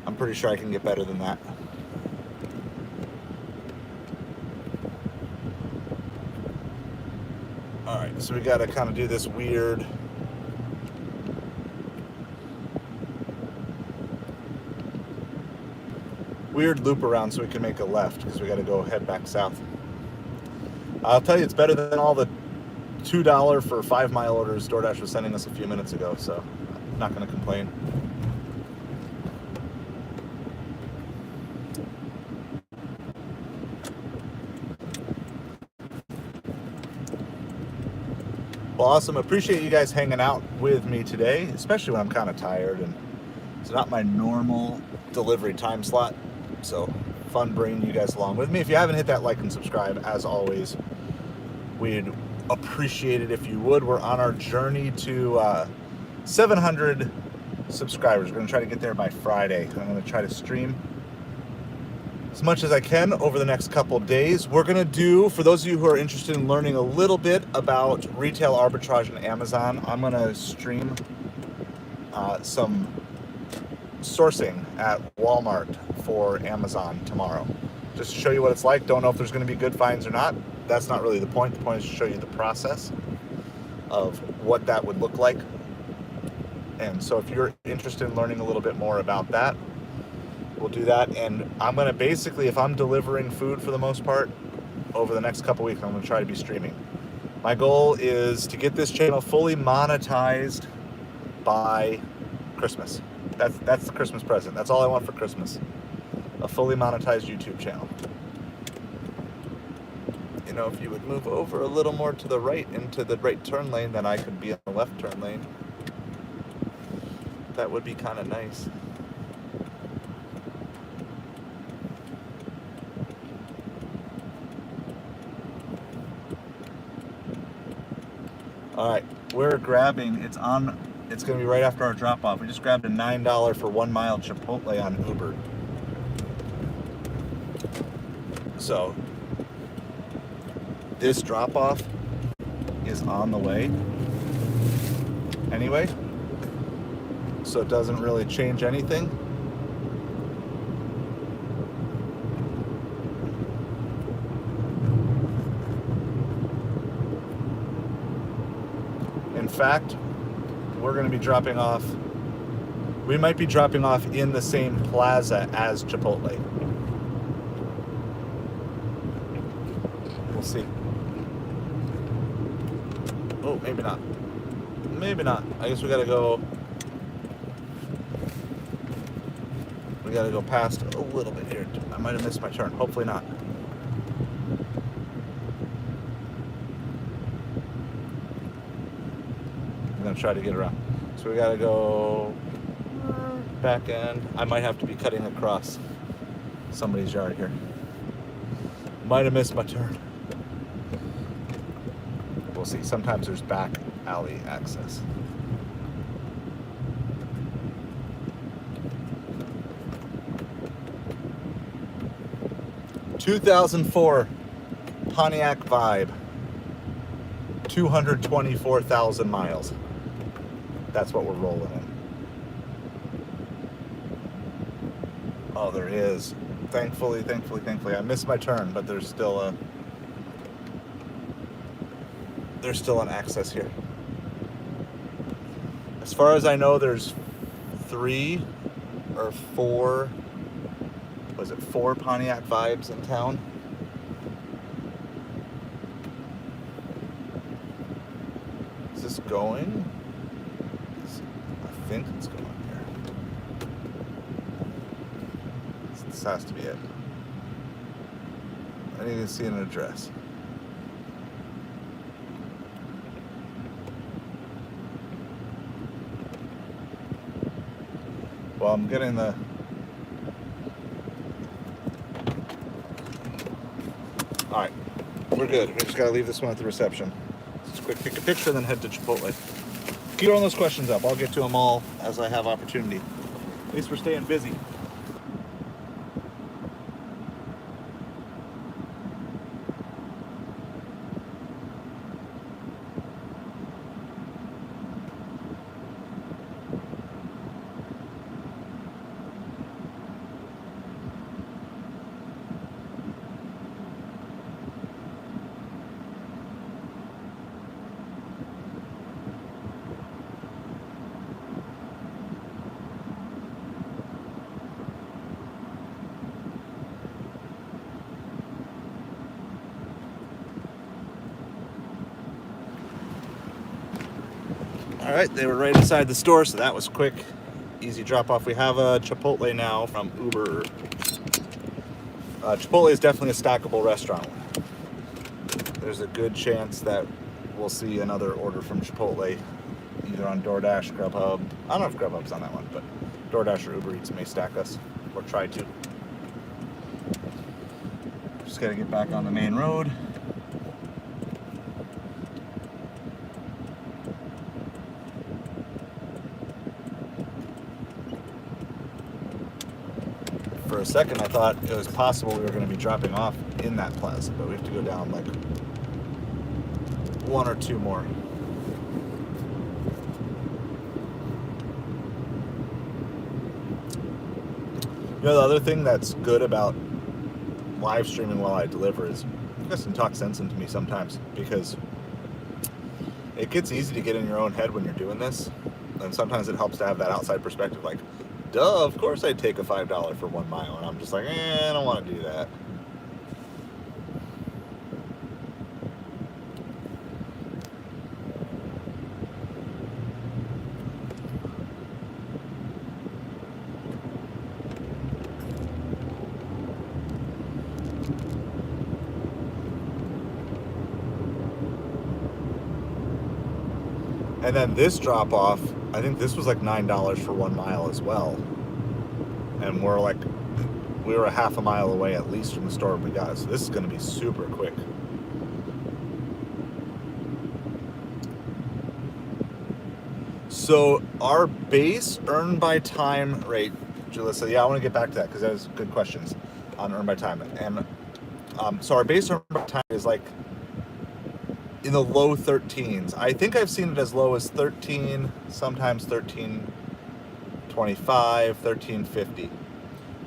I'm pretty sure I can get better than that. All right, so we got to kind of do this weird loop around so we can make a left, because we got to go head back south. I'll tell you, it's better than all the $2 for 5 mile orders DoorDash was sending us a few minutes ago, so I'm not going to complain. Well, awesome. Appreciate you guys hanging out with me today, especially when I'm kind of tired and it's not my normal delivery time slot. So fun bringing you guys along with me. If you haven't hit that like and subscribe, as always, we'd appreciate it if you would. We're on our journey to 700 subscribers. We're going to try to get there by Friday. I'm going to try to stream as much as I can over the next couple days. We're going to do, for those of you who are interested in learning a little bit about retail arbitrage and Amazon, I'm going to stream some sourcing at Walmart for Amazon tomorrow, just to show you what it's like. Don't know if there's going to be good finds or not. That's not really the point. The point is to show you the process of what that would look like. And so if you're interested in learning a little bit more about that, we'll do that. And I'm going to basically, if I'm delivering food for the most part over the next couple weeks, I'm going to try to be streaming. My goal is to get this channel fully monetized by Christmas. That's the Christmas present. That's all I want for Christmas. A fully monetized YouTube channel. You know, if you would move over a little more to the right into the right turn lane, then I could be in the left turn lane. That would be kind of nice. All right, we're grabbing, it's going to be right after our drop off. We just grabbed a $9 for 1 mile Chipotle on Uber. So this drop off is on the way anyway, so it doesn't really change anything. fact, we're going to be dropping off. We might be dropping off in the same plaza as Chipotle. We'll see. Oh, maybe not. Maybe not. I guess we gotta go. We gotta go past a little bit here. I might have missed my turn. Hopefully not. I'm gonna try to get around. So we gotta go back end. I might have to be cutting across somebody's yard here. Might have missed my turn. We'll see. Sometimes there's back alley access. ...2004 Pontiac Vibe. 224,000 miles. That's what we're rolling in. Oh, there is. Thankfully. I missed my turn, but there's still an access here. As far as I know, there's 3 or 4, was it 4 Pontiac Vibes in town? Is this going? I think it's going here. This has to be it. I need to see an address. Well, I'm getting the... Alright, we're good. We just gotta leave this one at the reception. Just quick take a picture, then head to Chipotle. Keep throwing those questions up. I'll get to them all as I have opportunity. At least we're staying busy. All right, they were right inside the store, so that was quick. Easy drop off. We have a Chipotle now from Uber. Chipotle is definitely a stackable restaurant. There's a good chance that we'll see another order from Chipotle, either on Doordash, Grubhub. I don't know if Grubhub's on that one, but Doordash or Ubereats may stack us, or try to. Just gotta get back on the main road. For a second, I thought it was possible we were going to be dropping off in that plaza, but we have to go down like 1 or 2 more. You know, the other thing that's good about live streaming while I deliver is you guys can talk sense into me sometimes, because it gets easy to get in your own head when you're doing this, and sometimes it helps to have that outside perspective, like, duh, of course I'd take a $5 for 1 mile. And I'm just like, I don't want to do that. And then this drop off, I think this was like $9 for 1 mile as well. And we were a half a mile away at least from the store we got. So this is going to be super quick. So our base earn by time rate, Julissa, yeah, I want to get back to that because that was good questions on earn by time. And so our base earn by time is like in the low 13s. I think I've seen it as low as 13, sometimes 13.25, 13.50.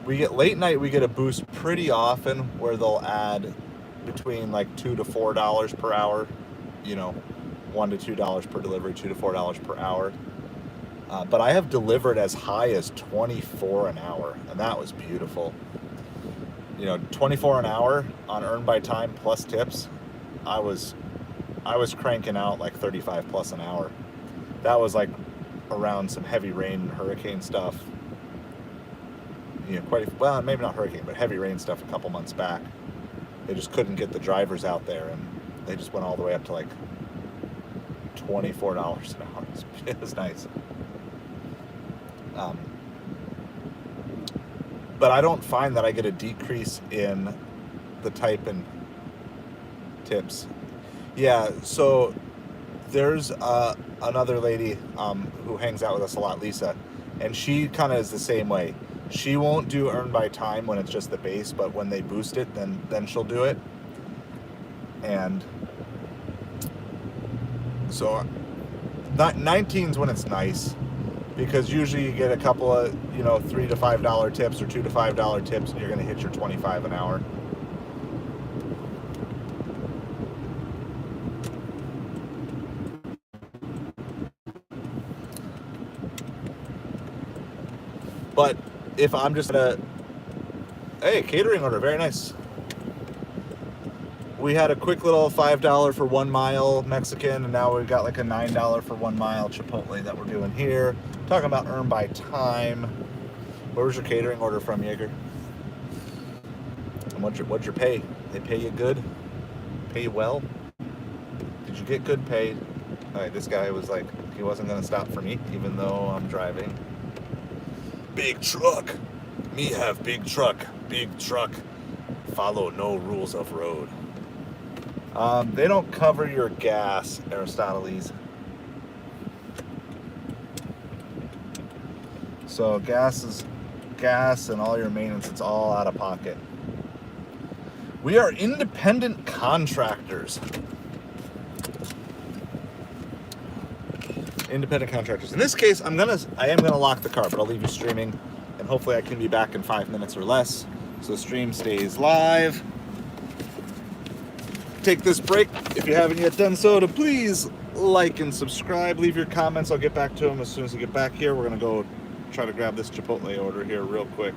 We get late night, we get a boost pretty often where they'll add between like $2 to $4 per hour, you know, $1 to $2 per delivery, $2 to $4 per hour. But I have delivered as high as 24 an hour, and that was beautiful. 24 an hour on earned by time plus tips. I was cranking out like 35 plus an hour. That was like around some heavy rain and hurricane stuff. Well, maybe not hurricane, but heavy rain stuff a couple months back. They just couldn't get the drivers out there, and they just went all the way up to like $24 an hour. It was nice. But I don't find that I get a decrease in the type and tips. Yeah, so there's another lady who hangs out with us a lot, Lisa, and she kind of is the same way. She won't do earn by time when it's just the base, but when they boost it, then she'll do it. And so 19's when it's nice, because usually you get a couple of $3 to $5 tips or $2 to $5 tips, and you're going to hit your 25 an hour. But if I'm just hey, catering order, very nice. We had a quick little $5 for 1 mile Mexican, and now we've got like a $9 for 1 mile Chipotle that we're doing here. Talking about earn by time. Where was your catering order from, Jaeger? And what'd your pay? They pay you good? Pay you well? Did you get good pay? All right, this guy was like, he wasn't gonna stop for me, even though I'm driving. Big truck. Me have big truck. Big truck. Follow no rules of road. They don't cover your gas, Aristoteles. So gas and all your maintenance, it's all out of pocket. We are independent contractors. Independent contractors. In this case, I am gonna lock the car, but I'll leave you streaming, and hopefully I can be back in 5 minutes or less. So the stream stays live. Take this break, if you haven't yet done so, to please like and subscribe. Leave your comments. I'll get back to them as soon as I get back here. We're gonna go try to grab this Chipotle order here real quick.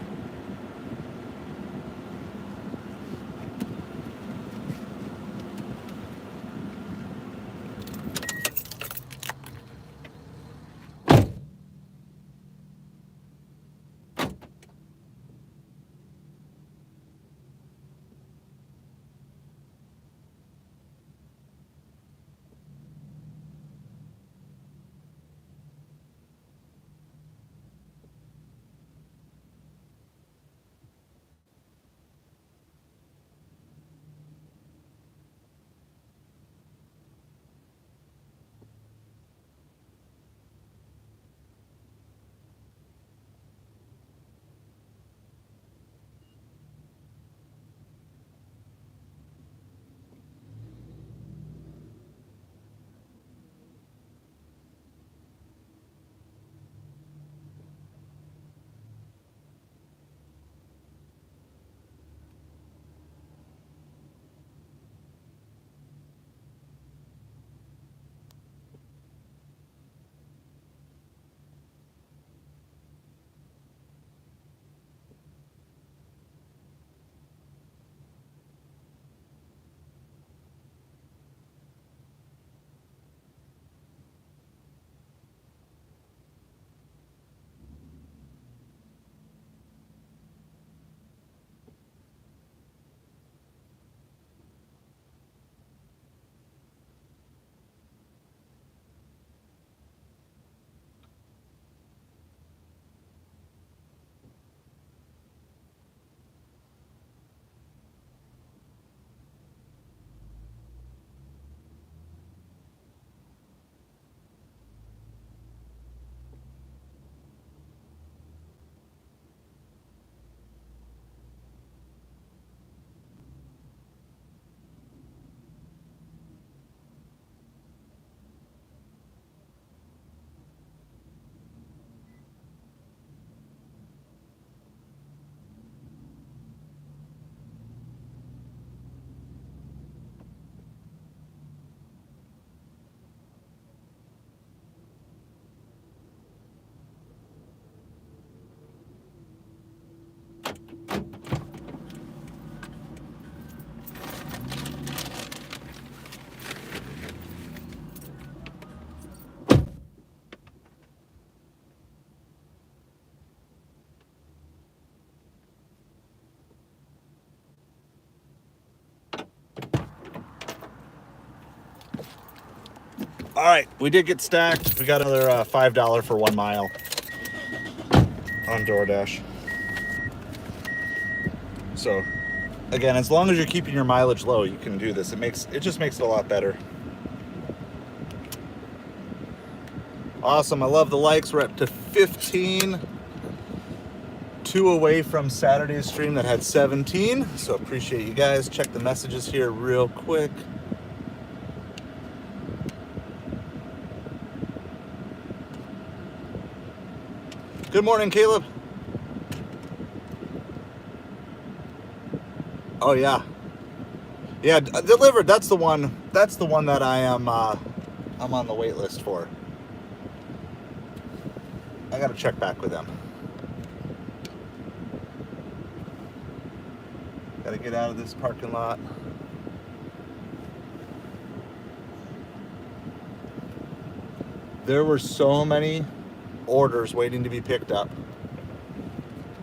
All right, we did get stacked. We got another $5 for 1 mile on DoorDash. So, again, as long as you're keeping your mileage low, you can do this. It just makes it a lot better. Awesome. I love the likes. We're up to 15. 2 away from Saturday's stream that had 17. So appreciate you guys. Check the messages here real quick. Good morning, Caleb. Oh yeah, yeah. Delivered. That's the one. That's the one that I am. I'm on the wait list for. I gotta check back with them. Gotta get out of this parking lot. There were so many orders waiting to be picked up,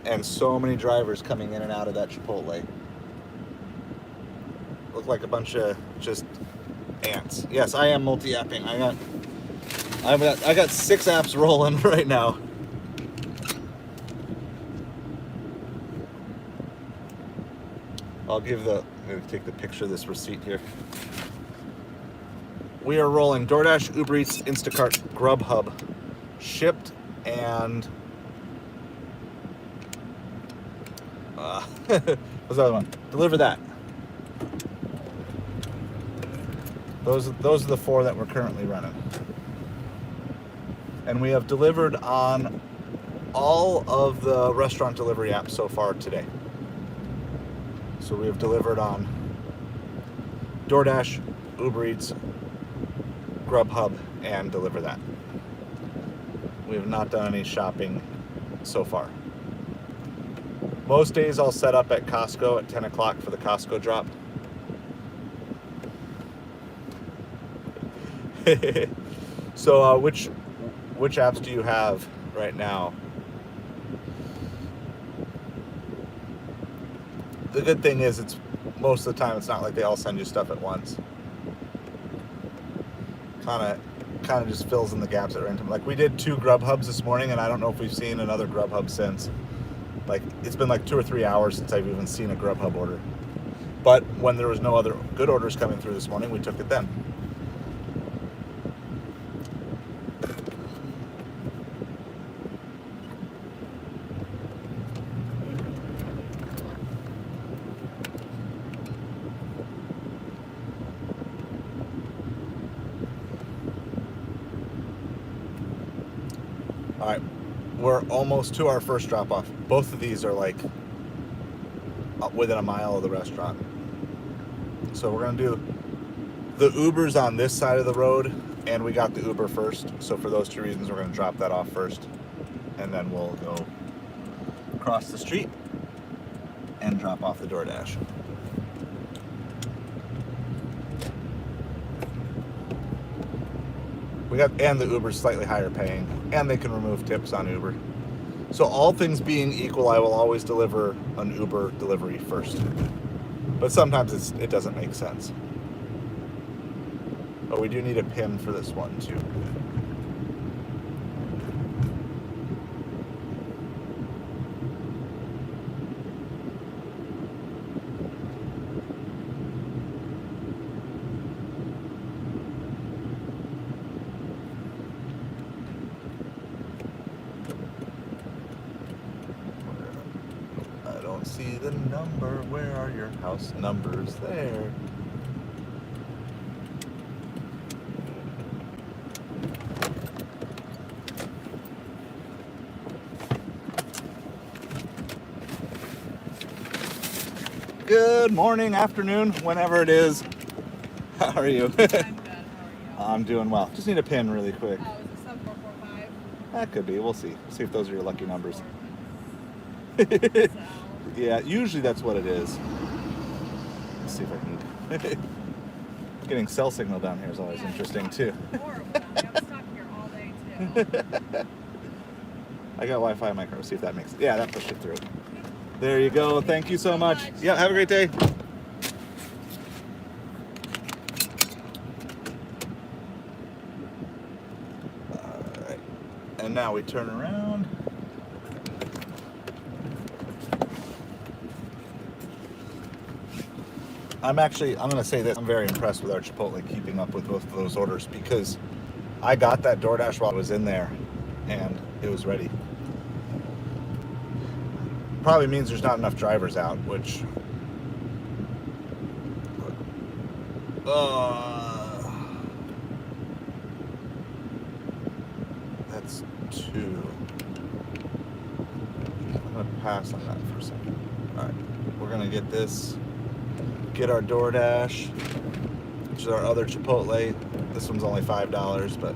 and so many drivers coming in and out of that Chipotle. Look like a bunch of just ants. Yes, I am multi-apping. I got 6 apps rolling right now. I'm gonna take the picture of this receipt here. We are rolling DoorDash, Ubereats, Instacart, Grubhub, shipped, and what's the other one? DeliverThat. Those are the 4 that we're currently running. And we have delivered on all of the restaurant delivery apps so far today. So we have delivered on DoorDash, Ubereats, Grubhub, and DeliverThat. We have not done any shopping so far. Most days I'll set up at Costco at 10 o'clock for the Costco drop. So which apps do you have right now? The good thing is it's most of the time it's not like they all send you stuff at once. Kind of just fills in the gaps at random. Like we did 2 Grubhubs this morning, and I don't know if we've seen another Grubhub since. Like it's been like 2 or 3 hours since I've even seen a Grubhub order. But when there was no other good orders coming through this morning, we took it then. All right, we're almost to our first drop off. Both of these are like within a mile of the restaurant. So we're gonna do the Uber's on this side of the road, and we got the Uber first. So for those 2 reasons, we're gonna drop that off first, and then we'll go across the street and drop off the DoorDash. And the Uber's slightly higher paying, and they can remove tips on Uber. So all things being equal, I will always deliver an Uber delivery first. But sometimes it doesn't make sense. But we do need a PIN for this one too. See the number. Where are your house numbers? There. Good morning, afternoon, whenever it is. How are you? I'm good. How are you? I'm doing well. Just need a pin really quick. Oh, is it 7445? That could be. We'll see. See if those are your lucky numbers. So, Yeah, usually that's what it is. Let's see if I can. Getting cell signal down here is always interesting too. Horrible. I got stuck here all day too. I got Wi-Fi micro. See if that makes it. Yeah, that pushed it through. There you go. Thank you so much. Yeah, have a great day. And now we turn around. I'm going to say that I'm very impressed with our Chipotle keeping up with both of those orders, because I got that DoorDash while I was in there and it was ready. Probably means there's not enough drivers out, which that's 2. I'm going to pass on that for a second. All right, we're going to get our DoorDash, which is our other Chipotle. This one's only $5, but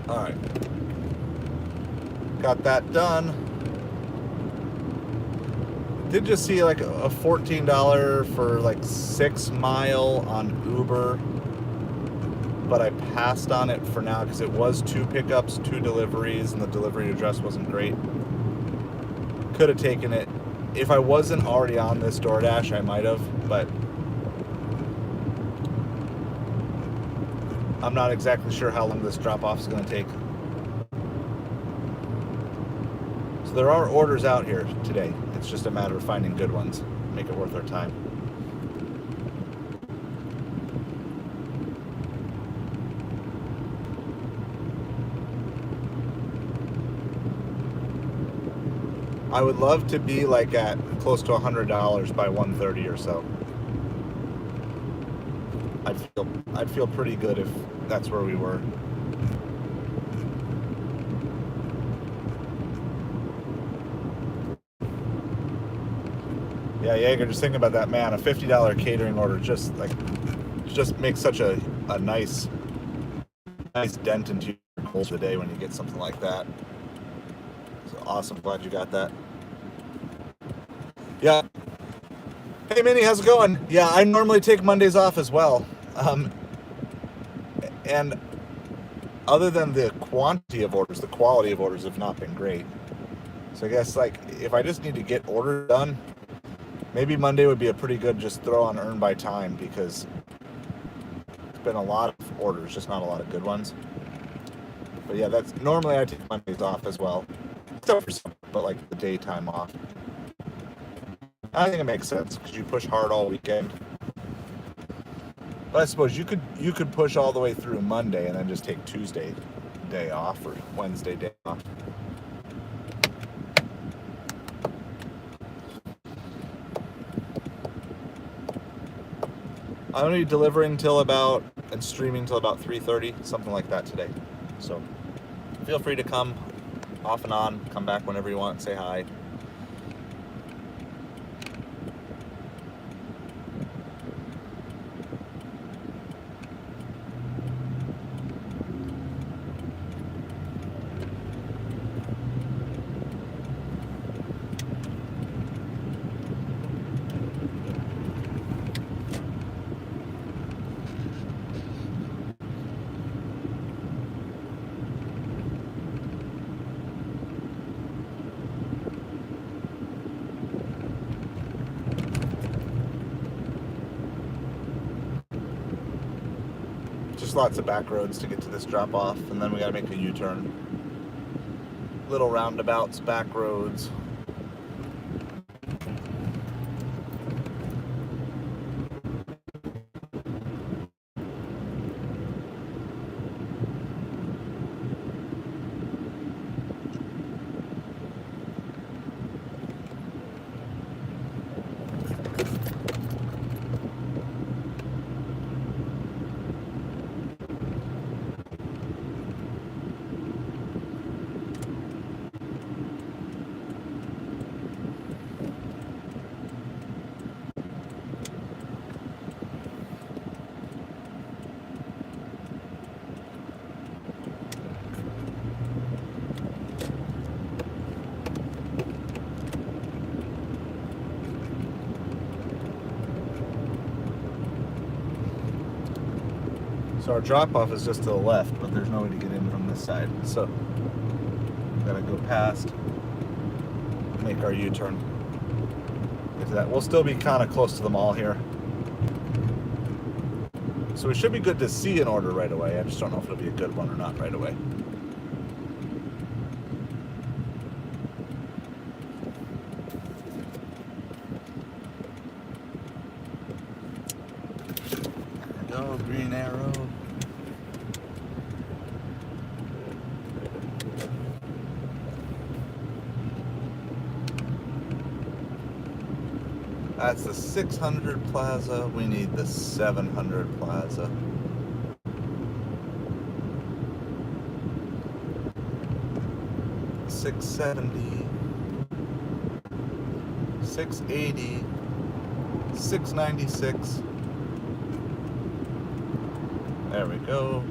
all right. Got that done. Did just see like a $14 for like 6 mile on Uber, but I passed on it for now because it was 2 pickups, 2 deliveries, and the delivery address wasn't great. Could have taken it. If I wasn't already on this DoorDash, I might have, but I'm not exactly sure how long this drop-off is going to take. So there are orders out here today. It's just a matter of finding good ones. Make it worth our time. I would love to be like at close to $100 by 1:30 or so. I'd feel pretty good if that's where we were. Yeah, Jaeger, just thinking about that, man. A $50 catering order just makes such a nice dent into your goals of the day when you get something like that. So awesome, glad you got that. Yeah. Hey Minnie, how's it going? Yeah, I normally take Mondays off as well. And other than the quantity of orders, the quality of orders have not been great. So I guess like if I just need to get orders done, maybe Monday would be a pretty good just throw on earn by time, because it's been a lot of orders, just not a lot of good ones. But yeah, that's normally I take Mondays off as well. Except for some, but like the daytime off. I think it makes sense because you push hard all weekend. But I suppose you could push all the way through Monday and then just take Tuesday day off or Wednesday day off. I'm going to be delivering and streaming till about 3:30, something like that today. So feel free to come off and on, come back whenever you want, say hi. Just lots of back roads to get to this drop off, and then we gotta make a U-turn. Little roundabouts, back roads. So our drop-off is just to the left, but there's no way to get in from this side. So gotta go past, make our U-turn. Get to that. We'll still be kind of close to the mall here. So we should be good to see an order right away. I just don't know if it'll be a good one or not right away. There we go, green arrow. That's the 600 plaza. We need the 700 plaza. $670, $680, $696. There we go.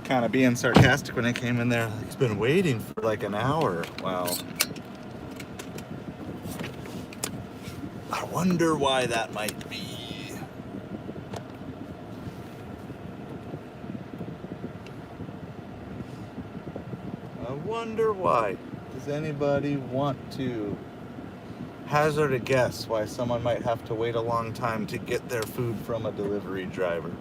Kind of being sarcastic when I came in there. He's been waiting for like an hour. Wow. I wonder why that might be. I wonder why. Does anybody want to hazard a guess why someone might have to wait a long time to get their food from a delivery driver?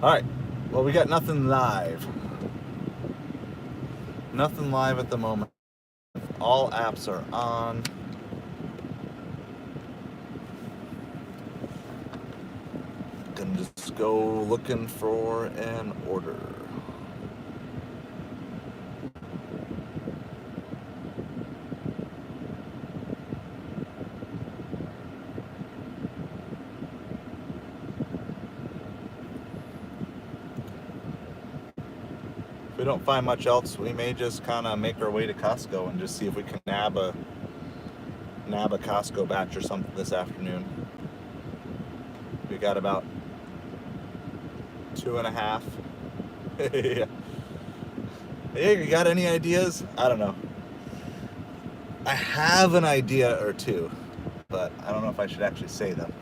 All right, well, we got nothing live. Nothing live at the moment. All apps are on. Gonna just go looking for an order. If we don't find much else, we may just kind of make our way to Costco and just see if we can nab a Costco batch or something this afternoon. We got about 2.5. Yeah. Hey, you got any ideas? I don't know. I have an idea or two, but I don't know if I should actually say them.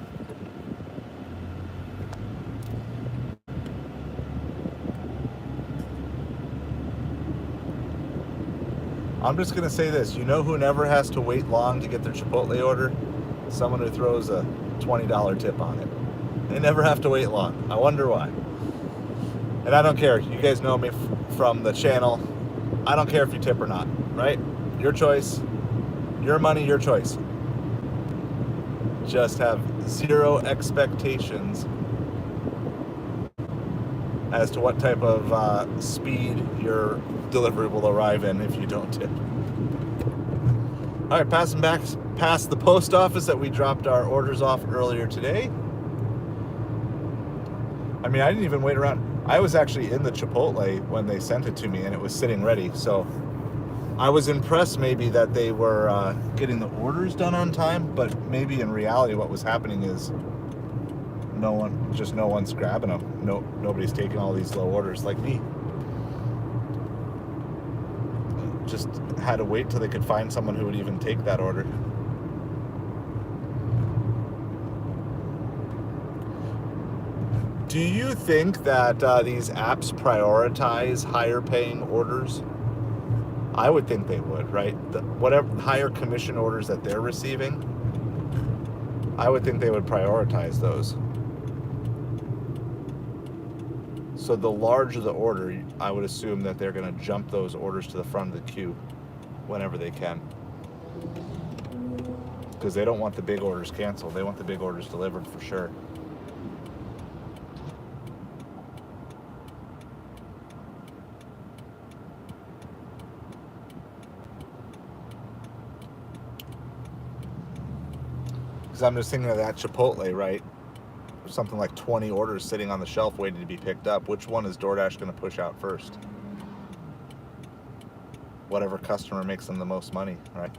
I'm just going to say this. You know who never has to wait long to get their Chipotle order? Someone who throws a $20 tip on it. They never have to wait long. I wonder why. And I don't care. You guys know me from the channel. I don't care if you tip or not, right? Your choice. Your money, your choice. Just have zero expectations as to what type of speed your delivery will arrive in if you don't tip. All right, passing back past the post office that we dropped our orders off earlier today. I mean, I didn't even wait around. I was actually in the Chipotle when they sent it to me, and it was sitting ready. So I was impressed maybe that they were getting the orders done on time, but maybe in reality what was happening is no one's grabbing them. Nobody's taking all these low orders like me. Just had to wait till they could find someone who would even take that order. Do you think that these apps prioritize higher paying orders? I would think they would, right? Whatever higher commission orders that they're receiving, I would think they would prioritize those. So the larger the order, I would assume that they're going to jump those orders to the front of the queue whenever they can. Because they don't want the big orders canceled. They want the big orders delivered for sure. Because I'm just thinking of that Chipotle, right? Something like 20 orders sitting on the shelf waiting to be picked up. Which one is DoorDash going to push out first? Whatever customer makes them the most money, right?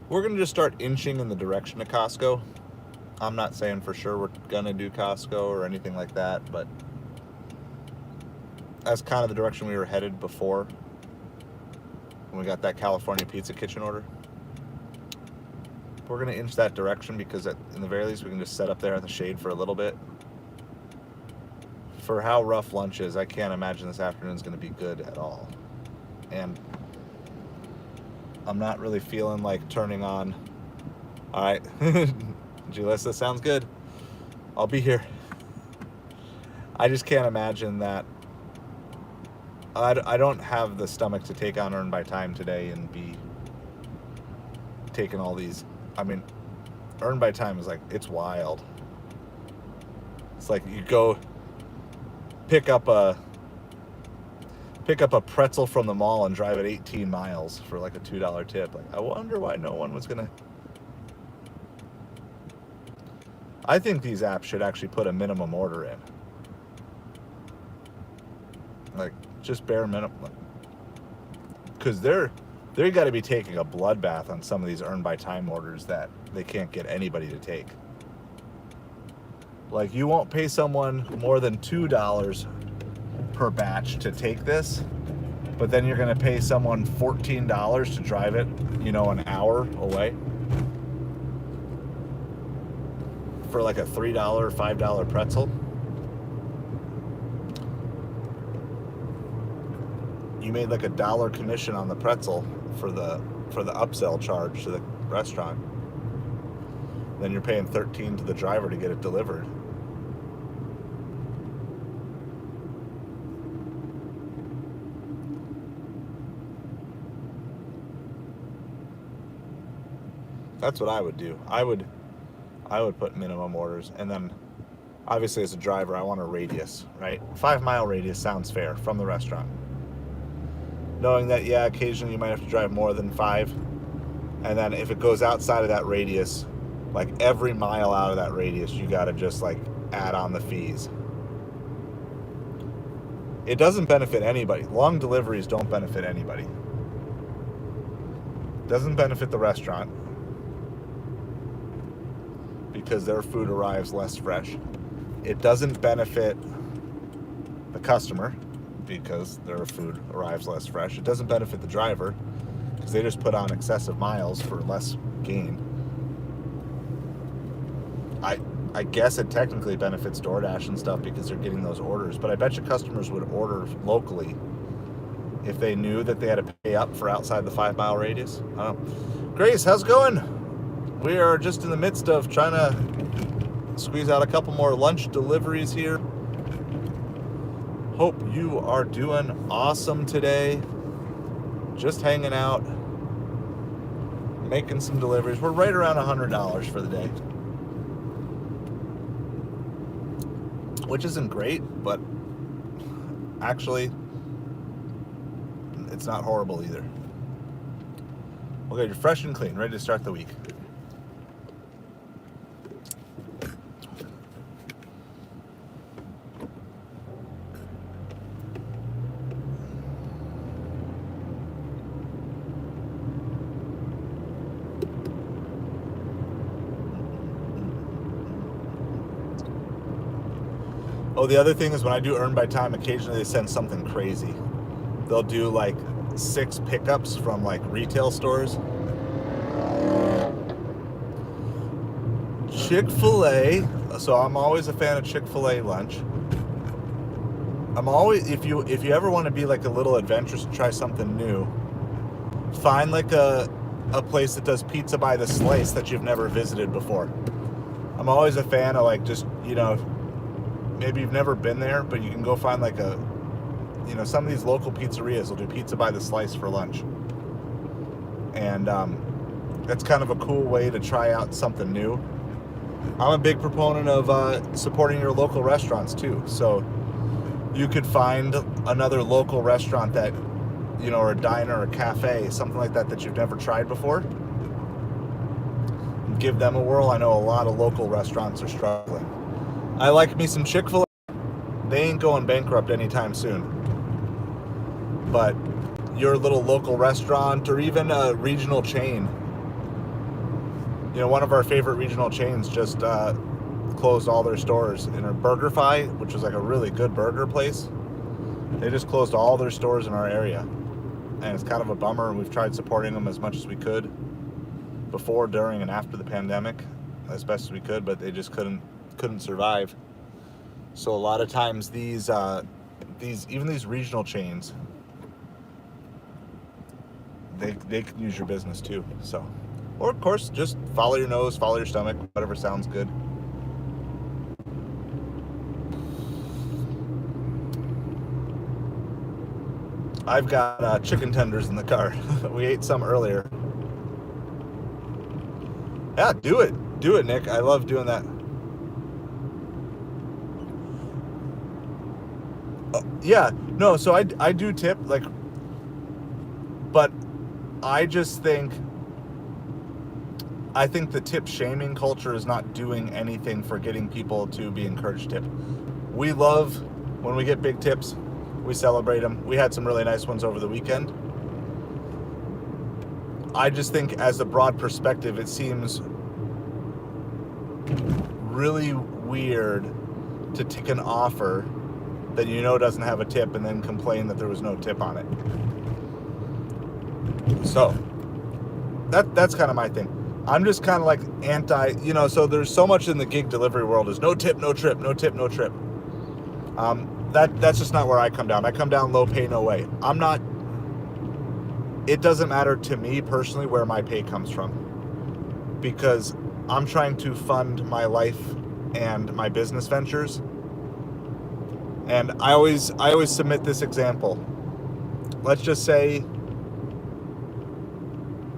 We're going to just start inching in the direction of Costco. I'm not saying for sure we're going to do Costco or anything like that, but that's kind of the direction we were headed before when we got that California Pizza Kitchen order. We're going to inch that direction because in the very least we can just set up there in the shade for a little bit. For how rough lunch is, I can't imagine this afternoon's going to be good at all. And I'm not really feeling like turning on. All right. Julissa, sounds good. I'll be here. I just can't imagine that. I don't have the stomach to take on Earn by Time today and be taking all these. I mean, Earn by Time is like, it's wild. It's like you go pick up a pretzel from the mall and drive it 18 miles for like a $2 tip. Like, I wonder why no one was gonna. I think these apps should actually put a minimum order in. Like, just bare minimum. Because they got to be taking a bloodbath on some of these Earn by Time orders that they can't get anybody to take. Like, you won't pay someone more than $2 per batch to take this, but then you're going to pay someone $14 to drive it, an hour away. For like a $3 or $5 pretzel. You made like $1 commission on the pretzel for the upsell charge to the restaurant. Then you're paying $13 to the driver to get it delivered. That's what I would do. I would put minimum orders, and then obviously as a driver I want a radius, right? 5 mile radius sounds fair from the restaurant. Knowing that, yeah, occasionally you might have to drive more than 5, and then if it goes outside of that radius, like every mile out of that radius, you gotta just like add on the fees. It doesn't benefit anybody. Long deliveries don't benefit anybody. Doesn't benefit the restaurant, because their food arrives less fresh. It doesn't benefit the customer because their food arrives less fresh. It doesn't benefit the driver because they just put on excessive miles for less gain. I guess it technically benefits DoorDash and stuff because they're getting those orders, but I bet you customers would order locally if they knew that they had to pay up for outside the 5 mile radius. I don't know. Grace, how's it going? We are just in the midst of trying to squeeze out a couple more lunch deliveries here. Hope you are doing awesome today. Just hanging out, making some deliveries. We're right around $100 for the day, which isn't great, but actually, it's not horrible either. Okay, you're fresh and clean, ready to start the week. Oh, the other thing is when I do Earn by Time, occasionally they send something crazy. They'll do like 6 pickups from like retail stores. Chick-fil-A. So I'm always a fan of Chick-fil-A lunch. I'm always, if you ever want to be like a little adventurous and try something new, find like a place that does pizza by the slice that you've never visited before. I'm always a fan of like just, maybe you've never been there, but you can go find like some of these local pizzerias will do pizza by the slice for lunch. And that's kind of a cool way to try out something new. I'm a big proponent of supporting your local restaurants too. So you could find another local restaurant that, or a diner or a cafe, something like that you've never tried before. And give them a whirl. I know a lot of local restaurants are struggling. I like me some Chick-fil-A. They ain't going bankrupt anytime soon. But your little local restaurant or even a regional chain. One of our favorite regional chains just closed all their stores. In our BurgerFi, which was like a really good burger place, they just closed all their stores in our area. And it's kind of a bummer, and we've tried supporting them as much as we could before, during, and after the pandemic as best as we could, but they just couldn't survive. So a lot of times these regional chains, they can use your business too. So, or of course, just follow your nose, follow your stomach, whatever sounds good. I've got chicken tenders in the car. We ate some earlier. Yeah, do it, Nick. I love doing that. Yeah, no, so I do tip, like, but I think the tip shaming culture is not doing anything for getting people to be encouraged to tip. We love when we get big tips, we celebrate them. We had some really nice ones over the weekend. I just think as a broad perspective, it seems really weird to take an offer that doesn't have a tip and then complain that there was no tip on it. So that's kind of my thing. I'm just kind of like anti, so there's so much in the gig delivery world is no tip, no trip, no tip, no trip. That's just not where I come down. I come down low pay, no way. It doesn't matter to me personally where my pay comes from, because I'm trying to fund my life and my business ventures. And I always submit this example. Let's just say,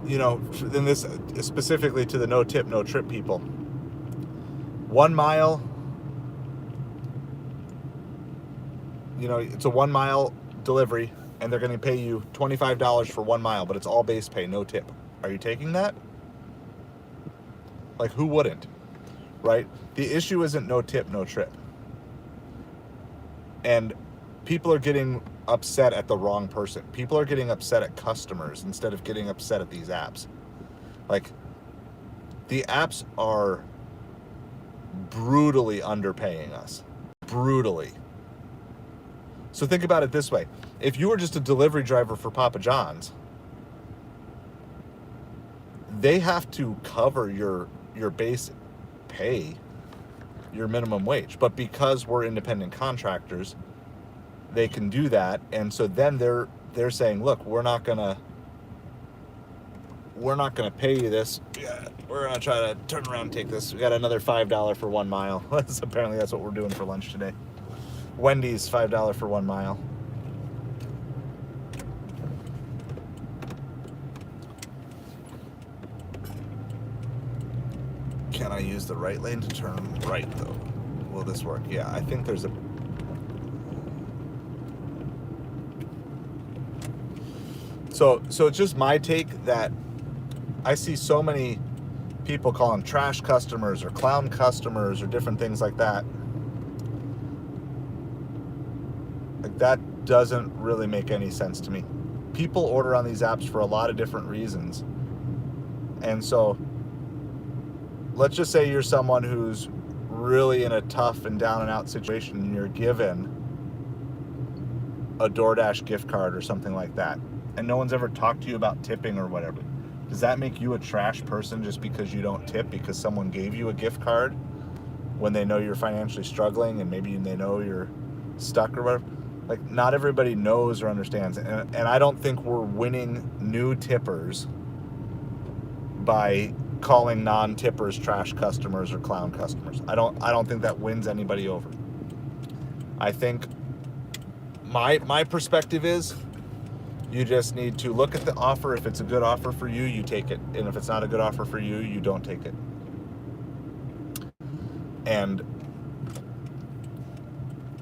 in this specifically to the no tip, no trip people, 1 mile, it's a 1 mile delivery and they're going to pay you $25 for 1 mile, but it's all base pay, no tip. Are you taking that? Like, who wouldn't, right? The issue isn't no tip, no trip. And people are getting upset at the wrong person. People are getting upset at customers instead of getting upset at these apps. Like, the apps are brutally underpaying us. Brutally. So think about it this way. If you were just a delivery driver for Papa John's, they have to cover your base pay, your minimum wage. But because we're independent contractors, they can do that. And so then they're saying, look, we're not gonna pay you this. Yeah, we're gonna try to turn around and take this. We got another $5 for 1 mile. Apparently that's what we're doing for lunch today. Wendy's, $5 for 1 mile. Can I use the right lane to turn right though? Will this work? Yeah, I think there's a... So it's just my take that I see so many people call them trash customers or clown customers or different things like that. Like, that doesn't really make any sense to me. People order on these apps for a lot of different reasons. And so let's just say you're someone who's really in a tough and down and out situation and you're given a DoorDash gift card or something like that, and no one's ever talked to you about tipping or whatever. Does that make you a trash person just because you don't tip because someone gave you a gift card when they know you're financially struggling and maybe they know you're stuck or whatever? Like, not everybody knows or understands. And I don't think we're winning new tippers by calling non-tippers trash customers or clown customers. I don't think that wins anybody over. I think my perspective is you just need to look at the offer. If it's a good offer for you, you take it. And if it's not a good offer for you, you don't take it. And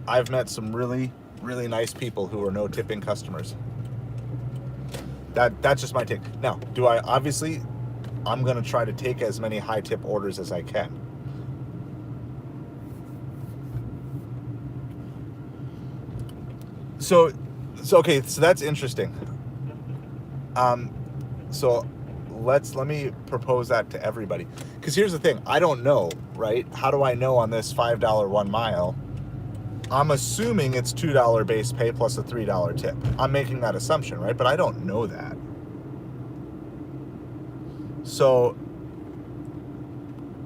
I've met some really, really nice people who are no tipping customers. That's just my take. Now, I'm going to try to take as many high tip orders as I can. So okay, so that's interesting. So let me propose that to everybody. Because here's the thing, I don't know, right? How do I know on this $5 1 mile? I'm assuming it's $2 base pay plus a $3 tip. I'm making that assumption, right? But I don't know that. So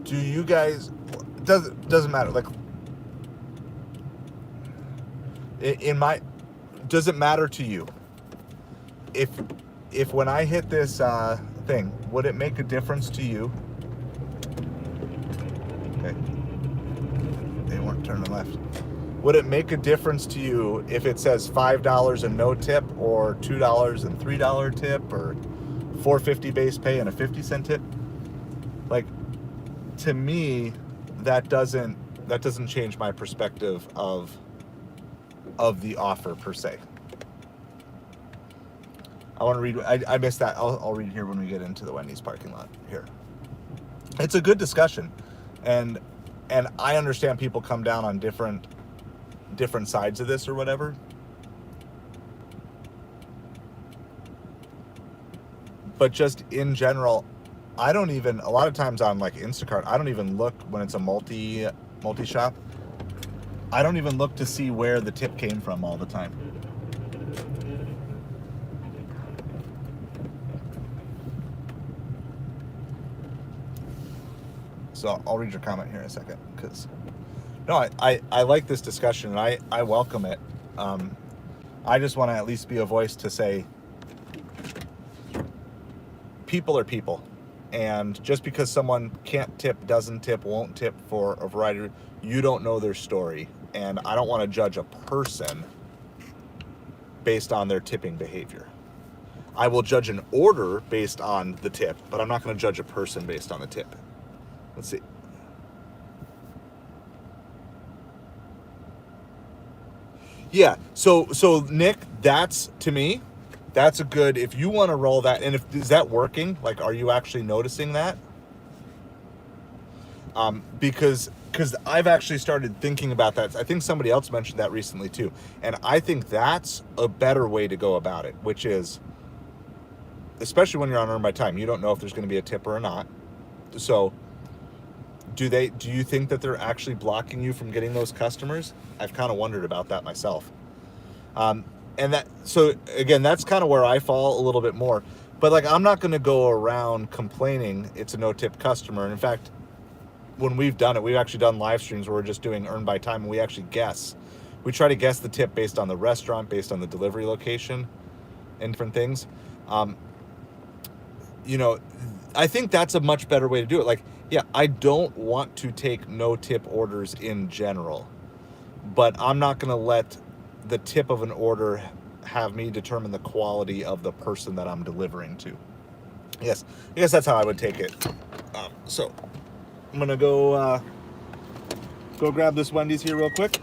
do you guys, doesn't matter. Like, does it matter to you if when I hit this thing, would it make a difference to you? Okay, they weren't turning left. Would it make a difference to you if it says $5 and no tip, or $2 and $3 tip, or $4.50 base pay and a 50-cent tip? Like, to me, that doesn't change my perspective of the offer per se. I want to read. I missed that. I'll read here when we get into the Wendy's parking lot here. It's a good discussion, and I understand people come down on different sides of this or whatever. But just in general, a lot of times on like Instacart, I don't even look when it's a multi-shop. I don't even look to see where the tip came from all the time. So I'll read your comment here in a second, because no, I like this discussion, and I welcome it. I just want to at least be a voice to say people are people. And just because someone can't tip, doesn't tip, won't tip for a variety of, you don't know their story. And I don't want to judge a person based on their tipping behavior. I will judge an order based on the tip, but I'm not going to judge a person based on the tip. Let's see. Yeah, so Nick, that's, to me, that's a good, if you want to roll that, and is that working? Like, are you actually noticing that? Because I've actually started thinking about that. I think somebody else mentioned that recently too. And I think that's a better way to go about it, which is, especially when you're on Earn by Time, you don't know if there's going to be a tipper or not. So do you think that they're actually blocking you from getting those customers? I've kind of wondered about that myself. So again, that's kind of where I fall a little bit more. But like, I'm not going to go around complaining it's a no-tip customer. And in fact, when we've done it, we've actually done live streams where we're just doing Earn by Time, and we actually guess. We try to guess the tip based on the restaurant, based on the delivery location, and different things. I think that's a much better way to do it. Like, yeah, I don't want to take no-tip orders in general, but I'm not going to let the tip of an order have me determine the quality of the person that I'm delivering to. Yes, I guess that's how I would take it. So I'm gonna go grab this Wendy's here real quick.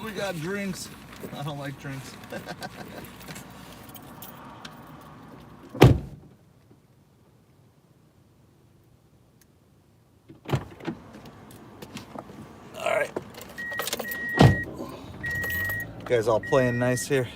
We got drinks. I don't like drinks. All right. You guys all playing nice here.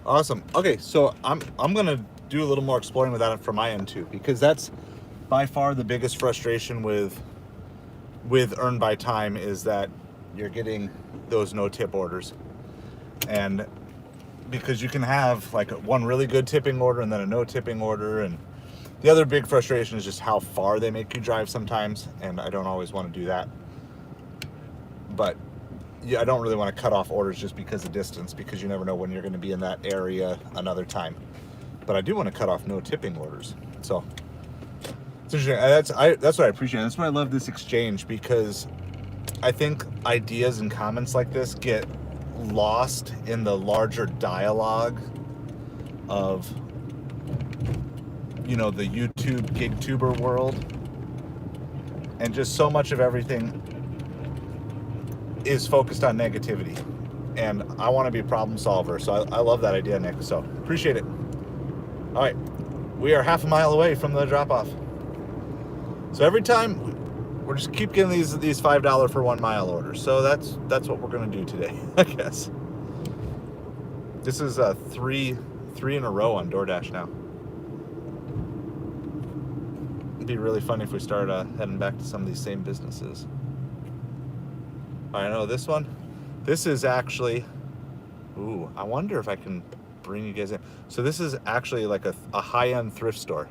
Awesome. Okay, so I'm gonna do a little more exploring with that from my end too, because that's by far the biggest frustration with earn by time is that you're getting those no tip orders, and because you can have like one really good tipping order and then a no tipping order, and the other big frustration is just how far they make you drive sometimes, and I don't always want to do that. But yeah, I don't really want to cut off orders just because of distance, because you never know when you're going to be in that area another time. But I do want to cut off no tipping orders. So it's interesting. That's what I appreciate. That's why I love this exchange, because I think ideas and comments like this get lost in the larger dialogue of, you know, the YouTube gigtuber world, and just so much of everything is focused on negativity, and I want to be a problem solver. So I love that idea, Nick. So appreciate it. All right, we are half a mile away from the drop off. So every time we're just keep getting these $5 for 1 mile orders. So that's what we're gonna do today, I guess. This is three in a row on Doordash now. It'd be really fun if we start heading back to some of these same businesses. I know this one. This is actually, ooh, I wonder if I can bring you guys in. So this is actually like a high-end thrift store.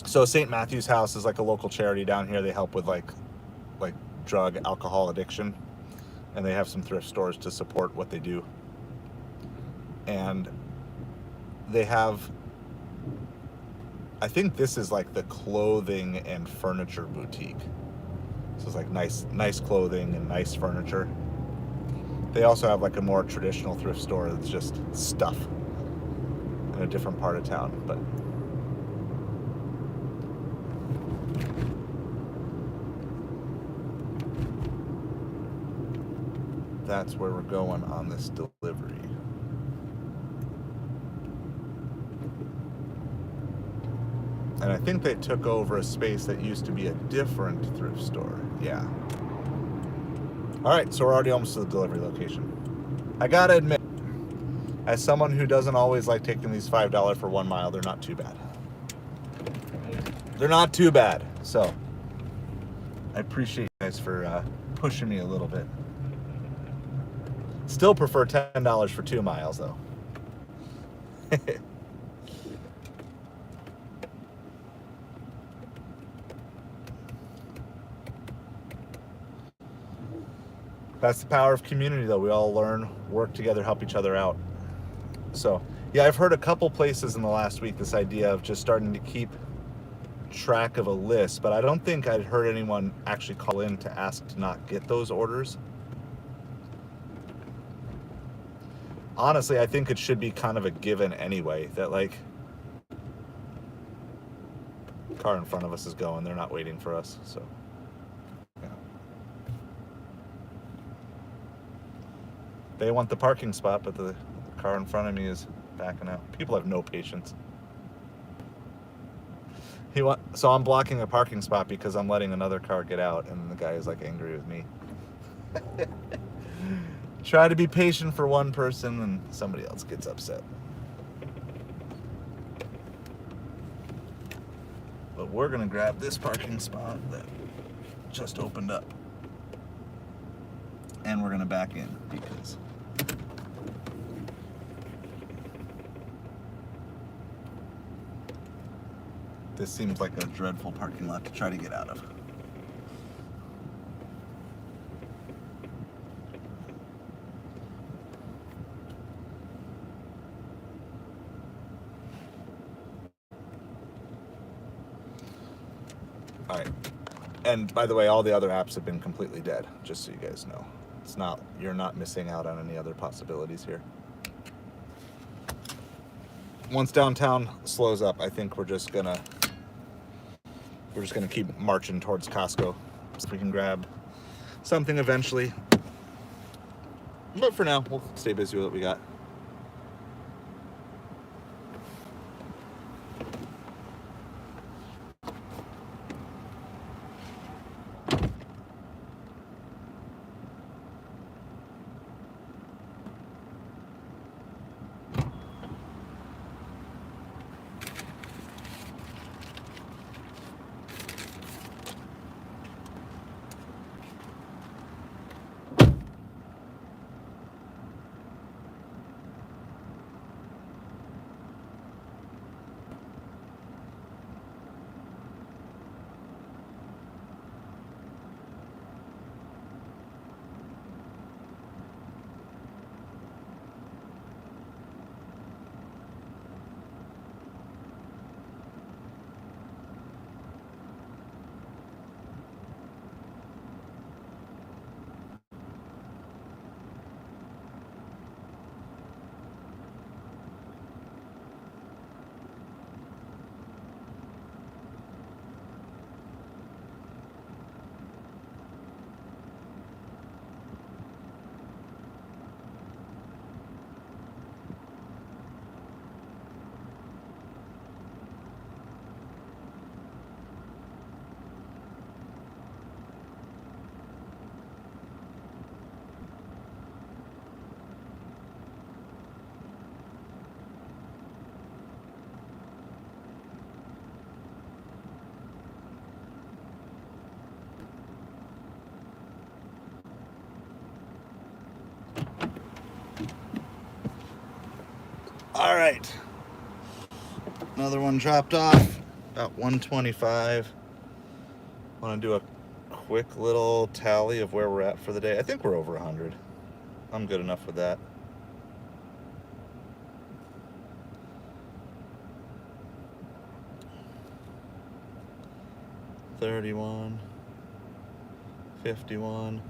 So St. Matthew's House is like a local charity down here. They help with like drug, alcohol addiction, and they have some thrift stores to support what they do. And they have, I think this is like the clothing and furniture boutique. So it's like nice clothing and nice furniture. They also have like a more traditional thrift store that's just stuff in a different part of town. But that's where we're going on this delivery. And I think they took over a space that used to be a different thrift store. Yeah. All right, so we're already almost to the delivery location. I gotta admit, as someone who doesn't always like taking these $5 for 1 mile, they're not too bad. They're not too bad. So I appreciate you guys for pushing me a little bit. Still prefer $10 for 2 miles though. That's the power of community, though. We all learn, work together, help each other out. So, yeah, I've heard a couple places in the last week this idea of just starting to keep track of a list, but I don't think I'd heard anyone actually call in to ask to not get those orders. Honestly, I think it should be kind of a given anyway, that like, the car in front of us is going, they're not waiting for us, so. They want the parking spot, but the car in front of me is backing out. People have no patience. So I'm blocking a parking spot because I'm letting another car get out, and the guy is like angry with me. Try to be patient for one person, and somebody else gets upset. But we're gonna grab this parking spot that just opened up, and we're gonna back in because this seems like a dreadful parking lot to try to get out of. And by the way, all the other apps have been completely dead, just so you guys know. You're not missing out on any other possibilities here. Once downtown slows up, I think we're just gonna keep marching towards Costco so we can grab something eventually. But for now, we'll stay busy with what we got. All right, another one dropped off, about 125. Want to do a quick little tally of where we're at for the day. I think we're over 100. I'm good enough with that. $31, $51,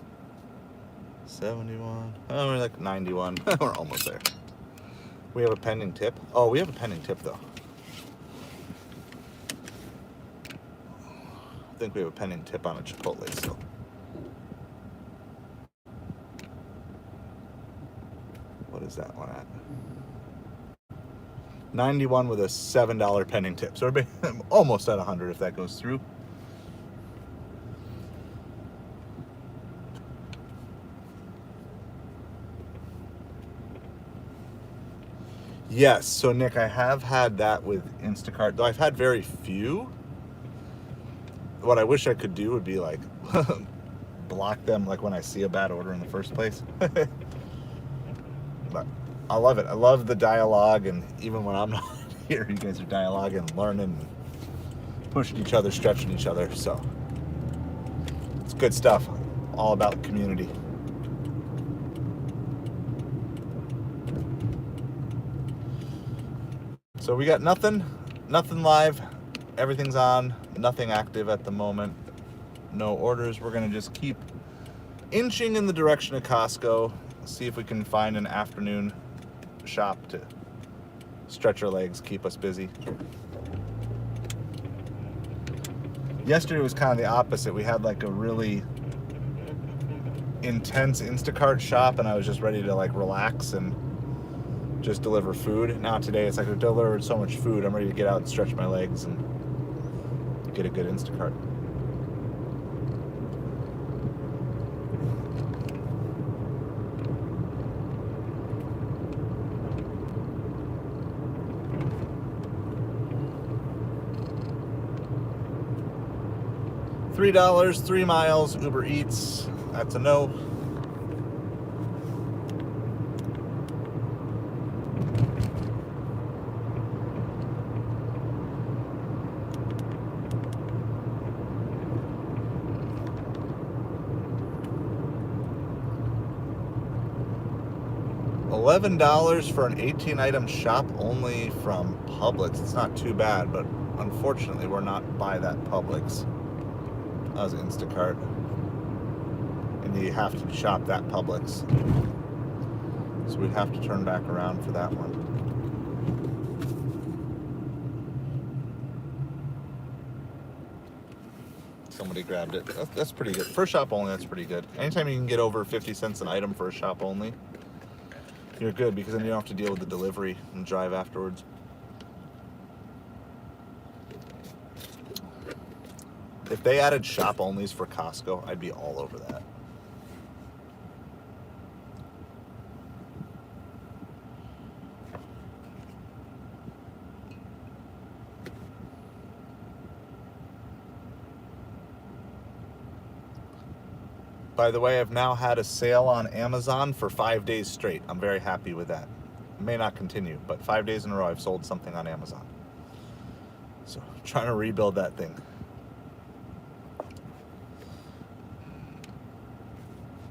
$71. Oh, we're like 91. We're almost there. We have a pending tip. Oh, we have a pending tip though. I think we have a pending tip on a Chipotle still. What is that one at? 91 with a $7 pending tip. So we're almost at 100 if that goes through. Yes, so Nick, I have had that with Instacart, though I've had very few. What I wish I could do would be like block them like when I see a bad order in the first place. But I love it. I love the dialogue, and even when I'm not here, you guys are dialoguing, learning, pushing each other, stretching each other. So it's good stuff. All about the community. So we got nothing live, everything's on, nothing active at the moment, no orders. We're gonna just keep inching in the direction of Costco, see if we can find an afternoon shop to stretch our legs, keep us busy. Yesterday was kind of the opposite. We had like a really intense Instacart shop, and I was just ready to like relax and just deliver food. Now today it's like I've delivered so much food, I'm ready to get out and stretch my legs and get a good Instacart. $3, 3 miles, Ubereats, that's a no. $11 for an 18-item shop only from Publix. It's not too bad, but unfortunately we're not by that Publix. That was Instacart. And you have to shop that Publix. So we'd have to turn back around for that one. Somebody grabbed it. That's pretty good. For shop only, that's pretty good. Anytime you can get over 50 cents an item for a shop only, you're good, because then you don't have to deal with the delivery and drive afterwards. If they added shop onlys for Costco, I'd be all over that. By the way, I've now had a sale on Amazon for 5 days straight. I'm very happy with that. It may not continue, but 5 days in a row I've sold something on Amazon. So I'm trying to rebuild that thing.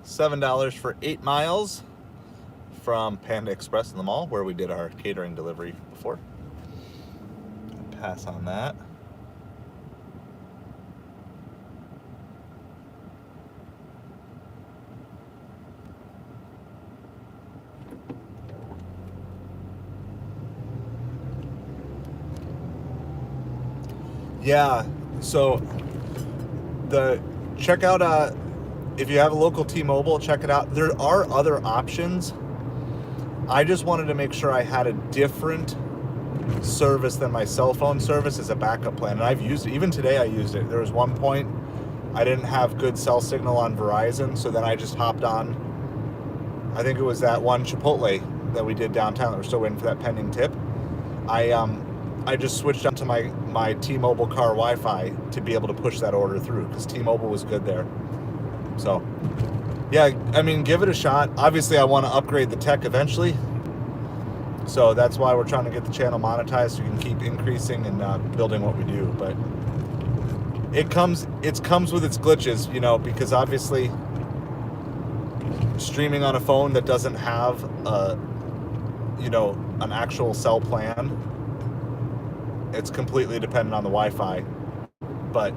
$7 for 8 miles from Panda Express in the mall, where we did our catering delivery before. Pass on that. Yeah, so check out if you have a local T-Mobile, check it out. There are other options. I just wanted to make sure I had a different service than my cell phone service as a backup plan, and I've used it. Even today I used it. There was one point I didn't have good cell signal on Verizon, so then I just hopped on, I think it was that one Chipotle that we did downtown that we're still waiting for that pending tip. I just switched onto my T-Mobile car Wi-Fi to be able to push that order through, because T-Mobile was good there. So, yeah, I mean, give it a shot. Obviously, I want to upgrade the tech eventually. So that's why we're trying to get the channel monetized, so we can keep increasing and building what we do. But it comes with its glitches, you know, because obviously streaming on a phone that doesn't have an actual cell plan, it's completely dependent on the Wi-Fi. But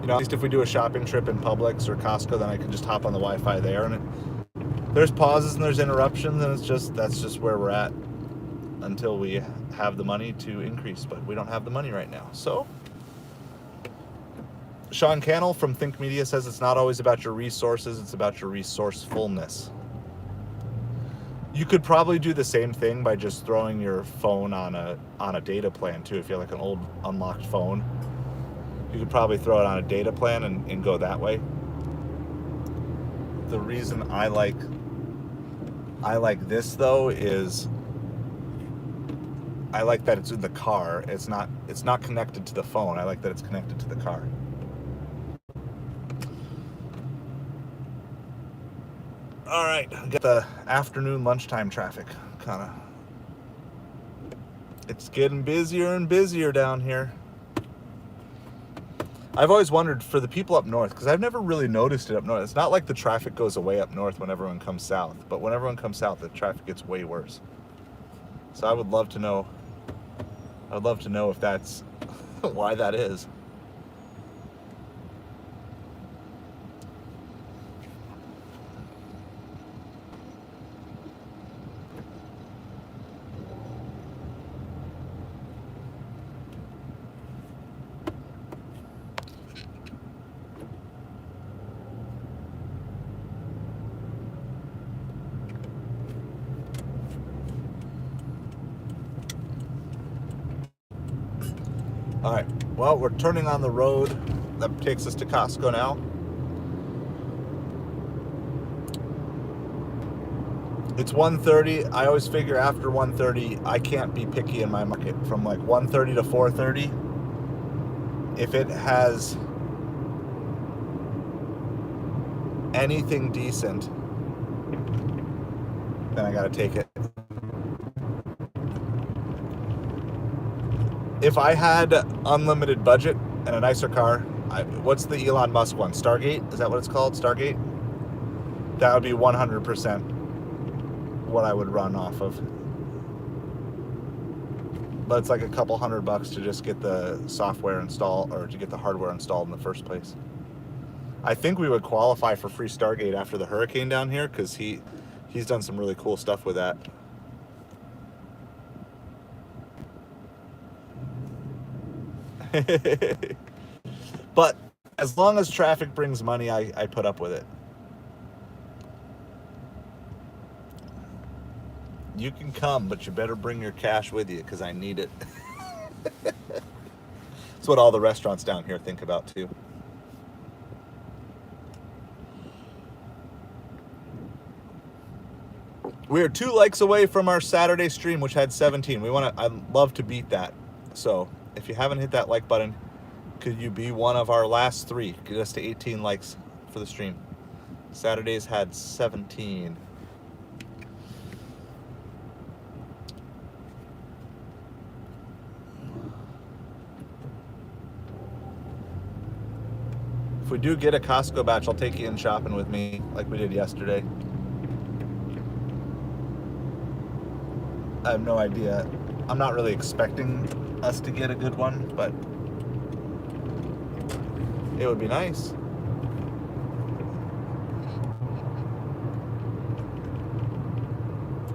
at least if we do a shopping trip in Publix or Costco, then I can just hop on the Wi-Fi there, and there's pauses and there's interruptions, and that's just where we're at until we have the money to increase. But we don't have the money right now. So Sean Cannell from Think Media says it's not always about your resources, it's about your resourcefulness. You could probably do the same thing by just throwing your phone on a data plan too. If you have like an old unlocked phone, you could probably throw it on a data plan and go that way. The reason I like this though is I like that it's in the car. It's not connected to the phone. I like that it's connected to the car. All right, get the afternoon lunchtime traffic. It's getting busier and busier down here. I've always wondered for the people up north, because I've never really noticed it up north. It's not like the traffic goes away up north when everyone comes south, but when everyone comes south, the traffic gets way worse. So I would love to know if that's why that is. All right, well, we're turning on the road that takes us to Costco now. It's 1:30. I always figure after 1:30, I can't be picky in my market. From like 1:30 to 4:30, if it has anything decent, then I gotta take it. If I had unlimited budget and a nicer car, what's the Elon Musk one? Stargate? Is that what it's called? Stargate? That would be 100% what I would run off of. But it's like a couple $100 to just get the software installed, or to get the hardware installed in the first place. I think we would qualify for free Stargate after the hurricane down here, because he's done some really cool stuff with that. But as long as traffic brings money, I put up with it. You can come, but you better bring your cash with you, because I need it. That's what all the restaurants down here think about too. We are 2 likes away from our Saturday stream, which had 17. I'd love to beat that. So if you haven't hit that like button, could you be one of our last 3? Get us to 18 likes for the stream. Saturdays had 17. If we do get a Costco batch, I'll take you in shopping with me like we did yesterday. I have no idea. I'm not really expecting us to get a good one, but it would be nice.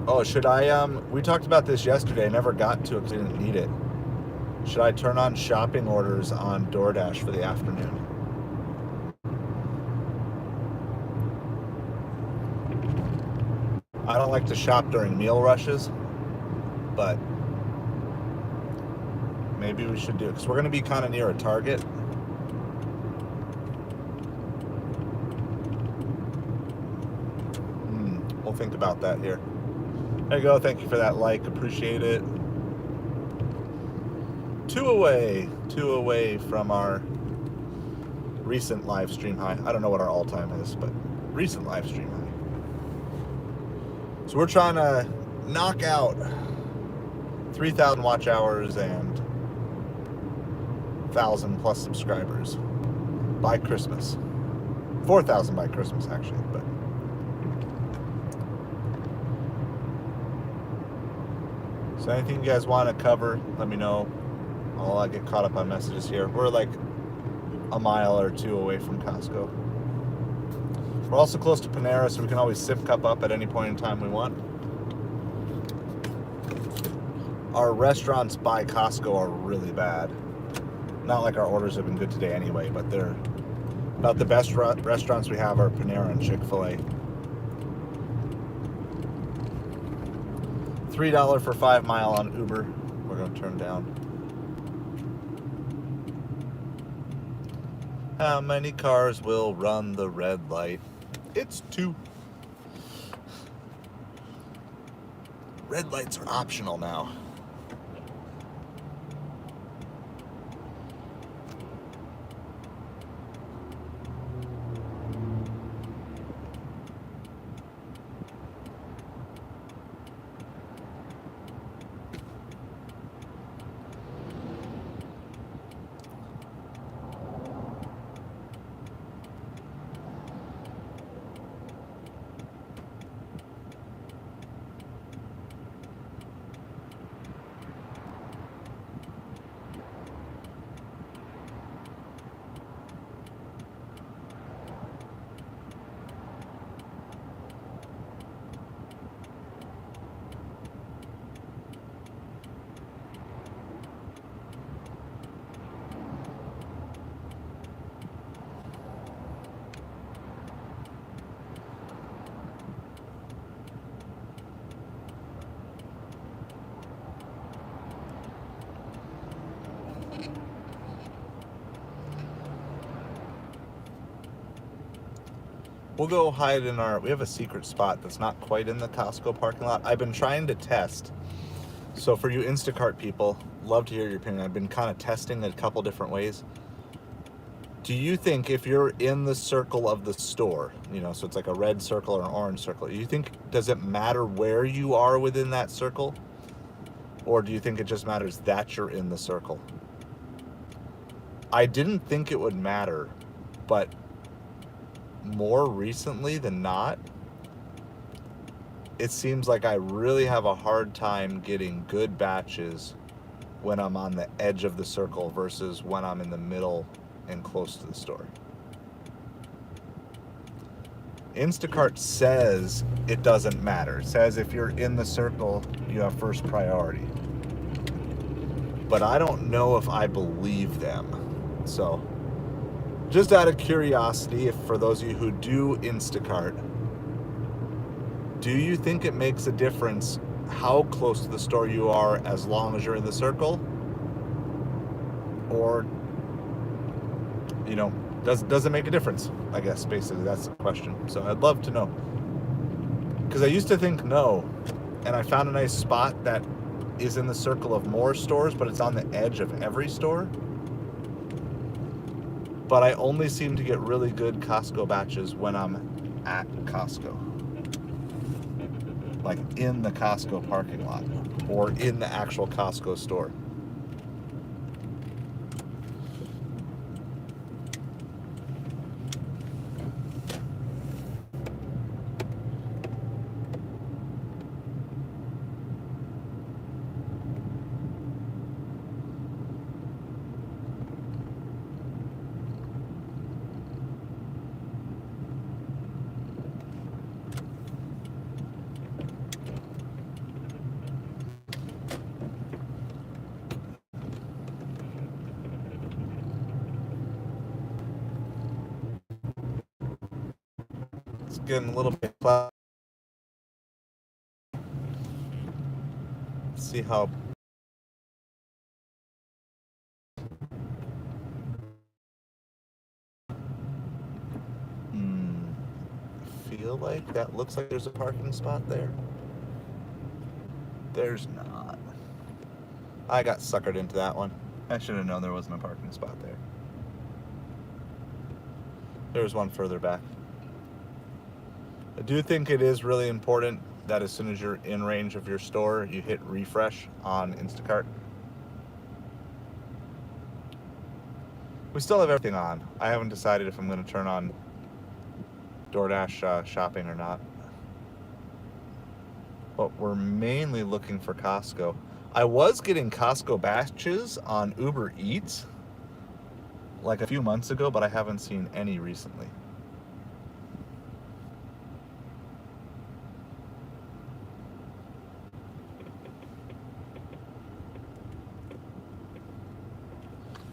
Oh, should I, we talked about this yesterday. I never got to it because I didn't need it. Should I turn on shopping orders on Doordash for the afternoon? I don't like to shop during meal rushes, but maybe we should do it because we're going to be kind of near a Target. We'll think about that here. There you go. Thank you for that like. Appreciate it. 2 away from our recent live stream high. I don't know what our all-time is, but recent live stream high. So we're trying to knock out 3,000 watch hours and 1,000 plus subscribers by Christmas. 4,000 by Christmas, actually, but. So anything you guys want to cover, let me know. I'll get caught up on messages here. We're like a mile or 2 away from Costco. We're also close to Panera, so we can always sip cup up at any point in time we want. Our restaurants by Costco are really bad. Not like our orders have been good today anyway, but they're about the best restaurants we have are Panera and Chick-fil-A. $3 for 5 mile on Uber. We're going to turn down. How many cars will run the red light? It's 2. Red lights are optional now. We'll go hide in we have a secret spot that's not quite in the Costco parking lot. I've been trying to test. So for you Instacart people, love to hear your opinion. I've been kind of testing it a couple different ways. Do you think if you're in the circle of the store, so it's like a red circle or an orange circle, does it matter where you are within that circle? Or do you think it just matters that you're in the circle? I didn't think it would matter, but more recently than not, it seems like I really have a hard time getting good batches when I'm on the edge of the circle versus when I'm in the middle and close to the store. Instacart says it doesn't matter. It says if you're in the circle, you have first priority. But I don't know if I believe them. So, just out of curiosity, if for those of you who do Instacart, do you think it makes a difference how close to the store you are as long as you're in the circle? Or, you know, does it make a difference? I guess basically that's the question. So I'd love to know. Because I used to think no, and I found a nice spot that is in the circle of more stores, but it's on the edge of every store. But I only seem to get really good Costco batches when I'm at Costco. Like in the Costco parking lot or in the actual Costco store. It's getting a little bit cloudy. Let's see how. Feel like that looks like there's a parking spot there. There's not. I got suckered into that one. I should have known there wasn't a parking spot there. There's one further back. I do think it is really important that as soon as you're in range of your store, you hit refresh on Instacart. We still have everything on. I haven't decided if I'm going to turn on Doordash shopping or not. But we're mainly looking for Costco. I was getting Costco batches on Ubereats like a few months ago, but I haven't seen any recently.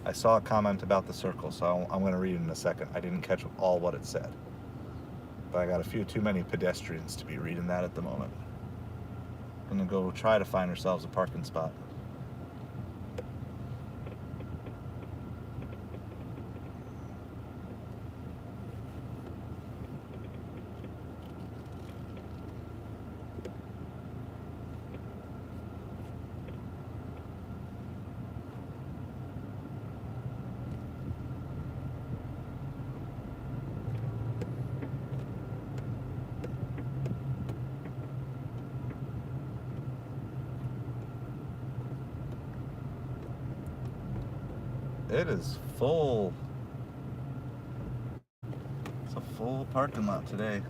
I saw a comment about the circle, so I'm going to read it in a second. I didn't catch all what it said. But I got a few too many pedestrians to be reading that at the moment. I'm going to go try to find ourselves a parking spot. It is full. It's a full parking lot today.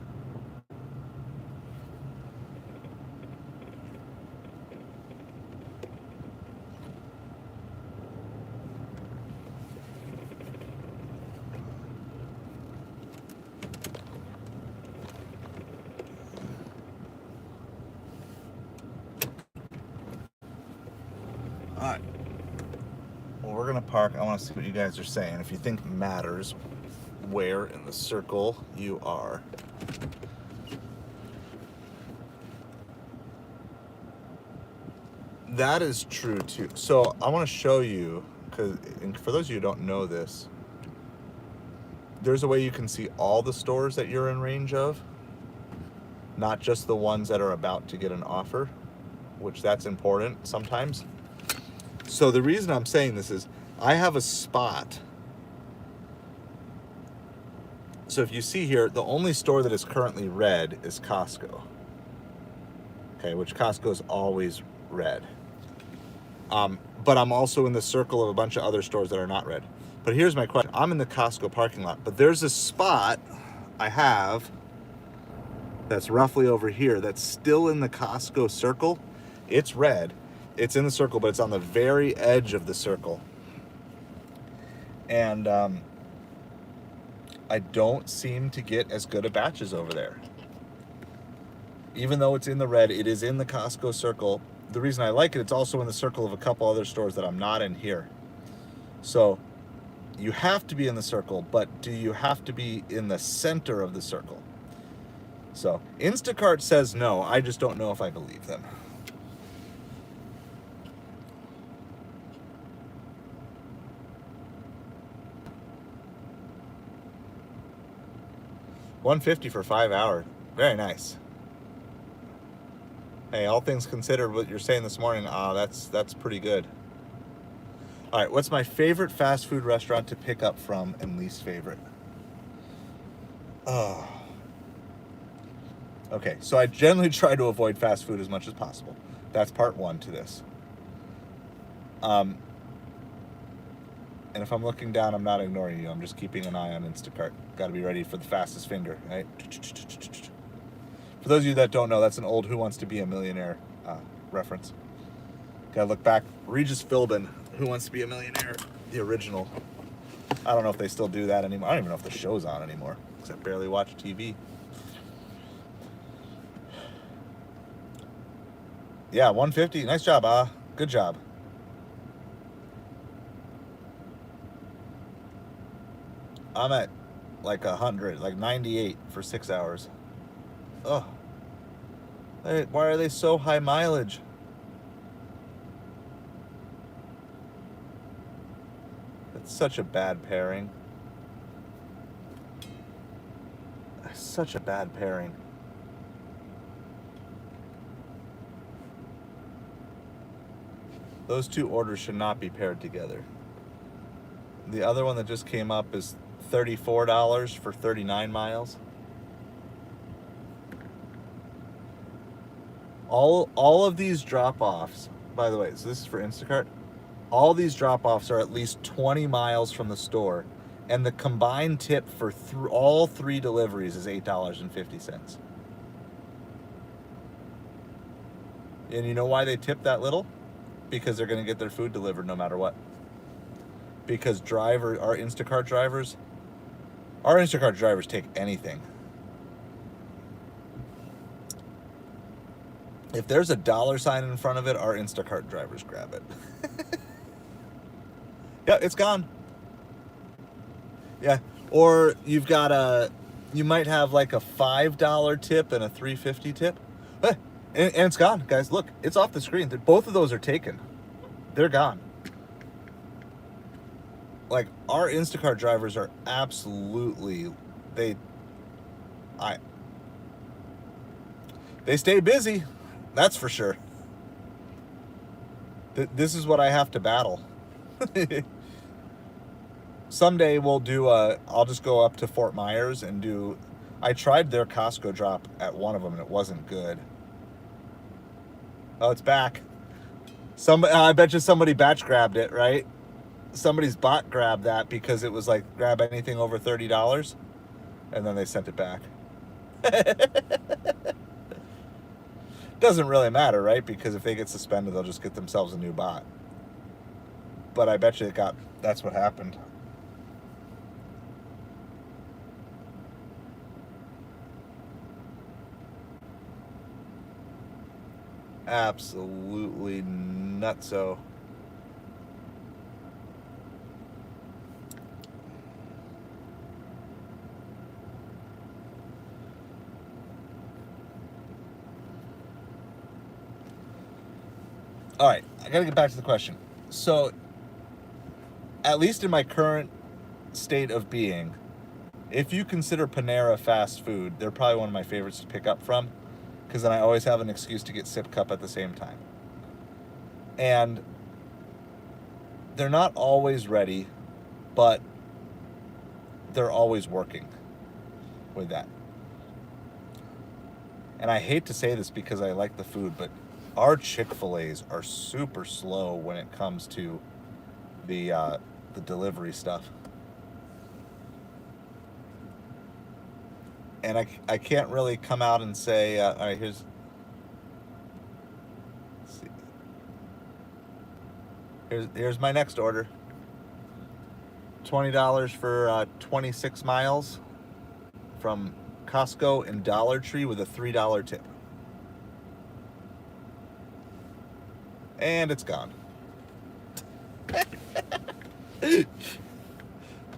All right. We're gonna park. I want to see what you guys are saying. If you think matters where in the circle you are. That is true too. So I want to show you, because for those of you who don't know this, there's a way you can see all the stores that you're in range of, not just the ones that are about to get an offer, which that's important sometimes. So the reason I'm saying this is I have a spot. So if you see here, the only store that is currently red is Costco. Okay, which Costco is always red. But I'm also in the circle of a bunch of other stores that are not red. But here's my question. I'm in the Costco parking lot, but there's a spot I have that's roughly over here that's still in the Costco circle. It's red. It's in the circle, but it's on the very edge of the circle. And I don't seem to get as good at batches over there. Even though it's in the red, it is in the Costco circle. The reason I like it, it's also in the circle of a couple other stores that I'm not in here. So you have to be in the circle, but do you have to be in the center of the circle? So Instacart says no. I just don't know if I believe them. $150 for 5 hours. Very nice. Hey, all things considered, what you're saying this morning, that's pretty good. All right, what's my favorite fast food restaurant to pick up from and least favorite? Oh. Okay, so I generally try to avoid fast food as much as possible. That's part one to this. And if I'm looking down, I'm not ignoring you. I'm just keeping an eye on Instacart. Got to be ready for the fastest finger, right? For those of you that don't know, that's an old Who Wants to Be a Millionaire reference. Gotta look back. Regis Philbin, Who Wants to Be a Millionaire, the original. I don't know if they still do that anymore. I don't even know if the show's on anymore, because I barely watch TV. Yeah, 150. Nice job, good job. I'm at like 100, like 98 for 6 hours. Ugh. Why are they so high mileage? That's such a bad pairing. Such a bad pairing. Those two orders should not be paired together. The other one that just came up is $34 for 39 miles. All of these drop-offs, by the way, so this is for Instacart, all these drop-offs are at least 20 miles from the store, and the combined tip for all three deliveries is $8.50. And you know why they tip that little? Because they're going to get their food delivered no matter what. Because our Instacart drivers take anything. If there's a dollar sign in front of it, our Instacart drivers grab it. Yeah, it's gone. Yeah, or you might have like a $5 tip and a $3.50 tip. And it's gone, guys. Look, it's off the screen. Both of those are taken. They're gone. Like, our Instacart drivers are absolutely, they stay busy. That's for sure. This is what I have to battle. Someday I'll just go up to Fort Myers and I tried their Costco drop at one of them and it wasn't good. Oh, it's back. I bet you somebody batch grabbed it, right? Somebody's bot grabbed that because it was like, grab anything over $30, and then they sent it back. Doesn't really matter, right? Because if they get suspended, they'll just get themselves a new bot. But I bet you that's what happened. Absolutely nutso. All right, I gotta get back to the question. So, at least in my current state of being, if you consider Panera fast food, they're probably one of my favorites to pick up from, because then I always have an excuse to get sip cup at the same time. And they're not always ready, but they're always working with that. And I hate to say this because I like the food, but our Chick-fil-A's are super slow when it comes to the delivery stuff. And I can't really come out and say, all right, let's see. Here's my next order. $20 for 26 miles from Costco and Dollar Tree with a $3 tip. And it's gone.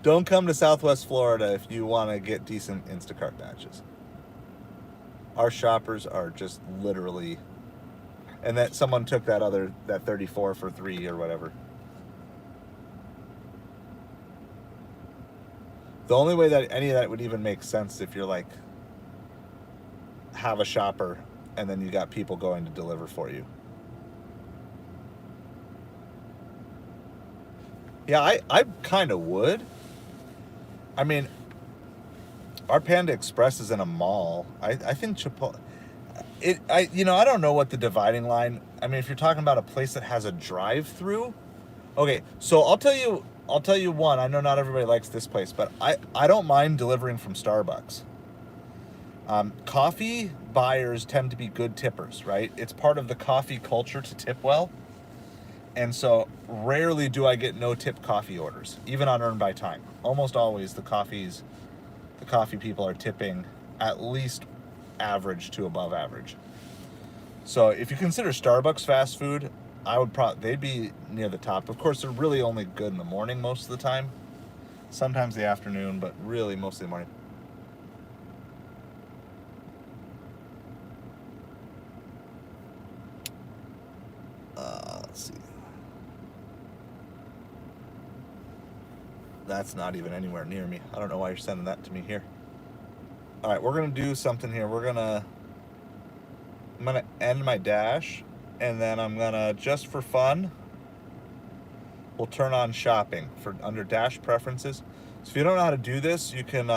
Don't come to Southwest Florida if you want to get decent Instacart batches. Our shoppers are just literally, and that someone took that 34 for 3 or whatever. The only way that any of that would even make sense is if you're like, have a shopper and then you got people going to deliver for you. Yeah, I kind of would. I mean, our Panda Express is in a mall. I think Chipotle, I don't know what the dividing line. I mean, if you're talking about a place that has a drive-through, okay. So I'll tell you one. I know not everybody likes this place, but I don't mind delivering from Starbucks. Coffee buyers tend to be good tippers, right? It's part of the coffee culture to tip well. And so rarely do I get no tip coffee orders, even on Earn by Time. Almost always the coffee people are tipping at least average to above average. So if you consider Starbucks fast food, they'd be near the top. Of course, they're really only good in the morning most of the time. Sometimes the afternoon, but really mostly the morning. Let's see. That's not even anywhere near me. I don't know why you're sending that to me here. All right, we're going to do something here. I'm going to end my dash, and then I'm going to, just for fun, we'll turn on shopping for under dash preferences. So if you don't know how to do this, you can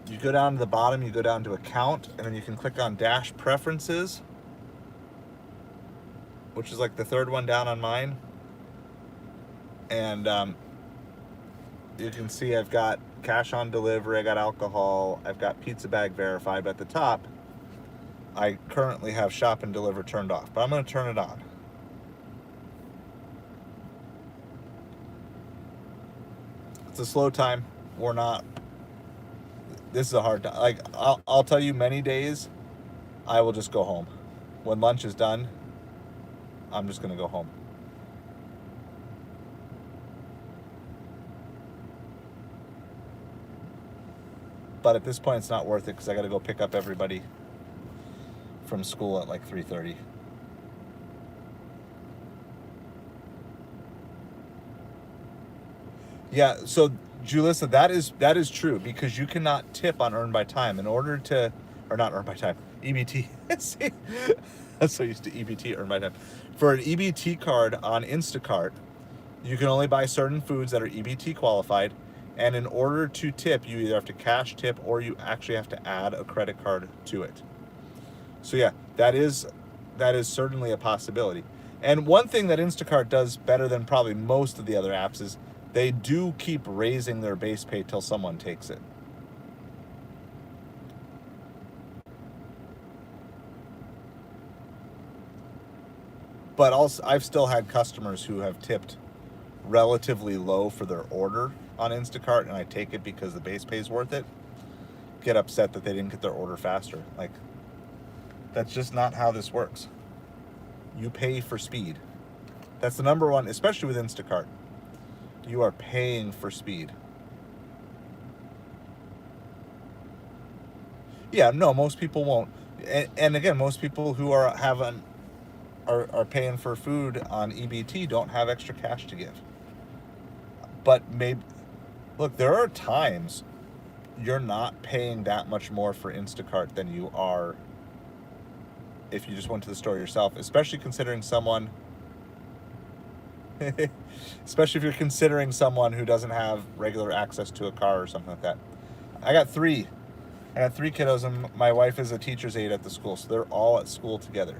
you go down to the bottom, you go down to account, and then you can click on dash preferences, which is like the third one down on mine. And you can see I've got cash on delivery, I got alcohol, I've got pizza bag verified, but at the top, I currently have shop and deliver turned off, but I'm going to turn it on. It's a slow time. This is a hard time. Like, I'll tell you, many days, I will just go home. When lunch is done, I'm just going to go home. But at this point, it's not worth it because I got to go pick up everybody from school at like 3:30. Yeah, so Julissa, that is true because you cannot tip on Earn by Time in order to, or not Earn by Time, EBT. See, I'm so used to EBT, Earn by Time. For an EBT card on Instacart, you can only buy certain foods that are EBT qualified. And in order to tip, you either have to cash tip or you actually have to add a credit card to it. So yeah, that is certainly a possibility. And one thing that Instacart does better than probably most of the other apps is they do keep raising their base pay till someone takes it. But also, I've still had customers who have tipped relatively low for their order on Instacart, and I take it because the base pay is worth it, get upset that they didn't get their order faster. Like, that's just not how this works. You pay for speed. That's the number one, especially with Instacart. You are paying for speed. Yeah, no, most people won't. And again, most people who are paying for food on EBT don't have extra cash to give. But maybe, look, there are times you're not paying that much more for Instacart than you are if you just went to the store yourself, especially considering someone, especially if you're considering someone who doesn't have regular access to a car or something like that. I got three kiddos, and my wife is a teacher's aide at the school, so they're all at school together.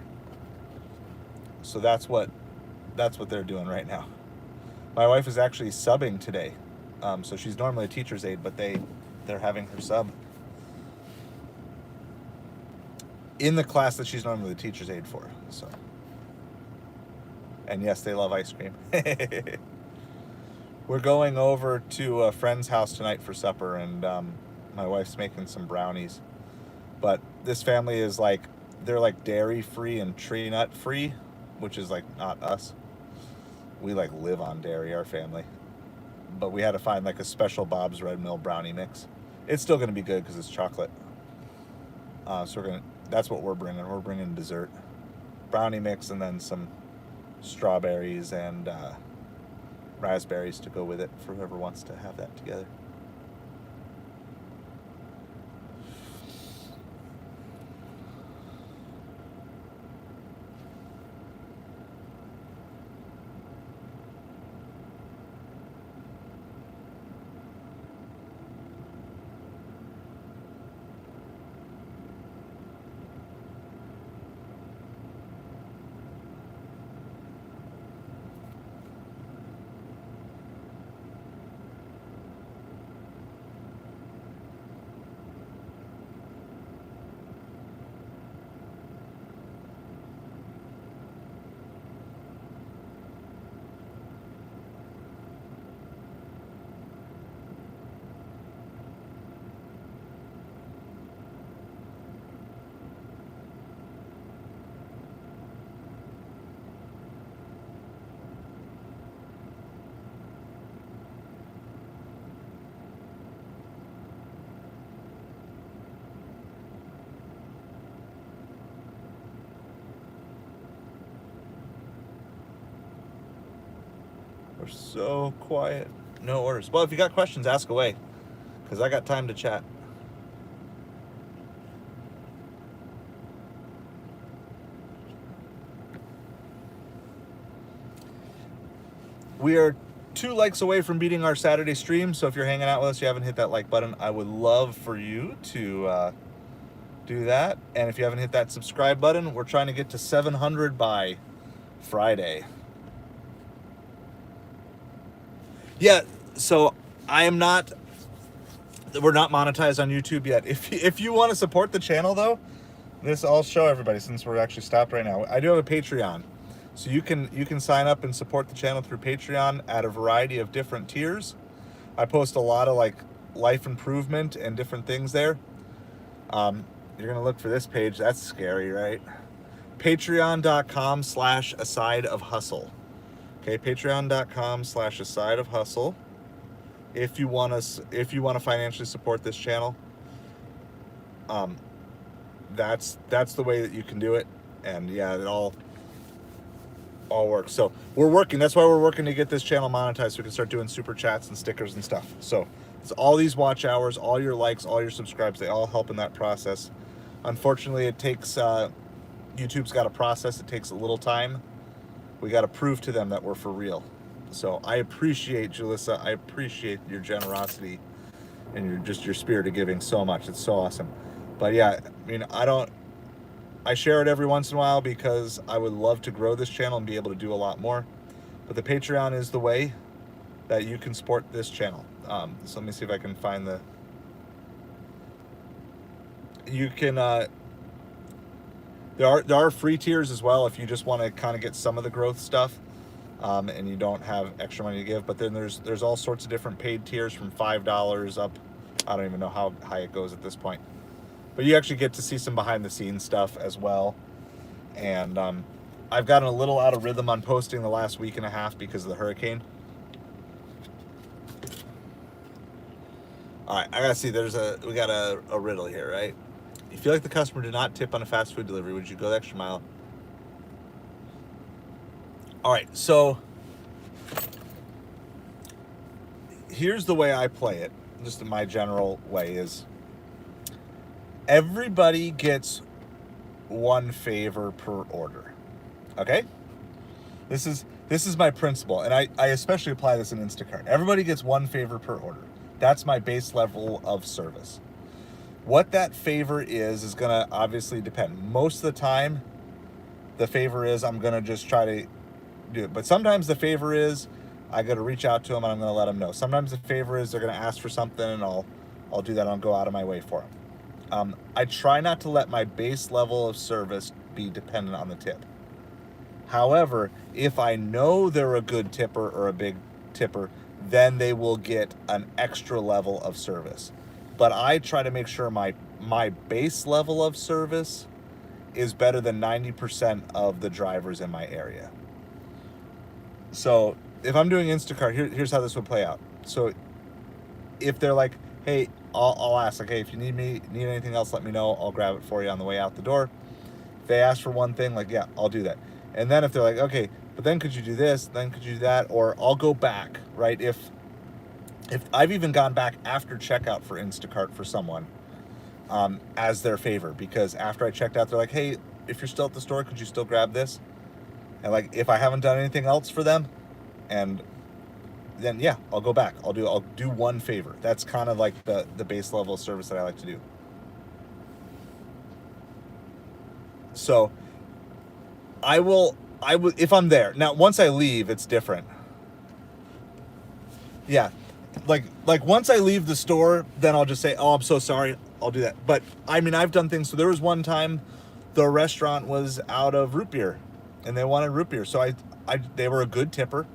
So that's what they're doing right now. My wife is actually subbing today. So she's normally a teacher's aide, but they're having her sub in the class that she's normally the teacher's aide for. So And yes, they love ice cream. We're going over to a friend's house tonight for supper, and my wife's making some brownies. But this family is like, they're like dairy free and tree nut free, which is like not us. We like live on dairy, our family. But we had to find like a special Bob's Red Mill brownie mix. It's still going to be good because it's chocolate. So that's what we're bringing. We're bringing dessert, brownie mix, and then some strawberries and raspberries to go with it for whoever wants to have that together. We're so quiet. No orders. Well, if you got questions, ask away, because I got time to chat. We are 2 likes away from beating our Saturday stream, so if you're hanging out with us, you haven't hit that like button, I would love for you to do that. And if you haven't hit that subscribe button, we're trying to get to 700 by Friday. Yeah, so we're not monetized on YouTube yet. If you want to support the channel though, I'll show everybody since we're actually stopped right now. I do have a Patreon. So you can sign up and support the channel through Patreon at a variety of different tiers. I post a lot of like life improvement and different things there. You're gonna look for this page. That's scary, right? Patreon.com/asideofhustle. Okay, patreon.com/asideofhustle. If you want to financially support this channel, that's the way that you can do it. And yeah, it all works. So we're working. That's why we're working to get this channel monetized, so we can start doing super chats and stickers and stuff. So it's all these watch hours, all your likes, all your subscribes, they all help in that process. Unfortunately, it takes YouTube's got a process. It takes a little time. We got to prove to them that we're for real. So I appreciate, Julissa, I appreciate your generosity and your spirit of giving so much. It's so awesome. But yeah, I mean, I share it every once in a while because I would love to grow this channel and be able to do a lot more. But the Patreon is the way that you can support this channel. So let me see if I can find you can, there are free tiers as well if you just want to kind of get some of the growth stuff, and you don't have extra money to give. But then there's all sorts of different paid tiers from $5 up. I don't even know how high it goes at this point. But you actually get to see some behind the scenes stuff as well. And I've gotten a little out of rhythm on posting the last week and a half because of the hurricane. All right, I gotta see. We got a riddle here, right? You feel like the customer did not tip on a fast food delivery, would you go the extra mile? All right, so here's the way I play it. Just in my general way is everybody gets one favor per order. Okay? This is my principle, and I especially apply this in Instacart. Everybody gets one favor per order. That's my base level of service. What that favor is gonna obviously depend. Most of the time, the favor is I'm gonna just try to do it. But sometimes the favor is I gotta reach out to them and I'm gonna let them know. Sometimes the favor is they're gonna ask for something and I'll do that. I'll go out of my way for them. I try not to let my base level of service be dependent on the tip. However, if I know they're a good tipper or a big tipper, then they will get an extra level of service. But I try to make sure my base level of service is better than 90% of the drivers in my area. So if I'm doing Instacart, here's how this would play out. So if they're like, hey, I'll ask, like, hey, if you need anything else, let me know. I'll grab it for you on the way out the door. If they ask for one thing, like, yeah, I'll do that. And then if they're like, okay, but then could you do this? Then could you do that? Or I'll go back, right? If I've even gone back after checkout for Instacart for someone as their favor, because after I checked out, they're like, hey, if you're still at the store, could you still grab this? And like, if I haven't done anything else for them, and then yeah, I'll go back. I'll do one favor. That's kind of like the base level of service that I like to do. So I would, if I'm there. Now, once I leave, it's different. Yeah. Like once I leave the store, then I'll just say, oh, I'm so sorry. I'll do that. But I mean, I've done things. So there was one time the restaurant was out of root beer and they wanted root beer. So they were a good tipper.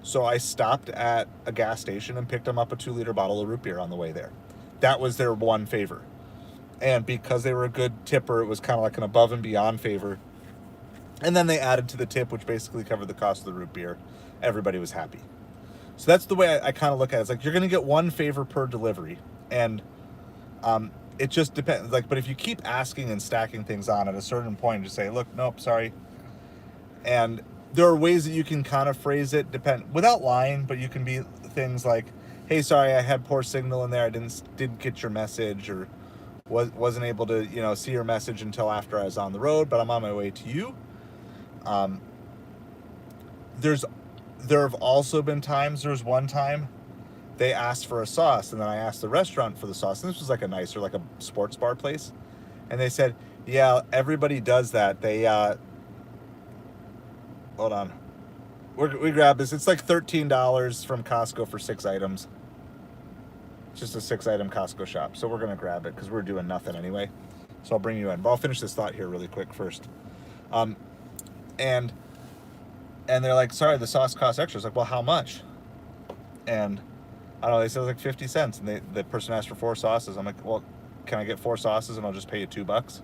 So I stopped at a gas station and picked them up a 2-liter bottle of root beer on the way there. That was their one favor. And because they were a good tipper, it was kind of like an above and beyond favor. And then they added to the tip, which basically covered the cost of the root beer. Everybody was happy. So that's the way I kind of look at it. It's like, you're going to get one favor per delivery. And it just depends. Like, but if you keep asking and stacking things on, at a certain point, just say, look, nope, sorry. And there are ways that you can kind of phrase it, without lying, but you can be things like, hey, sorry, I had poor signal in there. I didn't get your message, or wasn't able to, see your message until after I was on the road, but I'm on my way to you. There have also been times, there was one time they asked for a sauce, and then I asked the restaurant for the sauce, and this was like a nicer, like a sports bar place, and they said, yeah, everybody does that. They hold on, we grabbed this. It's like $13 from Costco for 6 items. It's just a 6-item Costco shop, so we're gonna grab it because we're doing nothing anyway. So I'll bring you in, but I'll finish this thought here really quick first. And they're like, sorry, the sauce costs extra. It's like, well, how much? And I don't know, they said it was like 50 cents. And the person asked for 4 sauces. I'm like, well, can I get 4 sauces and I'll just pay you $2?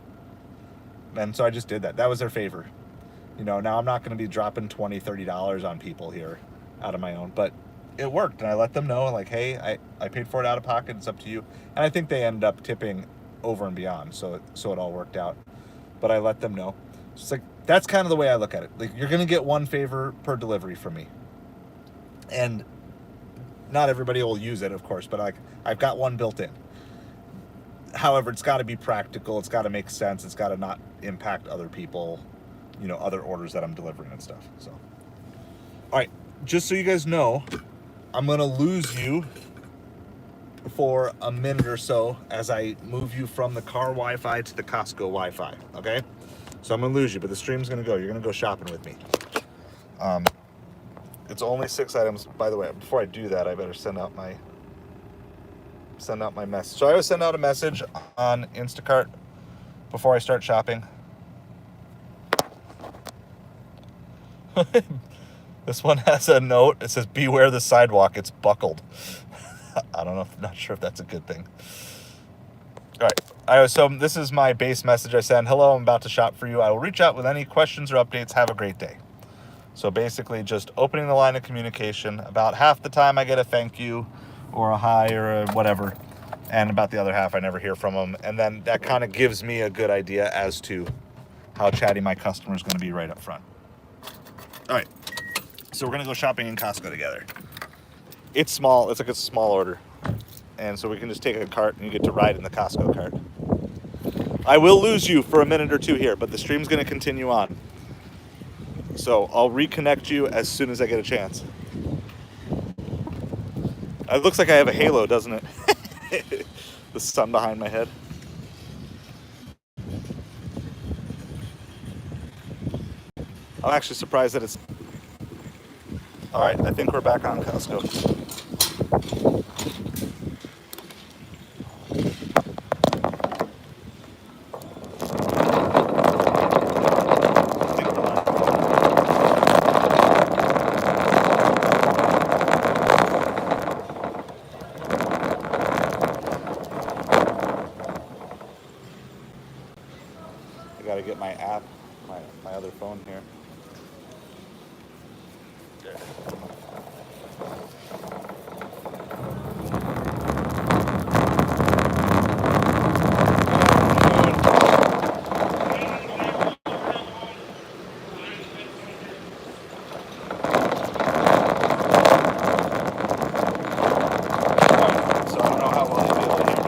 And so I just did that. That was their favor. Now I'm not going to be dropping $20, $30 on people here out of my own, but it worked. And I let them know, like, hey, I paid for it out of pocket. It's up to you. And I think they ended up tipping over and beyond. So it all worked out. But I let them know. It's like, that's kind of the way I look at it. Like, you're going to get one favor per delivery from me. And not everybody will use it, of course, but I've got one built in. However, it's got to be practical. It's got to make sense. It's got to not impact other people, other orders that I'm delivering and stuff. So, all right, just so you guys know, I'm going to lose you for a minute or so as I move you from the car Wi-Fi to the Costco Wi-Fi, okay? So I'm going to lose you, but the stream's going to go. You're going to go shopping with me. It's only 6 items. By the way, before I do that, I better send out my message. So I always send out a message on Instacart before I start shopping. This one has a note. It says, beware the sidewalk. It's buckled. I don't know. Not sure if that's a good thing. All right. So this is my base message I send. Hello, I'm about to shop for you. I will reach out with any questions or updates. Have a great day. So basically just opening the line of communication. About half the time I get a thank you or a hi or a whatever. And about the other half I never hear from them. And then that kind of gives me a good idea as to how chatty my customer is going to be right up front. All right. So we're going to go shopping in Costco together. It's small. It's like a small order. And so we can just take a cart and you get to ride in the Costco cart. I will lose you for a minute or two here, but the stream's going to continue on. So I'll reconnect you as soon as I get a chance. It looks like I have a halo, doesn't it? The sun behind my head. I'm actually surprised that it's... All right, I think we're back on Costco. got to get my app, my other phone here. There it is. So I don't know how well you feel it here.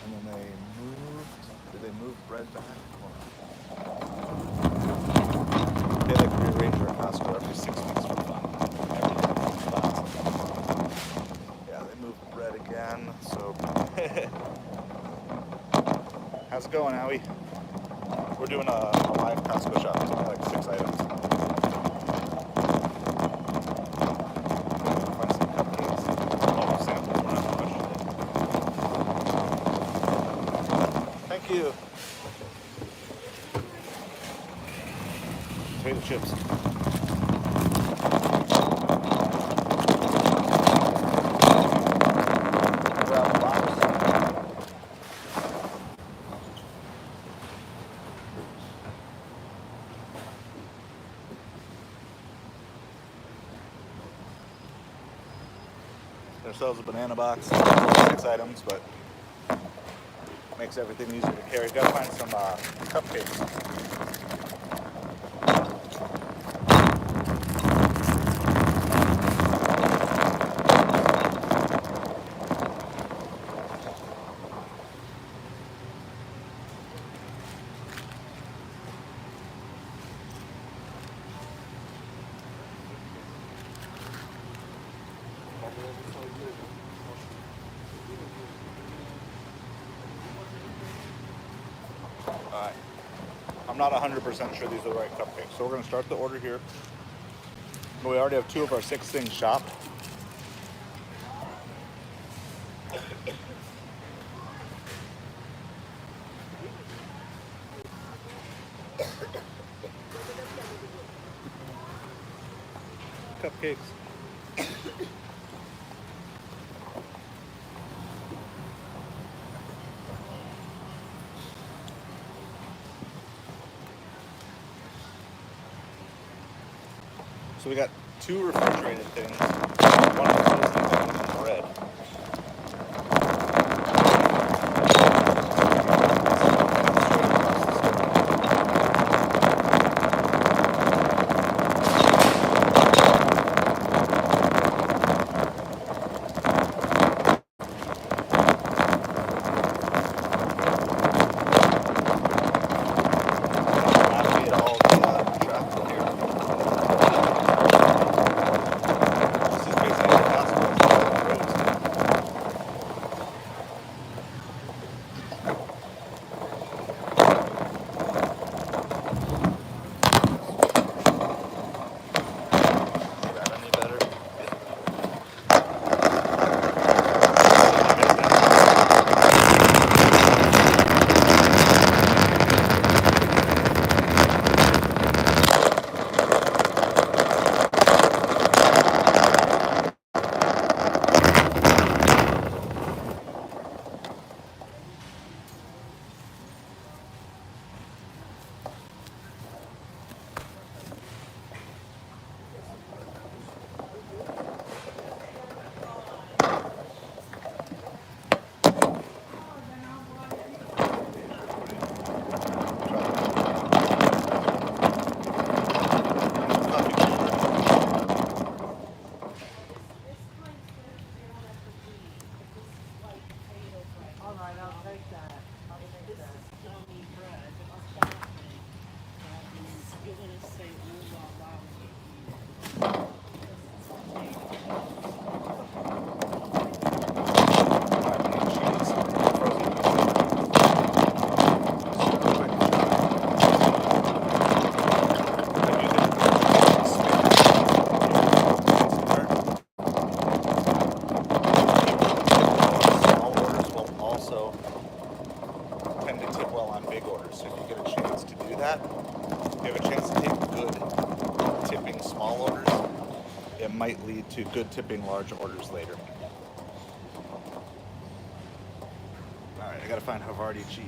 And then did they move bread back? They like rearrange their Costco every 6 weeks for fun. Everything's awesome. Yeah, they moved bread again, so. How's it going, Howie? We're doing a live Costco shop. It's only like 6 items. Find some cupcakes. Oh, samples. We're not questioning it. Thank you. Potato chips. Grab a box. Ourselves a banana box. 6 items, but makes everything easier to carry. Gotta find some cupcakes. Alright. I'm not 100% sure these are the right cupcakes. So we're going to start the order here. We already have 2 of our 6 things shopped. Cupcakes. So we got 2 refrigerated things, 1 frozen thing, and bread. Navigate all the traffic here. This is basically the Costco roads. it might lead to good tipping large orders later. Alright, I gotta find Havarti cheese.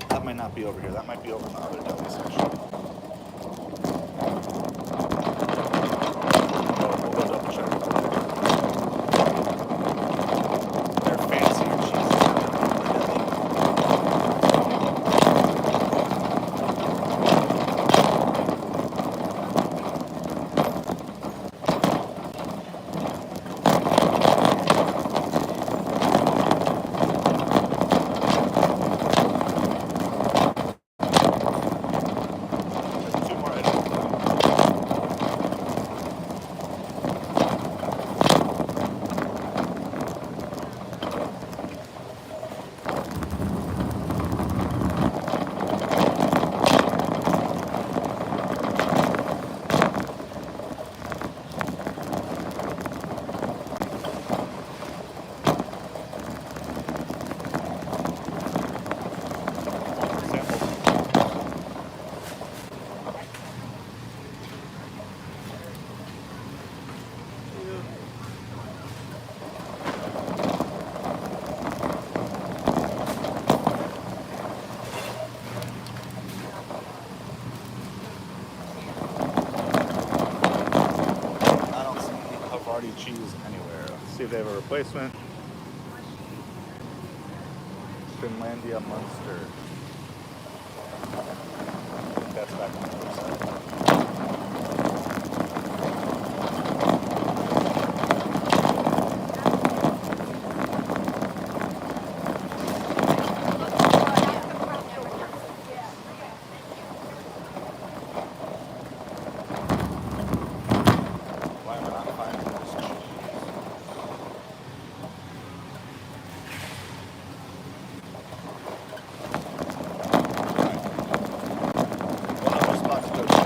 That might not be over here. That might be over in the other deli section. We'll go double check. They're fancier cheeses than the deli. There's two more items. Sample. I don't see Havarti cheese anywhere. Let's see if they have a replacement. Finlandia Munster. I think that's back on the other side. Why am I not finding this cheese? We'll have a spot to go to.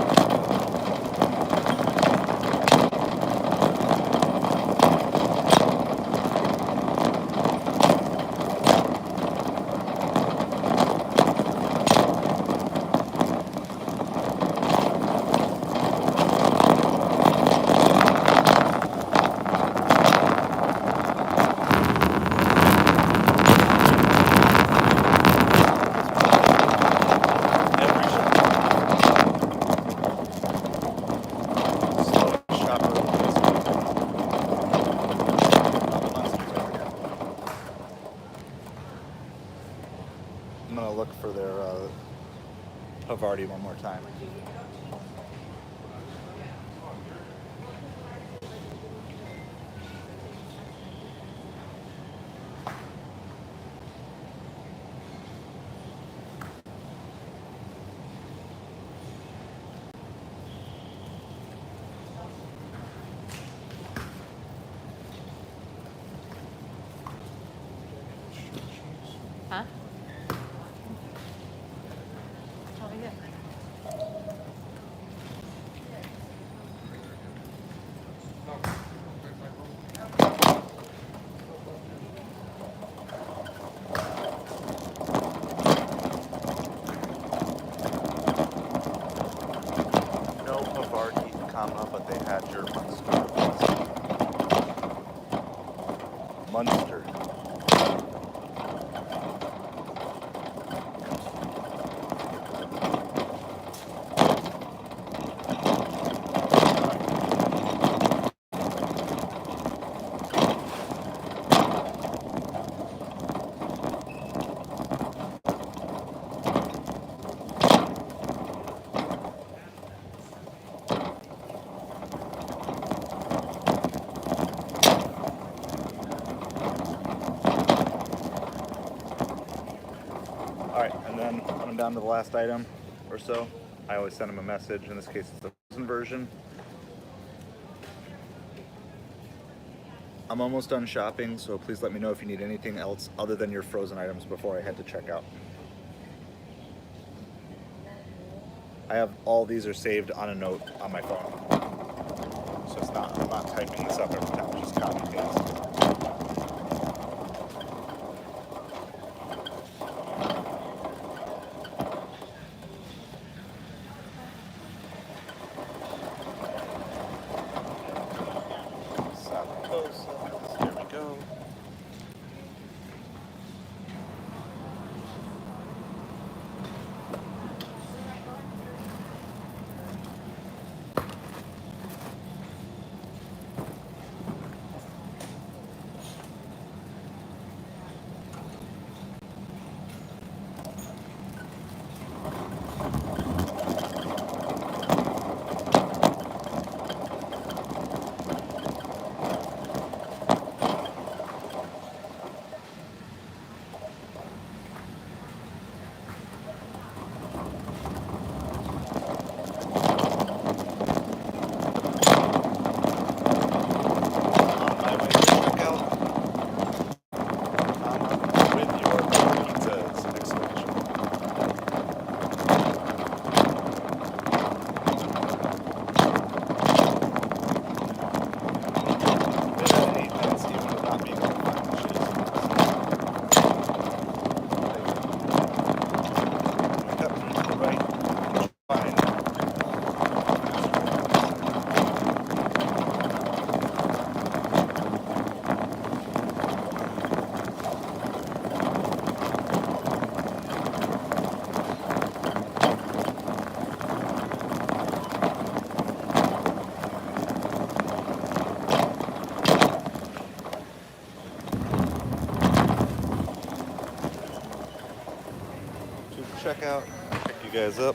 Every shop. Slow shopper replacement. Monsters over here. I'm gonna look for their Havarti one more time. Huh? No Havarti, comma, but they had your Munster. Munster. Alright, and then when I'm down to the last item or so, I always send them a message. In this case, it's the frozen version. I'm almost done shopping, so please let me know if you need anything else other than your frozen items before I head to checkout. I have all these are saved on a note on my phone. So it's not, I'm not typing this up every time, just copy paste. checkout. Pick you guys up.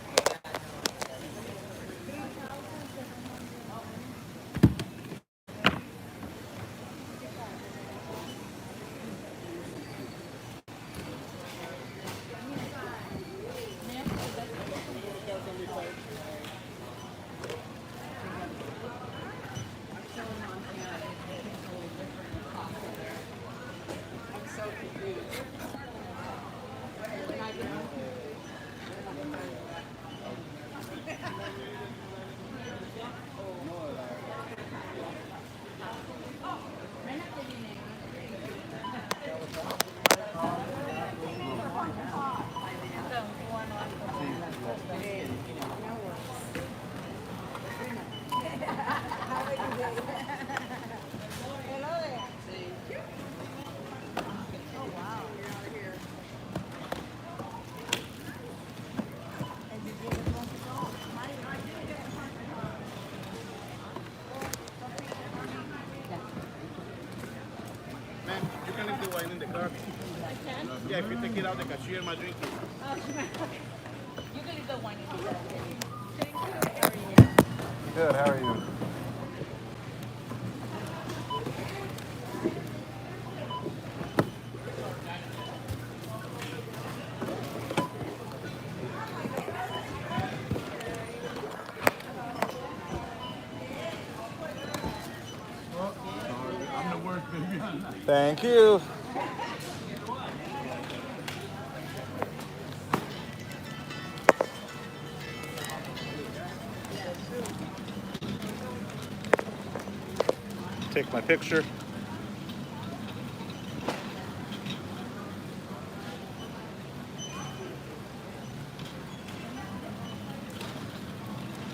Man, you can leave the wine in the car. I can? Yeah, if you take it out, the cashier might drink it. Oh, you can leave the wine in the car. Thank you. Good, how are you? I'm the worst, baby. Thank you. Take my picture.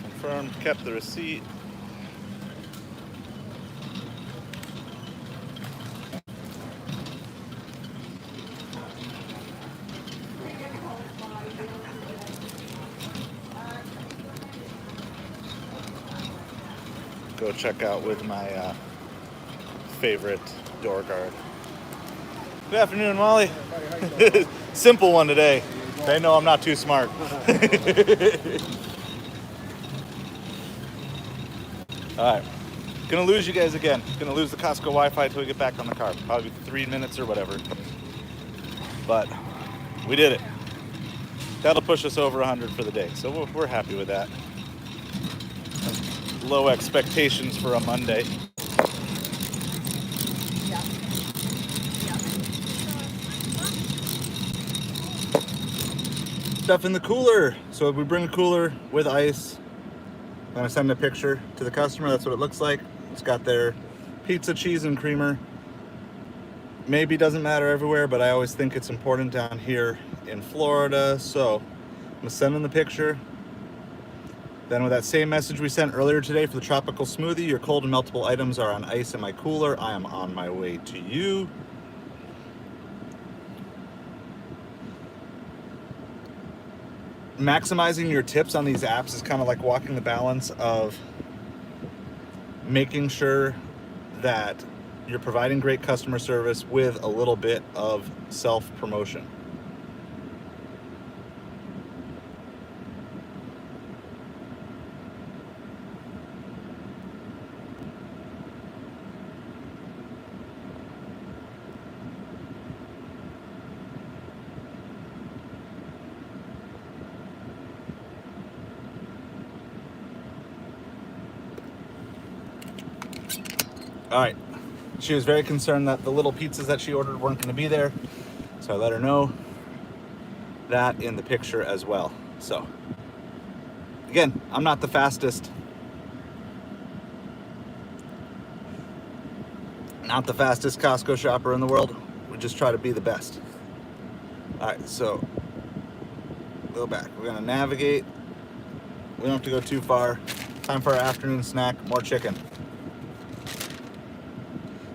Confirm, kept the receipt. Go check out with my favorite door guard. Good afternoon, Molly. Simple one today. They know I'm not too smart. All right. Gonna lose you guys again. Gonna lose the Costco Wi-Fi until we get back on the car. Probably 3 minutes or whatever. But we did it. That'll push us over 100 for the day. So we're happy with that. Low expectations for a Monday. Stuff in the cooler. So we bring a cooler with ice. I'm gonna send a picture to the customer. That's what it looks like. It's got their pizza, cheese, and creamer. Maybe doesn't matter everywhere, but I always think it's important down here in Florida. So I'm gonna send them the picture. Then with that same message we sent earlier today for the tropical smoothie, your cold and meltable items are on ice in my cooler. I am on my way to you. Maximizing your tips on these apps is kind of like walking the balance of making sure that you're providing great customer service with a little bit of self-promotion. All right, she was very concerned that the little pizzas that she ordered weren't going to be there, so I let her know that in the picture as well. So again, I'm not the fastest Costco shopper in the world. We just try to be the best. All right, so go back. We're going to navigate. We don't have to go too far. Time for our afternoon snack, more chicken.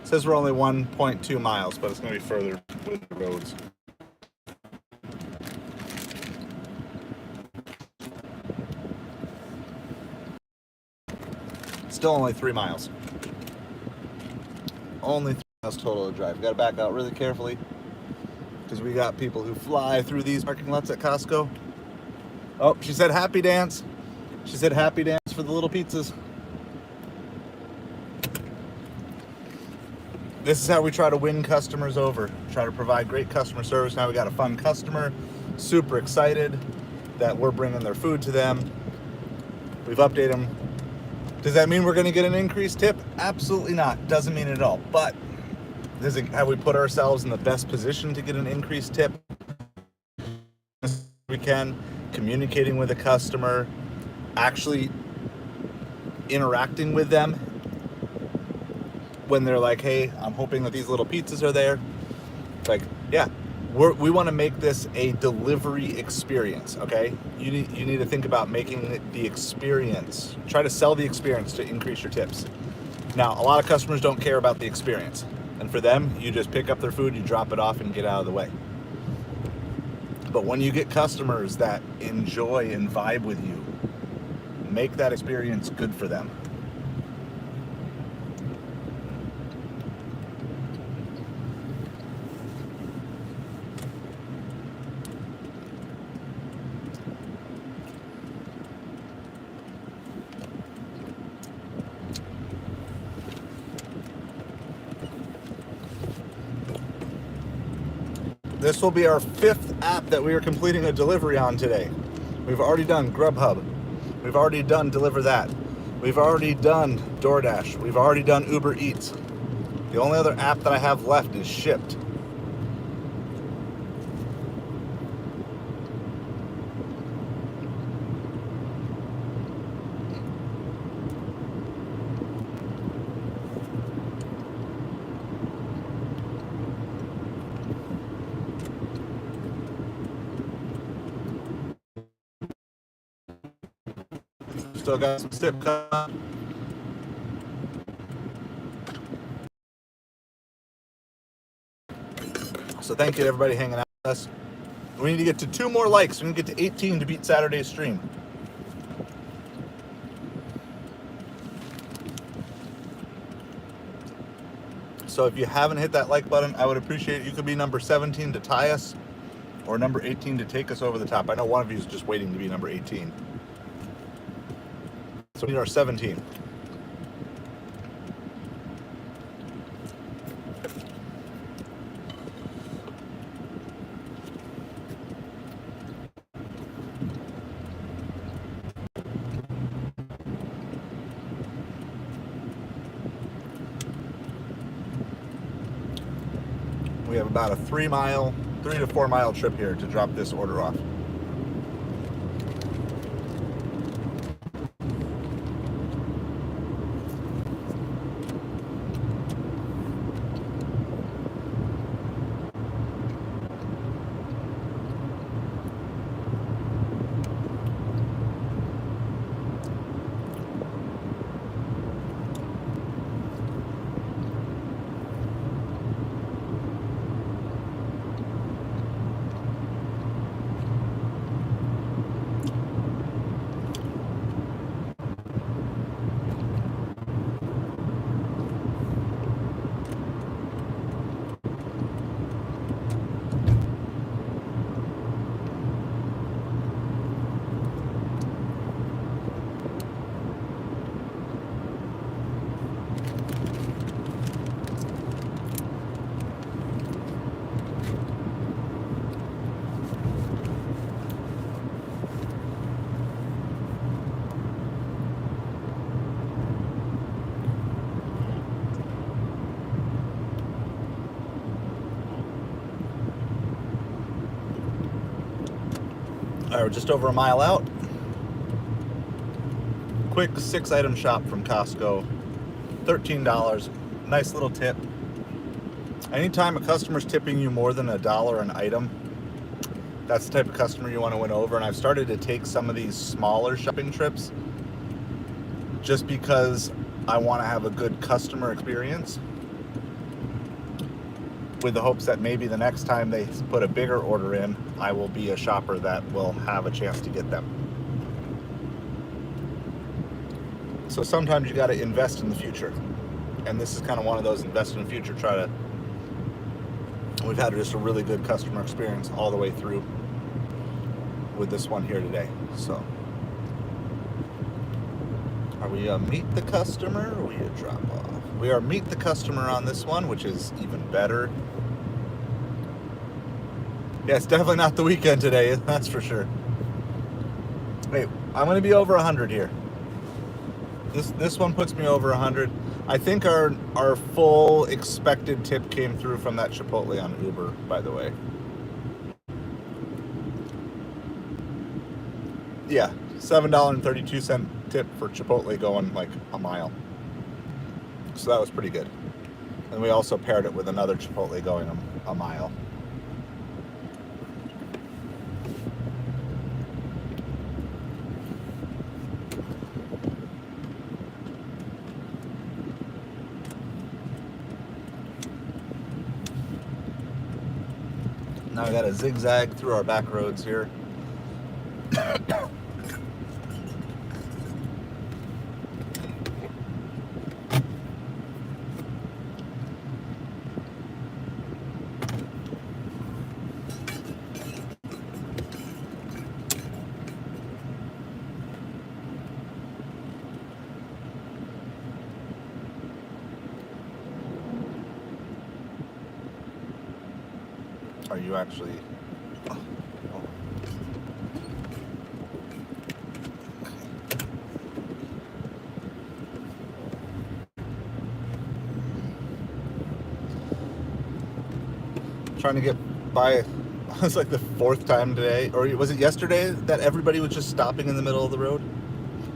It says we're only 1.2 miles, but it's going to be further with the roads. Still only 3 miles. Only 3 miles total to drive. You got to back out really carefully because we got people who fly through these parking lots at Costco. Oh, she said happy dance. She said happy dance for the little pizzas. This is how we try to win customers over. Try to provide great customer service. Now we got a fun customer, super excited that we're bringing their food to them. We've updated them. Does that mean we're going to get an increased tip? Absolutely not. Doesn't mean it at all. But have we put ourselves in the best position to get an increased tip? We can, communicating with a customer, actually interacting with them when they're like, hey, I'm hoping that these little pizzas are there. Like, yeah, we want to make this a delivery experience, okay? You need to think about making the experience, try to sell the experience to increase your tips. Now, a lot of customers don't care about the experience. And for them, you just pick up their food, you drop it off and get out of the way. But when you get customers that enjoy and vibe with you, make that experience good for them. This will be our 5th app that we are completing a delivery on today. We've already done Grubhub. We've already done DeliverThat. We've already done Doordash. We've already done Ubereats. The only other app that I have left is Shipped. Still got some sip cup. So thank you to everybody hanging out with us. We need to get to 2 more likes. We need to get to 18 to beat Saturday's stream. So if you haven't hit that like button, I would appreciate it. You could be number 17 to tie us, or number 18 to take us over the top. I know one of you is just waiting to be number 18. So we need our 17. We have about a 3 to 4 mile trip here to drop this order off. All right, we're just over a mile out. Quick 6-item shop from Costco. $13. Nice little tip. Anytime a customer's tipping you more than $1 an item, that's the type of customer you want to win over. And I've started to take some of these smaller shopping trips just because I want to have a good customer experience, with the hopes that maybe the next time they put a bigger order in, I will be a shopper that will have a chance to get them. So sometimes you got to invest in the future. And this is kind of one of those invest in the future, we've had just a really good customer experience all the way through. with this one here today. So, are we a meet the customer or are we a drop off? We are meet the customer on this one, which is even better. Yeah, it's definitely not the weekend today, that's for sure. Wait, I'm going to be over 100 here. This one puts me over 100. I think our full expected tip came through from that Chipotle on Uber, by the way. Yeah, $7.32 tip for Chipotle going like a mile. So that was pretty good. And we also paired it with another Chipotle going a mile. Now we got to zigzag through our back roads here. Are you actually... Oh. Trying to get by. It's like the fourth time today, or was it yesterday, that everybody was just stopping in the middle of the road?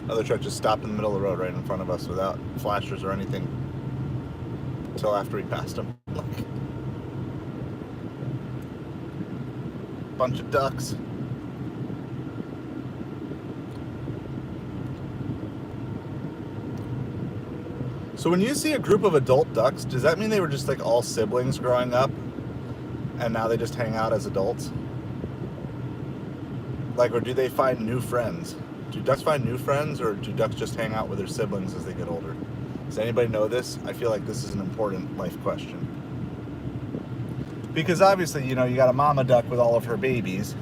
Other truck just stopped in the middle of the road right in front of us without flashers or anything until after we passed them. Like, bunch of ducks. So when you see a group of adult ducks, does that mean they were just like all siblings growing up and now they just hang out as adults? Like, or do they find new friends? Do ducks find new friends, or do ducks just hang out with their siblings as they get older? Does anybody know this? I feel like this is an important life question. Because obviously, you know, you got a mama duck with all of her babies,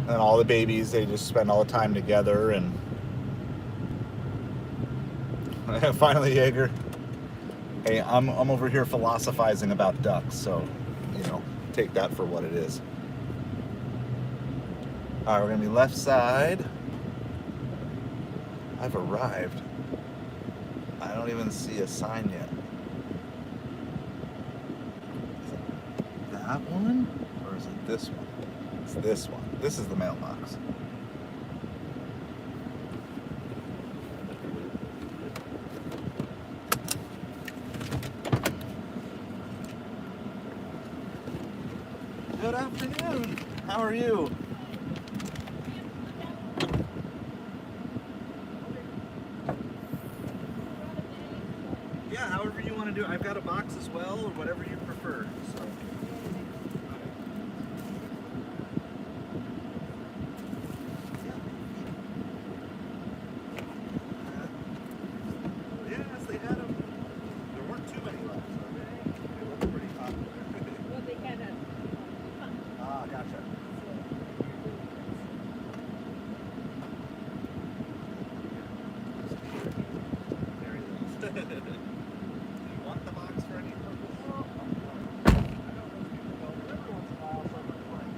and all the babies, they just spend all the time together, and finally, Jaeger. Hey, I'm over here philosophizing about ducks, so, you know, take that for what it is. All right, we're gonna be left side. I've arrived. I don't even see a sign yet. Is it that one, or is it this one? It's this one. This is the mailbox. Good afternoon. How are you? Yeah, however you want to do it. I've got a box as well, or whatever you prefer. So. Yes, they had them. There weren't too many left, so they looked pretty popular. Well, they had a. Ah, gotcha. There he is. Do you want the box for any purpose? I know those people go, but every once in a while someone's like,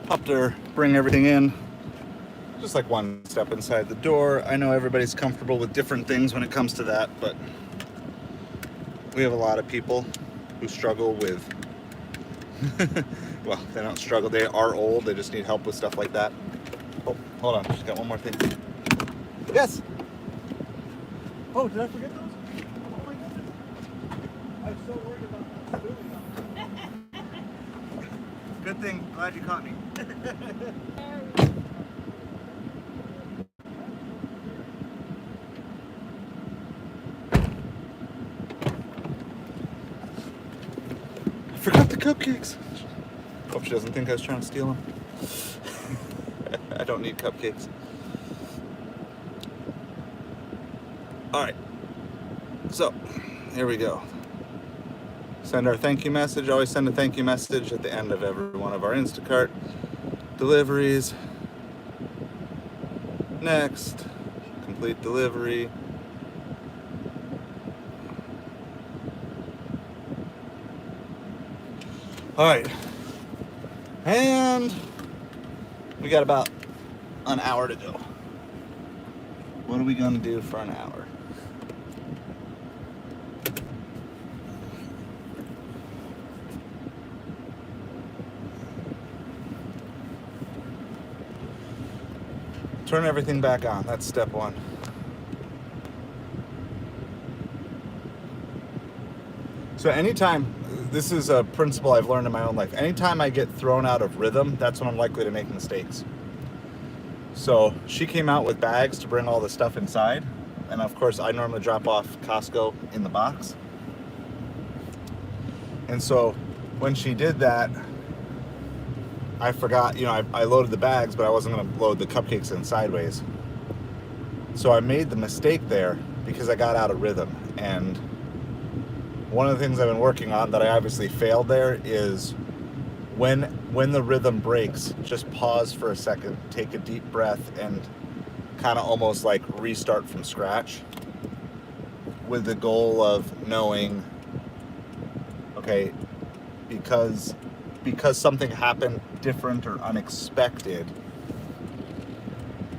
up there, bring everything in. just like one step inside the door. I know everybody's comfortable with different things when it comes to that, but we have a lot of people who struggle with, well, they don't struggle, they are old, they just need help with stuff like that. Oh, hold on, just got one more thing. Yes! Oh, did I forget those? Oh my goodness. I'm so worried about that. Good thing, glad you caught me. I forgot the cupcakes. Hope she doesn't think I was trying to steal them. I don't need cupcakes. Alright, so here we go. Send our thank you message. Always send a thank you message at the end of every one of our Instacart deliveries. Next, complete delivery. Alright, and we got about an hour to go. What are we gonna do for an hour? Turn everything back on. That's step one. So anytime, this is a principle I've learned in my own life. Anytime I get thrown out of rhythm, that's when I'm likely to make mistakes. So she came out with bags to bring all the stuff inside. And of course, I normally drop off Costco in the box. And so when she did that, I forgot, I loaded the bags, but I wasn't going to load the cupcakes in sideways. So I made the mistake there because I got out of rhythm. And one of the things I've been working on that I obviously failed there is when the rhythm breaks, just pause for a second, take a deep breath, and kind of almost like restart from scratch with the goal of knowing, okay, because something happened different or unexpected,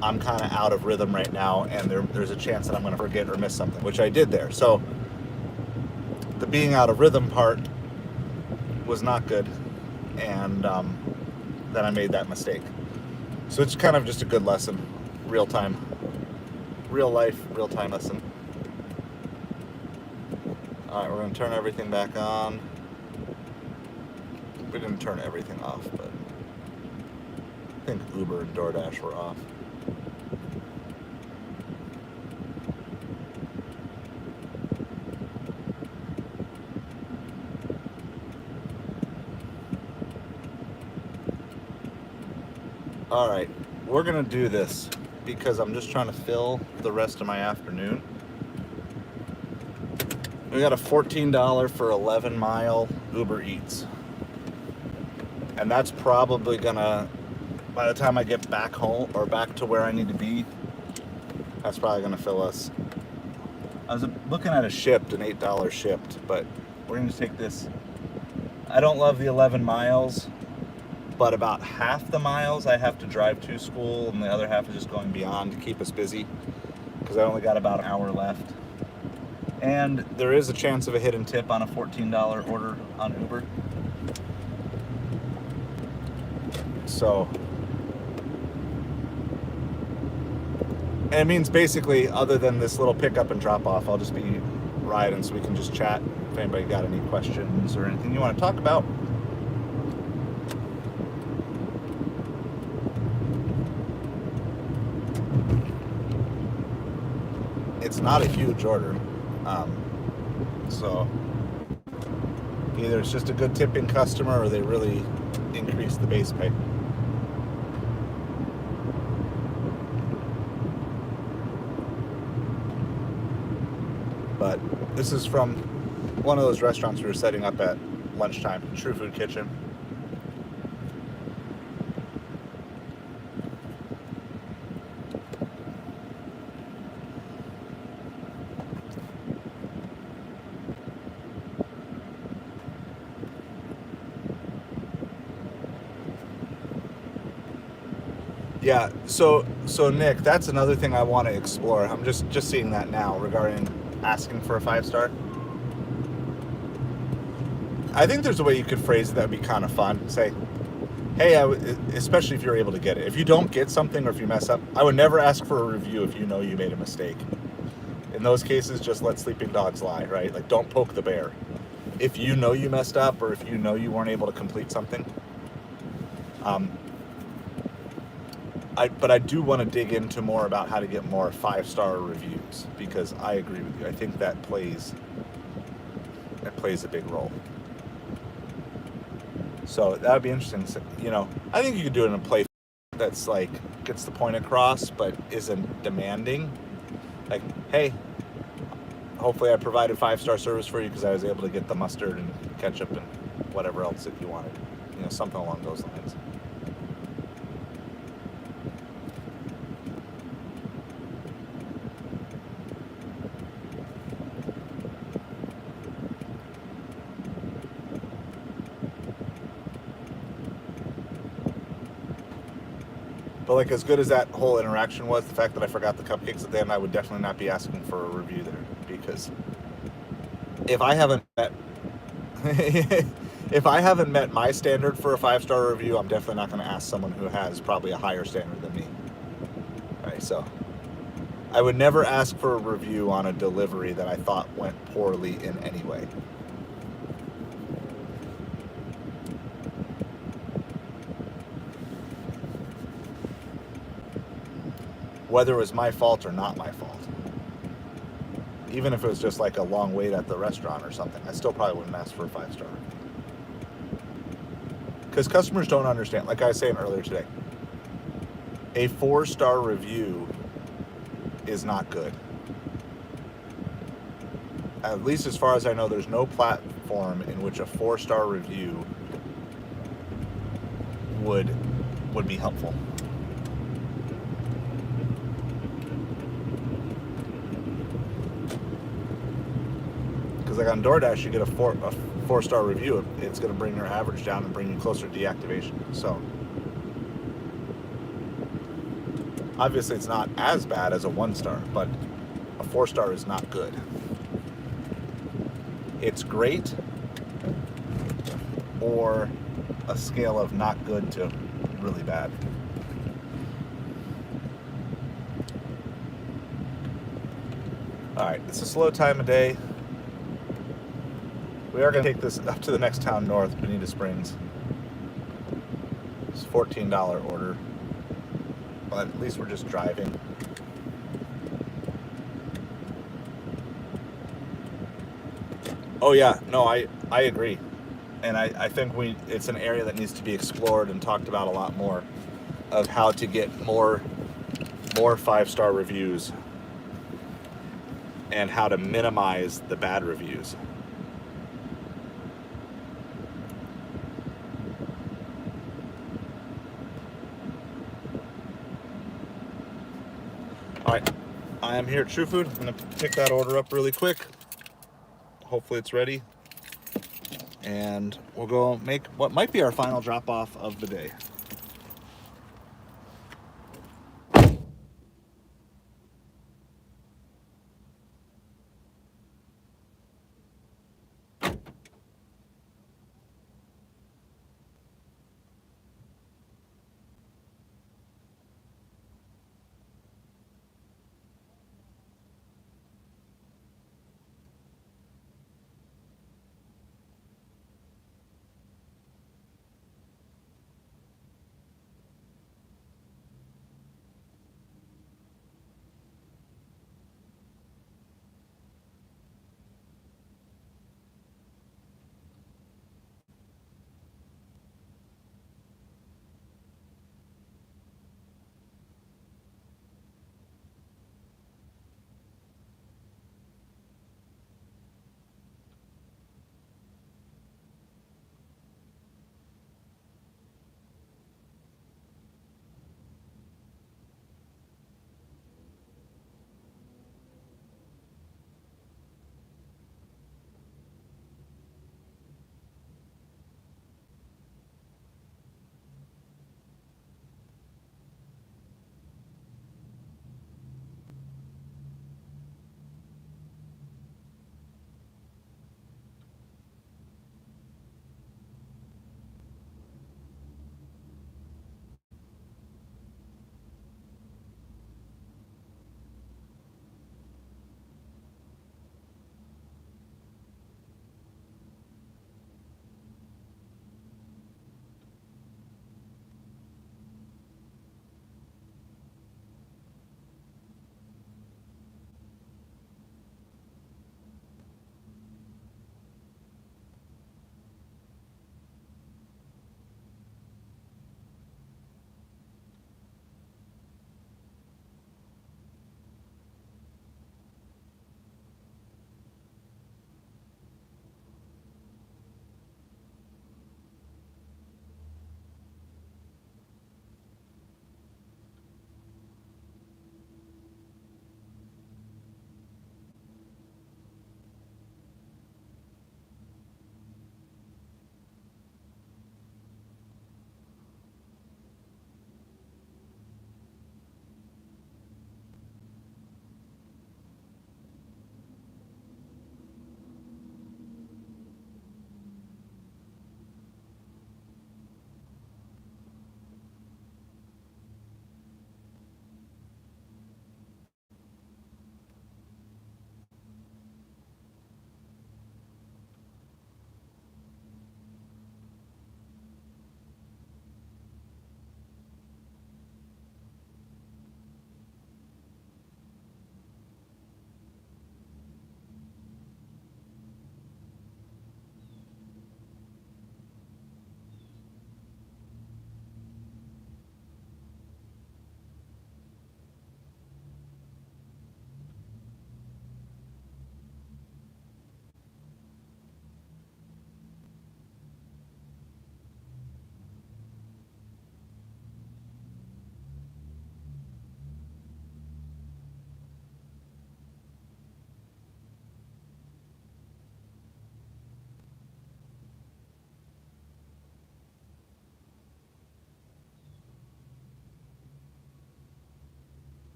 I'm kind of out of rhythm right now, and there's a chance that I'm going to forget or miss something, which I did there. So the being out of rhythm part was not good, and then I made that mistake. So it's kind of just a good lesson, real time, real life, real time lesson. All right, we're going to turn everything back on. We didn't turn everything off, but I think Uber and Doordash were off. All right, we're gonna do this because I'm just trying to fill the rest of my afternoon. We got a $14 for 11-mile Ubereats. And that's probably gonna, by the time I get back home or back to where I need to be, that's probably gonna fill us. I was looking at a shipped, an $8 shipped, but we're gonna take this. I don't love the 11 miles, but about half the miles I have to drive to school, and the other half is just going beyond to keep us busy, because I only got about an hour left. And there is a chance of a hidden tip on a $14 order on Uber. So, and it means basically, other than this little pickup and drop off, I'll just be riding so we can just chat if anybody got any questions or anything you want to talk about. It's not a huge order. So either it's just a good tipping customer or they really increase the base pay. But this is from one of those restaurants we were setting up at lunchtime, True Food Kitchen. Yeah, so Nick, that's another thing I want to explore. I'm just seeing that now regarding asking for a 5-star. I think there's a way you could phrase it that would be kind of fun. Say, hey, especially if you're able to get it. If you don't get something or if you mess up, I would never ask for a review if you know you made a mistake. In those cases, just let sleeping dogs lie, right? Like, don't poke the bear. If you know you messed up or if you know you weren't able to complete something, but I do want to dig into more about how to get more 5-star reviews, because I agree with you. I think that plays a big role. So that would be interesting. So, I think you could do it in a play that's like gets the point across, but isn't demanding. Like, hey, hopefully I provided 5-star service for you because I was able to get the mustard and ketchup and whatever else if you wanted. Something along those lines. But like, as good as that whole interaction was, the fact that I forgot the cupcakes at the end, I would definitely not be asking for a review there, because if I haven't met if I haven't met my standard for a 5-star review, I'm definitely not going to ask someone who has probably a higher standard than me. All right, so I would never ask for a review on a delivery that I thought went poorly in any way. Whether it was my fault or not my fault. Even if it was just like a long wait at the restaurant or something, I still probably wouldn't ask for a 5-star review. Because customers don't understand. Like I was saying earlier today, a 4-star review is not good. At least as far as I know, there's no platform in which a 4-star review would be helpful. Because like on Doordash, you get a 4-star review. It's going to bring your average down and bring you closer to deactivation. So obviously it's not as bad as a 1-star, but a 4-star is not good. It's great, or a scale of not good to really bad. All right, it's a slow time of day. We are going to take this up to the next town north, Bonita Springs. It's a $14 order, but at least we're just driving. Oh yeah, no, I agree. And I think it's an area that needs to be explored and talked about a lot more, of how to get more 5-star reviews and how to minimize the bad reviews. All right, I am here at True Food. I'm gonna pick that order up really quick. Hopefully it's ready. And we'll go make what might be our final drop off of the day.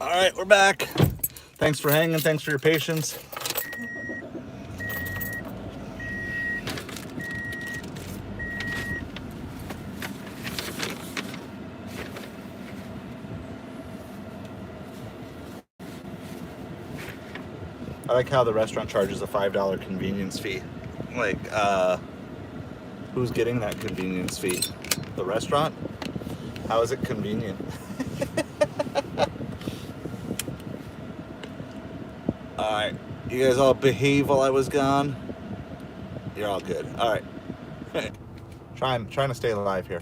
All right, we're back. Thanks for hanging. Thanks for your patience. I like how the restaurant charges a $5 convenience fee. Like, who's getting that convenience fee? The restaurant? How is it convenient? Alright, you guys all behave while I was gone. You're all good. Alright. trying to stay alive here.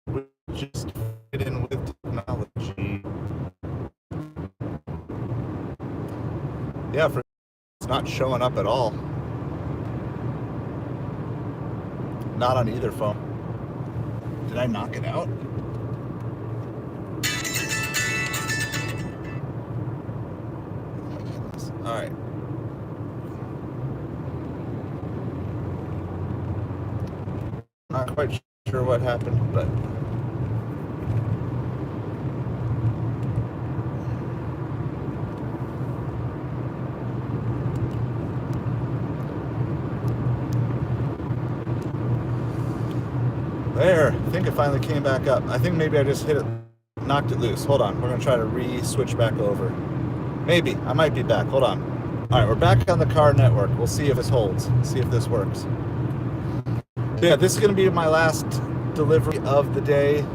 We just fit in with technology. Yeah, it's not showing up at all. Not on either phone. Did I knock it out? Oh my goodness. Alright. Not quite sure what happened, but there. I think it finally came back up. I think maybe I just hit it, knocked it loose. Hold on. We're going to try to switch back over. Maybe. I might be back. Hold on. All right, we're back on the car network. We'll see if this holds. See if this works. Yeah, this is going to be my last delivery of the day.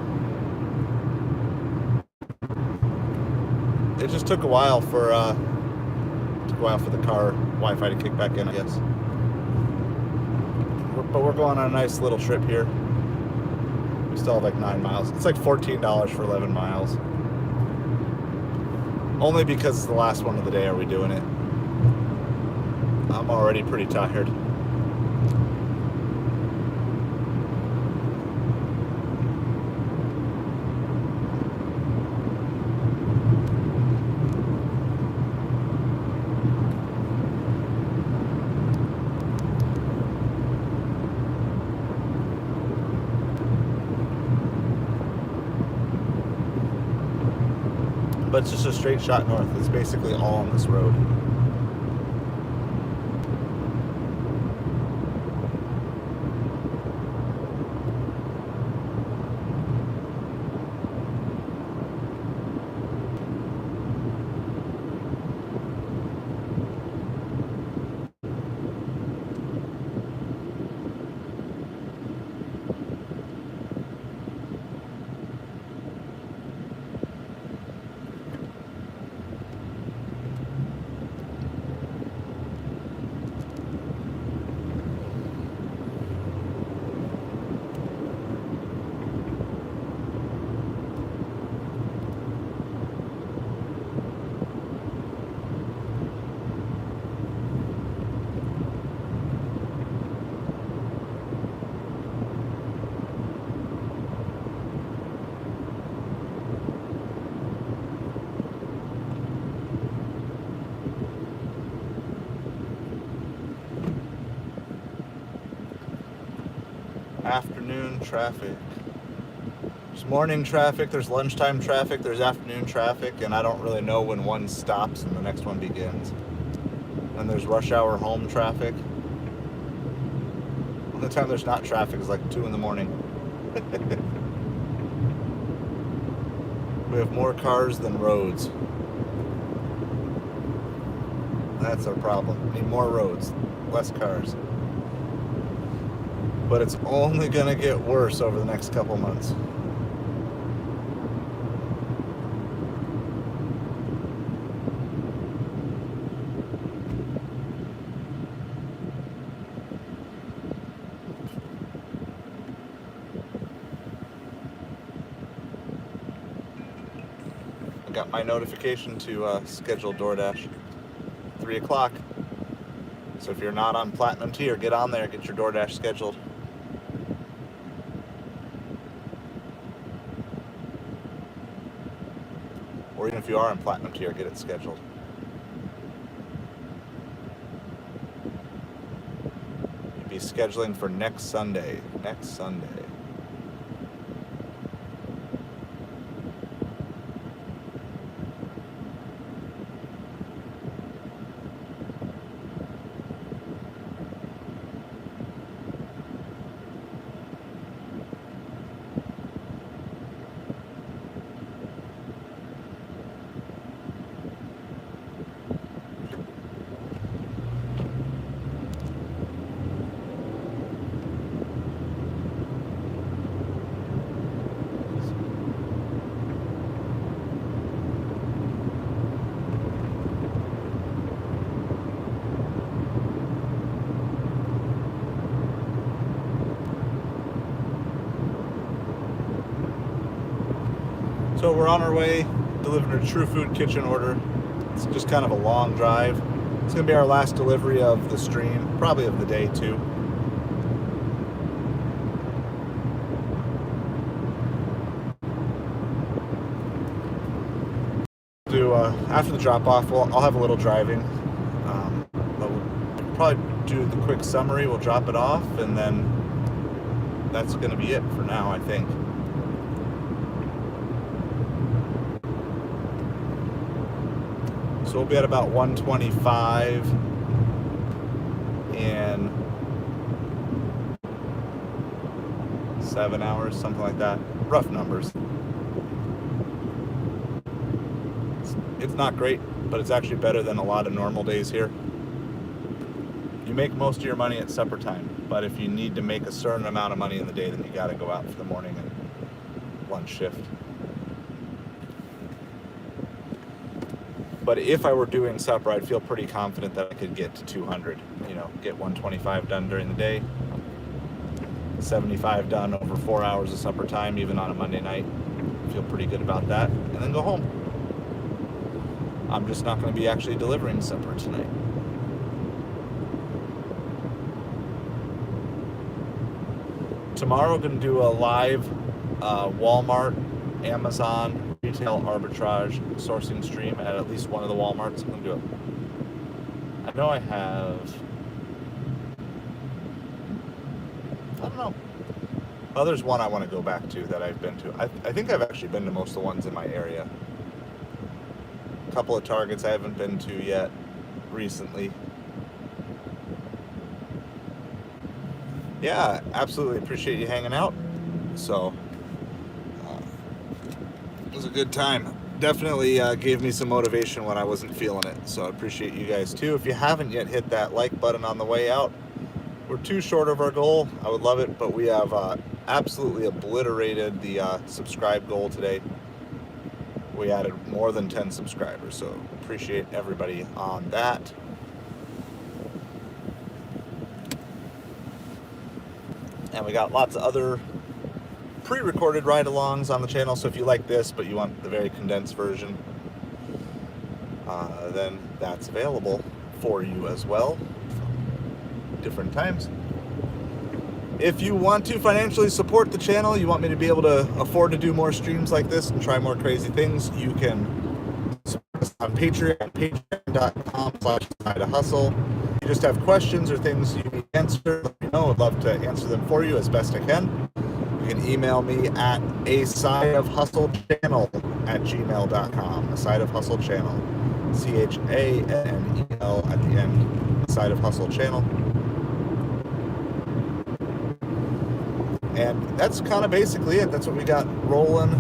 It just took a while for the car Wi-Fi to kick back in, I guess. But we're going on a nice little trip here. We still have like 9 miles. It's like $14 for 11 miles. Only because it's the last one of the day are we doing it. I'm already pretty tired. But it's just a straight shot north. It's basically all on this road. Afternoon traffic. There's morning traffic, there's lunchtime traffic, there's afternoon traffic, and I don't really know when one stops and the next one begins. And there's rush hour home traffic. The only time there's not traffic is like 2 in the morning. We have more cars than roads. That's our problem. We need more roads, less cars. But it's only going to get worse over the next couple months. I got my notification to schedule Doordash. 3 o'clock. So if you're not on Platinum Tier, get on there, get your Doordash scheduled. Or even if you are on Platinum Tier, get it scheduled. You'll be scheduling for next Sunday. Next Sunday. So we're on our way, delivering a True Food kitchen order. It's just kind of a long drive. It's gonna be our last delivery of the stream, probably of the day too. After the drop off, I'll have a little driving. We'll probably do the quick summary. We'll drop it off, and then that's going to be it for now, I think. So we'll be at about 125 in 7 hours, something like that. Rough numbers. It's not great, but it's actually better than a lot of normal days here. You make most of your money at supper time, but if you need to make a certain amount of money in the day, then you got to go out for the morning and lunch shift. But if I were doing supper, I'd feel pretty confident that I could get to 200. Get 125 done during the day, 75 done over 4 hours of supper time, even on a Monday night. Feel pretty good about that, and then go home. I'm just not going to be actually delivering supper tonight. Tomorrow we're going to do a live Walmart, Amazon, retail arbitrage sourcing stream at least one of the Walmarts. I'm going to do it. I know I have... I don't know. Well, there's one I want to go back to that I've been to. I think I've actually been to most of the ones in my area. A couple of Targets I haven't been to yet recently. Yeah, absolutely appreciate you hanging out. So, it was a good time. Definitely gave me some motivation when I wasn't feeling it. So I appreciate you guys too. If you haven't yet, hit that like button on the way out. We're too short of our goal. I would love it, but we have absolutely obliterated the subscribe goal today. We added more than 10 subscribers, so appreciate everybody on that. And we got lots of other pre-recorded ride-alongs on the channel, so if you like this but you want the very condensed version, then that's available for you as well. Different times. If you want to financially support the channel, you want me to be able to afford to do more streams like this and try more crazy things, you can support us on Patreon, patreon.com/sidehustle. If you just have questions or things you need answered, let me know. I'd love to answer them for you as best I can. You can email me at asideofhustlechannel@gmail.com. A Side of Hustle Channel. CHANNEL at the end. Side of Hustle Channel. And that's kind of basically it. That's what we got rolling.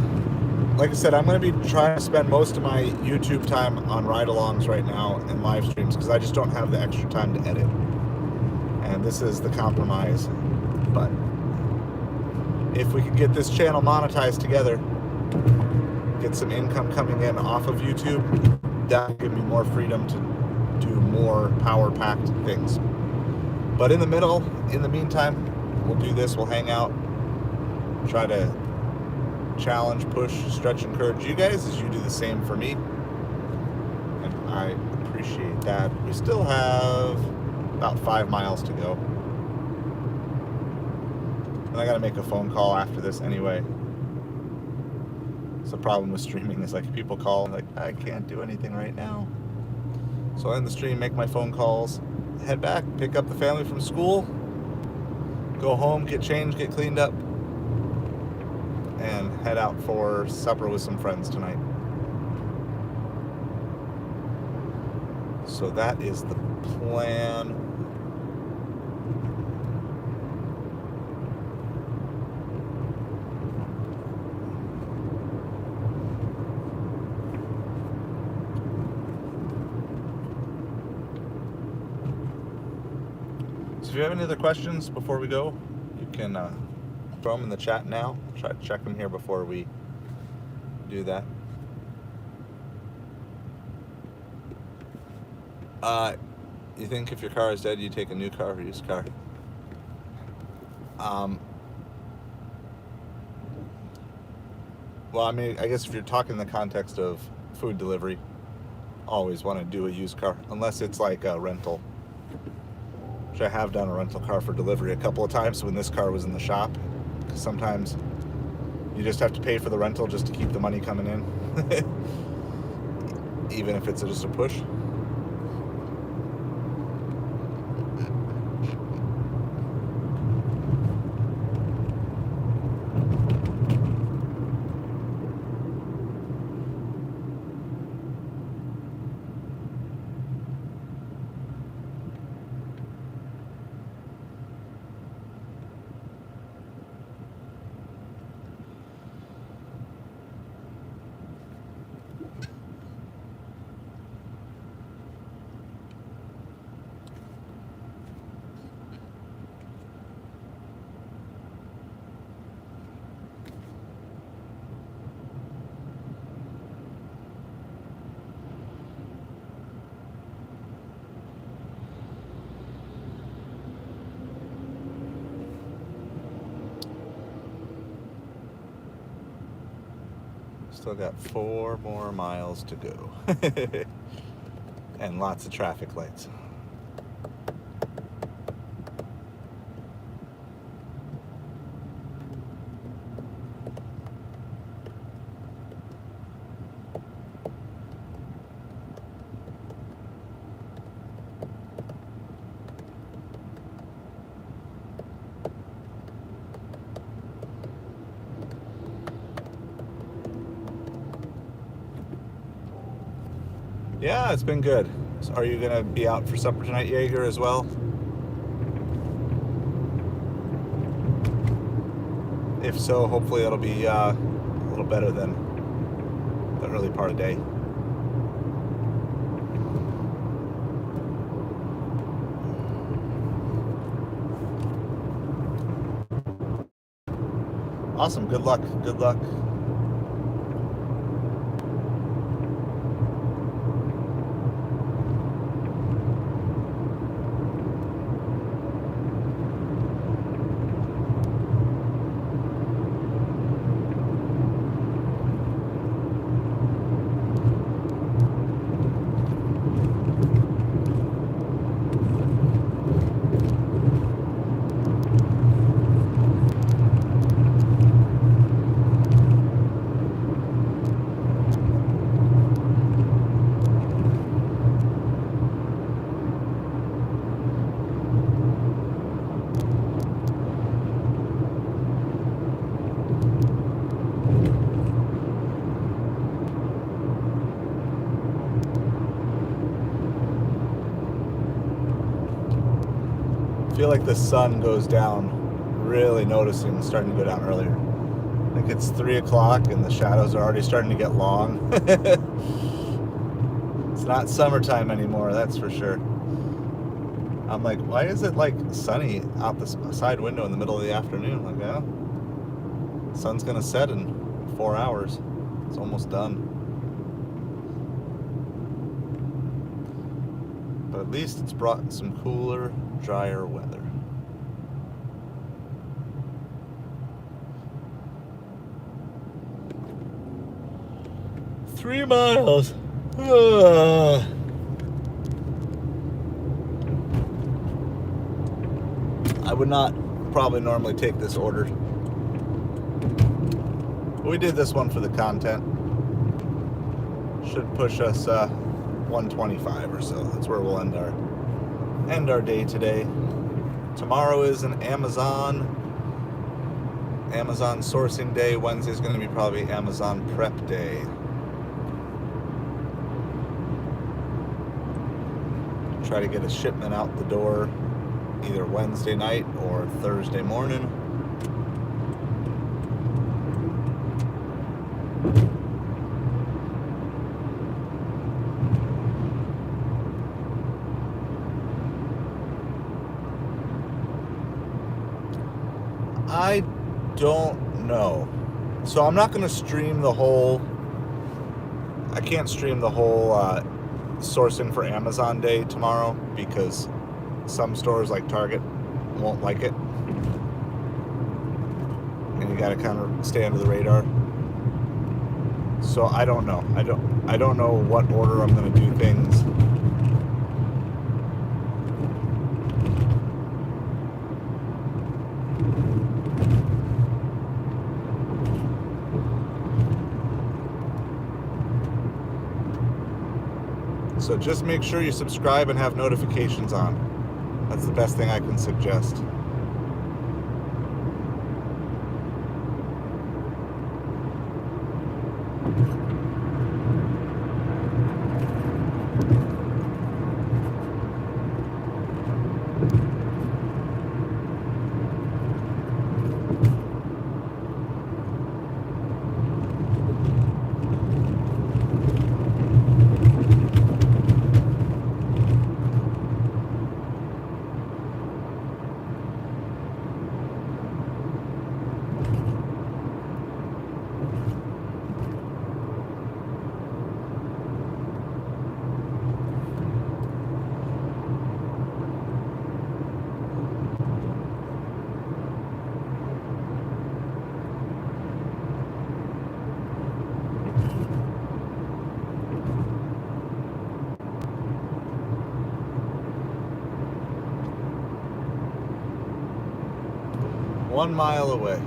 Like I said, I'm going to be trying to spend most of my YouTube time on ride-alongs right now and live streams because I just don't have the extra time to edit. And this is the compromise. But if we could get this channel monetized together, get some income coming in off of YouTube, that would give me more freedom to do more power-packed things. But in the meantime, we'll do this. We'll hang out, try to challenge, push, stretch, encourage you guys as you do the same for me. And I appreciate that. We still have about 5 miles to go. And I got to make a phone call after this anyway. It's the problem with streaming is like people call like, I can't do anything right now. So I end the stream, make my phone calls, head back, pick up the family from school, go home, get changed, get cleaned up, and head out for supper with some friends tonight. So that is the plan. So if you have any other questions before we go, you can throw them in the chat now. Try to check them here before we do that. You think if your car is dead, you take a new car or used car? Well, I mean, I guess if you're talking in the context of food delivery, always want to do a used car, unless it's like a rental. Which I have done a rental car for delivery a couple of times when this car was in the shop. Because sometimes you just have to pay for the rental just to keep the money coming in. Even if it's just a push. Still got 4 more miles to go. And lots of traffic lights. Yeah, it's been good. So are you gonna be out for supper tonight, Jaeger, as well? If so, hopefully it'll be a little better than the early part of the day. Awesome. Good luck. Good luck. I feel like the sun goes down, really noticing, starting to go down earlier. I think it's 3 o'clock and the shadows are already starting to get long. It's not summertime anymore, that's for sure. I'm like, why is it like sunny out the side window in the middle of the afternoon? Like, yeah, the sun's gonna set in 4 hours. It's almost done. But at least it's brought some cooler, drier weather. Three miles. I would not probably normally take this order. But we did this one for the content. Should push us 125 or so. That's where we'll end our day today. Tomorrow is an Amazon sourcing day. Wednesday's going to be probably Amazon prep day. Try to get a shipment out the door either Wednesday night or Thursday morning. I don't know. So I'm not going to stream the whole... I can't stream the whole sourcing for Amazon Day tomorrow because some stores like Target won't like it. And you got to kind of stay under the radar. So I don't know. I don't know what order I'm going to do things. So just make sure you subscribe and have notifications on. That's the best thing I can suggest. One mile away.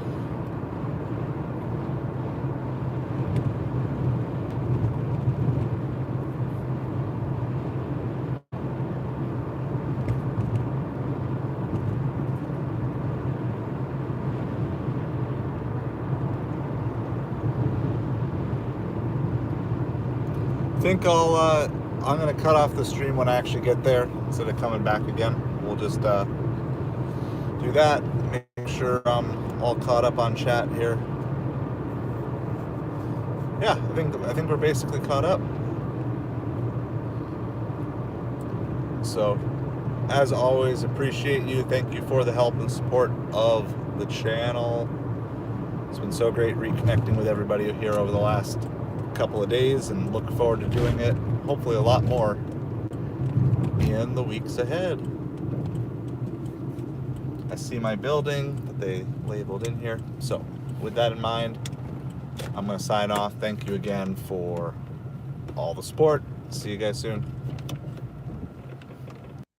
I think I'm gonna cut off the stream when I actually get there instead of coming back again. We'll just do that. Make sure I'm all caught up on chat here. Yeah, I think we're basically caught up. So, as always, appreciate you. Thank you for the help and support of the channel. It's been so great reconnecting with everybody here over the last couple of days, and look forward to doing it, hopefully a lot more in the weeks ahead. I see my building that they labeled in here. So with that in mind, I'm going to sign off. Thank you again for all the support. See you guys soon.